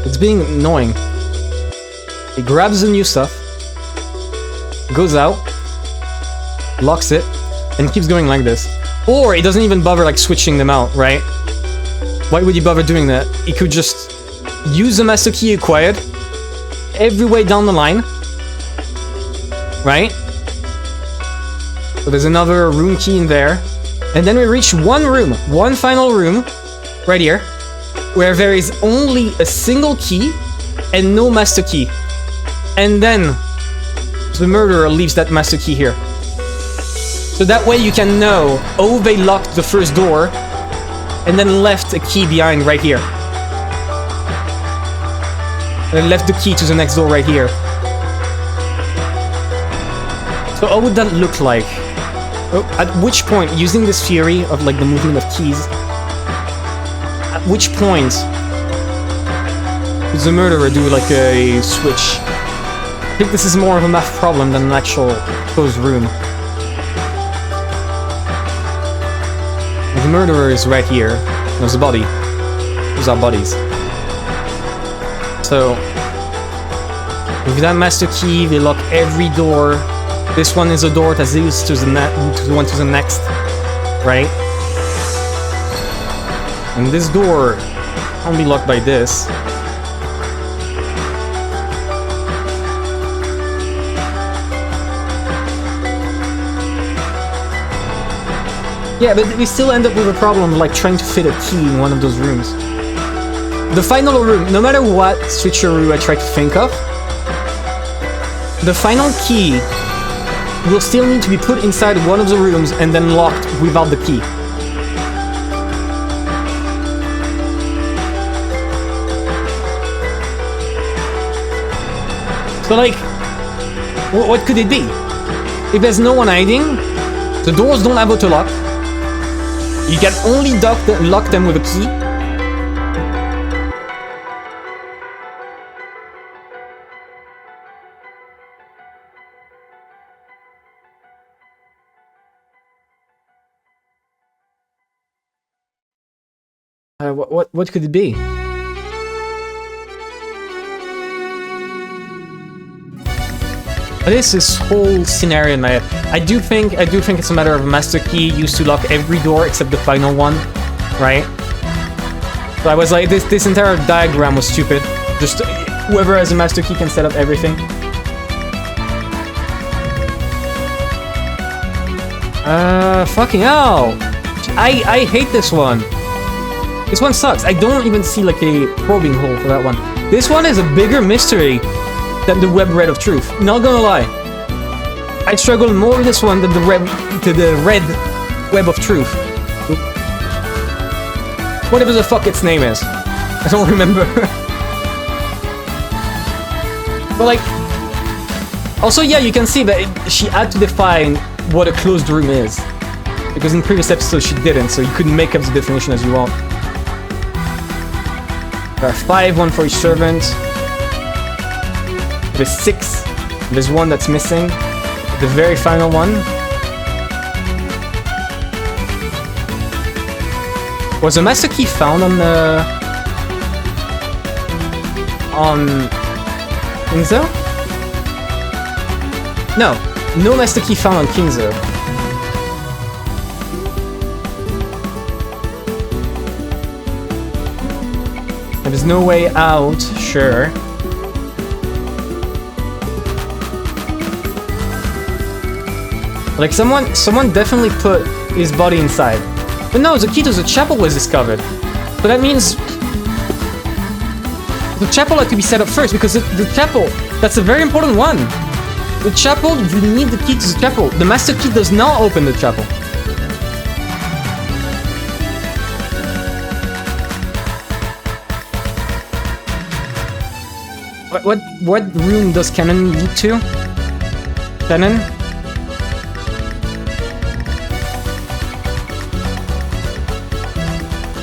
It's being annoying. He grabs the new stuff, goes out, locks it, and keeps going like this. Or he doesn't even bother like switching them out, right? Why would he bother doing that? He could just use the master key acquired every way down the line, right? So there's another room key in there. And then we reach one final room, right here, where there is only a single key and no master key. And then the murderer leaves that master key here. So that way you can know, oh, they locked the first door and then left a key behind right here. And then left the key to the next door right here. So how would that look like? At which point, using this theory of like the movement of keys, at which point does the murderer do like a switch? I think this is more of a math problem than an actual closed room. The murderer is right here. There's a body. Those are bodies. So, with that master key, they lock every door. This one is a door that leads to the one to the next, right? And this door can't be locked by this. Yeah, but we still end up with a problem like trying to fit a key in one of those rooms. The final room, no matter what switcheroo I try to think of, the final key will still need to be put inside one of the rooms and then locked without the key. So like, what could it be? If there's no one hiding, the doors don't have auto-lock, you can only lock them with a key. What could it be? This whole scenario in my head. I do think it's a matter of a master key used to lock every door except the final one, right? So I was like, this entire diagram was stupid. Just whoever has a master key can set up everything. Fucking hell! I hate this one. This one sucks. I don't even see like a probing hole for that one. This one is a bigger mystery than the web red of truth. Not gonna lie. I struggle more with this one than the red web of truth. Whatever the fuck its name is. I don't remember. But like, also yeah, you can see that she had to define what a closed room is. Because in previous episodes she didn't, so you couldn't make up the definition as you want. There are 5, 1 for each servant. There's 6. There's 1 that's missing. The very final one. Was the master key found on the... on... Kinzo? No. No master key found on Kinzo. There's no way out, sure. Like someone definitely put his body inside. But no, the key to the chapel was discovered. So that means the chapel had to be set up first because the chapel, that's a very important one. The chapel, you need the key to the chapel. The master key does not open the chapel. What room does Canon lead to? Canon?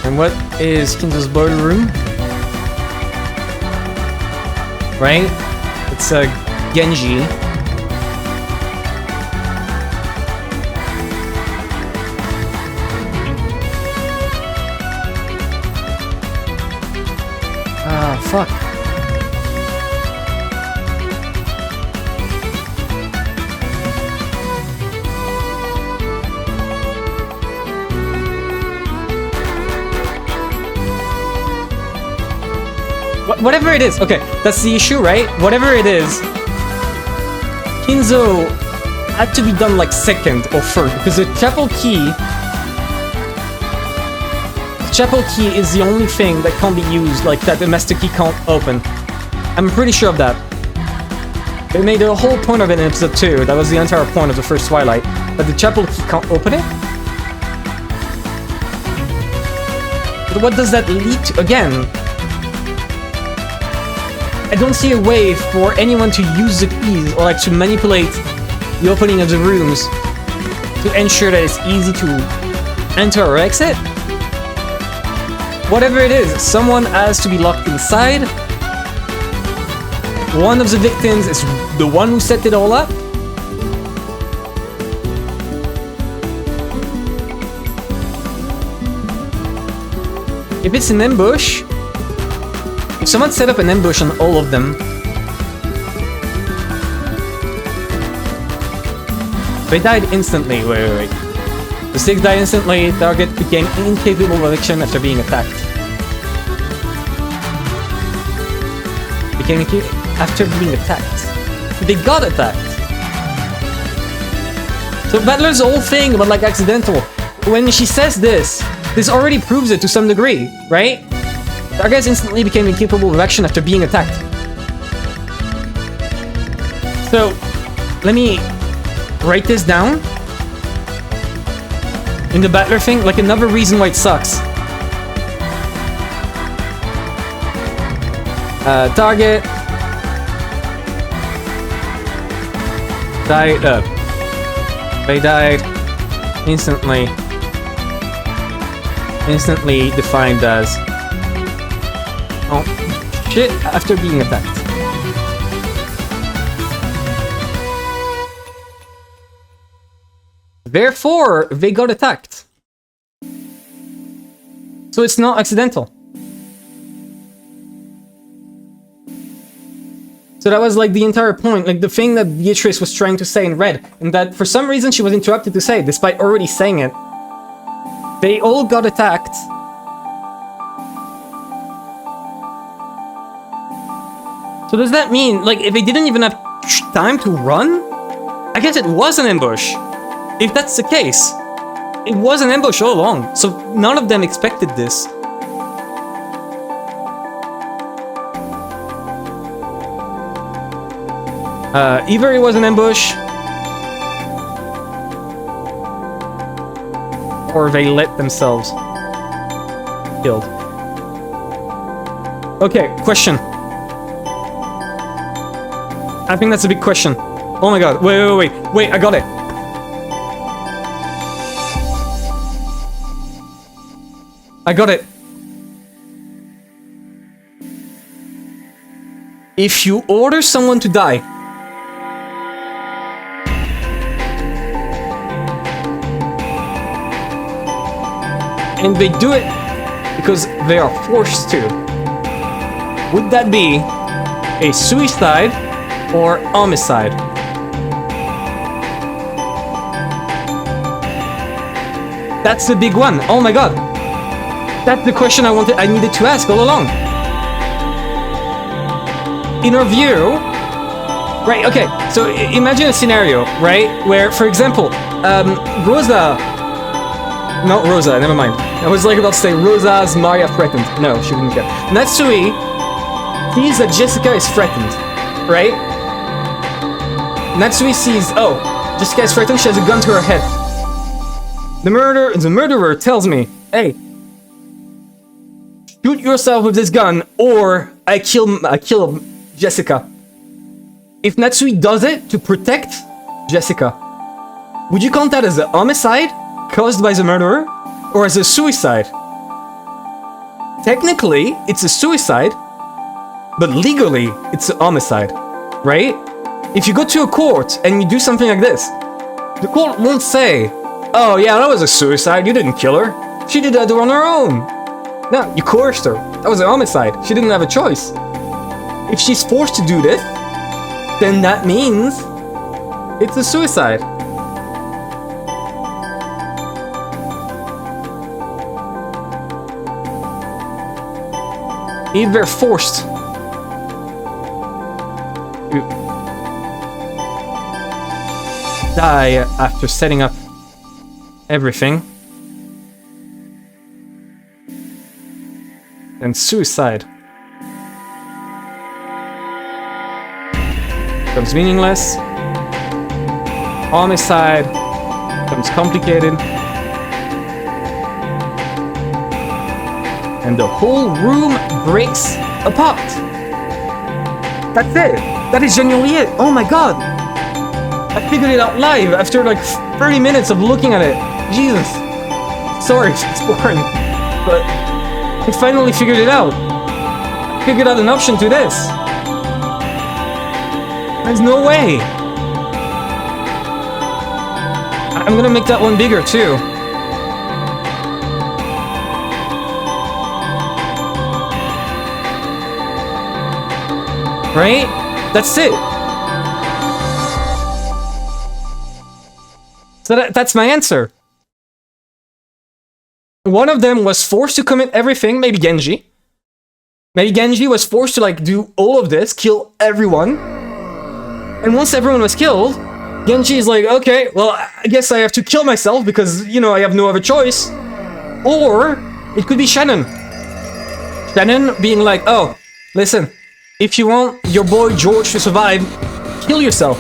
And what is Kinzo's boiler room? Right? It's a Genji. Ah, fuck. Whatever it is, okay, that's the issue, right? Whatever it is, Kinzo had to be done like second or first because the chapel key is the only thing that can't be used, like that the master key can't open. I'm pretty sure of that. They made a whole point of it in episode 2. That was the entire point of the first Twilight, that the chapel key can't open it. But what does that lead to? Again, I don't see a way for anyone to use the keys or like to manipulate the opening of the rooms to ensure that it's easy to enter or exit. Whatever it is, someone has to be locked inside. One of the victims is the one who set it all up. If it's an ambush, if someone set up an ambush on all of them, they died instantly. Wait. The 6 died instantly. Target became incapable of action after being attacked. After being attacked. They got attacked. So Battler's whole thing about like accidental. When she says this already proves it to some degree, right? Target instantly became incapable of action after being attacked. So, let me write this down. In the Battler thing, like another reason why it sucks. Target died up. They died instantly. Instantly defined as oh shit after being attacked. Therefore, they got attacked. So it's not accidental. So that was like the entire point, like the thing that Beatrice was trying to say in red, and that for some reason she was interrupted to say, despite already saying it. They all got attacked. So does that mean, like, if they didn't even have time to run? I guess it was an ambush. If that's the case. It was an ambush all along, so none of them expected this. Either it was an ambush, or they let themselves killed. Okay, question. I think that's a big question. Oh my god, wait, I got it. I got it. If you order someone to die, and they do it because they are forced to, would that be a suicide or homicide? That's the big one. Oh my god. That's the question I needed to ask all along. In our view, right, okay, so imagine a scenario, right, where, for example, Rosa, never mind. I was like about to say Rosa's Maria threatened. No, she wouldn't care. Natsui sees that Jessica is threatened, right? Natsui sees, oh, Jessica is threatened, she has a gun to her head. The murderer tells me, hey, shoot yourself with this gun, or I kill Jessica. If Natsui does it to protect Jessica, would you count that as a homicide caused by the murderer, or as a suicide? Technically, it's a suicide, but legally, it's a homicide, right? If you go to a court and you do something like this, the court won't say, oh yeah, that was a suicide, you didn't kill her. She did that on her own. No, you coerced her. That was a homicide. She didn't have a choice. If she's forced to do this, then that means it's a suicide. If they're forced to die after setting up everything, then suicide becomes meaningless. Homicide becomes complicated. And the whole room breaks apart. That's it. That is genuinely it. Oh my god. I figured it out live after like 30 minutes of looking at it. Jesus. Sorry if it's boring, but I finally figured it out. I figured out an option to this. There's no way. I'm gonna make that one bigger too. Right? That's it. So that's my answer. One of them was forced to commit everything, maybe Genji. Maybe Genji was forced to like do all of this, kill everyone. And once everyone was killed, Genji is like, okay, well, I guess I have to kill myself because, you know, I have no other choice. Or it could be Shannon. Shannon being like, oh, listen, if you want your boy George to survive, kill yourself.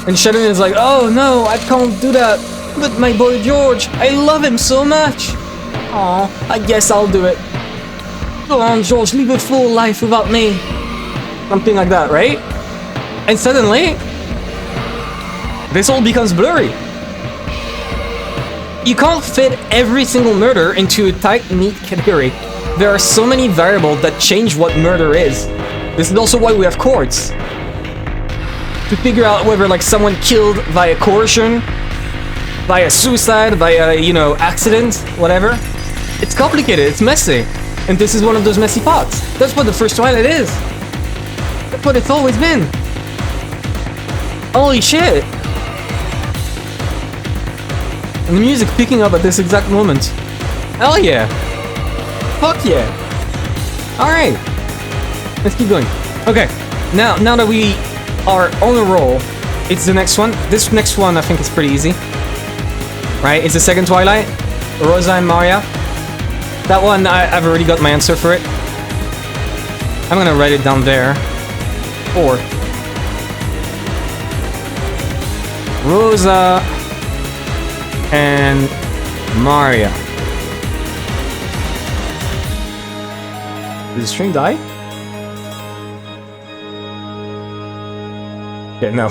And Shannon is like, oh no, I can't do that. But my boy George, I love him so much. Aw, I guess I'll do it. Go on, George, live a full life without me. Something like that, right? And suddenly, this all becomes blurry. You can't fit every single murder into a tight, neat category. There are so many variables that change what murder is. This is also why we have courts. To figure out whether like someone killed via coercion, via suicide, via, you know, accident, whatever. It's complicated, it's messy. And this is one of those messy parts. That's what the first Twilight is. That's what it's always been. Holy shit! And the music picking up at this exact moment. Hell yeah! Fuck yeah! Alright! Let's keep going. Okay, now that we are on a roll, it's the next one. This next one I think is pretty easy. right? It's the second Twilight. Rosa and Maria. That one, I've already got my answer for it. I'm gonna write it down there. 4. Rosa and Maria. Did the string die? Yeah, no.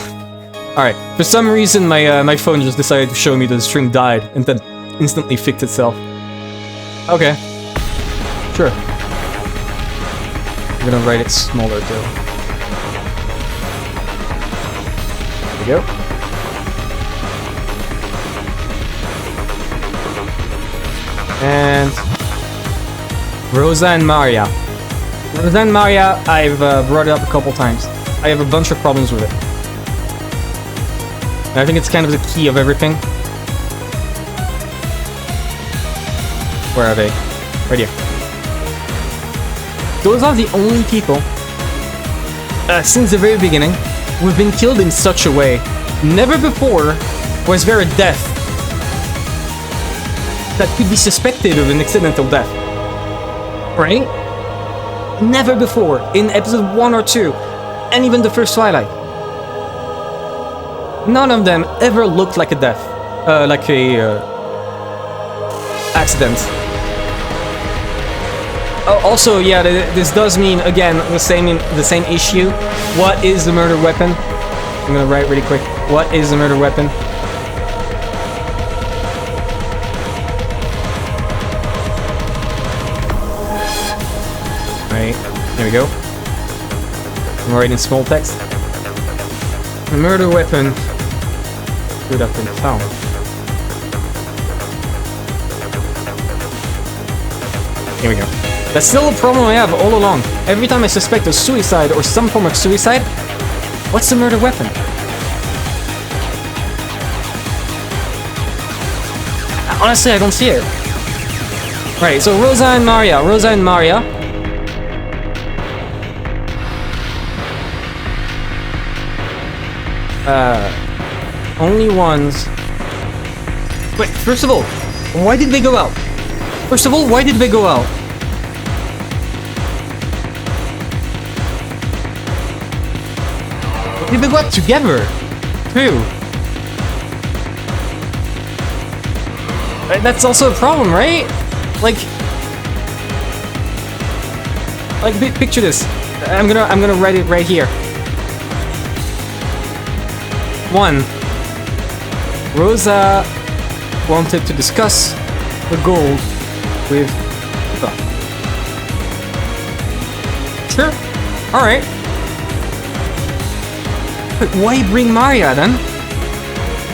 Alright, for some reason my phone just decided to show me that the string died and then instantly fixed itself. Okay. Sure. I'm gonna write it smaller too. There we go. And Rosa and Maria. Rosa and Maria, I've brought it up a couple times. I have a bunch of problems with it. And I think it's kind of the key of everything. Where are they? Right here. Those are the only people, since the very beginning, who've been killed in such a way. Never before was there a death that could be suspected of an accidental death. Right? Never before, in episode 1 or 2, and even the first Twilight. None of them ever looked like a death. Like a accident. Also, yeah, this does mean, again, the same issue. What is the murder weapon? I'm gonna write really quick. What is the murder weapon? Right, there we go. I'm writing small text. The murder weapon could have been found. Here we go. That's still a problem I have all along. Every time I suspect a suicide or some form of suicide, what's the murder weapon? Honestly, I don't see it. Right, so Rosa and Maria. Rosa and Maria. Only ones... Wait, first of all, why did they go out? First of all, why did they go out? Did they go out together? Too? That's also a problem, right? Like, picture this. I'm gonna write it right here. 1. Rosa wanted to discuss the gold with Eva. Sure. Alright. But why bring Maria then?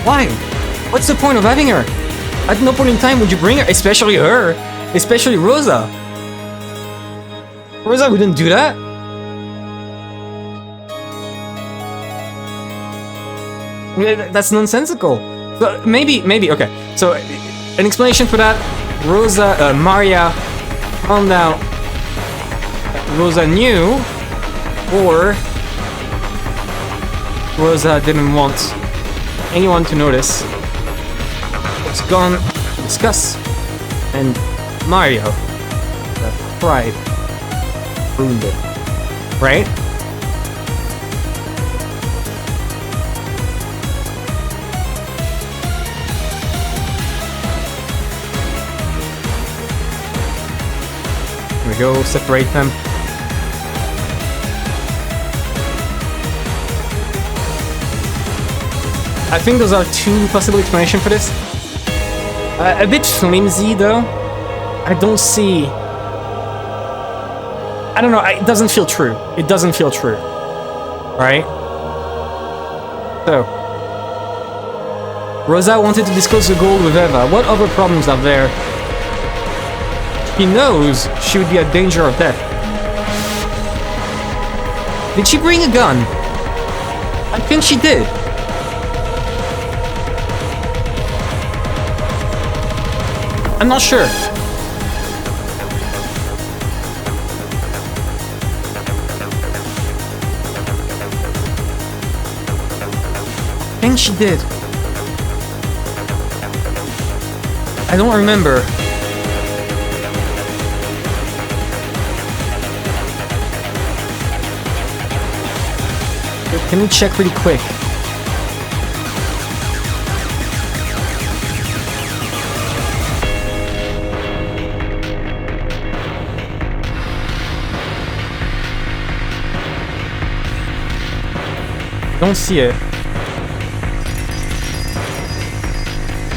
Why? What's the point of having her? At no point in time would you bring her, especially her. Especially Rosa. Rosa wouldn't do that. That's nonsensical. But maybe, okay. So, an explanation for that. Rosa, Maria found out Rosa knew, or Rosa didn't want anyone to notice. Was gone to discuss, and Mario, that pride, ruined it. Right? Here we go, separate them. I think those are 2 possible explanations for this. A bit flimsy though. I don't see... I don't know, it doesn't feel true. It doesn't feel true. Right? So... Rosa wanted to discuss the gold with Eva. What other problems are there? She knows she would be at danger of death. Did she bring a gun? I think she did. I'm not sure. I think she did. I don't remember. Can we check really quick? Don't see it.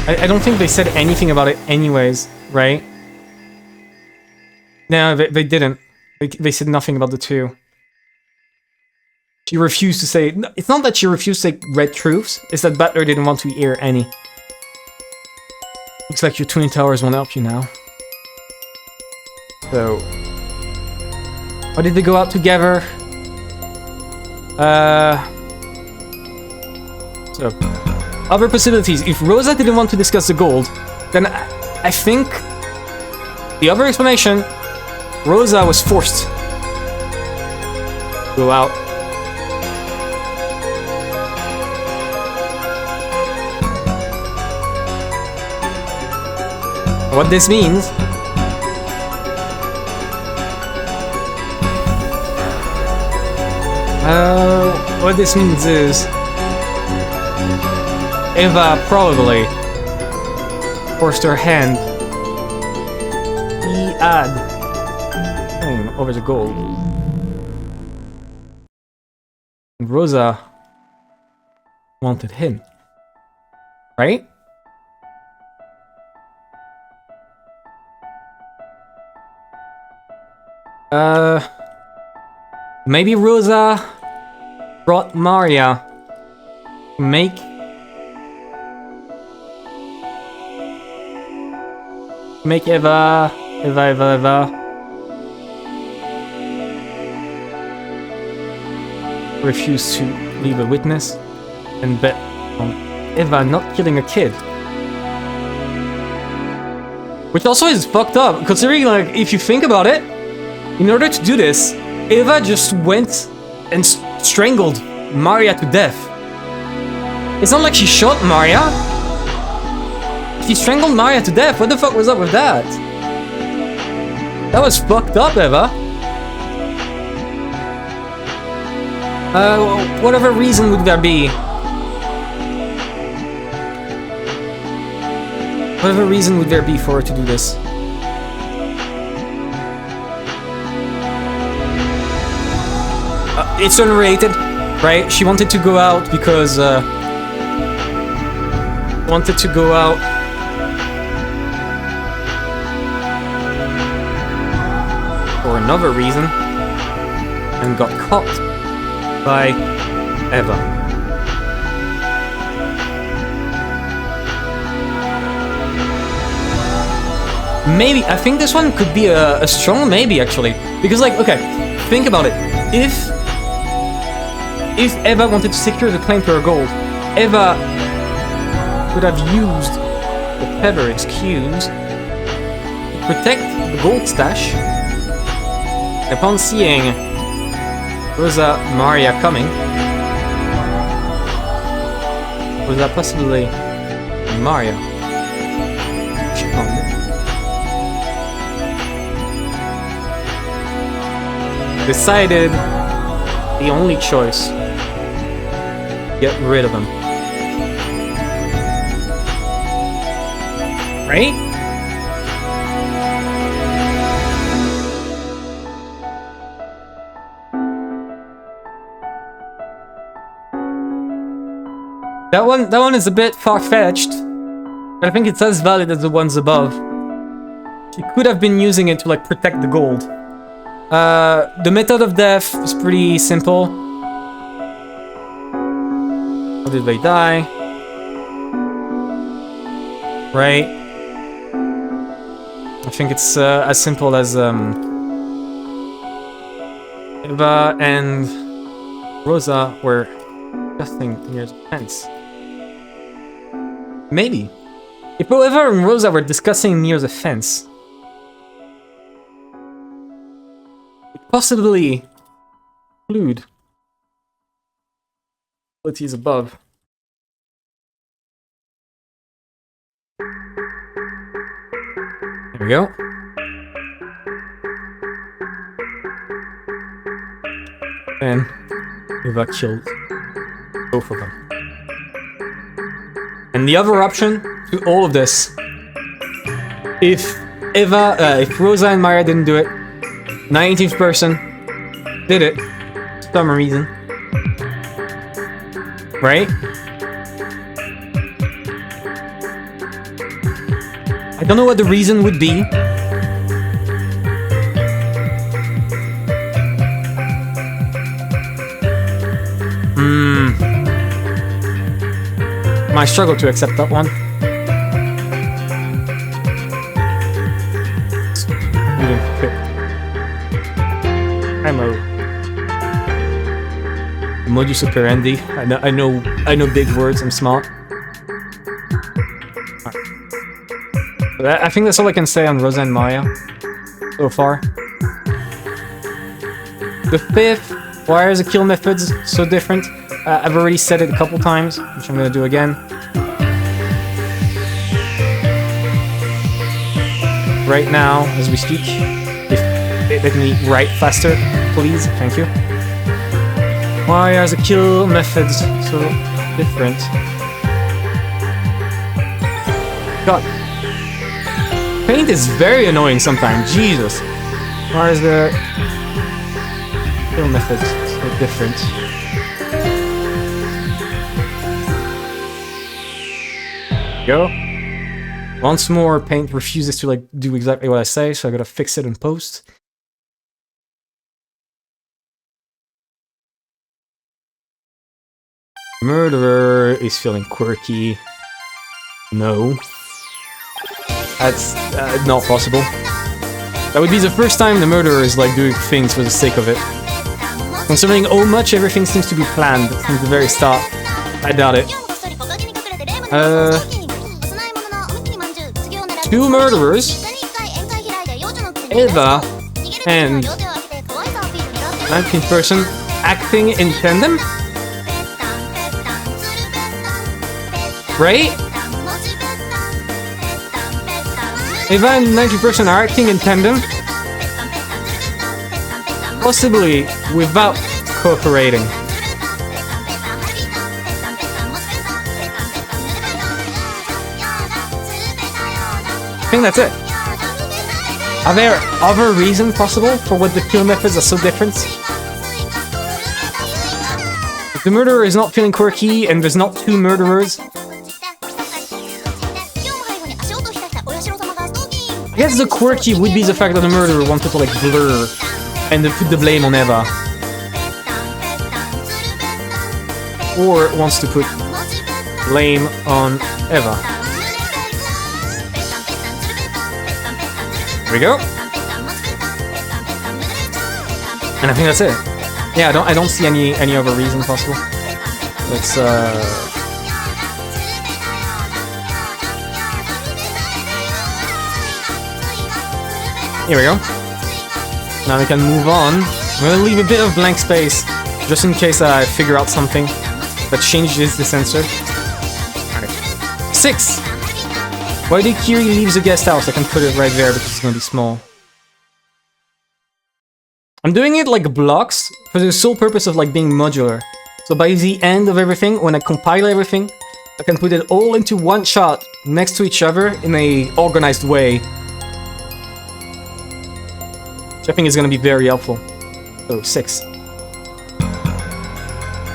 I don't think they said anything about it anyways, right? No, they didn't. They said nothing about the two. She refused to say... It's not that she refused to say red truths, it's that Butler didn't want to hear any. Looks like your twin towers won't help you now. So... Why did they go out together? So... Other possibilities. If Rosa didn't want to discuss the gold, then I think... The other explanation... Rosa was forced to go out. What this means... what this means is... Eva probably forced her hand over the gold. And Rosa wanted him. Right? Maybe Rosa brought Maria to make Eva refuse to leave a witness and bet on Eva not killing a kid. Which also is fucked up, considering, like, if you think about it, in order to do this, Eva just went and strangled Maria to death. It's not like she shot Maria. She strangled Maria to death. What the fuck was up with that? That was fucked up, Eva. Whatever reason would there be? Whatever reason would there be for her to do this? It's unrelated, right? She wanted to go out because, wanted to go out for another reason and got caught by Eva. Maybe, I think this one could be a strong maybe, actually. Because, like, okay, think about it. If Eva wanted to secure the claim to her gold, Eva would have used the clever excuse to protect the gold stash. Upon seeing Rosa Maria coming, was that possibly Maria? She found it. Decided the only choice: get rid of him. Right? That one is a bit far-fetched, but I think it's as valid as the ones above. She could have been using it to, like, protect the gold. The method of death is pretty simple. How did they die? Right? I think it's as simple as Eva and Rosa were discussing near the fence. Maybe. If Eva and Rosa were discussing near the fence, it possibly include what is above. we go. And Eva killed both of them. And the other option to all of this, if Rosa and Maya didn't do it, 19th person did it for some reason, right? I don't know what the reason would be. I struggle to accept that one. I'm a modus operandi. I know big words. I'm smart. I think that's all I can say on Rosa and Maya so far. The fifth, why are the kill methods so different? I've already said it a couple times, which I'm gonna do again. Right now, as we speak, if let me write faster, please, thank you. Why are the kill methods so different? God. Paint is very annoying sometimes, Jesus. Why is the kill methods so different? Go. Once more, Paint refuses to like do exactly what I say, so I gotta fix it in post. Murderer is feeling quirky. No. That's not possible. That would be the first time the murderer is like doing things for the sake of it. Considering how much everything seems to be planned from the very start, I doubt it. Two murderers, Eva and 19th person acting in tandem? Right? Eva and 19th person are acting in tandem? Possibly without cooperating. I think that's it. Are there other reasons possible for what the kill methods are so different? If the murderer is not feeling quirky and there's not two murderers, I guess the quirky would be the fact that the murderer wanted to like blur and put the blame on Eva. Or wants to put blame on Eva. There we go. And I think that's it. Yeah, I don't see any other reason possible. Let's here we go. Now we can move on. I'm gonna leave a bit of blank space just in case I figure out something that changes the sensor. Alright. 6! Why did Kiri leave the guest house? I can put it right there because it's gonna be small. I'm doing it like blocks for the sole purpose of like being modular. So by the end of everything, when I compile everything, I can put it all into one shot next to each other in a organized way. Which I think is gonna be very helpful. So 6.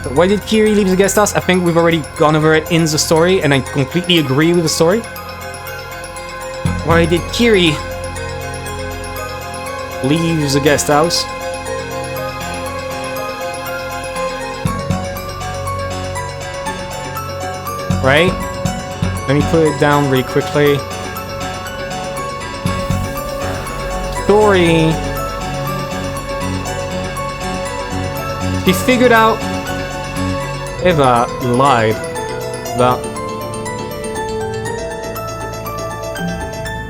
So why did Kiri leave the guest house? I think we've already gone over it in the story, and I completely agree with the story. Why did Kiri leave the guest house? Right? Let me put it down really quickly. Story. He figured out Eva lied about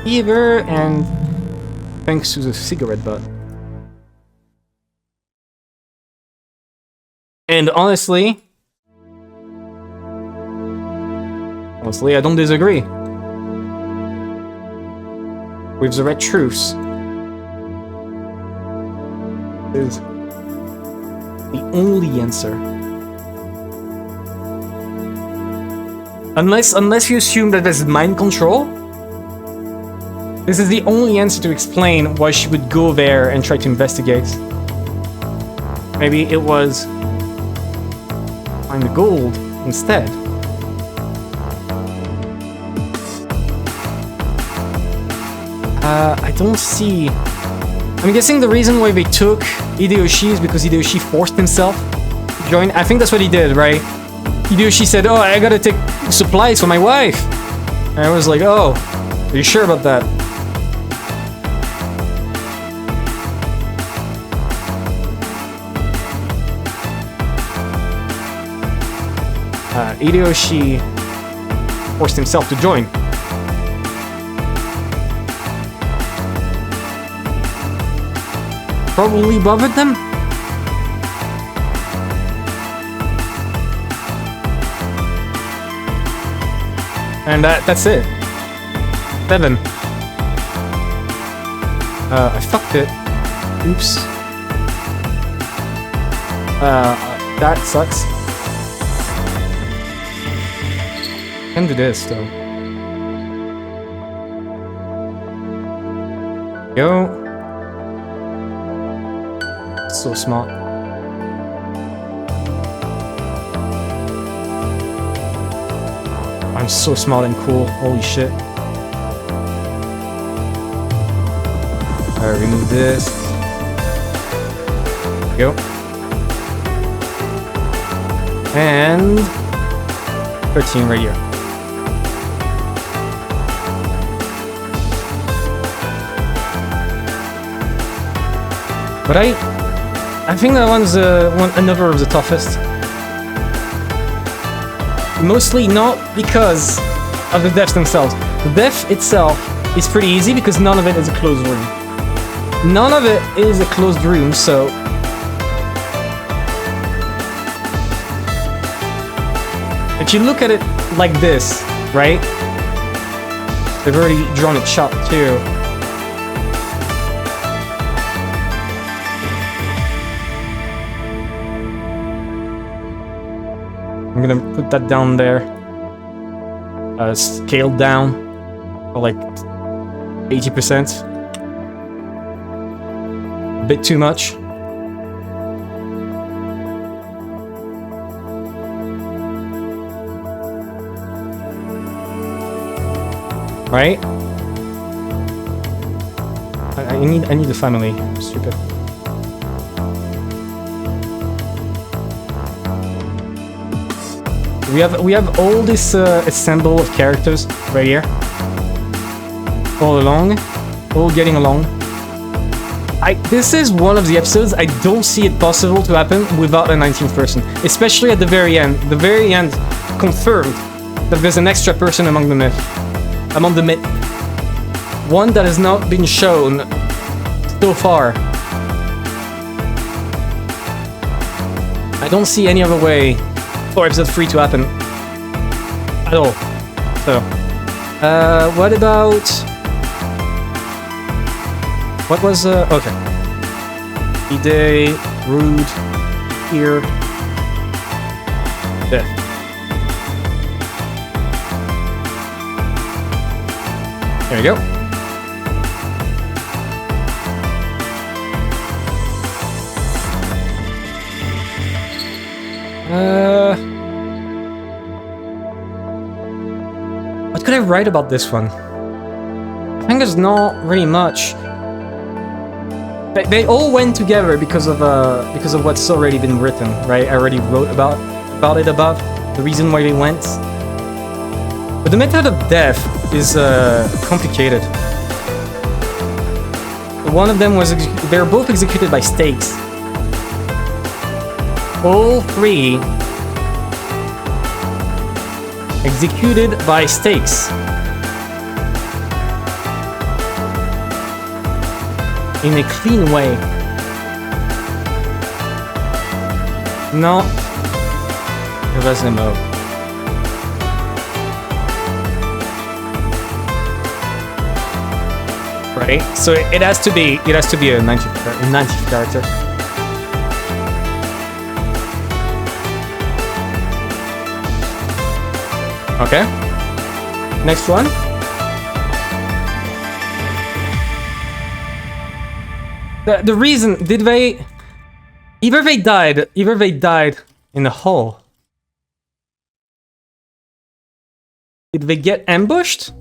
fever and thanks to the cigarette butt. And honestly, I don't disagree. with the red truce is the only answer. Unless you assume that there's mind control, this is the only answer to explain why she would go there and try to investigate. Maybe it was find the gold instead. I don't see... I'm guessing the reason why they took Hideyoshi is because Hideyoshi forced himself to join. I think that's what he did, right? Hideyoshi said, oh, I gotta take supplies for my wife. And I was like, oh, are you sure about that? Hideyoshi forced himself to join. Probably bothered them? And that's it. 7. I fucked it. Oops. That sucks. Can do this though. Go. So smart. I'm so smart and cool. Holy shit. Alright, remove this. Go. And 13 right here. But I think that one's another of the toughest. Mostly not because of the deaths themselves. The death itself is pretty easy because none of it is a closed room. None of it is a closed room, so... If you look at it like this, right? They've already drawn it shot too. I'm gonna put that down there. Scaled down for like 80%. A bit too much. Right? I need the family. I'm stupid. We have all this assemble of characters right here, all along, all getting along. This is one of the episodes I don't see it possible to happen without a 19th person, especially at the very end. The very end confirmed that there's an extra person among the myth, one that has not been shown so far. I don't see any other way for episode 3 to happen at all. So, what about... What was, okay. Ide, Rude, here, Death. There we go. What could I write about this one? I think there's not really much. They all went together because of what's already been written, right? I already wrote about it above, the reason why they went. But the method of death is complicated. One of them was they were both executed by stakes. All three executed by stakes. In a clean way. No. Reverse the mode. right? So it has to be a 90th character. Okay. Next one. The reason either they died in the hole. Did they get ambushed?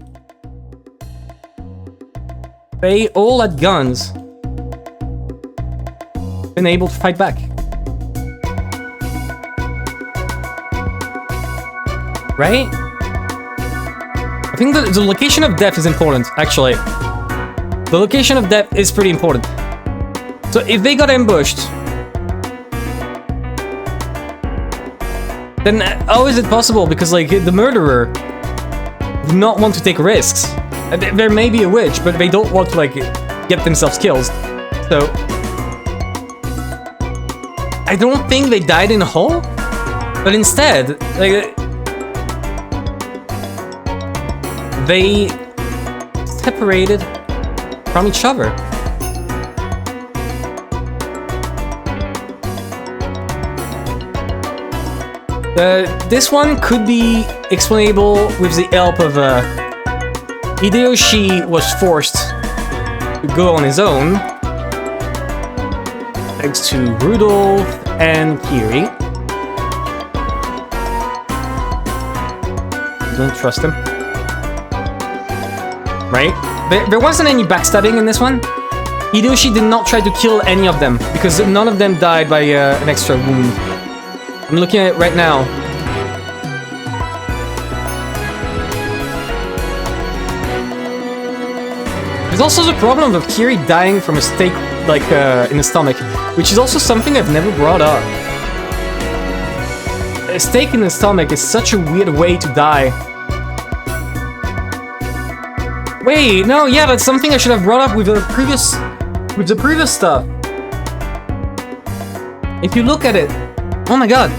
They all had guns. Been able to fight back. Right? I think the location of death is important, actually. The location of death is pretty important. So if they got ambushed, then how is it possible? Because like the murderer do not want to take risks. There may be a witch, but they don't want to like get themselves killed. So I don't think they died in a hole, but instead like they separated from each other. This one could be explainable with the help of Hideyoshi was forced to go on his own thanks to Rudolph and Kiri. Don't trust him. Right? There wasn't any backstabbing in this one. Hideyoshi did not try to kill any of them because none of them died by an extra wound. I'm looking at it right now. There's also the problem of Kiri dying from a stake, like, in the stomach, which is also something I've never brought up. A stake in the stomach is such a weird way to die. Wait, no, yeah, that's something I should have brought up with the previous stuff. If you look at it, oh my god.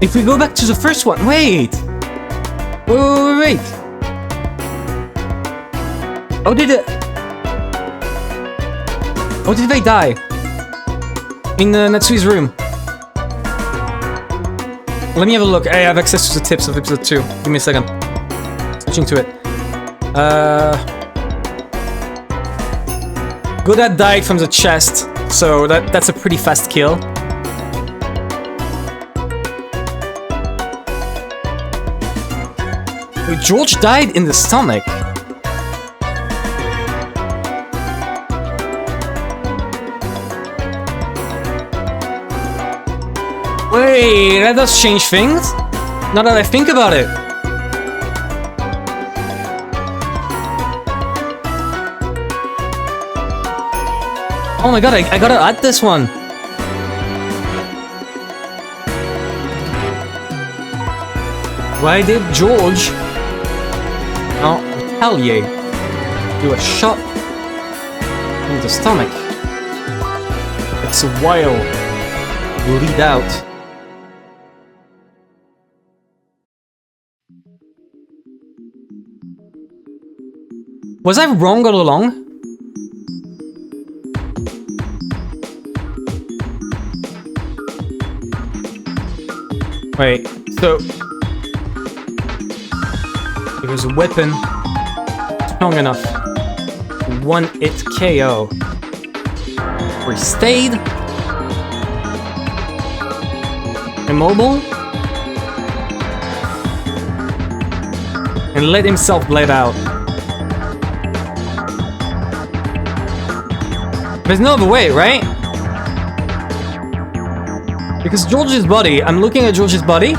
If we go back to the first one, wait. Wait. How did they die? In Natsui's room. Let me have a look. I have access to the tips of episode 2. Give me a second. Switching to it. Godad died from the chest, so that's a pretty fast kill. Wait, George died in the stomach. Wait, that does change things? Now that I think about it. Oh my god, I gotta add this one. Why did George retaliate? Do a shot in the stomach. It's a while. Bleed out. Was I wrong all along? Wait, so it was a weapon strong enough to one-hit KO. Where he stayed immobile and let himself bleed out. There's no other way, right? Because George's body, I'm looking at George's body.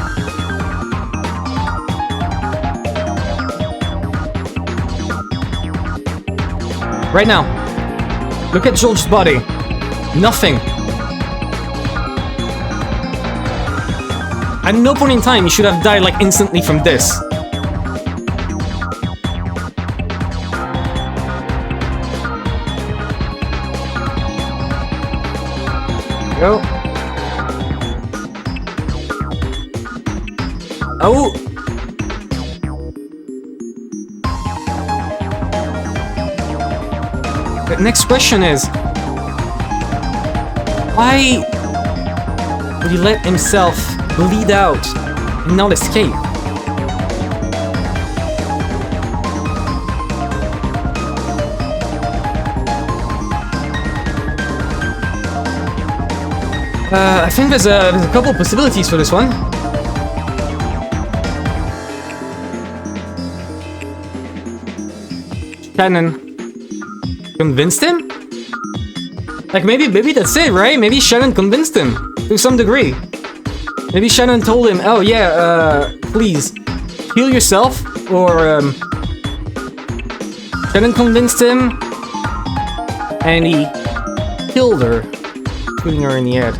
Right now. Look at George's body. Nothing. At no point in time he should have died like instantly from this. Go. Oh! The next question is, why would he let himself bleed out and not escape? I think there's a couple possibilities for this one. Shannon convinced him? Like maybe that's it, right? Maybe Shannon convinced him to some degree. Maybe Shannon told him, "Oh yeah, please heal yourself," or Shannon convinced him, and he killed her, shooting her in the head.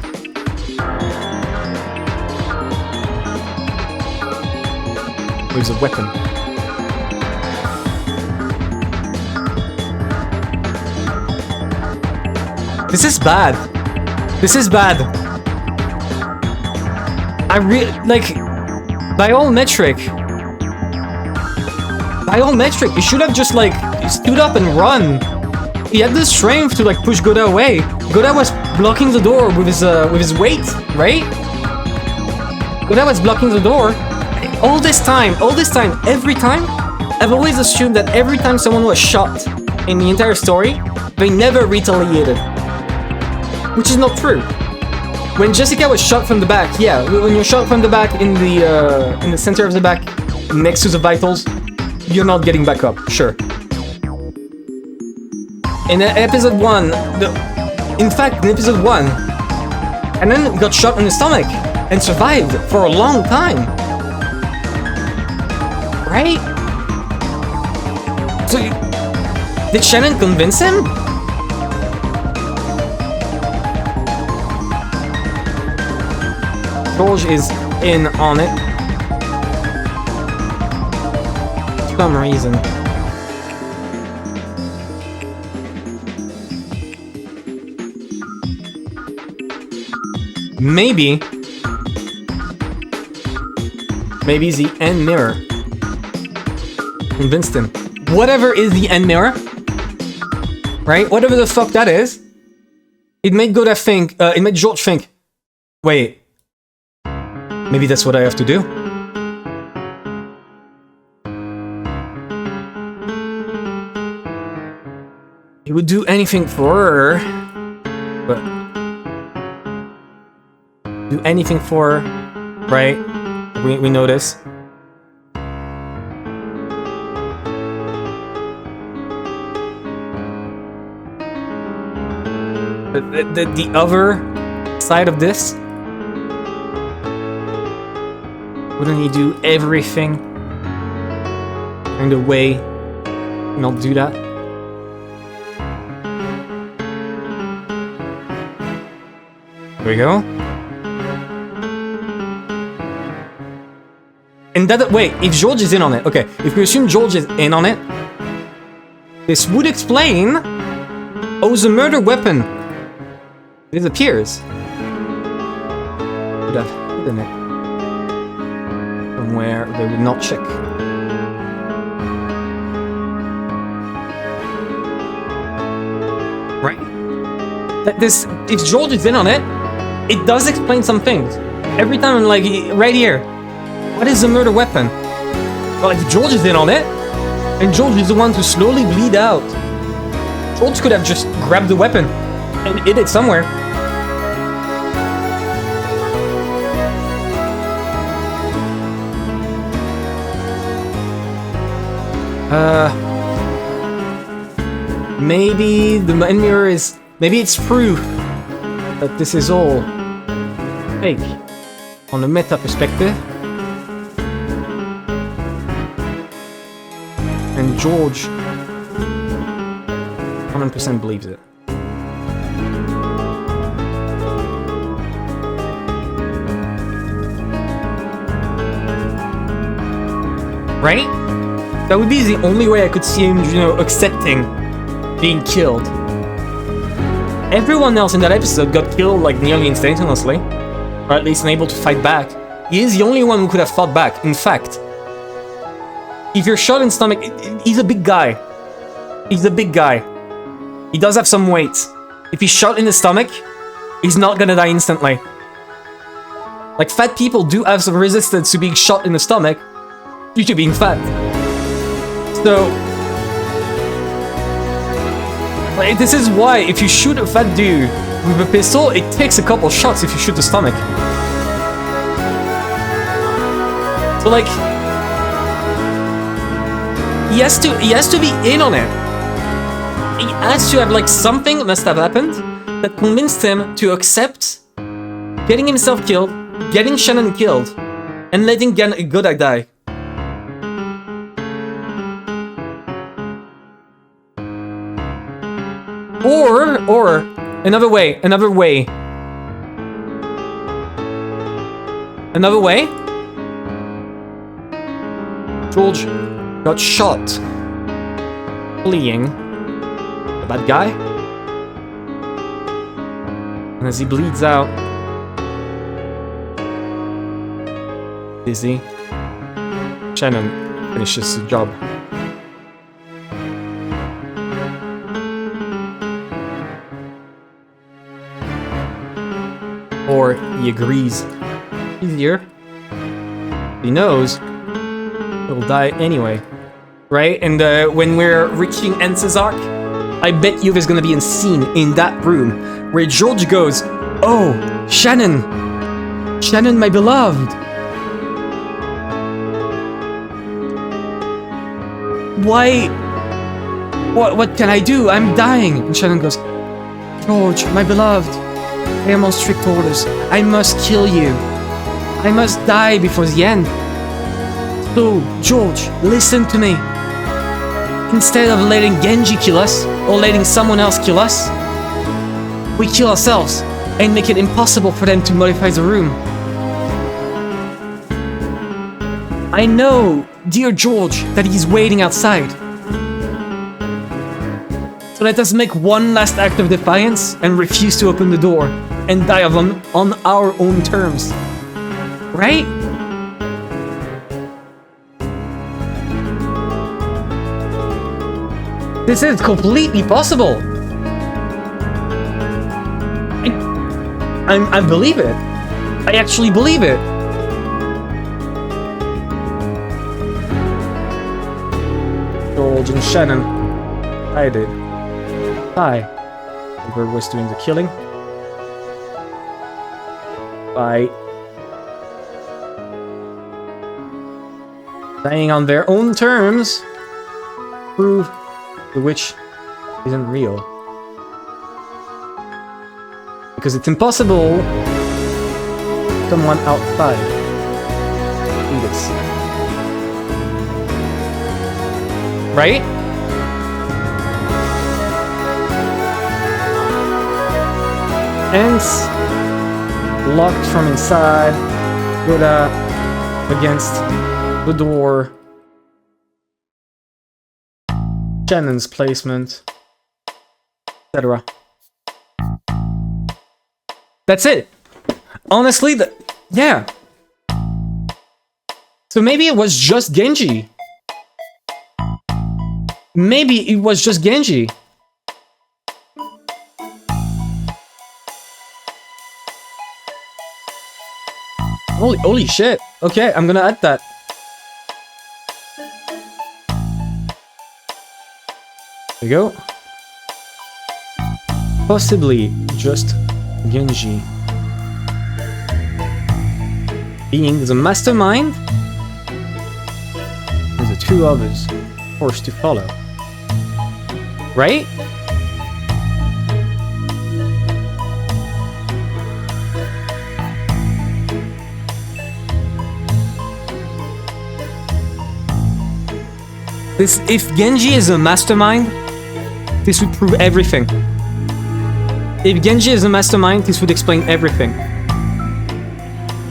With a weapon. This is bad. This is bad. I really like, by all metric, he should have just like stood up and run. He had the strength to like push Goda away. Goda was blocking the door with his weight, right? Goda was blocking the door. All this time, every time, I've always assumed that every time someone was shot in the entire story, they never retaliated. Which is not true. When Jessica was shot from the back, yeah, when you're shot from the back in the center of the back, next to the vitals, you're not getting back up, sure. In episode 1, in episode 1, and then got shot in the stomach and survived for a long time. Right? So, did Shannon convince him? George is in on it. For some reason. Maybe the end mirror convinced him. Whatever is the end mirror, right? Whatever the fuck that is, it made Goda think. It made George think. Wait, maybe that's what I have to do. He would do anything for her, but do anything for her, right? We know this. The other side of this, wouldn't he do everything in the way not do that? There we go. And that, wait, if George is in on it, okay, if we assume George is in on it, this would explain, oh, the murder weapon disappears. Would have hidden it somewhere they would not check. Right? That this, if George is in on it, it does explain some things. Every time I'm like, right here, what is the murder weapon? Well, if George is in on it, and George is the one to slowly bleed out, George could have just grabbed the weapon and hid it somewhere. Maybe the end mirror is... Maybe it's proof that this is all fake on a meta perspective. And George 100% believes it. Right? That would be the only way I could see him, you know, accepting being killed. Everyone else in that episode got killed like nearly instantaneously, or at least unable to fight back. He is the only one who could have fought back. In fact, if you're shot in the stomach, he's a big guy. He's a big guy. He does have some weight. If he's shot in the stomach, he's not gonna die instantly. Like, fat people do have some resistance to being shot in the stomach due to being fat. So, like, this is why if you shoot a fat dude with a pistol, it takes a couple shots if you shoot the stomach. So, like, he has to be in on it. He has to have, like, something must have happened that convinced him to accept getting himself killed, getting Shannon killed, and letting Godak die. Or another way. George got shot fleeing the bad guy, and as he bleeds out, dizzy, Shannon finishes the job. Or he agrees. Easier. He knows he'll die anyway. Right? And when we're reaching Ence's arc, I bet you there's gonna be a scene in that room where George goes, "Oh, Shannon! Shannon, my beloved! Why? What can I do? I'm dying!" And Shannon goes, "George, my beloved, I am on strict orders. I must kill you. I must die before the end. So, George, listen to me. Instead of letting Genji kill us, or letting someone else kill us, we kill ourselves and make it impossible for them to modify the room. I know, dear George, that he's waiting outside. So let us make one last act of defiance and refuse to open the door and die on our own terms. Right? This is completely possible. I believe it. I actually believe it. George and Shannon. I did. Whoever was doing the killing. By dying on their own terms, prove the witch isn't real. Because it's impossible someone outside do this. Right? Ants locked from inside, Buddha against the door. Shannon's placement, etc. That's it. Honestly, yeah. So maybe it was just Genji. Maybe it was just Genji. Holy shit. Okay, I'm gonna add that. There you go. Possibly just Genji being the mastermind, and the two others forced to follow. Right? If Genji is a mastermind, this would prove everything. If Genji is a mastermind, this would explain everything.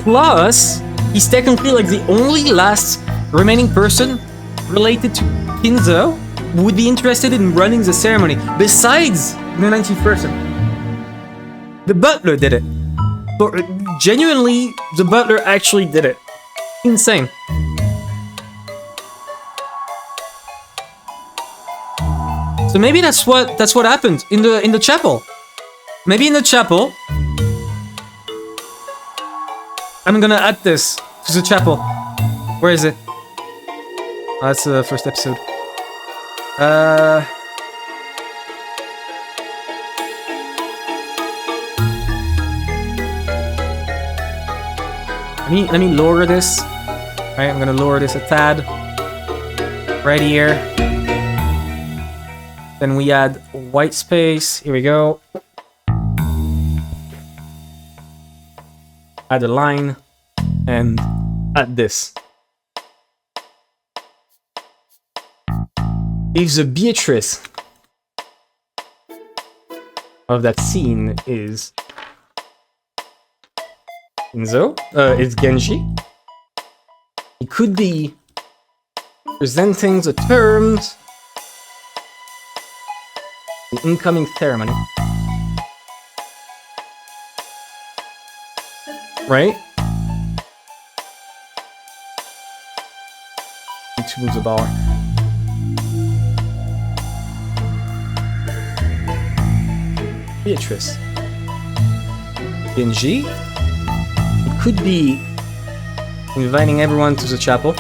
Plus, he's technically like the only last remaining person related to Kinzo who would be interested in running the ceremony, besides the 19th person. The butler did it. But genuinely, the butler actually did it. Insane. So maybe that's what happened in the chapel. Maybe in the chapel. I'm gonna add this to the chapel. Where is it? Oh, that's the first episode. Let me lower this. Alright, I'm gonna lower this a tad. Right here. Then we add white space. Here we go. Add a line. And add this. If the Beatrice of that scene is Enzo, it's Genji, it could be presenting the terms the incoming ceremony. Right? Need to move the bar. Beatrice. Genji. It could be inviting everyone to the chapel.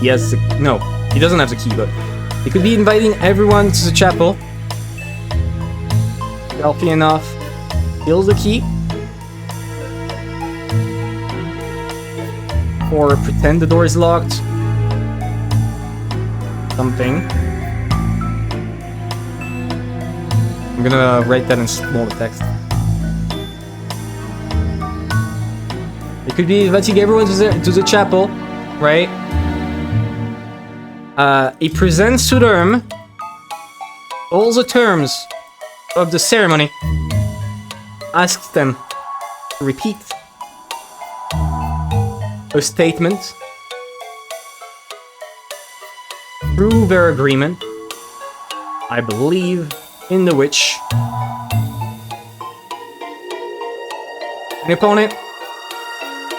Yes, no, he doesn't have the key, but he could be inviting everyone to the chapel. Healthy enough. Steals the key. Or pretend the door is locked. Something. I'm gonna write that in small text. It could be inviting everyone to the chapel, right? He presents to them all the terms of the ceremony. Asks them to repeat a statement. Through their agreement, I believe in the witch. And upon it,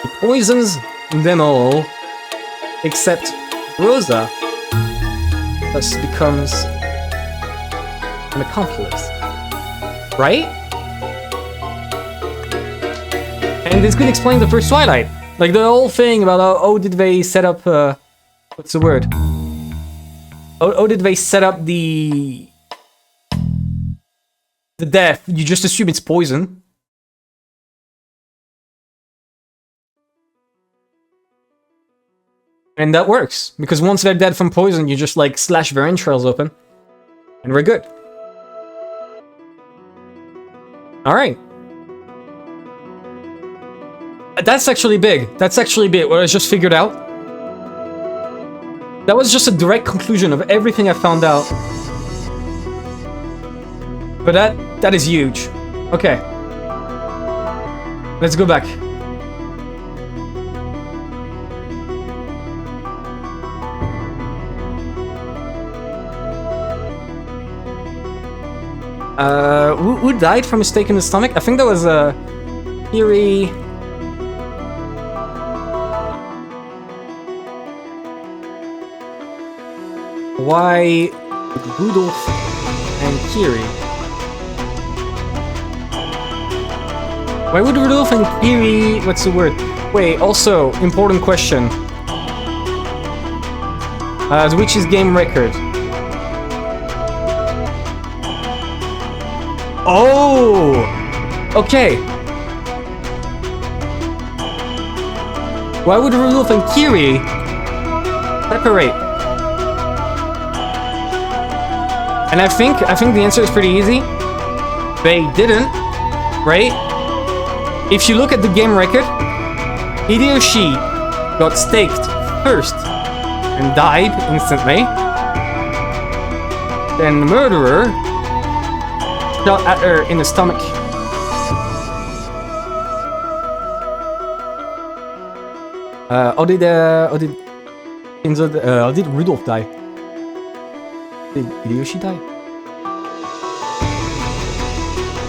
he poisons them all, except Rosa, thus becomes an accomplice. Right? And this could explain the first Twilight. Like the whole thing about how did they set up, what's the word? How did they set up the death? You just assume it's poison. And that works, because once they're dead from poison, you just like slash their entrails open. And we're good. Alright. That's actually big. That's actually big, what I just figured out. That was just a direct conclusion of everything I found out. But that is huge. Okay. Let's go back. Who died from a stake in the stomach? I think that was a Theory. Why Rudolph and Kiri? Why would Rudolph and Kiri... What's the word? Wait, also, important question. The witch's game record. Oh! Okay. Why would Rudolph and Kiri separate? And I think the answer is pretty easy. They didn't, right? If you look at the game record, Hideyoshi got staked first and died instantly. Then the murderer shot at her in the stomach. How did Rudolph die? Did Hideyoshi die?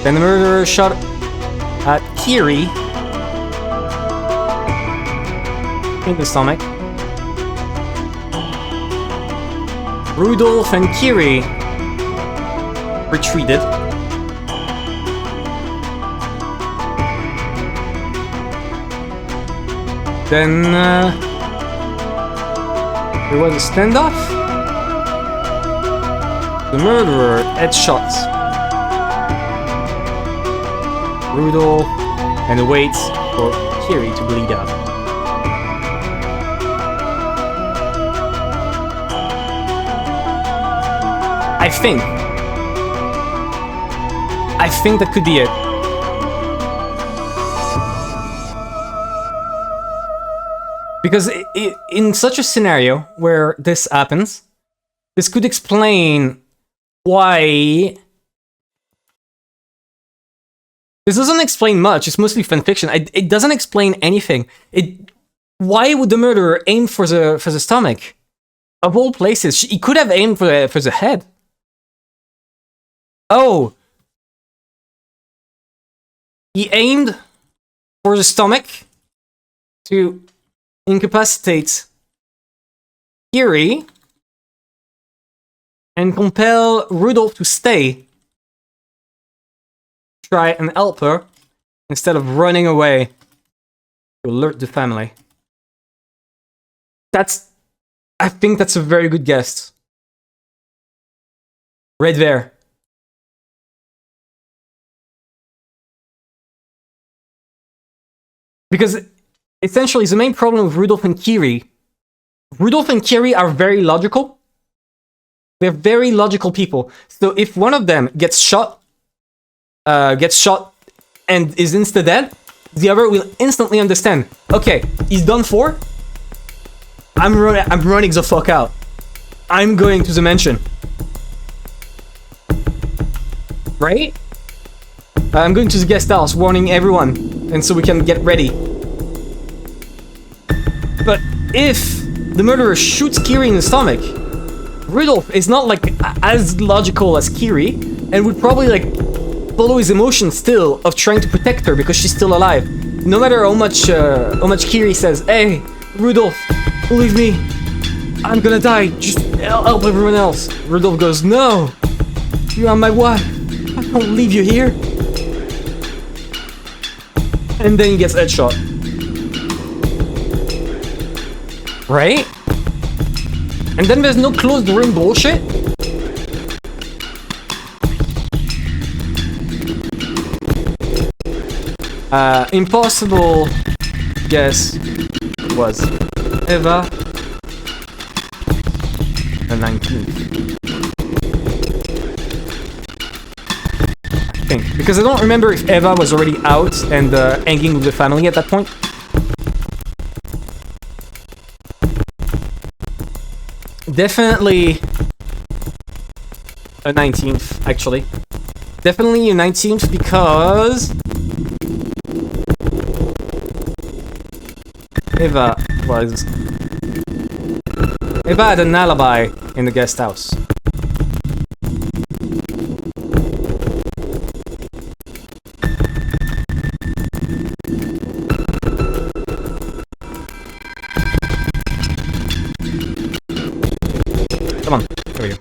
Then the murderer shot at Kiri in the stomach. Rudolph and Kiri retreated. Then there was a standoff. The murderer headshots Rudolph and waits for Kiri to bleed out. I think that could be it. Because in such a scenario where this happens, this could explain why... This doesn't explain much, it's mostly fanfiction. It doesn't explain anything. Why would the murderer aim for the stomach? Of all places, he could have aimed for the head. Oh! He aimed for the stomach to incapacitate Kiri and compel Rudolph to stay. Try and help her instead of running away to alert the family. I think that's a very good guess. Right there. Because essentially the main problem with Rudolph and Kiri are very logical. They're very logical people. So if one of them gets shot and is insta-dead, the other will instantly understand. Okay, he's done for. I'm running the fuck out. I'm going to the mansion. Right? I'm going to the guest house, warning everyone, and so we can get ready. But if the murderer shoots Kiri in the stomach, Rudolph is not like as logical as Kiri, and would probably like follow his emotions still of trying to protect her because she's still alive. No matter how much Kiri says, "Hey, Rudolph, believe me, I'm gonna die. Just help everyone else." Rudolph goes, "No, you are my wife. I don't leave you here." And then he gets headshot. Right? And then there's no closed room bullshit. Impossible guess was Eva the 19th. I think. Because I don't remember if Eva was already out and hanging with the family at that point. Definitely a 19th, actually. Definitely a 19th because Eva had an alibi in the guest house. Come on, there we go.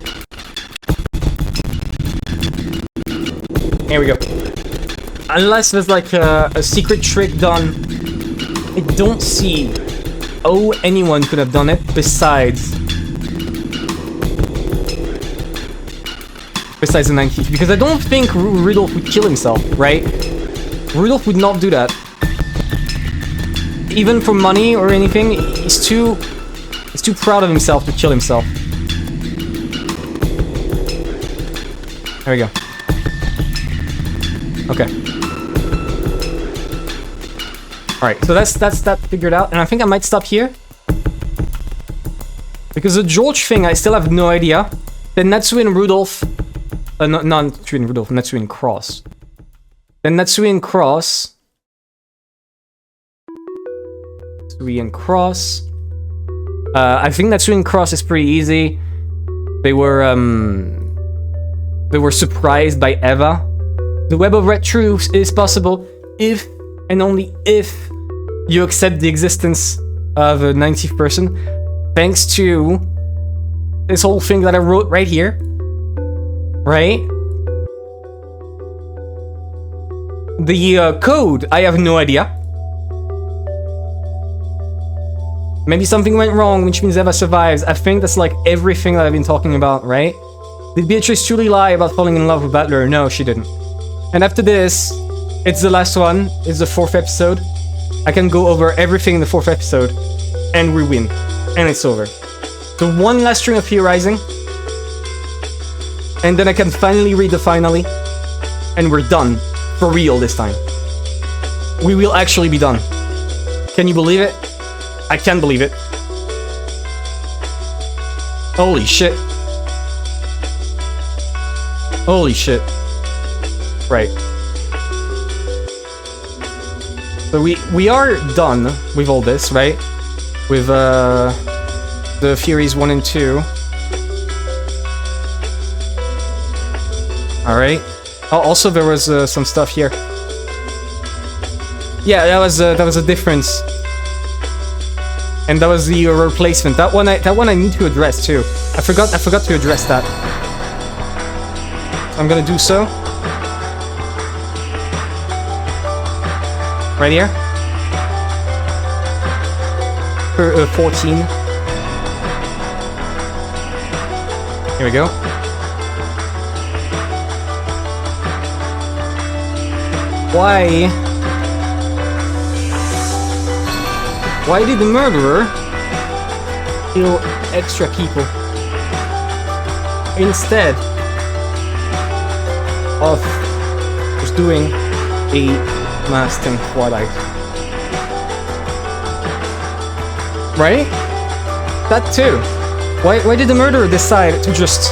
Here we go. Unless there's like a secret trick done, I don't see how anyone could have done it besides the 19th. Because I don't think Rudolph would kill himself, right? Rudolph would not do that. Even for money or anything, he's too proud of himself to kill himself. There we go. Okay. Alright, so that's that figured out, and I think I might stop here. Because the George thing, I still have no idea. Then Natsu and Rudolph... not Natsu and Rudolph, Natsu and Cross. Then Natsu and Cross... Natsu and Cross... I think Natsu and Cross is pretty easy. They were surprised by Eva. The web of red truths is possible if and only if you accept the existence of a 90th person, thanks to this whole thing that I wrote right here, right? The code, I have no idea. Maybe something went wrong, which means Eva survives. I think that's like everything that I've been talking about, right? Did Beatrice truly lie about falling in love with Butler? No, she didn't. And after this, it's the last one. It's the 4th episode. I can go over everything in the 4th episode, and we win. And it's over. So one last string of theorizing, and then I can finally read the finale, and we're done. For real this time. We will actually be done. Can you believe it? I can't believe it. Holy shit. Holy shit. Right. So we are done with all this, right? With the Theories 1 and 2. Alright. Oh, also there was some stuff here. Yeah, that was a difference. And that was the replacement. That one I need to address too. I forgot to address that. I'm gonna do so. Right here. 14. Here we go. Why did the murderer kill extra people instead of just doing a mass in Twilight? Right? That too. Why did the murderer decide to just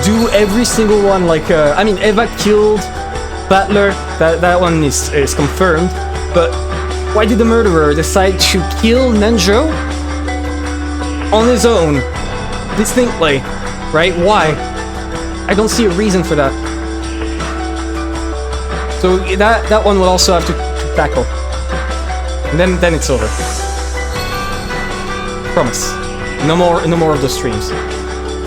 do every single one? Like, I mean, Eva killed Butler. That one is confirmed. But why did the murderer decide to kill Nanjo on his own, distinctly? Right? Why? I don't see a reason for that. So that one will also have to tackle. And then it's over. Promise. No more of those streams.